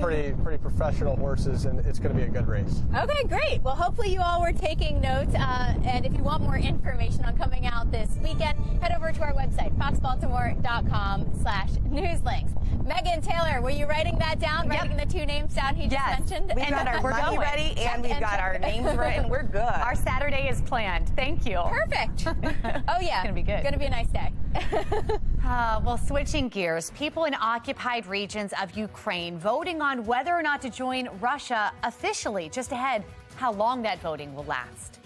pretty professional horses, and it's going to be a good race. Okay, great. Well, hopefully you all were taking notes, and if you want more information on coming out this weekend, head over to our website, foxbaltimore.com/newslinks. Megan, Taylor, were you writing that down, writing the 2 names down he just mentioned? We've got our money ready, and we've got our names written. We're good. Our Saturday is planned. Thank you. Perfect. Oh, yeah. It's going to be good. Going to be a nice day. Well, switching gears, people in occupied regions of Ukraine voting on whether or not to join Russia officially. Just ahead, how long that voting will last.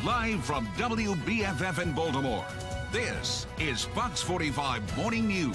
Live from WBFF in Baltimore, this is Fox 45 Morning News.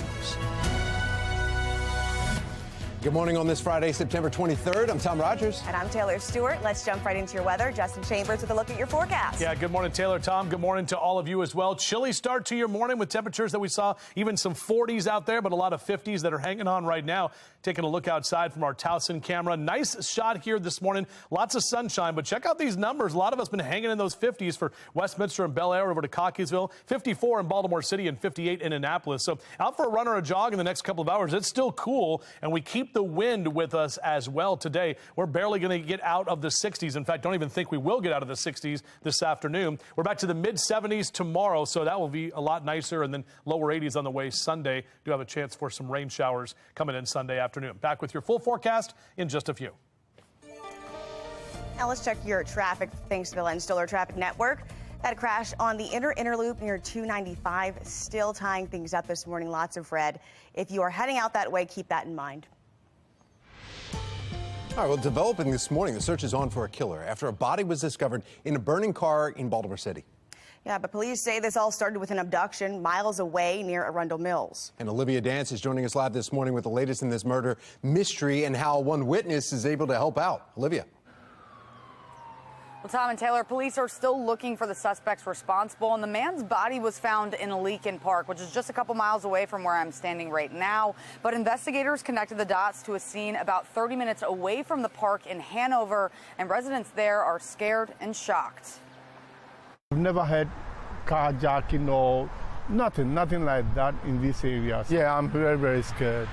Good morning on this Friday, September 23rd. I'm Tom Rogers. And I'm Taylor Stewart. Let's jump right into your weather. Justin Chambers with a look at your forecast. Yeah, good morning, Taylor. Tom, good morning to all of you as well. Chilly start to your morning with temperatures that we saw, even some 40s out there, but a lot of 50s that are hanging on right now. Taking a look outside from our Towson camera. Nice shot here this morning. Lots of sunshine, but check out these numbers. A lot of us been hanging in those 50s for Westminster and Bel Air over to Cockeysville, 54 in Baltimore City and 58 in Annapolis. So out for a run or a jog in the next couple of hours. It's still cool, and we keep the wind with us as well today. We're barely going to get out of the 60s. In fact, don't even think we will get out of the 60s this afternoon. We're back to the mid 70s tomorrow, so that will be a lot nicer, and then lower 80s on the way Sunday. Do have a chance for some rain showers coming in Sunday afternoon. Back with your full forecast in just a few. Now let's check your traffic. Thanks to the Len Stoller Traffic Network. That crash on the inner loop near 295 still tying things up this morning. Lots of red. If you are heading out that way, keep that in mind. All right, well, developing this morning, the search is on for a killer after a body was discovered in a burning car in Baltimore City. Yeah, but police say this all started with an abduction miles away near Arundel Mills. And Olivia Dance is joining us live this morning with the latest in this murder mystery and how one witness is able to help out. Olivia. Well, Tom and Taylor, police are still looking for the suspects responsible, and the man's body was found in Leakin Park, which is just a couple miles away from where I'm standing right now. But investigators connected the dots to a scene about 30 minutes away from the park in Hanover, and residents there are scared and shocked. I've never had carjacking or nothing like that in these areas. Yeah, I'm very, very scared.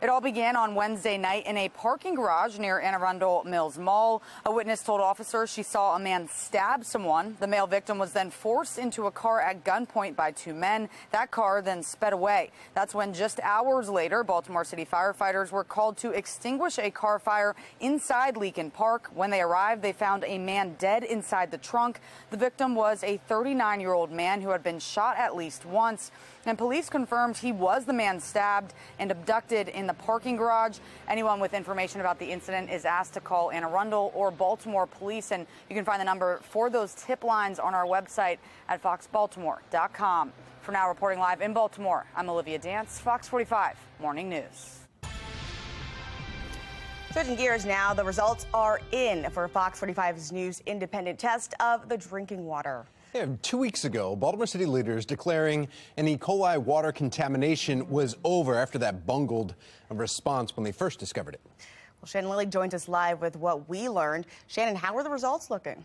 It all began on Wednesday night in a parking garage near Anne Arundel Mills Mall. A witness told officers she saw a man stab someone. The male victim was then forced into a car at gunpoint by two men. That car then sped away. That's when just hours later, Baltimore City firefighters were called to extinguish a car fire inside Leakin Park. When they arrived, they found a man dead inside the trunk. The victim was a 39-year-old man who had been shot at least once. And police confirmed he was the man stabbed and abducted in the parking garage. Anyone with information about the incident is asked to call Anne Arundel or Baltimore police. And you can find the number for those tip lines on our website at foxbaltimore.com. For now, reporting live in Baltimore, I'm Olivia Dance, Fox 45 Morning News. Switching gears now, the results are in for Fox 45's news independent test of the drinking water. Yeah, 2 weeks ago, Baltimore City leaders declaring an E. coli water contamination was over after that bungled response when they first discovered it. Well, Shannon Lilly joins us live with what we learned. Shannon, how are the results looking?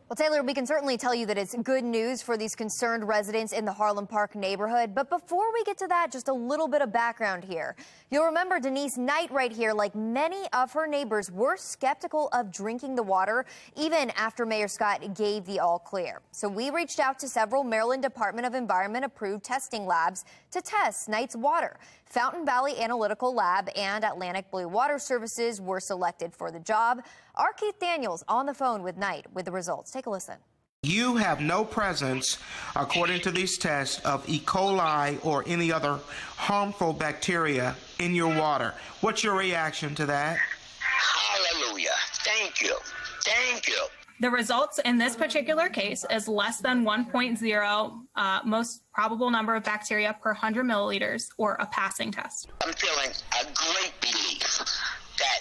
Well, Taylor, we can certainly tell you that it's good news for these concerned residents in the Harlem Park neighborhood. But before we get to that, just a little bit of background here. You'll remember Denise Knight right here, like many of her neighbors, were skeptical of drinking the water, even after Mayor Scott gave the all clear. So we reached out to several Maryland Department of Environment approved testing labs to test Knight's water. Fountain Valley Analytical Lab and Atlantic Blue Water Services were selected for the job. Our Keith Daniels on the phone with Knight with the results. Take a listen. You have no presence, according to these tests, of E. coli or any other harmful bacteria in your water. What's your reaction to that? Hallelujah. Thank you. Thank you. The results in this particular case is less than 1.0, most probable number of bacteria per 100 milliliters, or a passing test. I'm feeling a great relief that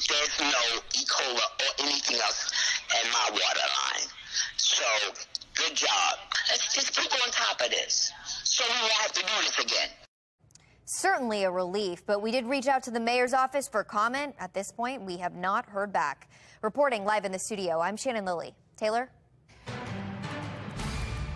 there's no E. coli or anything else in my water line. So, good job. Let's just keep on top of this so we won't have to do this again. Certainly a relief, but we did reach out to the mayor's office for comment. At this point, we have not heard back. Reporting live in the studio, I'm Shannon Lilly. Taylor?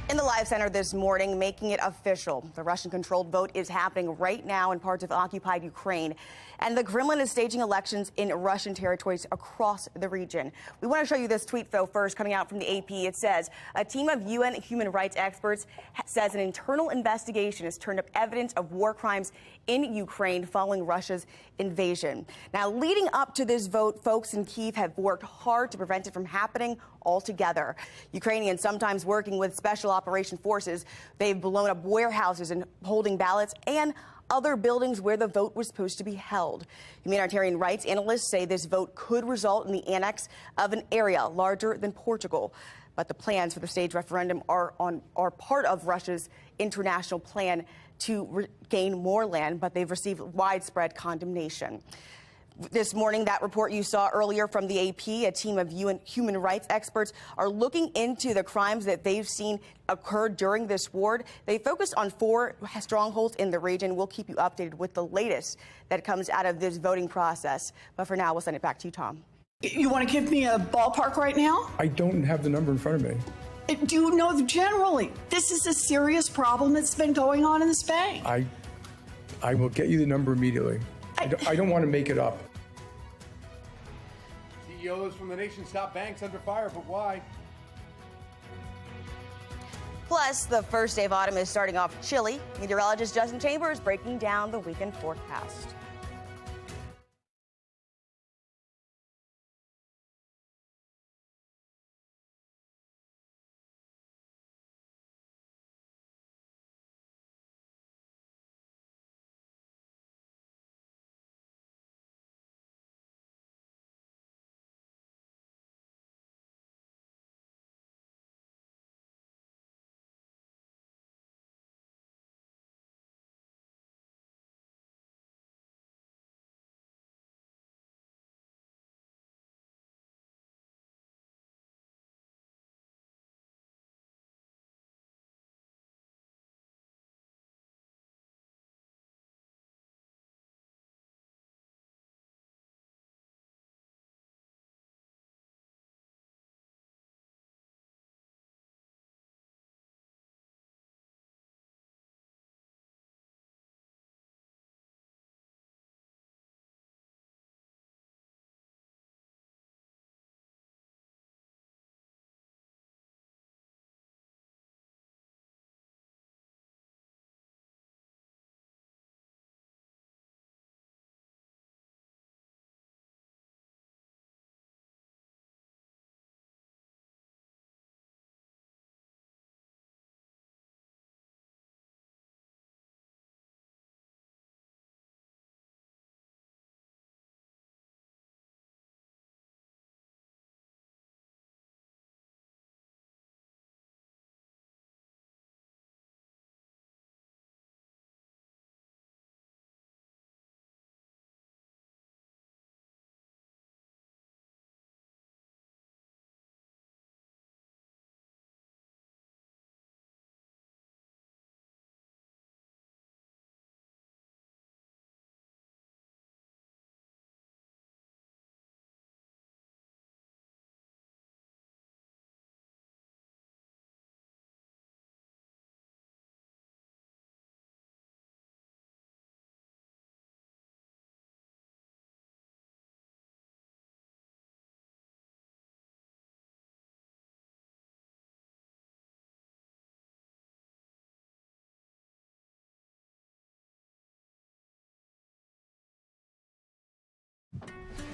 In the Live Center this morning, making it official. The Russian-controlled vote is happening right now in parts of occupied Ukraine. And the Kremlin is staging elections in Russian territories across the region. We want to show you this tweet, though, first, coming out from the AP. It says, a team of UN human rights experts says an internal investigation has turned up evidence of war crimes in Ukraine following Russia's invasion. Now, leading up to this vote, folks in Kyiv have worked hard to prevent it from happening altogether. Ukrainians, sometimes working with special operation forces, they've blown up warehouses and holding ballots and other buildings where the vote was supposed to be held. Humanitarian rights analysts say this vote could result in the annex of an area larger than Portugal. But the plans for the staged referendum are part of Russia's international plan to gain more land, but they've received widespread condemnation. This morning, that report you saw earlier from the AP, a team of human rights experts are looking into the crimes that they've seen occur during this war. They focused on 4 strongholds in the region. We'll keep you updated with the latest that comes out of this voting process. But for now, we'll send it back to you, Tom. You want to give me a ballpark right now? I don't have the number in front of me. Do you know generally this is a serious problem that's been going on in this bank? I will get you the number immediately. I don't want to make it up. CEOs from the nation's top banks under fire, but why? Plus, the first day of autumn is starting off chilly. Meteorologist Justin Chambers breaking down the weekend forecast.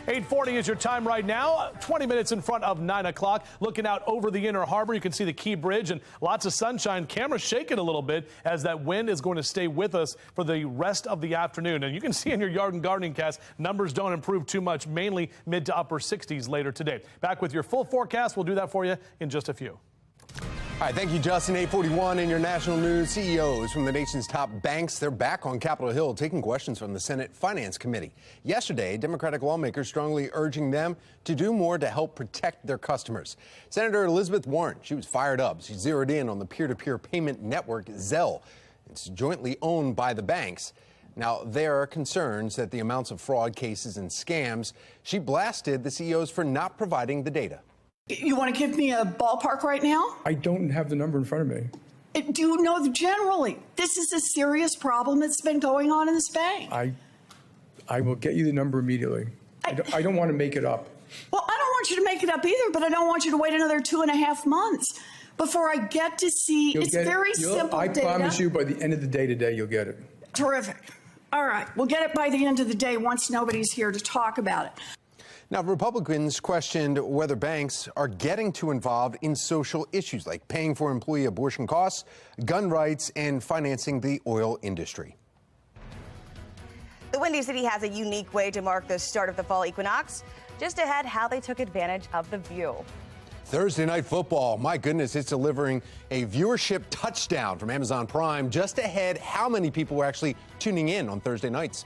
.40 is your time right now, 20 minutes in front of 9 o'clock. Looking out over the Inner Harbor, you can see the Key Bridge and lots of sunshine. Camera shaking a little bit as that wind is going to stay with us for the rest of the afternoon. And you can see in your yard and gardening cast, numbers don't improve too much, mainly mid to upper 60s later today. Back with your full forecast. We'll do that for you in just a few. All right, thank you, Justin. 841 in your national news. CEOs from the nation's top banks, they're back on Capitol Hill taking questions from the Senate Finance Committee. Yesterday, Democratic lawmakers strongly urging them to do more to help protect their customers. Senator Elizabeth Warren, she was fired up. She zeroed in on the peer-to-peer payment network Zelle. It's jointly owned by the banks. Now, there are concerns that the amounts of fraud cases and scams. She blasted the CEOs for not providing the data. You want to give me a ballpark right now? I don't have the number in front of me. Do you know generally this is a serious problem that's been going on in this bank? I will get you the number immediately. I don't want to make it up. Well, I don't want you to make it up either, but I don't want you to wait another 2.5 months before I get to see. It's very simple data. I promise you by the end of the day today, you'll get it. Terrific. All right. We'll get it by the end of the day once nobody's here to talk about it. Now, Republicans questioned whether banks are getting too involved in social issues like paying for employee abortion costs, gun rights, and financing the oil industry. The Windy City has a unique way to mark the start of the fall equinox. Just ahead, how they took advantage of the view. Thursday Night Football, my goodness, it's delivering a viewership touchdown from Amazon Prime. Just ahead, how many people were actually tuning in on Thursday nights?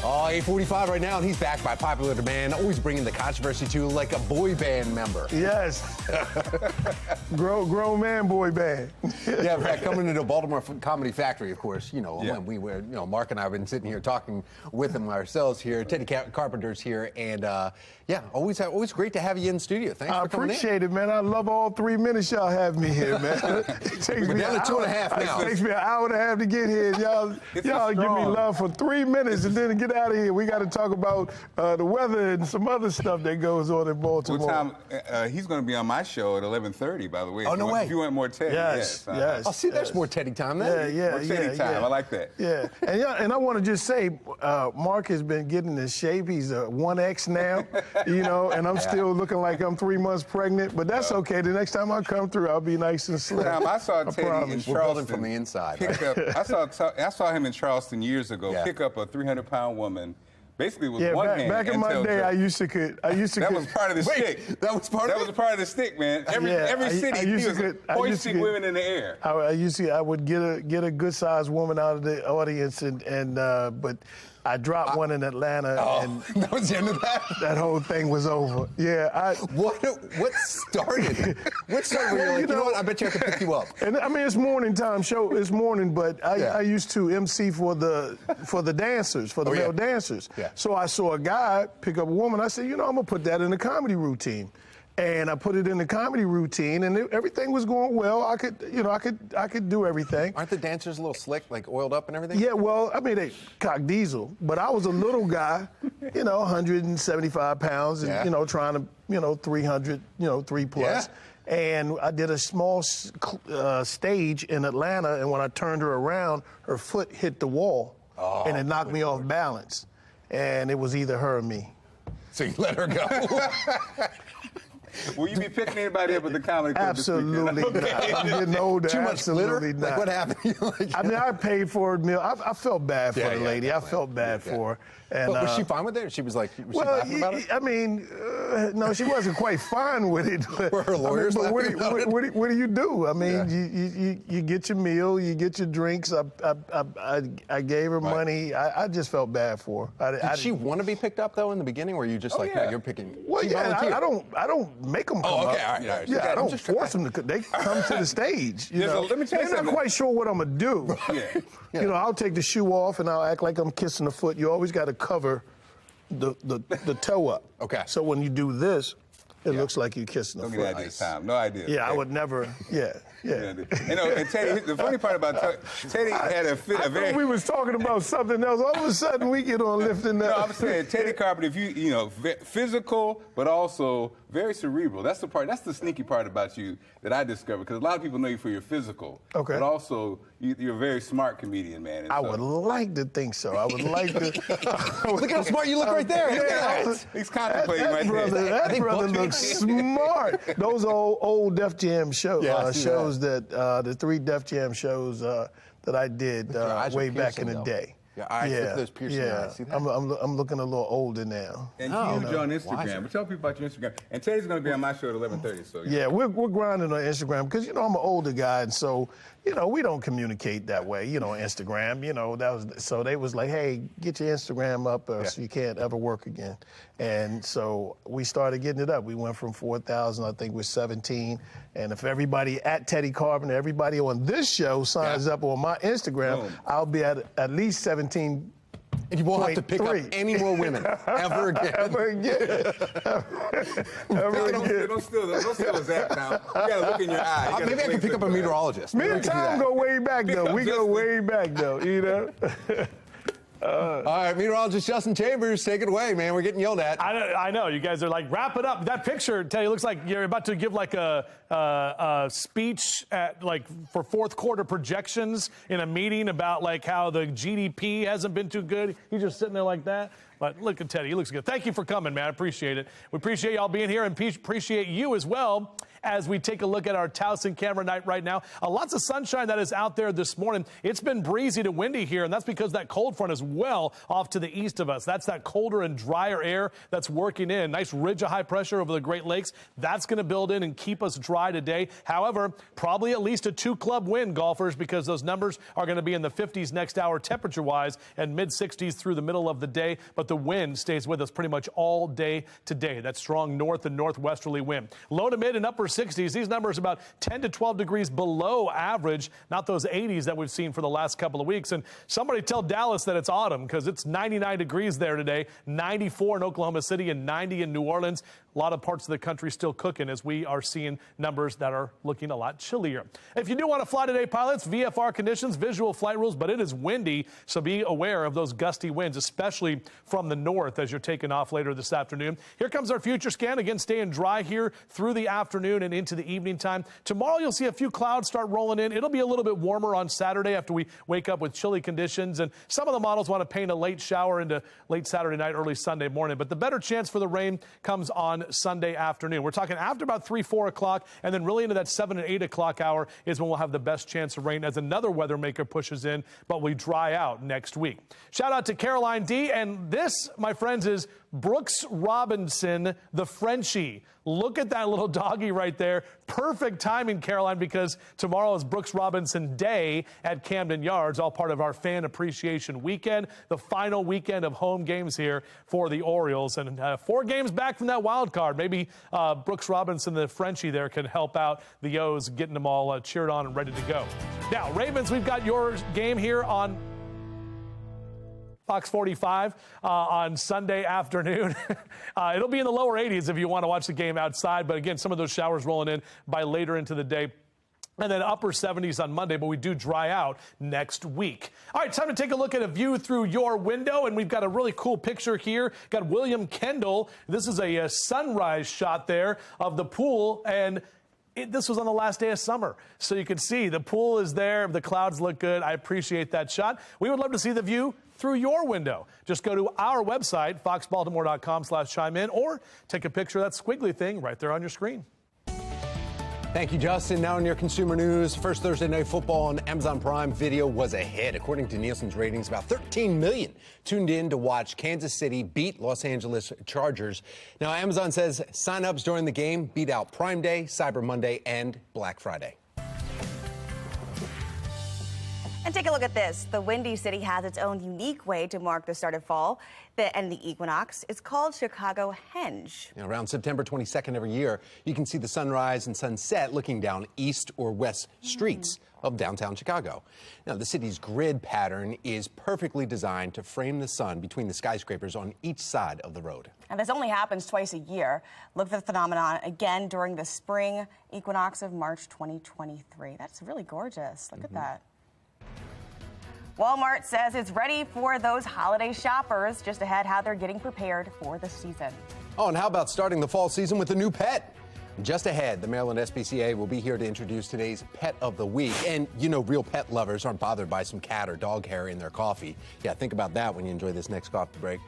Oh, 8:45 right now, and he's back by popular demand, always bringing the controversy to like a boy band member. Yes. grown man boy band. Yeah, in fact, coming into the Baltimore Comedy Factory, of course, when we were, Mark and I have been sitting here talking with him ourselves here. Teddy Carpenter's here, and always great to have you in studio. Thanks for coming in. I appreciate it, man. I love all 3 minutes y'all have me here, man. It takes We're me down to 2.5 now. It takes me an hour and a half to get here. Y'all give me love for 3 minutes and then get out of here. We got to talk about the weather and some other stuff that goes on in Baltimore. What time? He's going to be on my show at 11:30, by the way. Oh, no way. If you want more Teddy, yes. Oh, see, there's more Teddy time then. More Teddy time. I like that. Yeah, and I want to just say, Mark has been getting in shape. He's a 1X now, and I'm still looking like I'm 3 months pregnant, but that's okay. The next time I come through, I'll be nice and slim. I saw Teddy in Charleston from the inside. I saw him in Charleston years ago pick up a 300-pound woman. Basically, with one hand. Back in my day, I used to. That was part of the stick. That was part of the stick, man. Every city, he was hoisting women in the air. I would get a good sized woman out of the audience, but I dropped one in Atlanta, and that was the end of that. That whole thing was over. Yeah. What started? What started? Where you're like, you know what? I bet you I could pick you up. And I mean, it's morning time show. It's morning, but I used to MC for the dancers, for the male dancers. Yeah. So I saw a guy pick up a woman. I said, I'm gonna put that in the comedy routine. And I put it in the comedy routine, and everything was going well. I could do everything. Aren't the dancers a little slick, like oiled up and everything? Yeah, well, I mean, they cock diesel, but I was a little guy, 175 pounds, and trying to, 300, 3 plus. Yeah. And I did a small stage in Atlanta, and when I turned her around, her foot hit the wall, and it knocked me off balance. And it was either her or me. So you let her go. Will you be picking anybody up at the comedy club Absolutely this weekend? not. I'm getting older. Too much Absolutely glitter? not. Like, what happened? I mean, I paid for a meal. I felt bad for Yeah, the yeah, lady. I definitely. felt bad for her. And, But was she fine with it? She was like, was she well, laughing about it? I mean, no, she wasn't quite fine with it. But, Were her lawyers I mean, laughing about it? what do you do? I mean, you get your meal, you get your drinks. I gave her money. I just felt bad for her. Did she want to be picked up though in the beginning, or were you just like, no, you're picking? Well, she yeah, volunteered? I don't make them come Oh, okay, up. all right. Yeah, I I'm don't just force them to. They come to the stage. You know, let me tell you they're not something. quite sure what I'm gonna do. You know, I'll take the shoe off and I'll act like I'm kissing the foot. You always got to cover the toe up. Okay. So when you do this, it looks like you're kissing the Don't foot. get that this time. No idea. Yeah, I would never. Yeah. You know, and Teddy, the funny part about Teddy had a very. thought we was talking about something else. All of a sudden, we get on lifting up. No, I'm saying Teddy Carpenter, if you know, physical, but also very cerebral. That's the part. That's the sneaky part about you that I discovered. Because a lot of people know you for your physical. Okay. But also, you're a very smart comedian, man. And I would like to think so. I would like to. Look how smart you look right there. Look at that. He's contemplating right there. That brother looks smart. Those old Def Jam shows, shows that the 3 Def Jam shows that I did way back in the day. Yeah, eyes, look at those piercing eyes. See that? I'm looking a little older now. And huge on Instagram. But tell people about your Instagram. And Teddy's going to be on my show at 11:30. So yeah, we're grinding on Instagram because I'm an older guy, and so we don't communicate that way. Instagram. So they was like, hey, get your Instagram up, or so you can't ever work again. And so we started getting it up. We went from 4,000, I think, we're 17. And if everybody at Teddy Carpenter, everybody on this show signs up on my Instagram, I'll be at least 17. And you won't have to pick up any more women ever again. Ever again. Don't steal the zap now. You got to look in your eye. Maybe I can pick up a meteorologist. Me and Tom go way back, though. We go way back, though, All right, meteorologist Justin Chambers, take it away, man. We're getting yelled at. I know. You guys are like, wrap it up. That picture, Teddy, looks like you're about to give like a speech at for fourth quarter projections in a meeting about like how the GDP hasn't been too good. He's just sitting there like that. But look at Teddy. He looks good. Thank you for coming, man. I appreciate it. We appreciate y'all being here and appreciate you as well as we take a look at our Towson camera night right now. Lots of sunshine that is out there this morning. It's been breezy to windy here, and that's because that cold front is well off to the east of us. That's that colder and drier air that's working in. Nice ridge of high pressure over the Great Lakes. That's going to build in and keep us dry today. However, probably at least a 2-club wind, golfers, because those numbers are going to be in the 50s next hour temperature-wise and mid-60s through the middle of the day. But the wind stays with us pretty much all day today. That strong north and northwesterly wind. Low to mid and upper 60s. These numbers about 10 to 12 degrees below average, not those 80s that we've seen for the last couple of weeks. And somebody tell Dallas that it's autumn, because it's 99 degrees there today, 94 in Oklahoma City and 90 in New Orleans. A lot of parts of the country still cooking as we are seeing numbers that are looking a lot chillier. If you do want to fly today, pilots, VFR conditions, visual flight rules, but it is windy, so be aware of those gusty winds, especially from the north as you're taking off later this afternoon. Here comes our future scan. Again, staying dry here through the afternoon and into the evening time. Tomorrow, you'll see a few clouds start rolling in. It'll be a little bit warmer on Saturday after we wake up with chilly conditions, and some of the models want to paint a late shower into late Saturday night, early Sunday morning, but the better chance for the rain comes on Sunday afternoon. We're talking after about 3, 4 o'clock, and then really into that 7 and 8 o'clock hour is when we'll have the best chance of rain as another weather maker pushes in, but we dry out next week. Shout out to Caroline D. And this, my friends, is Brooks Robinson, the Frenchie. Look at that little doggy right there. Perfect timing, Caroline, because tomorrow is Brooks Robinson Day at Camden Yards, all part of our Fan Appreciation Weekend, the final weekend of home games here for the Orioles. And 4 games back from that wild card. Maybe Brooks Robinson, the Frenchie there, can help out the O's, getting them all cheered on and ready to go. Now, Ravens, we've got your game here on FOX45 on Sunday afternoon. It'll be in the lower 80s if you want to watch the game outside. But again, some of those showers rolling in by later into the day. And then upper 70s on Monday, but we do dry out next week. All right, time to take a look at a view through your window, and we've got a really cool picture here. Got William Kendall. This is a sunrise shot there of the pool, and This was on the last day of summer, so you can see the pool is there. The clouds look good. I appreciate that shot. We would love to see the view through your window. Just go to our website, foxbaltimore.com/chime in, or take a picture of that squiggly thing right there on your screen. Thank you, Justin. Now in your consumer news, first Thursday Night Football on Amazon Prime Video was a hit. According to Nielsen's ratings, about 13 million tuned in to watch Kansas City beat Los Angeles Chargers. Now, Amazon says sign-ups during the game beat out Prime Day, Cyber Monday, and Black Friday. And take a look at this. The Windy City has its own unique way to mark the start of fall and the equinox. It's called Chicago Hench. Around September 22nd every year, you can see the sunrise and sunset looking down east or west streets of downtown Chicago. Now, the city's grid pattern is perfectly designed to frame the sun between the skyscrapers on each side of the road. And this only happens twice a year. Look for the phenomenon again during the spring equinox of March 2023. That's really gorgeous. Look at that. Walmart says it's ready for those holiday shoppers. Just ahead, how they're getting prepared for the season. Oh, and how about starting the fall season with a new pet? Just ahead, the Maryland SPCA will be here to introduce today's Pet of the Week. And, you know, real pet lovers aren't bothered by some cat or dog hair in their coffee. Yeah, think about that when you enjoy this next coffee break.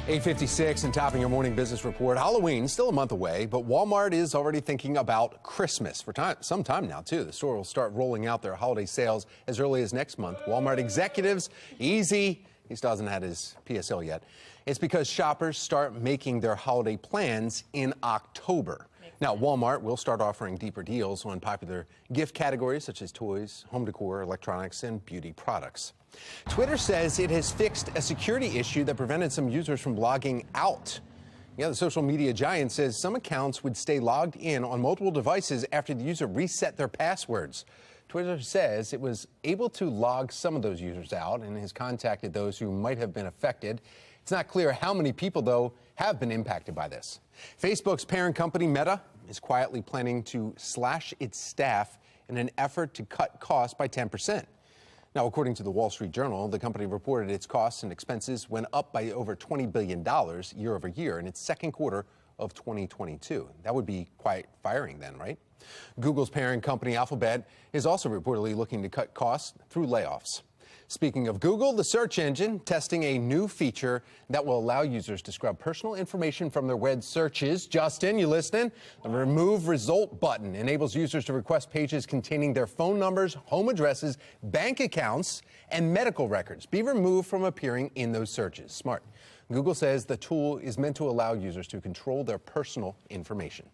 $8:56 and topping your morning business report. Halloween still a month away, but Walmart is already thinking about Christmas for some time now, too. The store will start rolling out their holiday sales as early as next month. Walmart executives, easy. He still hasn't had his PSL yet. It's because shoppers start making their holiday plans in October. Now, Walmart will start offering deeper deals on popular gift categories such as toys, home decor, electronics, and beauty products. Twitter says it has fixed a security issue that prevented some users from logging out. Yeah, the social media giant says some accounts would stay logged in on multiple devices after the user reset their passwords. Twitter says it was able to log some of those users out and has contacted those who might have been affected. It's not clear how many people, though, have been impacted by this. Facebook's parent company, Meta, is quietly planning to slash its staff in an effort to cut costs by 10%. Now, according to the Wall Street Journal, the company reported its costs and expenses went up by over $20 billion year over year in its second quarter of 2022. That would be quite firing then, right? Google's parent company, Alphabet, is also reportedly looking to cut costs through layoffs. Speaking of Google, the search engine testing a new feature that will allow users to scrub personal information from their web searches. Justin, you listening? The Remove Result button enables users to request pages containing their phone numbers, home addresses, bank accounts, and medical records be removed from appearing in those searches. Smart. Google says the tool is meant to allow users to control their personal information.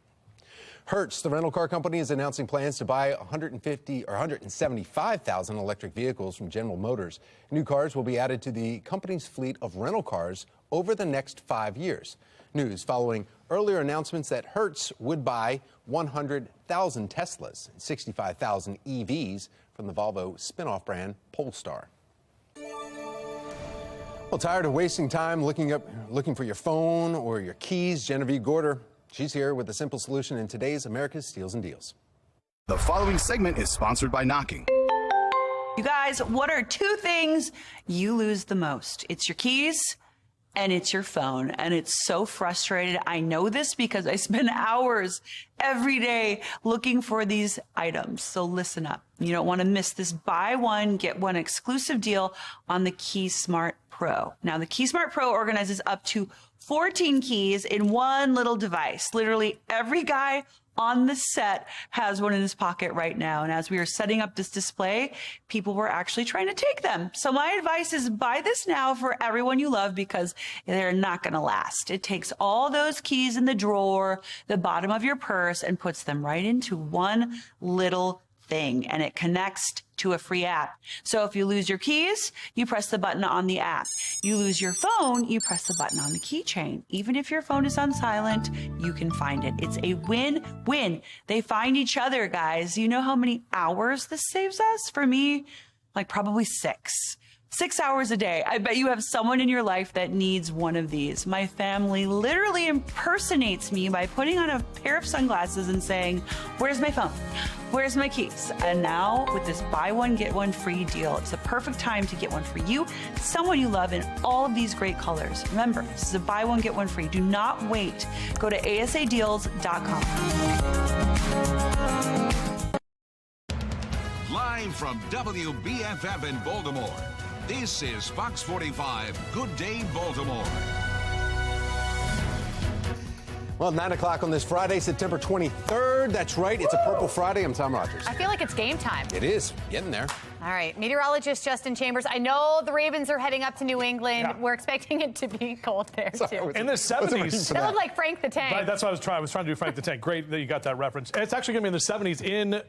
Hertz, the rental car company, is announcing plans to buy 175,000 electric vehicles from General Motors. New cars will be added to the company's fleet of rental cars over the next 5 years. News following earlier announcements that Hertz would buy 100,000 Teslas and 65,000 EVs from the Volvo spin-off brand Polestar. Well, tired of wasting time looking for your phone or your keys? Genevieve Gorder, she's here with a simple solution in today's America's Steals and Deals. The following segment is sponsored by Knocking. You guys, what are two things you lose the most? It's your keys and it's your phone. And it's so frustrating. I know this because I spend hours every day looking for these items. So listen up. You don't want to miss this buy one, get one exclusive deal on the Key Smart Pro. Now, the Key Smart Pro organizes up to 14 keys in one little device. Literally every guy on the set has one in his pocket right now. And as we were setting up this display, people were actually trying to take them. So my advice is buy this now for everyone you love because they're not going to last. It takes all those keys in the drawer, the bottom of your purse, and puts them right into one little thing, and it connects to a free app. So if you lose your keys, you press the button on the app. You lose your phone, you press the button on the keychain. Even if your phone is on silent, you can find it. It's a win-win. They find each other, guys. You know how many hours this saves us? For me, like probably 6 hours a day. I bet you have someone in your life that needs one of these. My family literally impersonates me by putting on a pair of sunglasses and saying, "Where's my phone? Where's my keys?" And now with this buy one, get one free deal, it's the perfect time to get one for you, someone you love, in all of these great colors. Remember, this is a buy one, get one free. Do not wait. Go to asadeals.com. Live from WBFF in Baltimore, this is Fox 45 Good Day Baltimore. Well, 9 o'clock on this Friday, September 23rd. That's right. It's a Purple Friday. I'm Tom Rogers. I feel like it's game time. It is. Getting there. All right. Meteorologist Justin Chambers. I know the Ravens are heading up to New England. Yeah. We're expecting it to be cold there, too. In the 70s. It looked like Frank the Tank. Right, that's what I was trying. I was trying to do Frank the Tank. Great that you got that reference. And it's actually going to be in the 70s in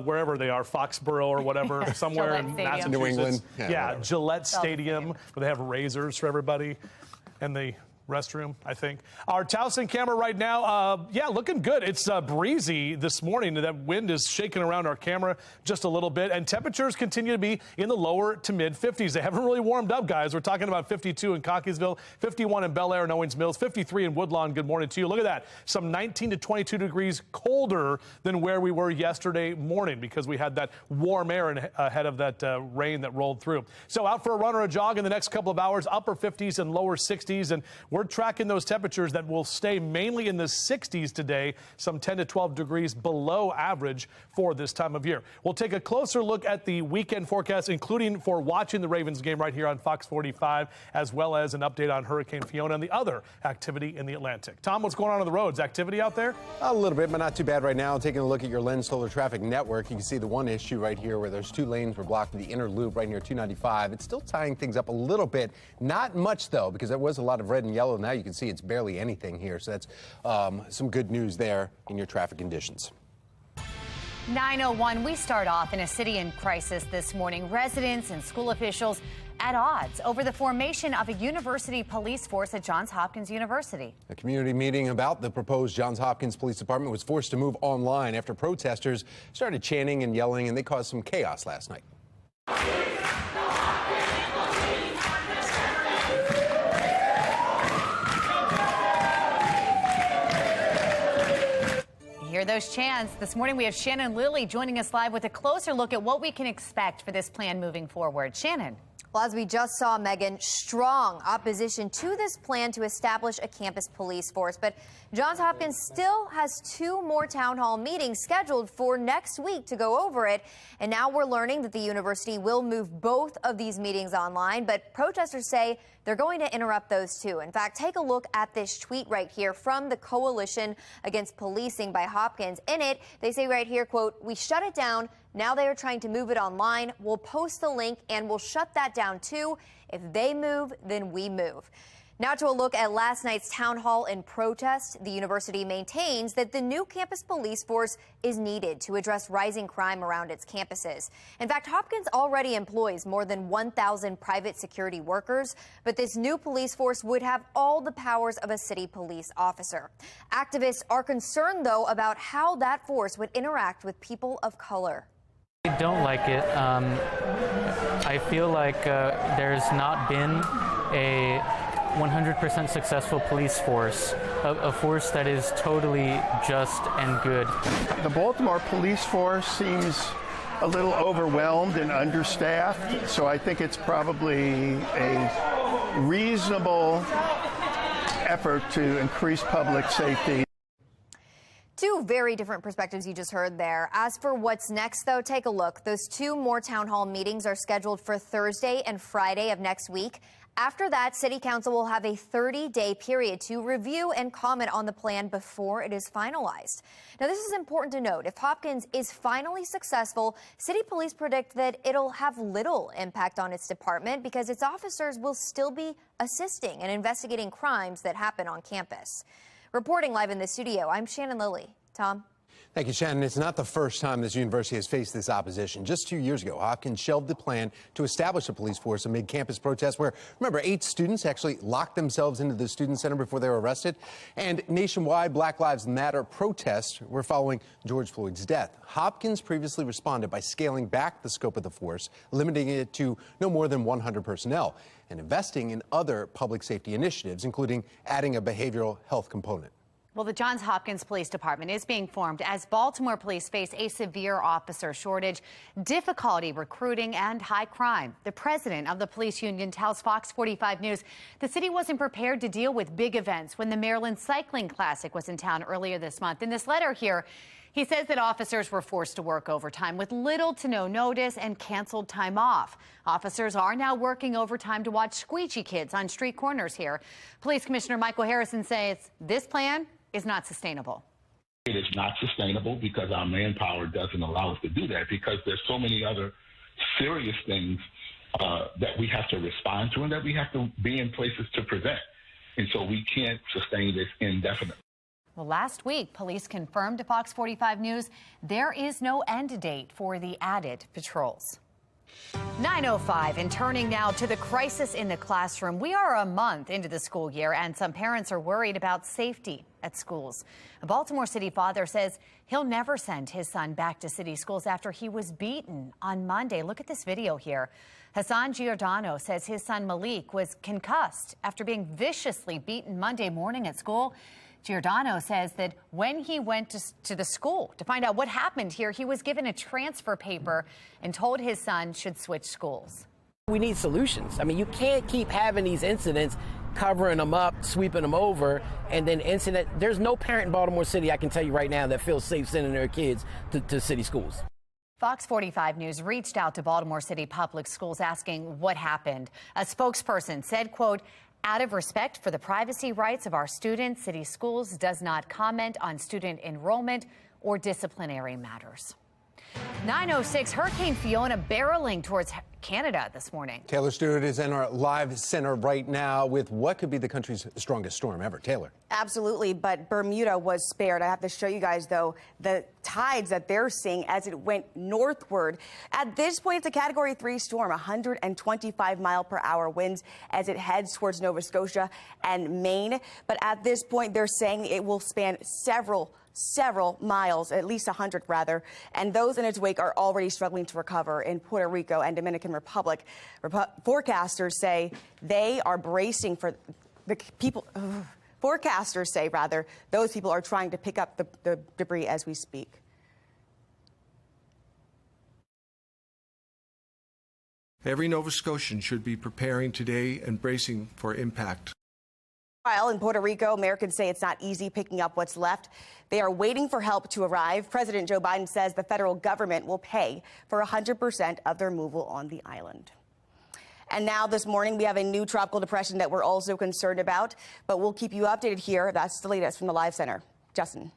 wherever they are, Foxborough or whatever, somewhere in Massachusetts. New England. Yeah, Gillette Stadium, where they have razors for everybody, and the restroom, I think. Our Towson camera right now, looking good. It's breezy this morning. That wind is shaking around our camera just a little bit, and temperatures continue to be in the lower to mid 50s. They haven't really warmed up, guys. We're talking about 52 in Cockeysville, 51 in Bel Air and Owings Mills, 53 in Woodlawn. Good morning to you. Look at that. Some 19 to 22 degrees colder than where we were yesterday morning because we had that warm air ahead of that rain that rolled through. So out for a run or a jog in the next couple of hours, upper 50s and lower 60s, and we're tracking those temperatures that will stay mainly in the 60s today, some 10 to 12 degrees below average for this time of year. We'll take a closer look at the weekend forecast, including for watching the Ravens game right here on Fox 45, as well as an update on Hurricane Fiona and the other activity in the Atlantic. Tom, what's going on the roads? Activity out there? A little bit, but not too bad right now. Taking a look at your Lens Solar Traffic Network, you can see the one issue right here where there's 2 lanes were blocked in the inner loop right near 295. It's still tying things up a little bit. Not much, though, because there was a lot of red and yellow. Now you can see it's barely anything here. So that's some good news there in your traffic conditions. 9:01, we start off in a city in crisis this morning. Residents and school officials at odds over the formation of a university police force at Johns Hopkins University. A community meeting about the proposed Johns Hopkins Police Department was forced to move online after protesters started chanting and yelling, and they caused some chaos last night. Hear those chants. This morning we have Shannon Lilly joining us live with a closer look at what we can expect for this plan moving forward. Shannon. Well, as we just saw, Megan, strong opposition to this plan to establish a campus police force. But Johns Hopkins still has 2 more town hall meetings scheduled for next week to go over it. And now we're learning that the university will move both of these meetings online. But protesters say they're going to interrupt those too. In fact, take a look at this tweet right here from the Coalition Against Policing by Hopkins. In it, they say right here, quote, "We shut it down. Now they are trying to move it online. We'll post the link and we'll shut that down too. If they move, then we move." Now to a look at last night's town hall in protest. The university maintains that the new campus police force is needed to address rising crime around its campuses. In fact, Hopkins already employs more than 1,000 private security workers, but this new police force would have all the powers of a city police officer. Activists are concerned, though, about how that force would interact with people of color. I don't like it. I feel like there's not been a 100% successful police force, a force that is totally just and good. The Baltimore police force seems a little overwhelmed and understaffed, so I think it's probably a reasonable effort to increase public safety. 2 very different perspectives you just heard there. As for what's next, though, take a look. Those 2 more town hall meetings are scheduled for Thursday and Friday of next week. After that, City Council will have a 30-day period to review and comment on the plan before it is finalized. Now, this is important to note. If Hopkins is finally successful, City Police predict that it'll have little impact on its department because its officers will still be assisting and investigating crimes that happen on campus. Reporting live in the studio, I'm Shannon Lilly. Tom? Thank you, Shannon. It's not the first time this university has faced this opposition. Just 2 years ago, Hopkins shelved the plan to establish a police force amid campus protests where, remember, 8 students actually locked themselves into the student center before they were arrested. And nationwide Black Lives Matter protests were following George Floyd's death. Hopkins previously responded by scaling back the scope of the force, limiting it to no more than 100 personnel, and investing in other public safety initiatives, including adding a behavioral health component. Well, the Johns Hopkins Police Department is being formed as Baltimore police face a severe officer shortage, difficulty recruiting, and high crime. The president of the police union tells FOX45 News the city wasn't prepared to deal with big events when the Maryland Cycling Classic was in town earlier this month. In this letter here, he says that officers were forced to work overtime with little to no notice and canceled time off. Officers are now working overtime to watch squeegee kids on street corners here. Police Commissioner Michael Harrison says this plan is not sustainable. It is not sustainable because our manpower doesn't allow us to do that, because there's so many other serious things that we have to respond to and that we have to be in places to prevent. And so we can't sustain this indefinitely. Well, last week, police confirmed to FOX45 News there is no end date for the added patrols. 9:05, and turning now to the crisis in the classroom. We are a month into the school year, and some parents are worried about safety at schools. A Baltimore City father says he'll never send his son back to city schools after he was beaten on Monday. Look at this video here. Hassan Giordano says his son Malik was concussed after being viciously beaten Monday morning at school. Giordano says that when he went to the school to find out what happened here, he was given a transfer paper and told his son should switch schools. We need solutions. I mean, you can't keep having these incidents, covering them up, sweeping them over, and then there's no parent in Baltimore City, I can tell you right now, that feels safe sending their kids to city schools. FOX45 News reached out to Baltimore City Public Schools asking what happened. A spokesperson said, quote, "Out of respect for the privacy rights of our students, City Schools does not comment on student enrollment or disciplinary matters." 9:06, Hurricane Fiona barreling towards Canada this morning. Taylor Stewart is in our live center right now with what could be the country's strongest storm ever. Taylor. Absolutely, but Bermuda was spared. I have to show you guys, though, the tides that they're seeing as it went northward. At this point, it's a Category 3 storm, 125-mile-per-hour winds as it heads towards Nova Scotia and Maine. But at this point, they're saying it will span several miles, at least 100 rather, and those in its wake are already struggling to recover in Puerto Rico and Dominican Republic. Forecasters say they are bracing for the people. Forecasters say, rather, those people are trying to pick up the debris as we speak. Every Nova Scotian should be preparing today and bracing for impact. While in Puerto Rico, Americans say it's not easy picking up what's left. They are waiting for help to arrive. President Joe Biden says the federal government will pay for 100% of their removal on the island. And now this morning, we have a new tropical depression that we're also concerned about, but we'll keep you updated here. That's the latest from the Live Center. Justin.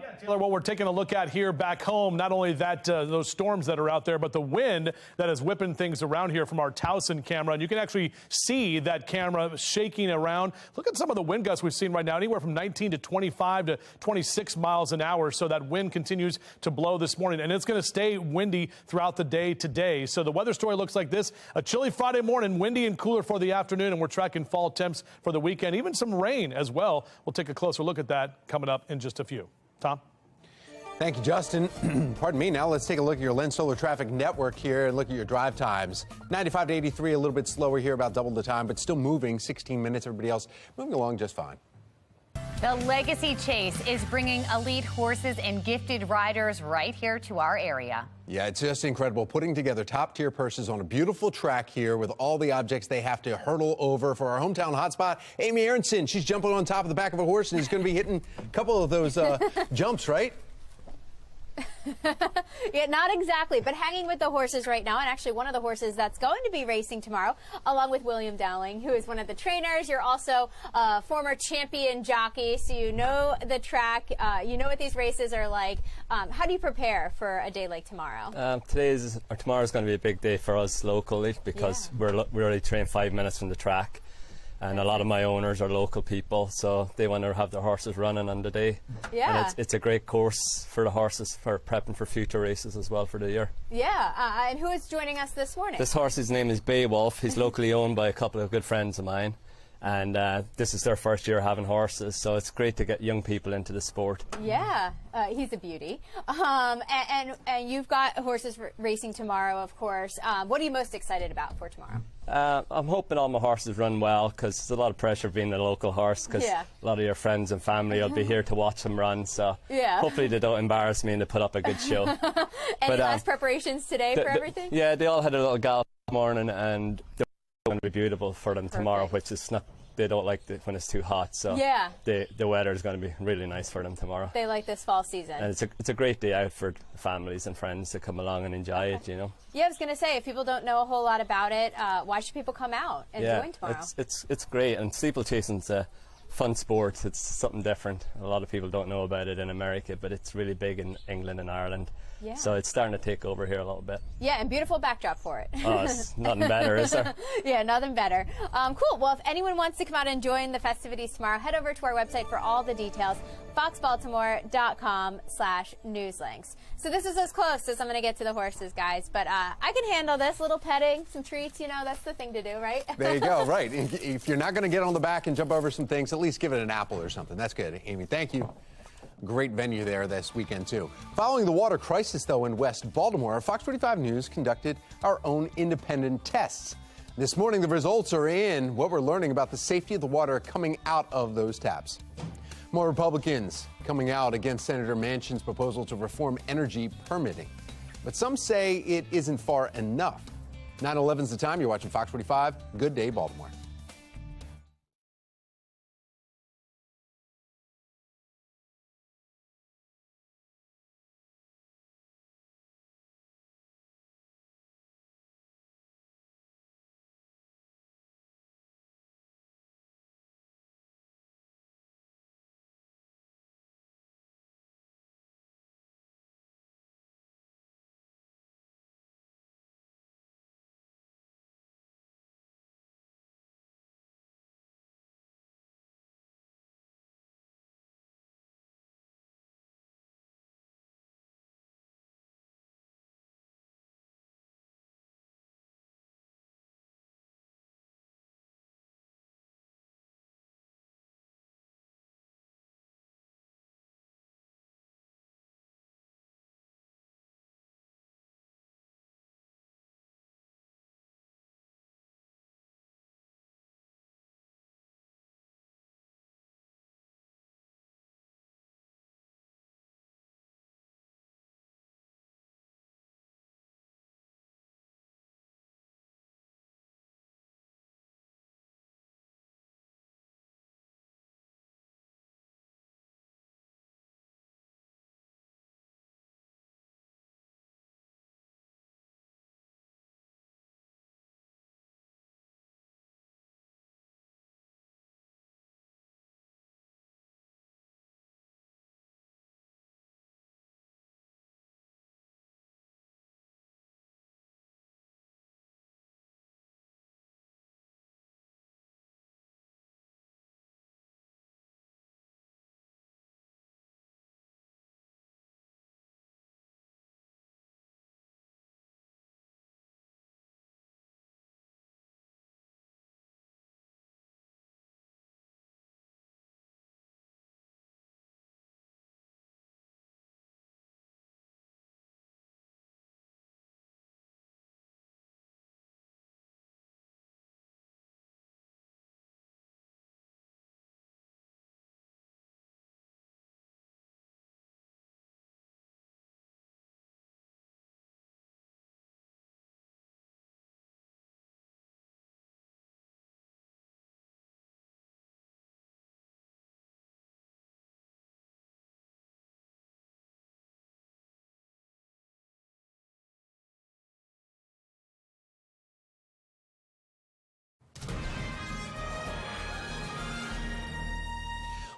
Yeah, Taylor, what we're taking a look at here back home, not only that those storms that are out there, but the wind that is whipping things around here from our Towson camera. And you can actually see that camera shaking around. Look at some of the wind gusts we've seen right now, anywhere from 19 to 25 to 26 miles an hour. So that wind continues to blow this morning, and it's going to stay windy throughout the day today. So the weather story looks like this: a chilly Friday morning, windy and cooler for the afternoon, and we're tracking fall temps for the weekend, even some rain as well. We'll take a closer look at that coming up in just a few. Tom? Thank you, Justin. Pardon me. Now let's take a look at your Lens Solar Traffic Network here and look at your drive times. 95 to 83, a little bit slower here, about double the time, but still moving 16 minutes. Everybody else moving along just fine. The Legacy Chase is bringing elite horses and gifted riders right here to our area. Yeah, it's just incredible. Putting together top-tier purses on a beautiful track here with all the objects they have to hurdle over. For our hometown hotspot, Amy Aronson. She's jumping on top of the back of a horse and is going to be hitting a couple of those jumps, right? Yeah, not exactly, but hanging with the horses right now, and actually one of the horses that's going to be racing tomorrow, along with William Dowling, who is one of the trainers. You're also a former champion jockey, so you know the track, you know what these races are like. How do you prepare for a day like tomorrow? Tomorrow's going to be a big day for us locally because we already train 5 minutes from the track. And a lot of my owners are local people, so they want to have their horses running on the day. Yeah. And it's a great course for the horses for prepping for future races as well for the year. Yeah, and who is joining us this morning? This horse's name is Beowulf. He's locally owned by a couple of good friends of mine. And this is their first year having horses, so it's great to get young people into the sport. Yeah, he's a beauty. And you've got horses racing tomorrow, of course. What are you most excited about for tomorrow? I'm hoping all my horses run well because there's a lot of pressure being a local horse because a lot of your friends and family will be here to watch them run. So hopefully they don't embarrass me and they put up a good show. Any last preparations today for everything? Yeah, they all had a little gallop this morning and they're going to be beautiful for them tomorrow, which is not. They don't like it when it's too hot, so the weather is going to be really nice for them tomorrow. They like this fall season. And it's a great day out for families and friends to come along and enjoy it, you know. Yeah, I was going to say, if people don't know a whole lot about it, why should people come out and join tomorrow? It's great, and steeplechasing's a fun sport. It's something different. A lot of people don't know about it in America, but it's really big in England and Ireland. Yeah. So it's starting to take over here a little bit. Yeah, and beautiful backdrop for it. Oh, it's nothing better, is there? Yeah, nothing better. Cool. Well, if anyone wants to come out and join the festivities tomorrow, head over to our website for all the details, foxbaltimore.com/newslinks. So this is as close as I'm going to get to the horses, guys. But I can handle this. Little petting, some treats, you know, that's the thing to do, right? There you go, right. If you're not going to get on the back and jump over some things, at least give it an apple or something. That's good, Amy. Thank you. Great venue there this weekend, too. Following the water crisis, though, in West Baltimore, Fox 45 News conducted our own independent tests. This morning, the results are in. What we're learning about the safety of the water coming out of those taps. More Republicans coming out against Senator Manchin's proposal to reform energy permitting. But some say it isn't far enough. 9/11's the time. You're watching Fox 45. Good day, Baltimore.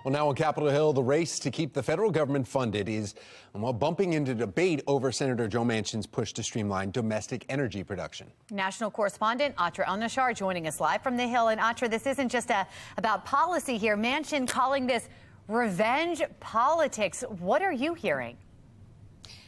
Well, now on Capitol Hill, the race to keep the federal government funded is, well, bumping into debate over Senator Joe Manchin's push to streamline domestic energy production. National correspondent Atra El-Nashar joining us live from the Hill. And Atra, this isn't just about policy here. Manchin calling this revenge politics. What are you hearing?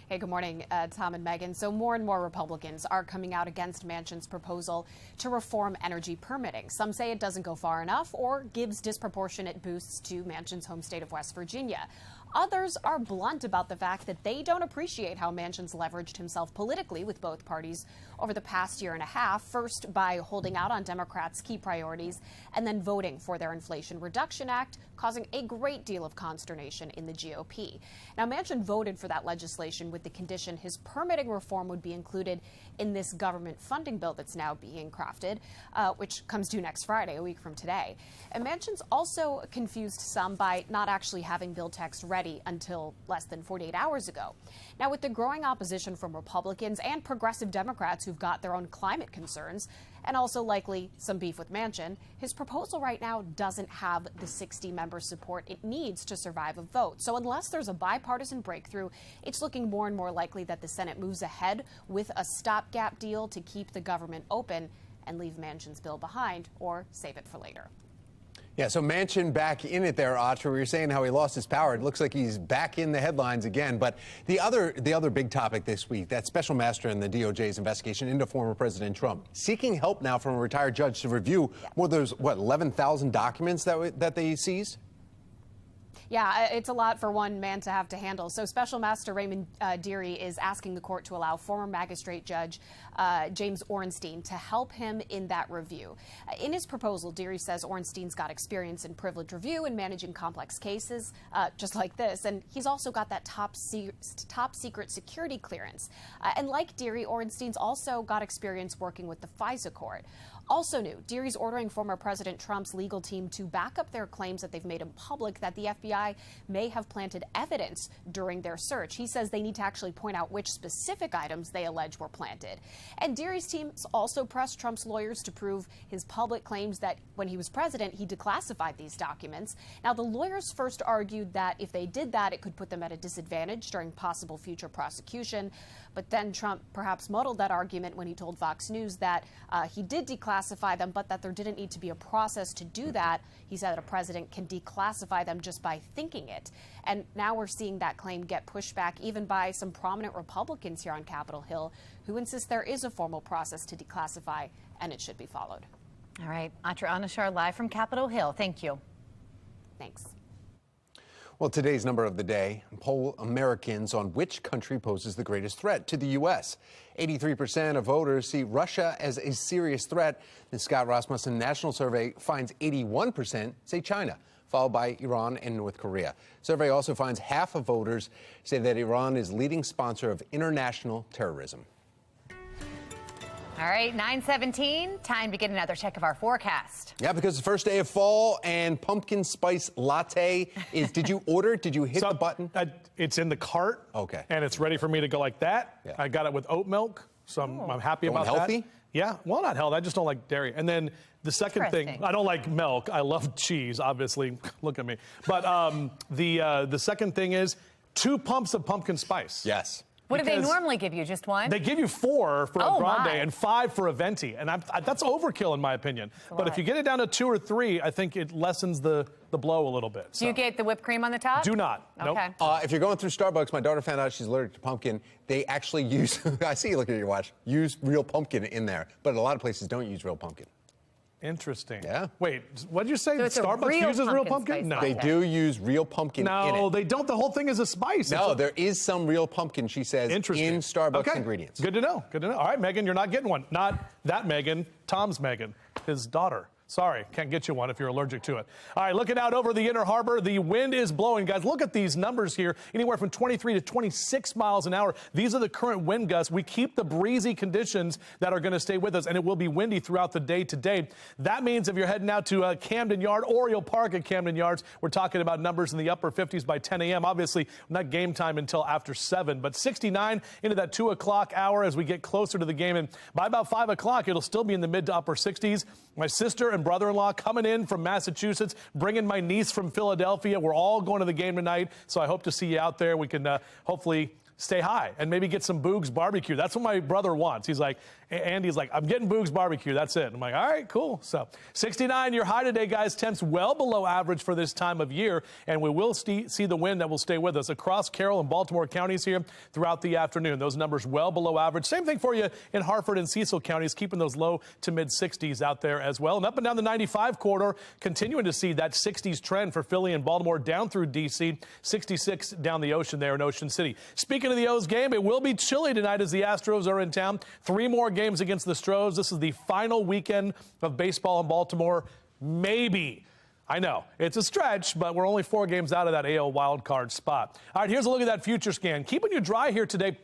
Hey, good morning, Tom and Megan. So more and more Republicans are coming out against Manchin's proposal to reform energy permitting. Some say it doesn't go far enough or gives disproportionate boosts to Manchin's home state of West Virginia. Others are blunt about the fact that they don't appreciate how Manchin's leveraged himself politically with both parties over the past year and a half, first by holding out on Democrats' key priorities and then voting for their Inflation Reduction Act, causing a great deal of consternation in the GOP. Now, Manchin voted for that legislation with the condition his permitting reform would be included in this government funding bill that's now being crafted, which comes due next Friday, a week from today. And Manchin's also confused some by not actually having bill text ready until less than 48 hours ago. Now, with the growing opposition from Republicans and progressive Democrats who've got their own climate concerns, and also likely some beef with Manchin, his proposal right now doesn't have the 60-member support it needs to survive a vote. So unless there's a bipartisan breakthrough, it's looking more and more likely that the Senate moves ahead with a stopgap deal to keep the government open and leave Manchin's bill behind or save it for later. Yeah, so Manchin back in it there, Atra. We were saying how he lost his power. It looks like he's back in the headlines again. But the other big topic this week, that special master in the DOJ's investigation into former President Trump, seeking help now from a retired judge to review more of those, 11,000 documents that they seized? Yeah, it's a lot for one man to have to handle. So Special Master Raymond Deary is asking the court to allow former magistrate judge James Orenstein to help him in that review. In his proposal, Deary says Orenstein's got experience in privilege review and managing complex cases, just like this. And he's also got that top secret security clearance. And like Deary, Orenstein's also got experience working with the FISA court. Also new, Deary's ordering former President Trump's legal team to back up their claims that they've made in public that the FBI may have planted evidence during their search. He says they need to actually point out which specific items they allege were planted. And Deary's team also pressed Trump's lawyers to prove his public claims that when he was president, he declassified these documents. Now, the lawyers first argued that if they did that, it could put them at a disadvantage during possible future prosecution. But then Trump perhaps muddled that argument when he told Fox News that he did declassify them, but that there didn't need to be a process to do that. He said that a president can declassify them just by thinking it. And now we're seeing that claim get pushed back even by some prominent Republicans here on Capitol Hill who insist there is a formal process to declassify and it should be followed. All right. Atra El-Nashar live from Capitol Hill. Thank you. Thanks. Well, today's number of the day, poll Americans on which country poses the greatest threat to the U.S. 83% of voters see Russia as a serious threat. The Scott Rasmussen National Survey finds 81% say China, followed by Iran and North Korea. Survey also finds half of voters say that Iran is leading sponsor of international terrorism. All right, 9:17, time to get another check of our forecast. Yeah, because the first day of fall and pumpkin spice latte is, did you order it? Did you hit the button? It's in the cart. Okay. And it's ready for me to go like that. Yeah. I got it with oat milk, so I'm happy about healthy? that. Yeah, well, not healthy. I just don't like dairy. And then the second thing, I don't like milk. I love cheese, obviously. Look at me. But the second thing is 2 pumps of pumpkin spice. Yes. What do they normally give you? Just one? They give you 4 for a grande my. and 5 for a venti. And that's overkill in my opinion. But if you get it down to 2 or 3, I think it lessens the blow a little bit. Do you get the whipped cream on the top? Do not. Okay. Nope. If you're going through Starbucks, my daughter found out she's allergic to pumpkin. They actually use, I see you looking at your watch, use real pumpkin in there. But a lot of places don't use real pumpkin. Interesting. Yeah. Wait, what did you say? So Starbucks uses real pumpkin? No. They do use real pumpkin in it. No, they don't. The whole thing is a spice. No, there is some real pumpkin, she says, in Starbucks ingredients. Good to know. Good to know. All right, Megan, you're not getting one. Not that Megan, Tom's Megan, his daughter. Sorry, can't get you one if you're allergic to it. All right, looking out over the Inner Harbor, the wind is blowing. Guys, look at these numbers here, anywhere from 23 to 26 miles an hour. These are the current wind gusts. We keep the breezy conditions that are going to stay with us, and it will be windy throughout the day today. That means if you're heading out to Camden Yard, or you'll park at Camden Yards, we're talking about numbers in the upper 50s by 10 a.m. Obviously, not game time until after 7, but 69 into that 2 o'clock hour as we get closer to the game. And by about 5 o'clock, it'll still be in the mid to upper 60s. My sister and and brother-in-law coming in from Massachusetts, bringing my niece from Philadelphia. We're all going to the game tonight, so I hope to see you out there. We can hopefully stay high and maybe get some Boog's barbecue. That's what my brother wants. He's like, Andy's like, I'm getting Boog's barbecue. That's it. I'm like, all right, cool. So 69, your high today, guys. Temps well below average for this time of year, and we will see the wind that will stay with us across Carroll and Baltimore counties here throughout the afternoon. Those numbers well below average. Same thing for you in Hartford and Cecil counties, keeping those low to mid 60s out there as well. And up and down the 95 corridor, continuing to see that 60s trend for Philly and Baltimore down through D.C., 66 down the ocean there in Ocean City. Speaking of the O's game, it will be chilly tonight as the Astros are in town. 3 more games against the Stros. This is the final weekend of baseball in Baltimore. Maybe. I know it's a stretch, but we're only 4 games out of that AL wildcard spot. All right, here's a look at that future scan. Keeping you dry here today.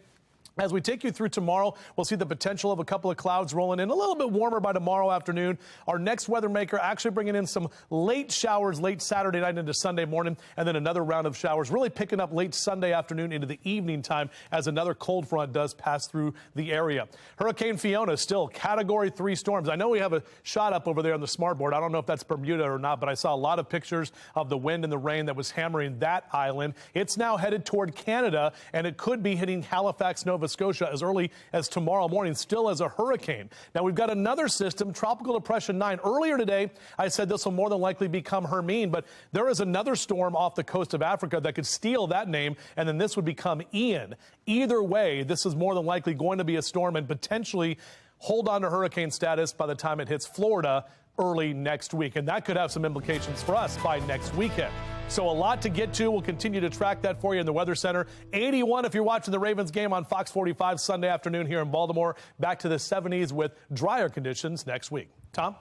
As we take you through tomorrow, we'll see the potential of a couple of clouds rolling in. A little bit warmer by tomorrow afternoon. Our next weather maker actually bringing in some late showers late Saturday night into Sunday morning, and then another round of showers really picking up late Sunday afternoon into the evening time as another cold front does pass through the area. Hurricane Fiona still Category 3 storms. I know we have a shot up over there on the smart board. I don't know if that's Bermuda or not, but I saw a lot of pictures of the wind and the rain that was hammering that island. It's now headed toward Canada, and it could be hitting Halifax, Nova Scotia as early as tomorrow morning, still as a hurricane. Now we've got another system, Tropical Depression 9. Earlier today, I said this will more than likely become Hermine, but there is another storm off the coast of Africa that could steal that name, and then this would become Ian. Either way, this is more than likely going to be a storm and potentially hold on to hurricane status by the time it hits Florida early next week, and that could have some implications for us by next weekend. So a lot to get to. We'll continue to track that for you in the Weather Center. 81 if you're watching the Ravens game on Fox 45 Sunday afternoon here in Baltimore. Back to the 70s with drier conditions next week. Tom?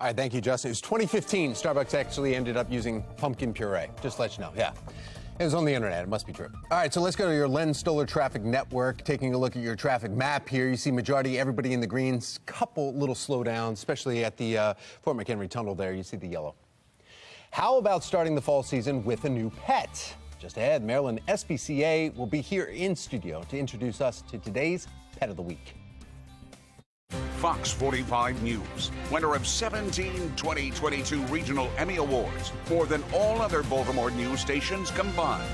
All right, thank you, Justin. It was 2015. Starbucks actually ended up using pumpkin puree. Just to let you know. Yeah. It was on the internet. It must be true. All right, so let's go to your Len Stoller traffic network. Taking a look at your traffic map here, you see majority everybody in the greens. Couple little slowdowns, especially at the Fort McHenry Tunnel there. You see the yellow. How about starting the fall season with a new pet? Just ahead, Maryland SPCA will be here in studio to introduce us to today's Pet of the Week. Fox 45 News, winner of 17 2022 Regional Emmy Awards, more than all other Baltimore news stations combined.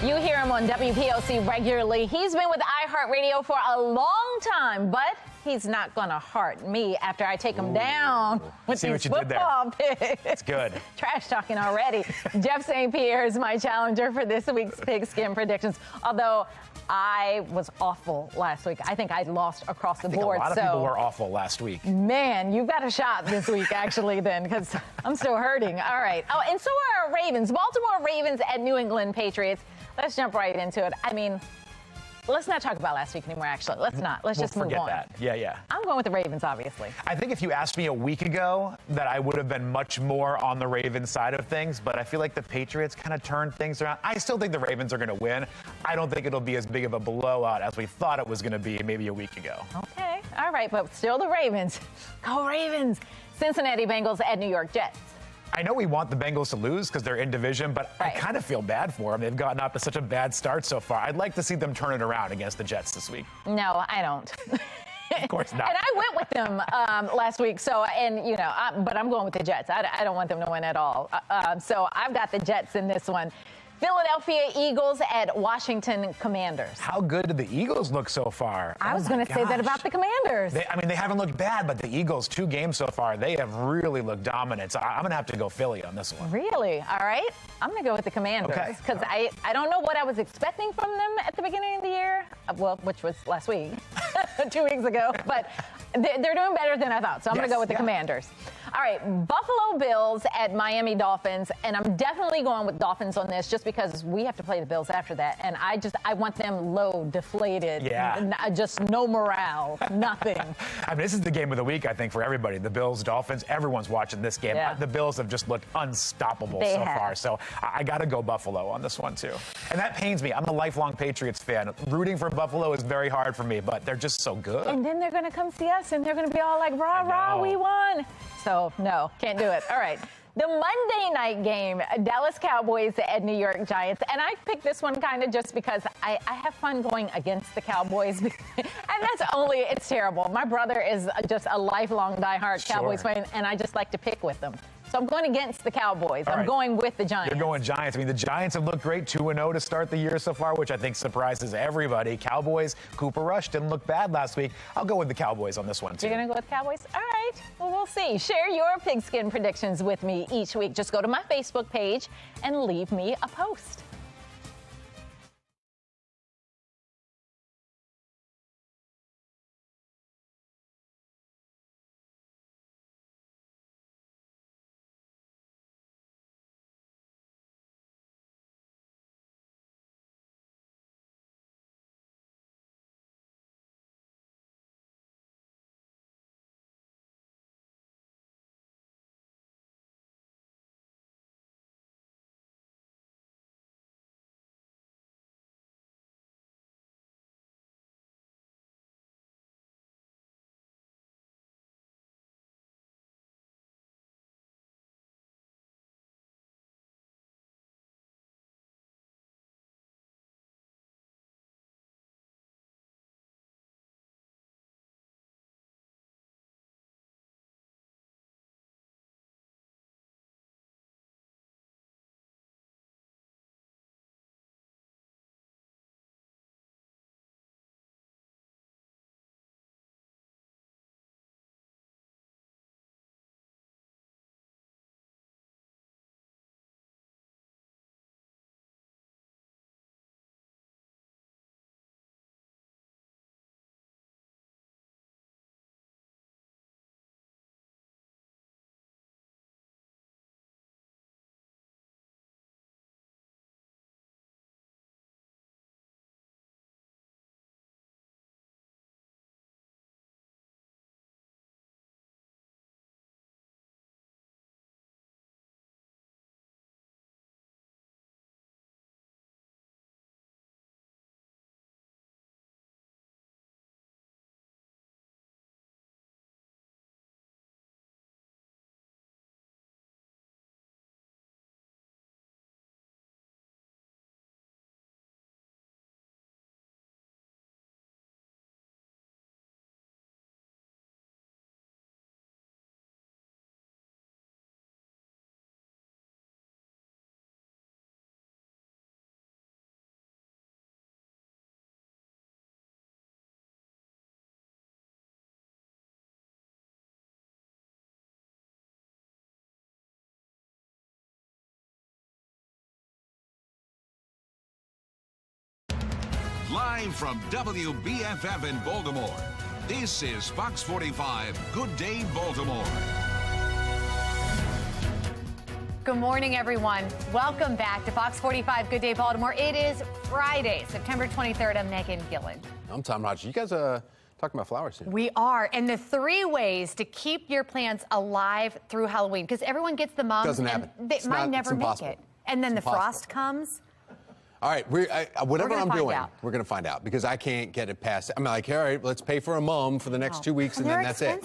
You hear him on WPLC regularly. He's been with iHeartRadio for a long time, but he's not going to heart me after I take him down with See these what you did there. football picks. It's good. Trash talking already. Jeff St. Pierre is my challenger for this week's Pigskin Predictions, although I was awful last week. I think I lost across the board. A lot of people were awful last week. Man, you've got a shot this week, actually, then, because I'm still hurting. All right. Oh, and so are our Ravens. Baltimore Ravens at New England Patriots. Let's jump right into it. I mean, let's not talk about last week anymore, actually. Let's not. Let's just move on. Forget that. Yeah. I'm going with the Ravens, obviously. I think if you asked me a week ago that I would have been much more on the Ravens side of things, but I feel like the Patriots kind of turned things around. I still think the Ravens are going to win. I don't think it'll be as big of a blowout as we thought it was going to be maybe a week ago. Okay. All right, but still the Ravens. Go Ravens. Cincinnati Bengals at New York Jets. I know we want the Bengals to lose because they're in division, but I kind of feel bad for them. They've gotten off to such a bad start so far. I'd like to see them turn it around against the Jets this week. No, I don't. Of course not. And I went with them last week, but I'm going with the Jets. I don't want them to win at all. So I've got the Jets in this one. Philadelphia Eagles at Washington Commanders. How good did the Eagles look so far? I was going to say that about the Commanders. They haven't looked bad, but the Eagles, 2 games so far, they have really looked dominant. So I'm going to have to go Philly on this one. Really? All right. I'm going to go with the Commanders because I don't know what I was expecting from them at the beginning of the year, which was last week, 2 weeks ago, but they're doing better than I thought. So I'm going to go with the Commanders. All right, Buffalo Bills at Miami Dolphins, and I'm definitely going with Dolphins on this just because we have to play the Bills after that, and I want them low, deflated, just no morale, nothing. I mean, this is the game of the week, I think, for everybody. The Bills, Dolphins, everyone's watching this game. Yeah. The Bills have just looked unstoppable so far, so I got to go Buffalo on this one, too. And that pains me. I'm a lifelong Patriots fan. Rooting for Buffalo is very hard for me, but they're just so good. And then they're going to come see us, and they're going to be all like, rah, rah, we won. So, no, can't do it. All right. The Monday night game, Dallas Cowboys at New York Giants. And I picked this one kind of just because I have fun going against the Cowboys. And it's terrible. My brother is just a lifelong diehard Cowboys fan, and I just like to pick with them. So I'm going against the Cowboys. I'm going with the Giants. You're going Giants. I mean, the Giants have looked great, 2-0 to start the year so far, which I think surprises everybody. Cowboys, Cooper Rush didn't look bad last week. I'll go with the Cowboys on this one, too. You're going to go with Cowboys? All right. Well, we'll see. Share your pigskin predictions with me each week. Just go to my Facebook page and leave me a post. Live from WBFF in Baltimore, this is Fox 45 Good Day Baltimore. Good morning, everyone. Welcome back to Fox 45 Good Day Baltimore. It is Friday, September 23rd. I'm Megan Gillen. I'm Tom Rogers. You guys talking about flowers here. We are. And the 3 ways to keep your plants alive through Halloween, because everyone gets the mums. Doesn't happen. They might never make it. And then the frost comes. All right, whatever I'm doing, out. we're going to find out because I can't get it past. I'm like, all right, let's pay for a mum for the next 2 weeks, and then that's it.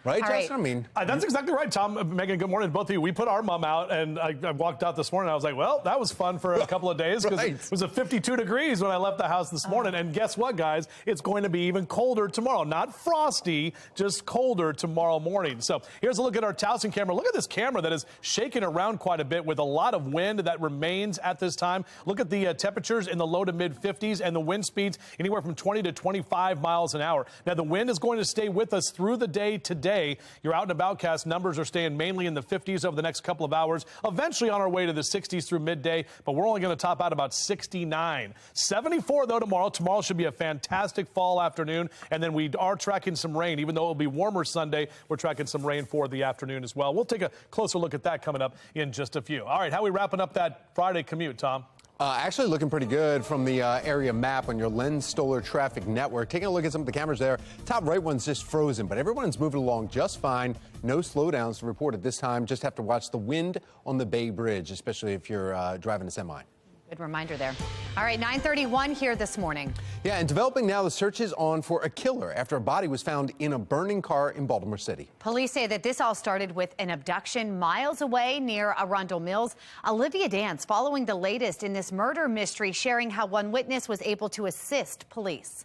Right, Justin? I mean, that's exactly right, Tom. Megan, good morning to both of you. We put our mum out, and I walked out this morning. I was like, well, that was fun for a couple of days because it was 52 degrees when I left the house this morning. And guess what, guys? It's going to be even colder tomorrow. Not frosty, just colder tomorrow morning. So here's a look at our Towson camera. Look at this camera that is shaking around quite a bit with a lot of wind that remains at this time. Look at the temperatures in the low to mid 50s and the wind speeds anywhere from 20 to 25 miles an hour. Now, the wind is going to stay with us through the day today. Your out and aboutcast numbers are staying mainly in the 50s over the next couple of hours, eventually on our way to the 60s through midday, but we're only going to top out about 69. 74, though, tomorrow. Tomorrow should be a fantastic fall afternoon, and then we are tracking some rain. Even though it will be warmer Sunday, we're tracking some rain for the afternoon as well. We'll take a closer look at that coming up in just a few. All right, how are we wrapping up that Friday commute, Tom? Actually looking pretty good from the area map on your Lens Stoller traffic network. Taking a look at some of the cameras there. Top right one's just frozen, but everyone's moving along just fine. No slowdowns to report at this time. Just have to watch the wind on the Bay Bridge, especially if you're driving a semi. Good reminder there. All right, 9:31 here this morning. Yeah, and developing now, the search is on for a killer after a body was found in a burning car in Baltimore City. Police say that this all started with an abduction miles away near Arundel Mills. Olivia Dance following the latest in this murder mystery, sharing how one witness was able to assist police.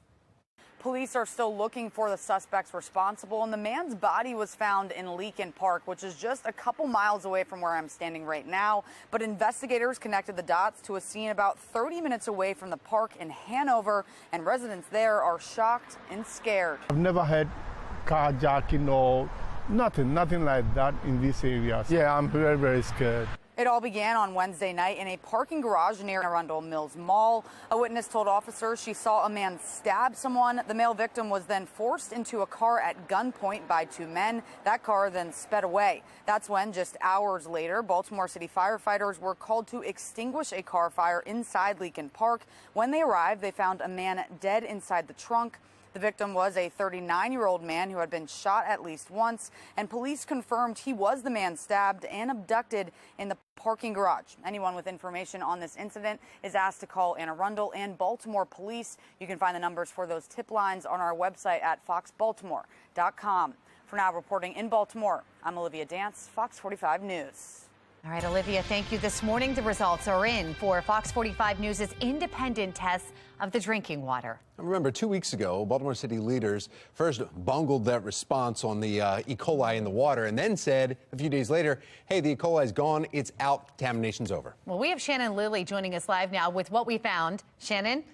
Police are still looking for the suspects responsible, and the man's body was found in Leakin Park, which is just a couple miles away from where I'm standing right now. But investigators connected the dots to a scene about 30 minutes away from the park in Hanover, and residents there are shocked and scared. I've never had carjacking or nothing like that in these areas. Yeah, I'm very, very scared. It all began on Wednesday night in a parking garage near Arundel Mills Mall. A witness told officers she saw a man stab someone. The male victim was then forced into a car at gunpoint by 2 men. That car then sped away. That's when, just hours later, Baltimore City firefighters were called to extinguish a car fire inside Leakin Park. When they arrived, they found a man dead inside the trunk. The victim was a 39-year-old man who had been shot at least once, and police confirmed he was the man stabbed and abducted in the parking garage. Anyone with information on this incident is asked to call Anne Arundel and Baltimore Police. You can find the numbers for those tip lines on our website at foxbaltimore.com. For now, reporting in Baltimore, I'm Olivia Dance, Fox 45 News. All right, Olivia, thank you. This morning, the results are in for Fox 45 News' independent test of the drinking water. Remember, 2 weeks ago, Baltimore City leaders first bungled that response on the E. coli in the water and then said a few days later, hey, the E. coli is gone, it's out, contamination's over. Well, we have Shannon Lilly joining us live now with what we found. Shannon?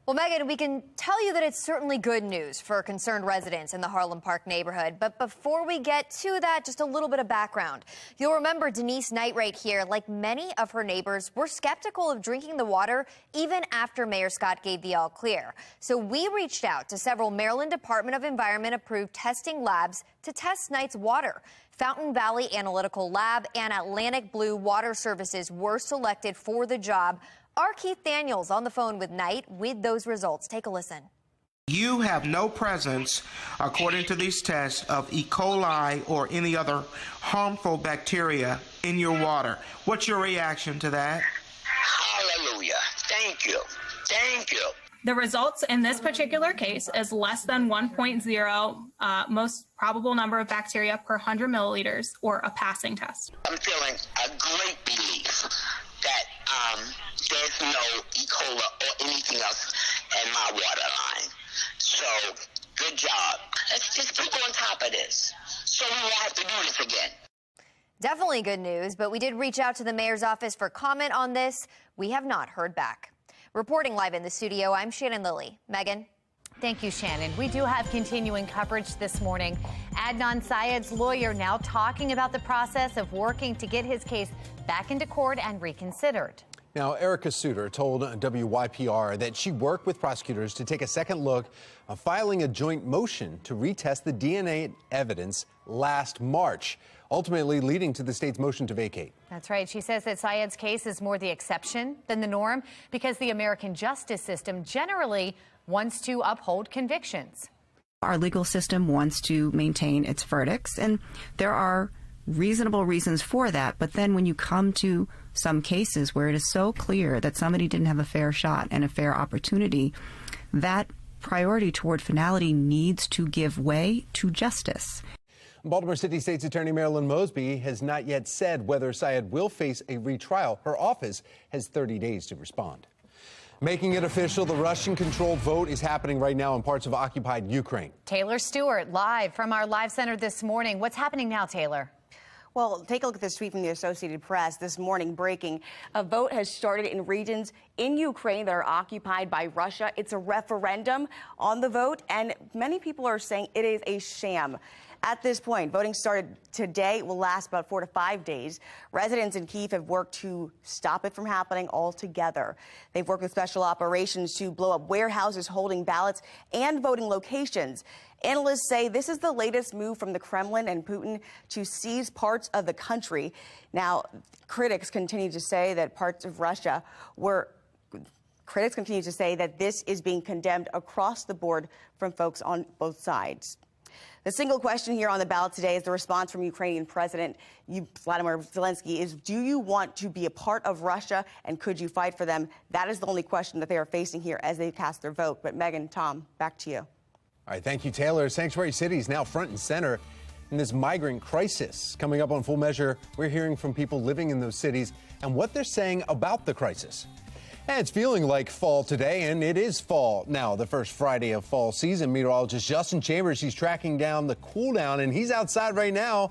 Well, Megan, we can tell you that it's certainly good news for concerned residents in the Harlem Park neighborhood. But before we get to that, just a little bit of background. You'll remember Denise Knight right here, like many of her neighbors, were skeptical of drinking the water even after Mayor Scott gave the all clear. So we reached out to several Maryland Department of Environment approved testing labs to test Knight's water. Fountain Valley Analytical Lab and Atlantic Blue Water Services were selected for the job. Our Keith Daniels on the phone with Knight with those results. Take a listen. You have no presence, according to these tests, of E. coli or any other harmful bacteria in your water. What's your reaction to that? Hallelujah. Thank you. Thank you. The results in this particular case is less than 1.0, most probable number of bacteria per 100 milliliters, or a passing test. I'm feeling a great relief that there's no E. coli or anything else in my water line. So, good job. Let's just keep on top of this so we won't have to do this again. Definitely good news, but we did reach out to the mayor's office for comment on this. We have not heard back. Reporting live in the studio, I'm Shannon Lilly. Megan? Thank you, Shannon. We do have continuing coverage this morning. Adnan Syed's lawyer now talking about the process of working to get his case back into court and reconsidered. Now, Erica Suter told WYPR that she worked with prosecutors to take a second look of filing a joint motion to retest the DNA evidence last March, ultimately leading to the state's motion to vacate. That's right. She says that Syed's case is more the exception than the norm because the American justice system generally wants to uphold convictions. Our legal system wants to maintain its verdicts, and there are reasonable reasons for that. But then when you come to some cases where it is so clear that somebody didn't have a fair shot and a fair opportunity, that priority toward finality needs to give way to justice. Baltimore City State's Attorney Marilyn Mosby has not yet said whether Syed will face a retrial. Her office has 30 days to respond. Making it official, the Russian-controlled vote is happening right now in parts of occupied Ukraine. Taylor Stewart live from our live center this morning. What's happening now, Taylor? Well, take a look at this tweet from the Associated Press this morning breaking. A vote has started in regions in Ukraine that are occupied by Russia. It's a referendum on the vote, and many people are saying it is a sham. At this point, voting started today. It will last about 4 to 5 days. Residents in Kyiv have worked to stop it from happening altogether. They've worked with special operations to blow up warehouses holding ballots and voting locations. Analysts say this is the latest move from the Kremlin and Putin to seize parts of the country. Now, critics continue to say that this is being condemned across the board from folks on both sides. The single question here on the ballot today is the response from Ukrainian President Vladimir Zelensky is, do you want to be a part of Russia and could you fight for them? That is the only question that they are facing here as they cast their vote. But Megan, Tom, back to you. All right, thank you, Taylor. Sanctuary City is now front and center in this migrant crisis. Coming up on Full Measure, we're hearing from people living in those cities and what they're saying about the crisis. And it's feeling like fall today, and it is fall now, the first Friday of fall season. Meteorologist Justin Chambers, he's tracking down the cool down, and he's outside right now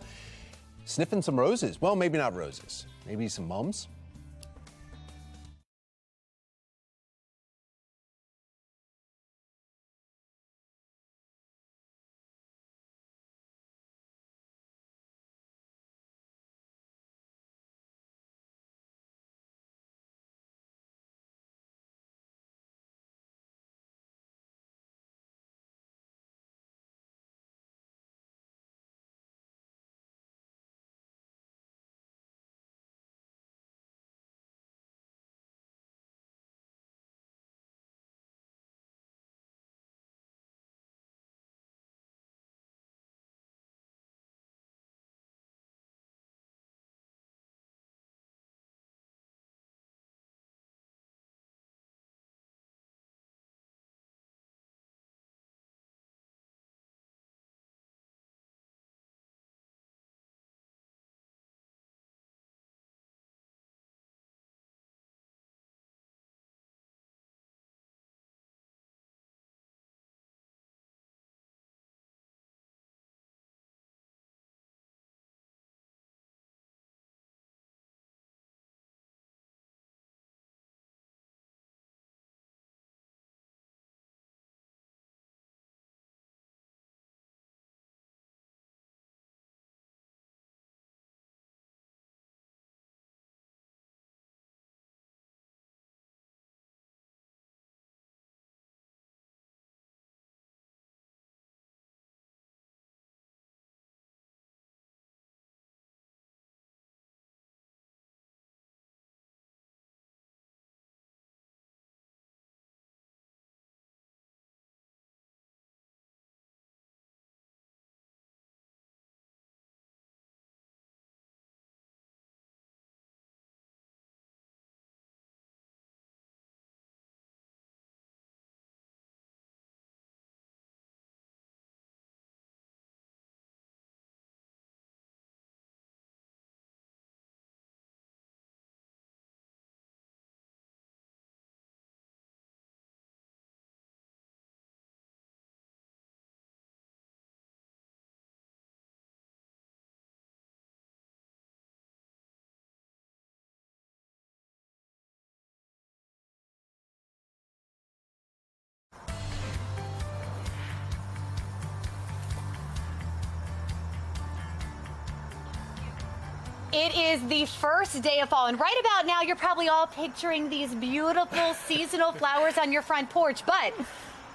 sniffing some roses. Well, maybe not roses, maybe some mums. It is the first day of fall, and right about now, you're probably all picturing these beautiful seasonal flowers on your front porch, but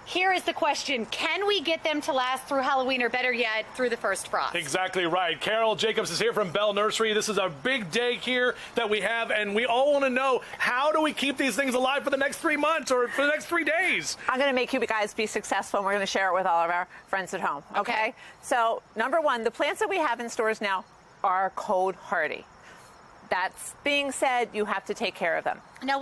here is the question. Can we get them to last through Halloween, or better yet, through the first frost? Exactly right. Carol Jacobs is here from Bell Nursery. This is a big day here that we have, and we all want to know, how do we keep these things alive for the next 3 months or for the next 3 days? I'm going to make you guys be successful, and we're going to share it with all of our friends at home, okay? So, number one, the plants that we have in stores now are cold hardy. That's being said, you have to take care of them. Now,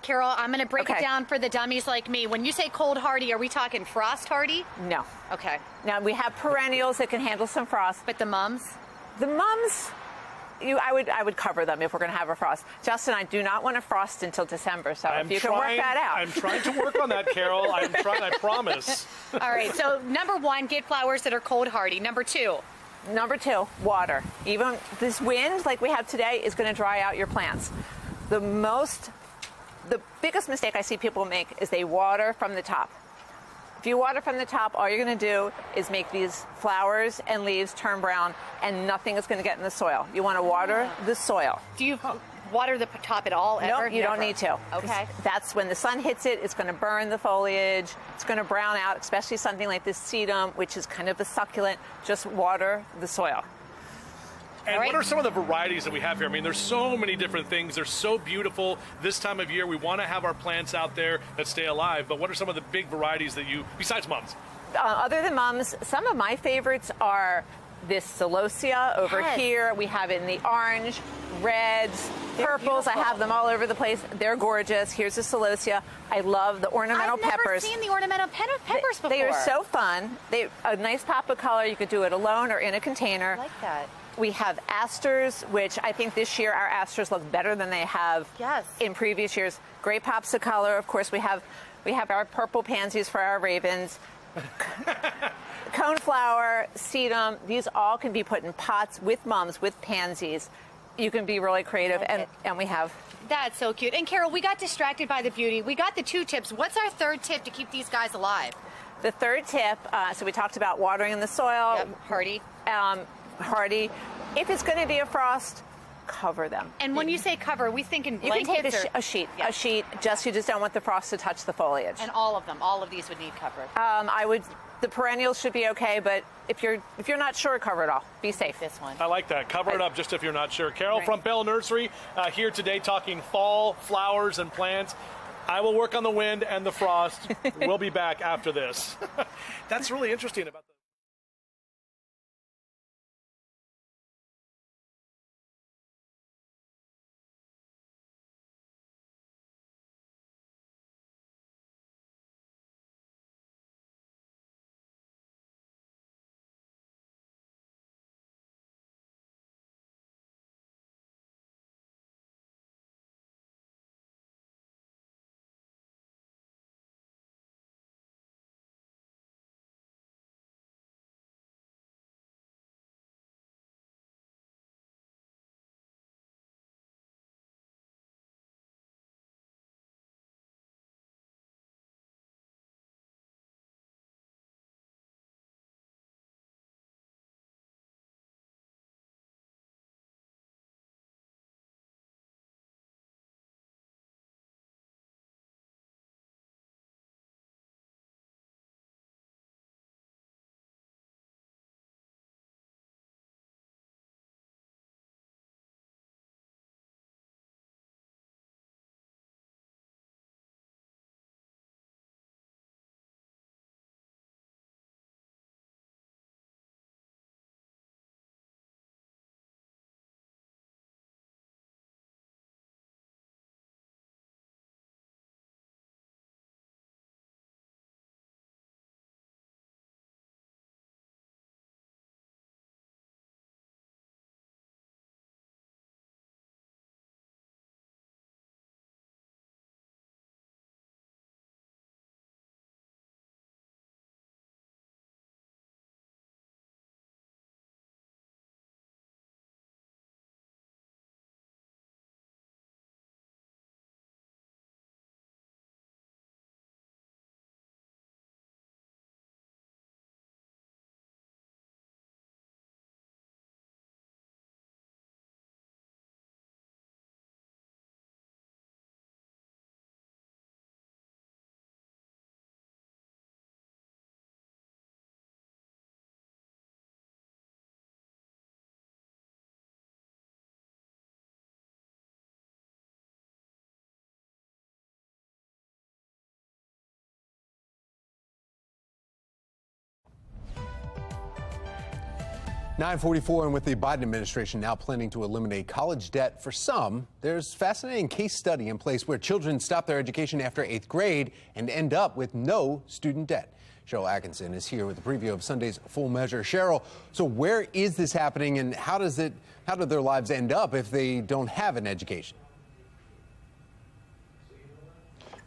Carol, I'm going to break it down for the dummies like me. When you say cold hardy, are we talking frost hardy? No. Okay. Now, we have perennials that can handle some frost. But the mums? The mums, I would cover them if we're going to have a frost. Justin, I do not want to frost until December, so if you can work that out. I'm trying to work on that, Carol. I'm trying, I promise. All right, so number one, get flowers that are cold hardy. Number two, water. Even this wind like we have today is going to dry out your plants. The biggest mistake I see people make is they water from the top. If you water from the top, all you're going to do is make these flowers and leaves turn brown, and nothing is going to get in the soil. You want to water the soil. Do you water the top at all, ever? No, you don't need to. Okay. That's when the sun hits it, it's going to burn the foliage, it's going to brown out, especially something like this sedum, which is kind of a succulent. Just water the soil. And what are some of the varieties that we have here? I mean, there's so many different things. They're so beautiful this time of year. We want to have our plants out there that stay alive, but what are some of the big varieties that you, besides mums? Other than mums, some of my favorites are this celosia over here. We have it in the orange, reds, purples. I have them all over the place. They're gorgeous. Here's the celosia. I love the ornamental peppers. I've never seen the ornamental peppers before. They are so fun. A nice pop of color. You could do it alone or in a container. I like that. We have asters, which I think this year our asters look better than they have in previous years. Great pops of color. Of course, we have our purple pansies for our ravens. Coneflower, sedum, these all can be put in pots with mums, with pansies. You can be really creative, and we have. That's so cute. And Carol, we got distracted by the beauty. We got the 2 tips. What's our third tip to keep these guys alive? The third tip, so we talked about watering in the soil. Hardy. Hardy. If it's going to be a frost, cover them. And when you say cover, are we thinking blankets? You can take a sheet. Yeah. A sheet. You just don't want the frost to touch the foliage. And all of these would need cover. The perennials should be okay, but if you're not sure, cover it all. Be safe. This one. I like that. Cover it up just if you're not sure. Carol from Bell Nursery here today talking fall flowers and plants. I will work on the wind and the frost. We'll be back after this. That's really interesting about the 9:44, and with the Biden administration now planning to eliminate college debt for some, there's a fascinating case study in place where children stop their education after 8th grade and end up with no student debt. Cheryl Atkinson is here with a preview of Sunday's Full Measure. Cheryl, so where is this happening, and how do their lives end up if they don't have an education?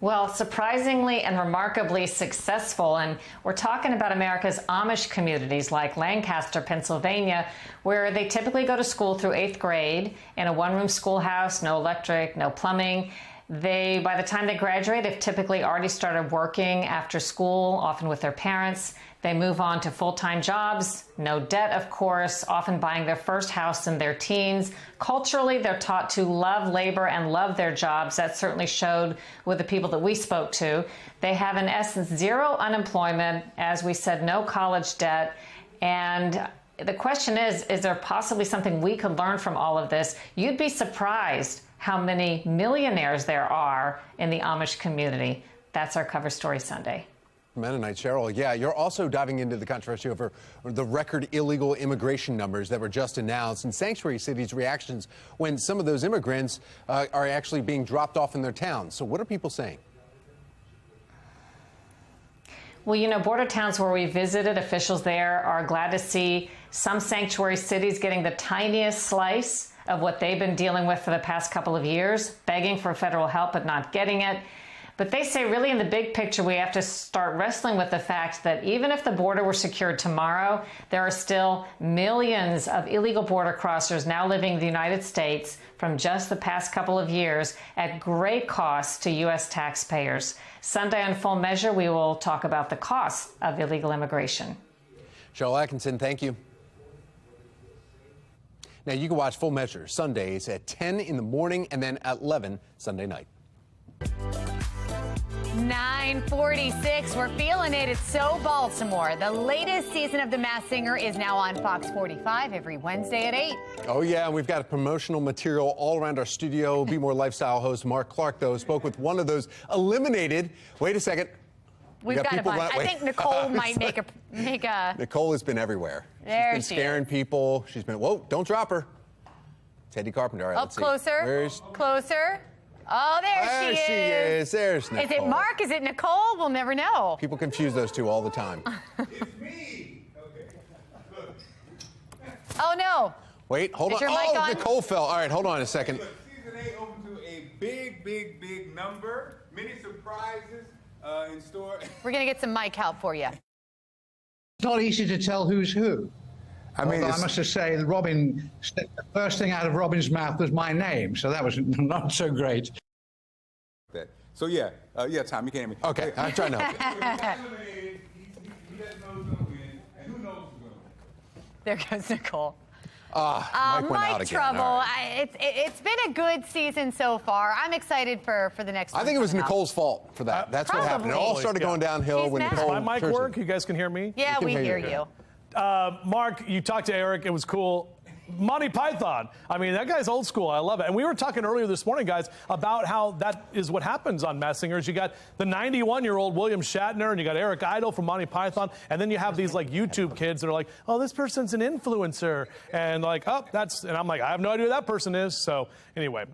Well, surprisingly and remarkably successful. And we're talking about America's Amish communities like Lancaster, Pennsylvania, where they typically go to school through 8th grade in a one-room schoolhouse, no electric, no plumbing. By the time they graduate, they've typically already started working after school, often with their parents. They move on to full-time jobs, no debt, of course, often buying their first house in their teens. Culturally, they're taught to love labor and love their jobs. That certainly showed with the people that we spoke to. They have, in essence, zero unemployment, as we said, no college debt. And the question is there possibly something we could learn from all of this? You'd be surprised how many millionaires there are in the Amish community. That's our cover story Sunday. Mennonite, Cheryl, yeah, you're also diving into the controversy over the record illegal immigration numbers that were just announced and sanctuary cities' reactions when some of those immigrants are actually being dropped off in their towns. So what are people saying? Well, you know, border towns where we visited, officials there are glad to see some sanctuary cities getting the tiniest slice of what they've been dealing with for the past couple of years, begging for federal help but not getting it. But they say really in the big picture, we have to start wrestling with the fact that even if the border were secured tomorrow, there are still millions of illegal border crossers now living in the United States from just the past couple of years at great cost to U.S. taxpayers. Sunday on Full Measure, we will talk about the cost of illegal immigration. Cheryl Atkinson, thank you. Now, you can watch Full Measure Sundays at 10 in the morning and then at 11 Sunday night. 9:46. We're feeling it. It's so Baltimore. The latest season of The Masked Singer is now on Fox 45 every Wednesday at 8. Oh, yeah. And we've got promotional material all around our studio. Be More lifestyle host Mark Clark, though, spoke with one of those eliminated. Wait a second. We've got a bunch. I think Nicole might make a. Nicole has been everywhere. There She's been scaring people. She's been, whoa, don't drop her. Teddy Carpenter. All right, let's see. Closer. Closer. Oh, there she is. There's Nicole. Is it Mark? Is it Nicole? We'll never know. People confuse those two all the time. It's me. Okay. Oh, no. Wait, hold is on. Your mic on? Nicole fell. All right, hold on a second. Look, season 8 open to a big number. Many surprises in store. We're going to get some mic help for you. It's not easy to tell who's who. I must just say, Robin, the first thing out of Robin's mouth was my name, so that was not so great. So yeah, Tom, you can hear me. Okay, I'm trying to help you. There goes Nicole. Mike went out again. Trouble. Right. It's been a good season so far. I'm excited for the next one. I think it was Nicole's fault for that. That's what happened. It all started going downhill when Nicole. Does my mic work? You guys can hear me? Yeah, we hear you. Mark, you talked to Eric. It was cool. Monty Python. I mean, that guy's old school. I love it. And we were talking earlier this morning, guys, about how that is what happens on Masked Singers. You got the 91-year-old William Shatner, and you got Eric Idle from Monty Python, and then you have these like YouTube kids that are like, oh, this person's an influencer, and like, oh, and I'm like, I have no idea who that person is. So anyway,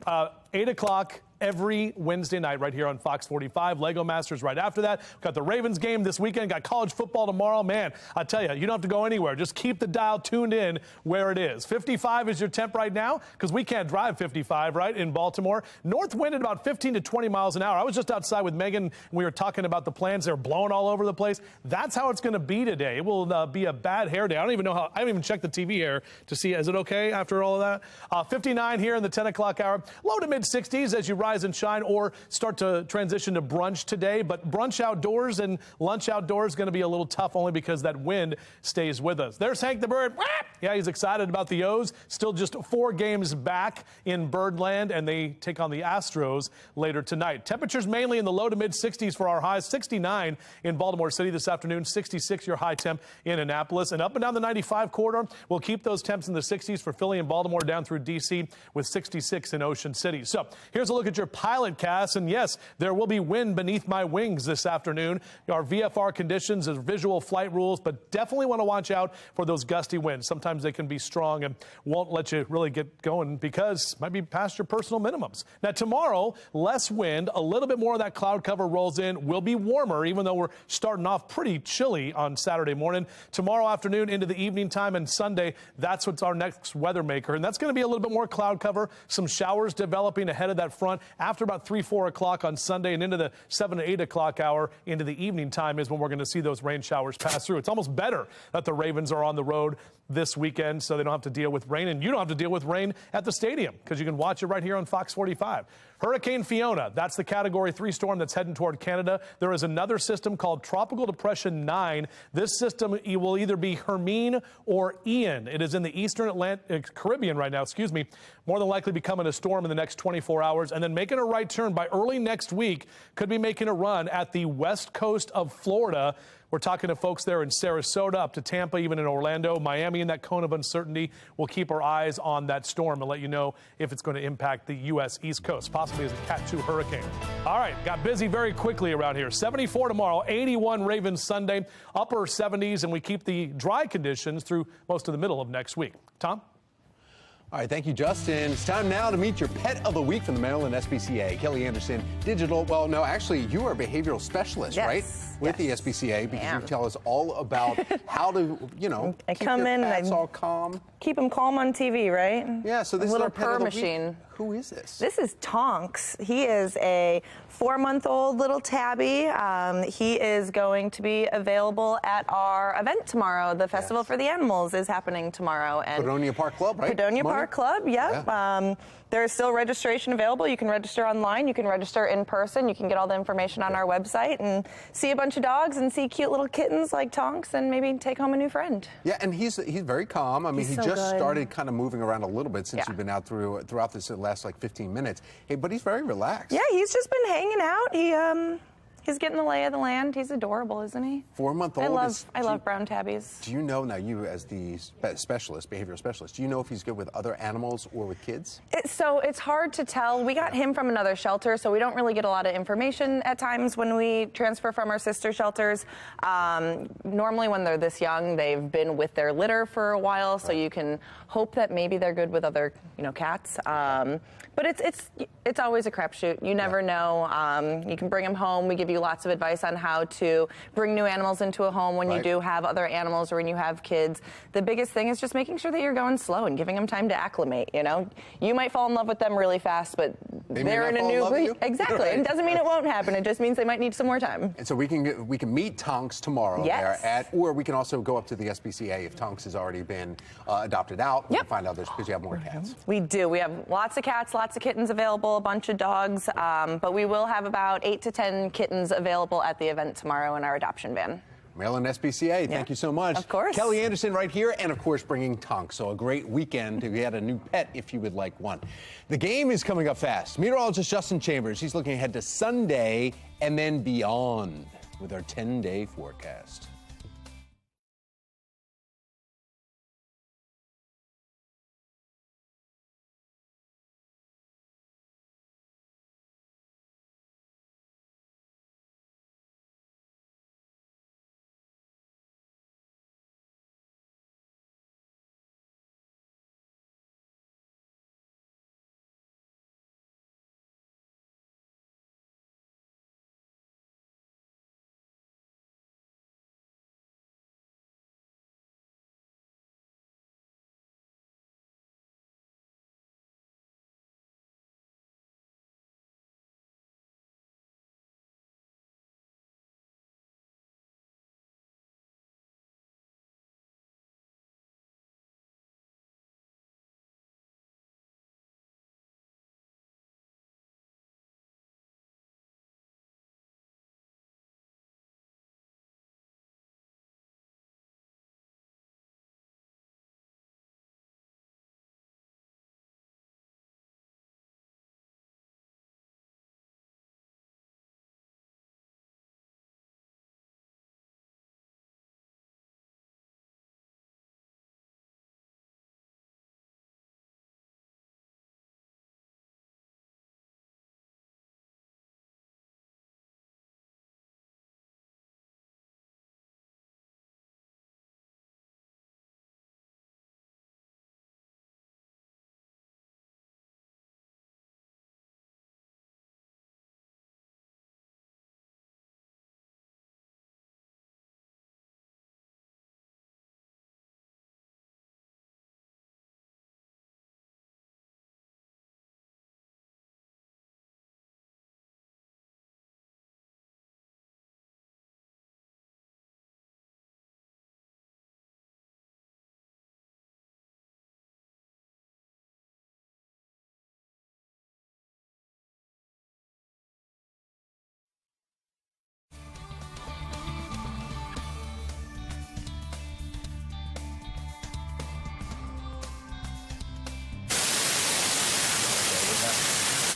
8 o'clock. Every Wednesday night right here on Fox 45. Lego Masters right after that. We've got the Ravens game this weekend. Got college football tomorrow. Man, I tell you, you don't have to go anywhere. Just keep the dial tuned in where it is. 55 is your temp right now because we can't drive 55, right, in Baltimore. North wind at about 15 to 20 miles an hour. I was just outside with Megan, and we were talking about the plans. They're blowing all over the place. That's how it's going to be today. It will be a bad hair day. I don't even know how. I haven't even checked the TV hair to see, is it okay after all of that? 59 here in the 10 o'clock hour. Low to mid 60s as you rise and shine or start to transition to brunch today. But brunch outdoors and lunch outdoors is going to be a little tough only because that wind stays with us. There's Hank the Bird. Yeah, he's excited about the O's. Still just 4 games back in Birdland, and they take on the Astros later tonight. Temperatures mainly in the low to mid 60s for our highs. 69 in Baltimore City this afternoon. 66 your high temp in Annapolis. And up and down the 95 corridor, we'll keep those temps in the 60s for Philly and Baltimore down through D.C. with 66 in Ocean City. So here's a look at your your pilot cast. And yes, there will be wind beneath my wings this afternoon. Our VFR conditions is visual flight rules, but definitely want to watch out for those gusty winds. Sometimes they can be strong and won't let you really get going because it might be past your personal minimums. Now, tomorrow, less wind, a little bit more of that cloud cover rolls in. Will be warmer, even though we're starting off pretty chilly on Saturday morning. Tomorrow afternoon into the evening time and Sunday, that's what's our next weather maker. And that's going to be a little bit more cloud cover, some showers developing ahead of that front after about 3-4 o'clock on Sunday and into the 7 to 8 o'clock hour into the evening time is when we're going to see those rain showers pass through. It's almost better that the Ravens are on the road this weekend so they don't have to deal with rain, and you don't have to deal with rain at the stadium because you can watch it right here on Fox 45. Hurricane Fiona, that's the Category 3 storm that's heading toward Canada. There is another system called Tropical Depression 9. This system will either be Hermine or Ian. It is in the eastern Caribbean right now, more than likely becoming a storm in the next 24 hours and then making a right turn by early next week. Could be making a run at the west coast of Florida. We're talking to folks there in Sarasota, up to Tampa, even in Orlando, Miami, in that cone of uncertainty. We'll keep our eyes on that storm and let you know if it's going to impact the U.S. East Coast, possibly as a Cat 2 hurricane. All right, got busy very quickly around here. 74 tomorrow, 81 Ravens Sunday, upper 70s, and we keep the dry conditions through most of the middle of next week. Tom? All right, thank you, Justin. It's time now to meet your pet of the week from the Maryland SPCA. Kelly Anderson, actually, you are a behavioral specialist, right? With the SPCA, because you tell us all about how to, I keep come your in pets and all calm. Keep them calm on TV, right? Yeah, so this is little our pet purr of the machine. Week. Who is this? This is Tonks. He is a 4-month-old little tabby. He is going to be available at our event tomorrow. The Festival for the Animals is happening tomorrow. And Padonia Park Club, right? Padonia Park Club, yep. Yeah. There is still registration available. You can register online. You can register in person. You can get all the information on our website and see a bunch of dogs and see cute little kittens like Tonks and maybe take home a new friend. Yeah, and he's very calm. I mean, he just started kind of moving around a little bit since you've been out throughout this last 15 minutes. Hey, but he's very relaxed. Yeah, he's just been hanging out. He's getting the lay of the land. He's adorable, isn't he? 4-month-old. I love brown tabbies. Do you know, now you as the behavioral specialist, do you know if he's good with other animals or with kids? So it's hard to tell. We got him from another shelter, so we don't really get a lot of information at times when we transfer from our sister shelters. Normally when they're this young, they've been with their litter for a while, so you can hope that maybe they're good with other, cats. But it's always a crapshoot. You never know. You can bring them home. We give you lots of advice on how to bring new animals into a home when you do have other animals or when you have kids. The biggest thing is just making sure that you're going slow and giving them time to acclimate. You might fall in love with them really fast, but they're in a new exactly. Right. It doesn't mean it won't happen. It just means they might need some more time. And so we can meet Tonks tomorrow there or we can also go up to the SPCA if Tonks has already been adopted out. We can find out because you have more cats. We do. We have lots of cats, lots of kittens available, a bunch of dogs, but we will have about 8 to 10 kittens available at the event tomorrow in our adoption van. Maryland SPCA, thank you so much. Of course. Kelly Anderson right here, and of course bringing Tonks. So a great weekend to get a new pet if you would like one. The game is coming up fast. Meteorologist Justin Chambers, he's looking ahead to Sunday and then beyond with our 10-day forecast.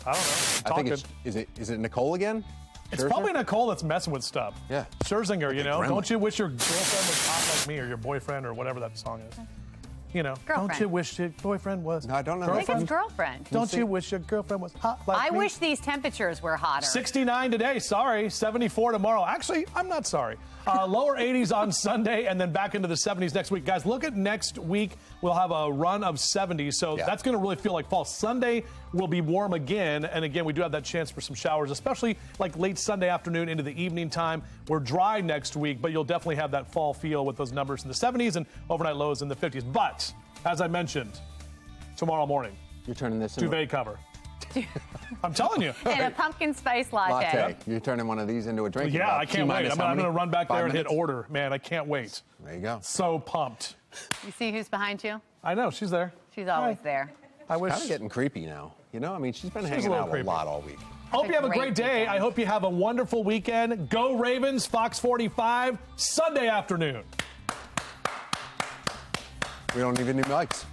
I don't know. I think is it Nicole again? It's probably Nicole that's messing with stuff. Yeah. Scherzinger, you know. Don't you wish your girlfriend was hot like me, or your boyfriend, or whatever that song is? You know, don't you wish your boyfriend was? No, I don't know. I think it's girlfriend. Don't you wish your girlfriend was hot like I me? wish these temperatures were hotter. 69 today, sorry. 74 tomorrow. Actually, I'm not sorry. Lower 80s on Sunday, and then back into the 70s next week. Guys, look at next week. We'll have a run of 70s, so that's going to really feel like fall. Sunday will be warm again, and again, we do have that chance for some showers, especially like late Sunday afternoon into the evening time. We're dry next week, but you'll definitely have that fall feel with those numbers in the 70s and overnight lows in the 50s. But, as I mentioned, tomorrow morning, you're turning this duvet cover. I'm telling you. And a pumpkin spice latte. You're turning one of these into a drink. Yeah, I can't wait. I'm going to run back there and hit 5 minutes? order. Man, I can't wait. There you go. So pumped. You see who's behind you? I know, she's there. She's always there. I wish. Kind of getting creepy now. You know, I mean, she's been She's hanging a little out creepy. a lot all week. Hope you have a great day. I hope you have a wonderful weekend. Go Ravens, Fox 45, Sunday afternoon. We don't even need mics.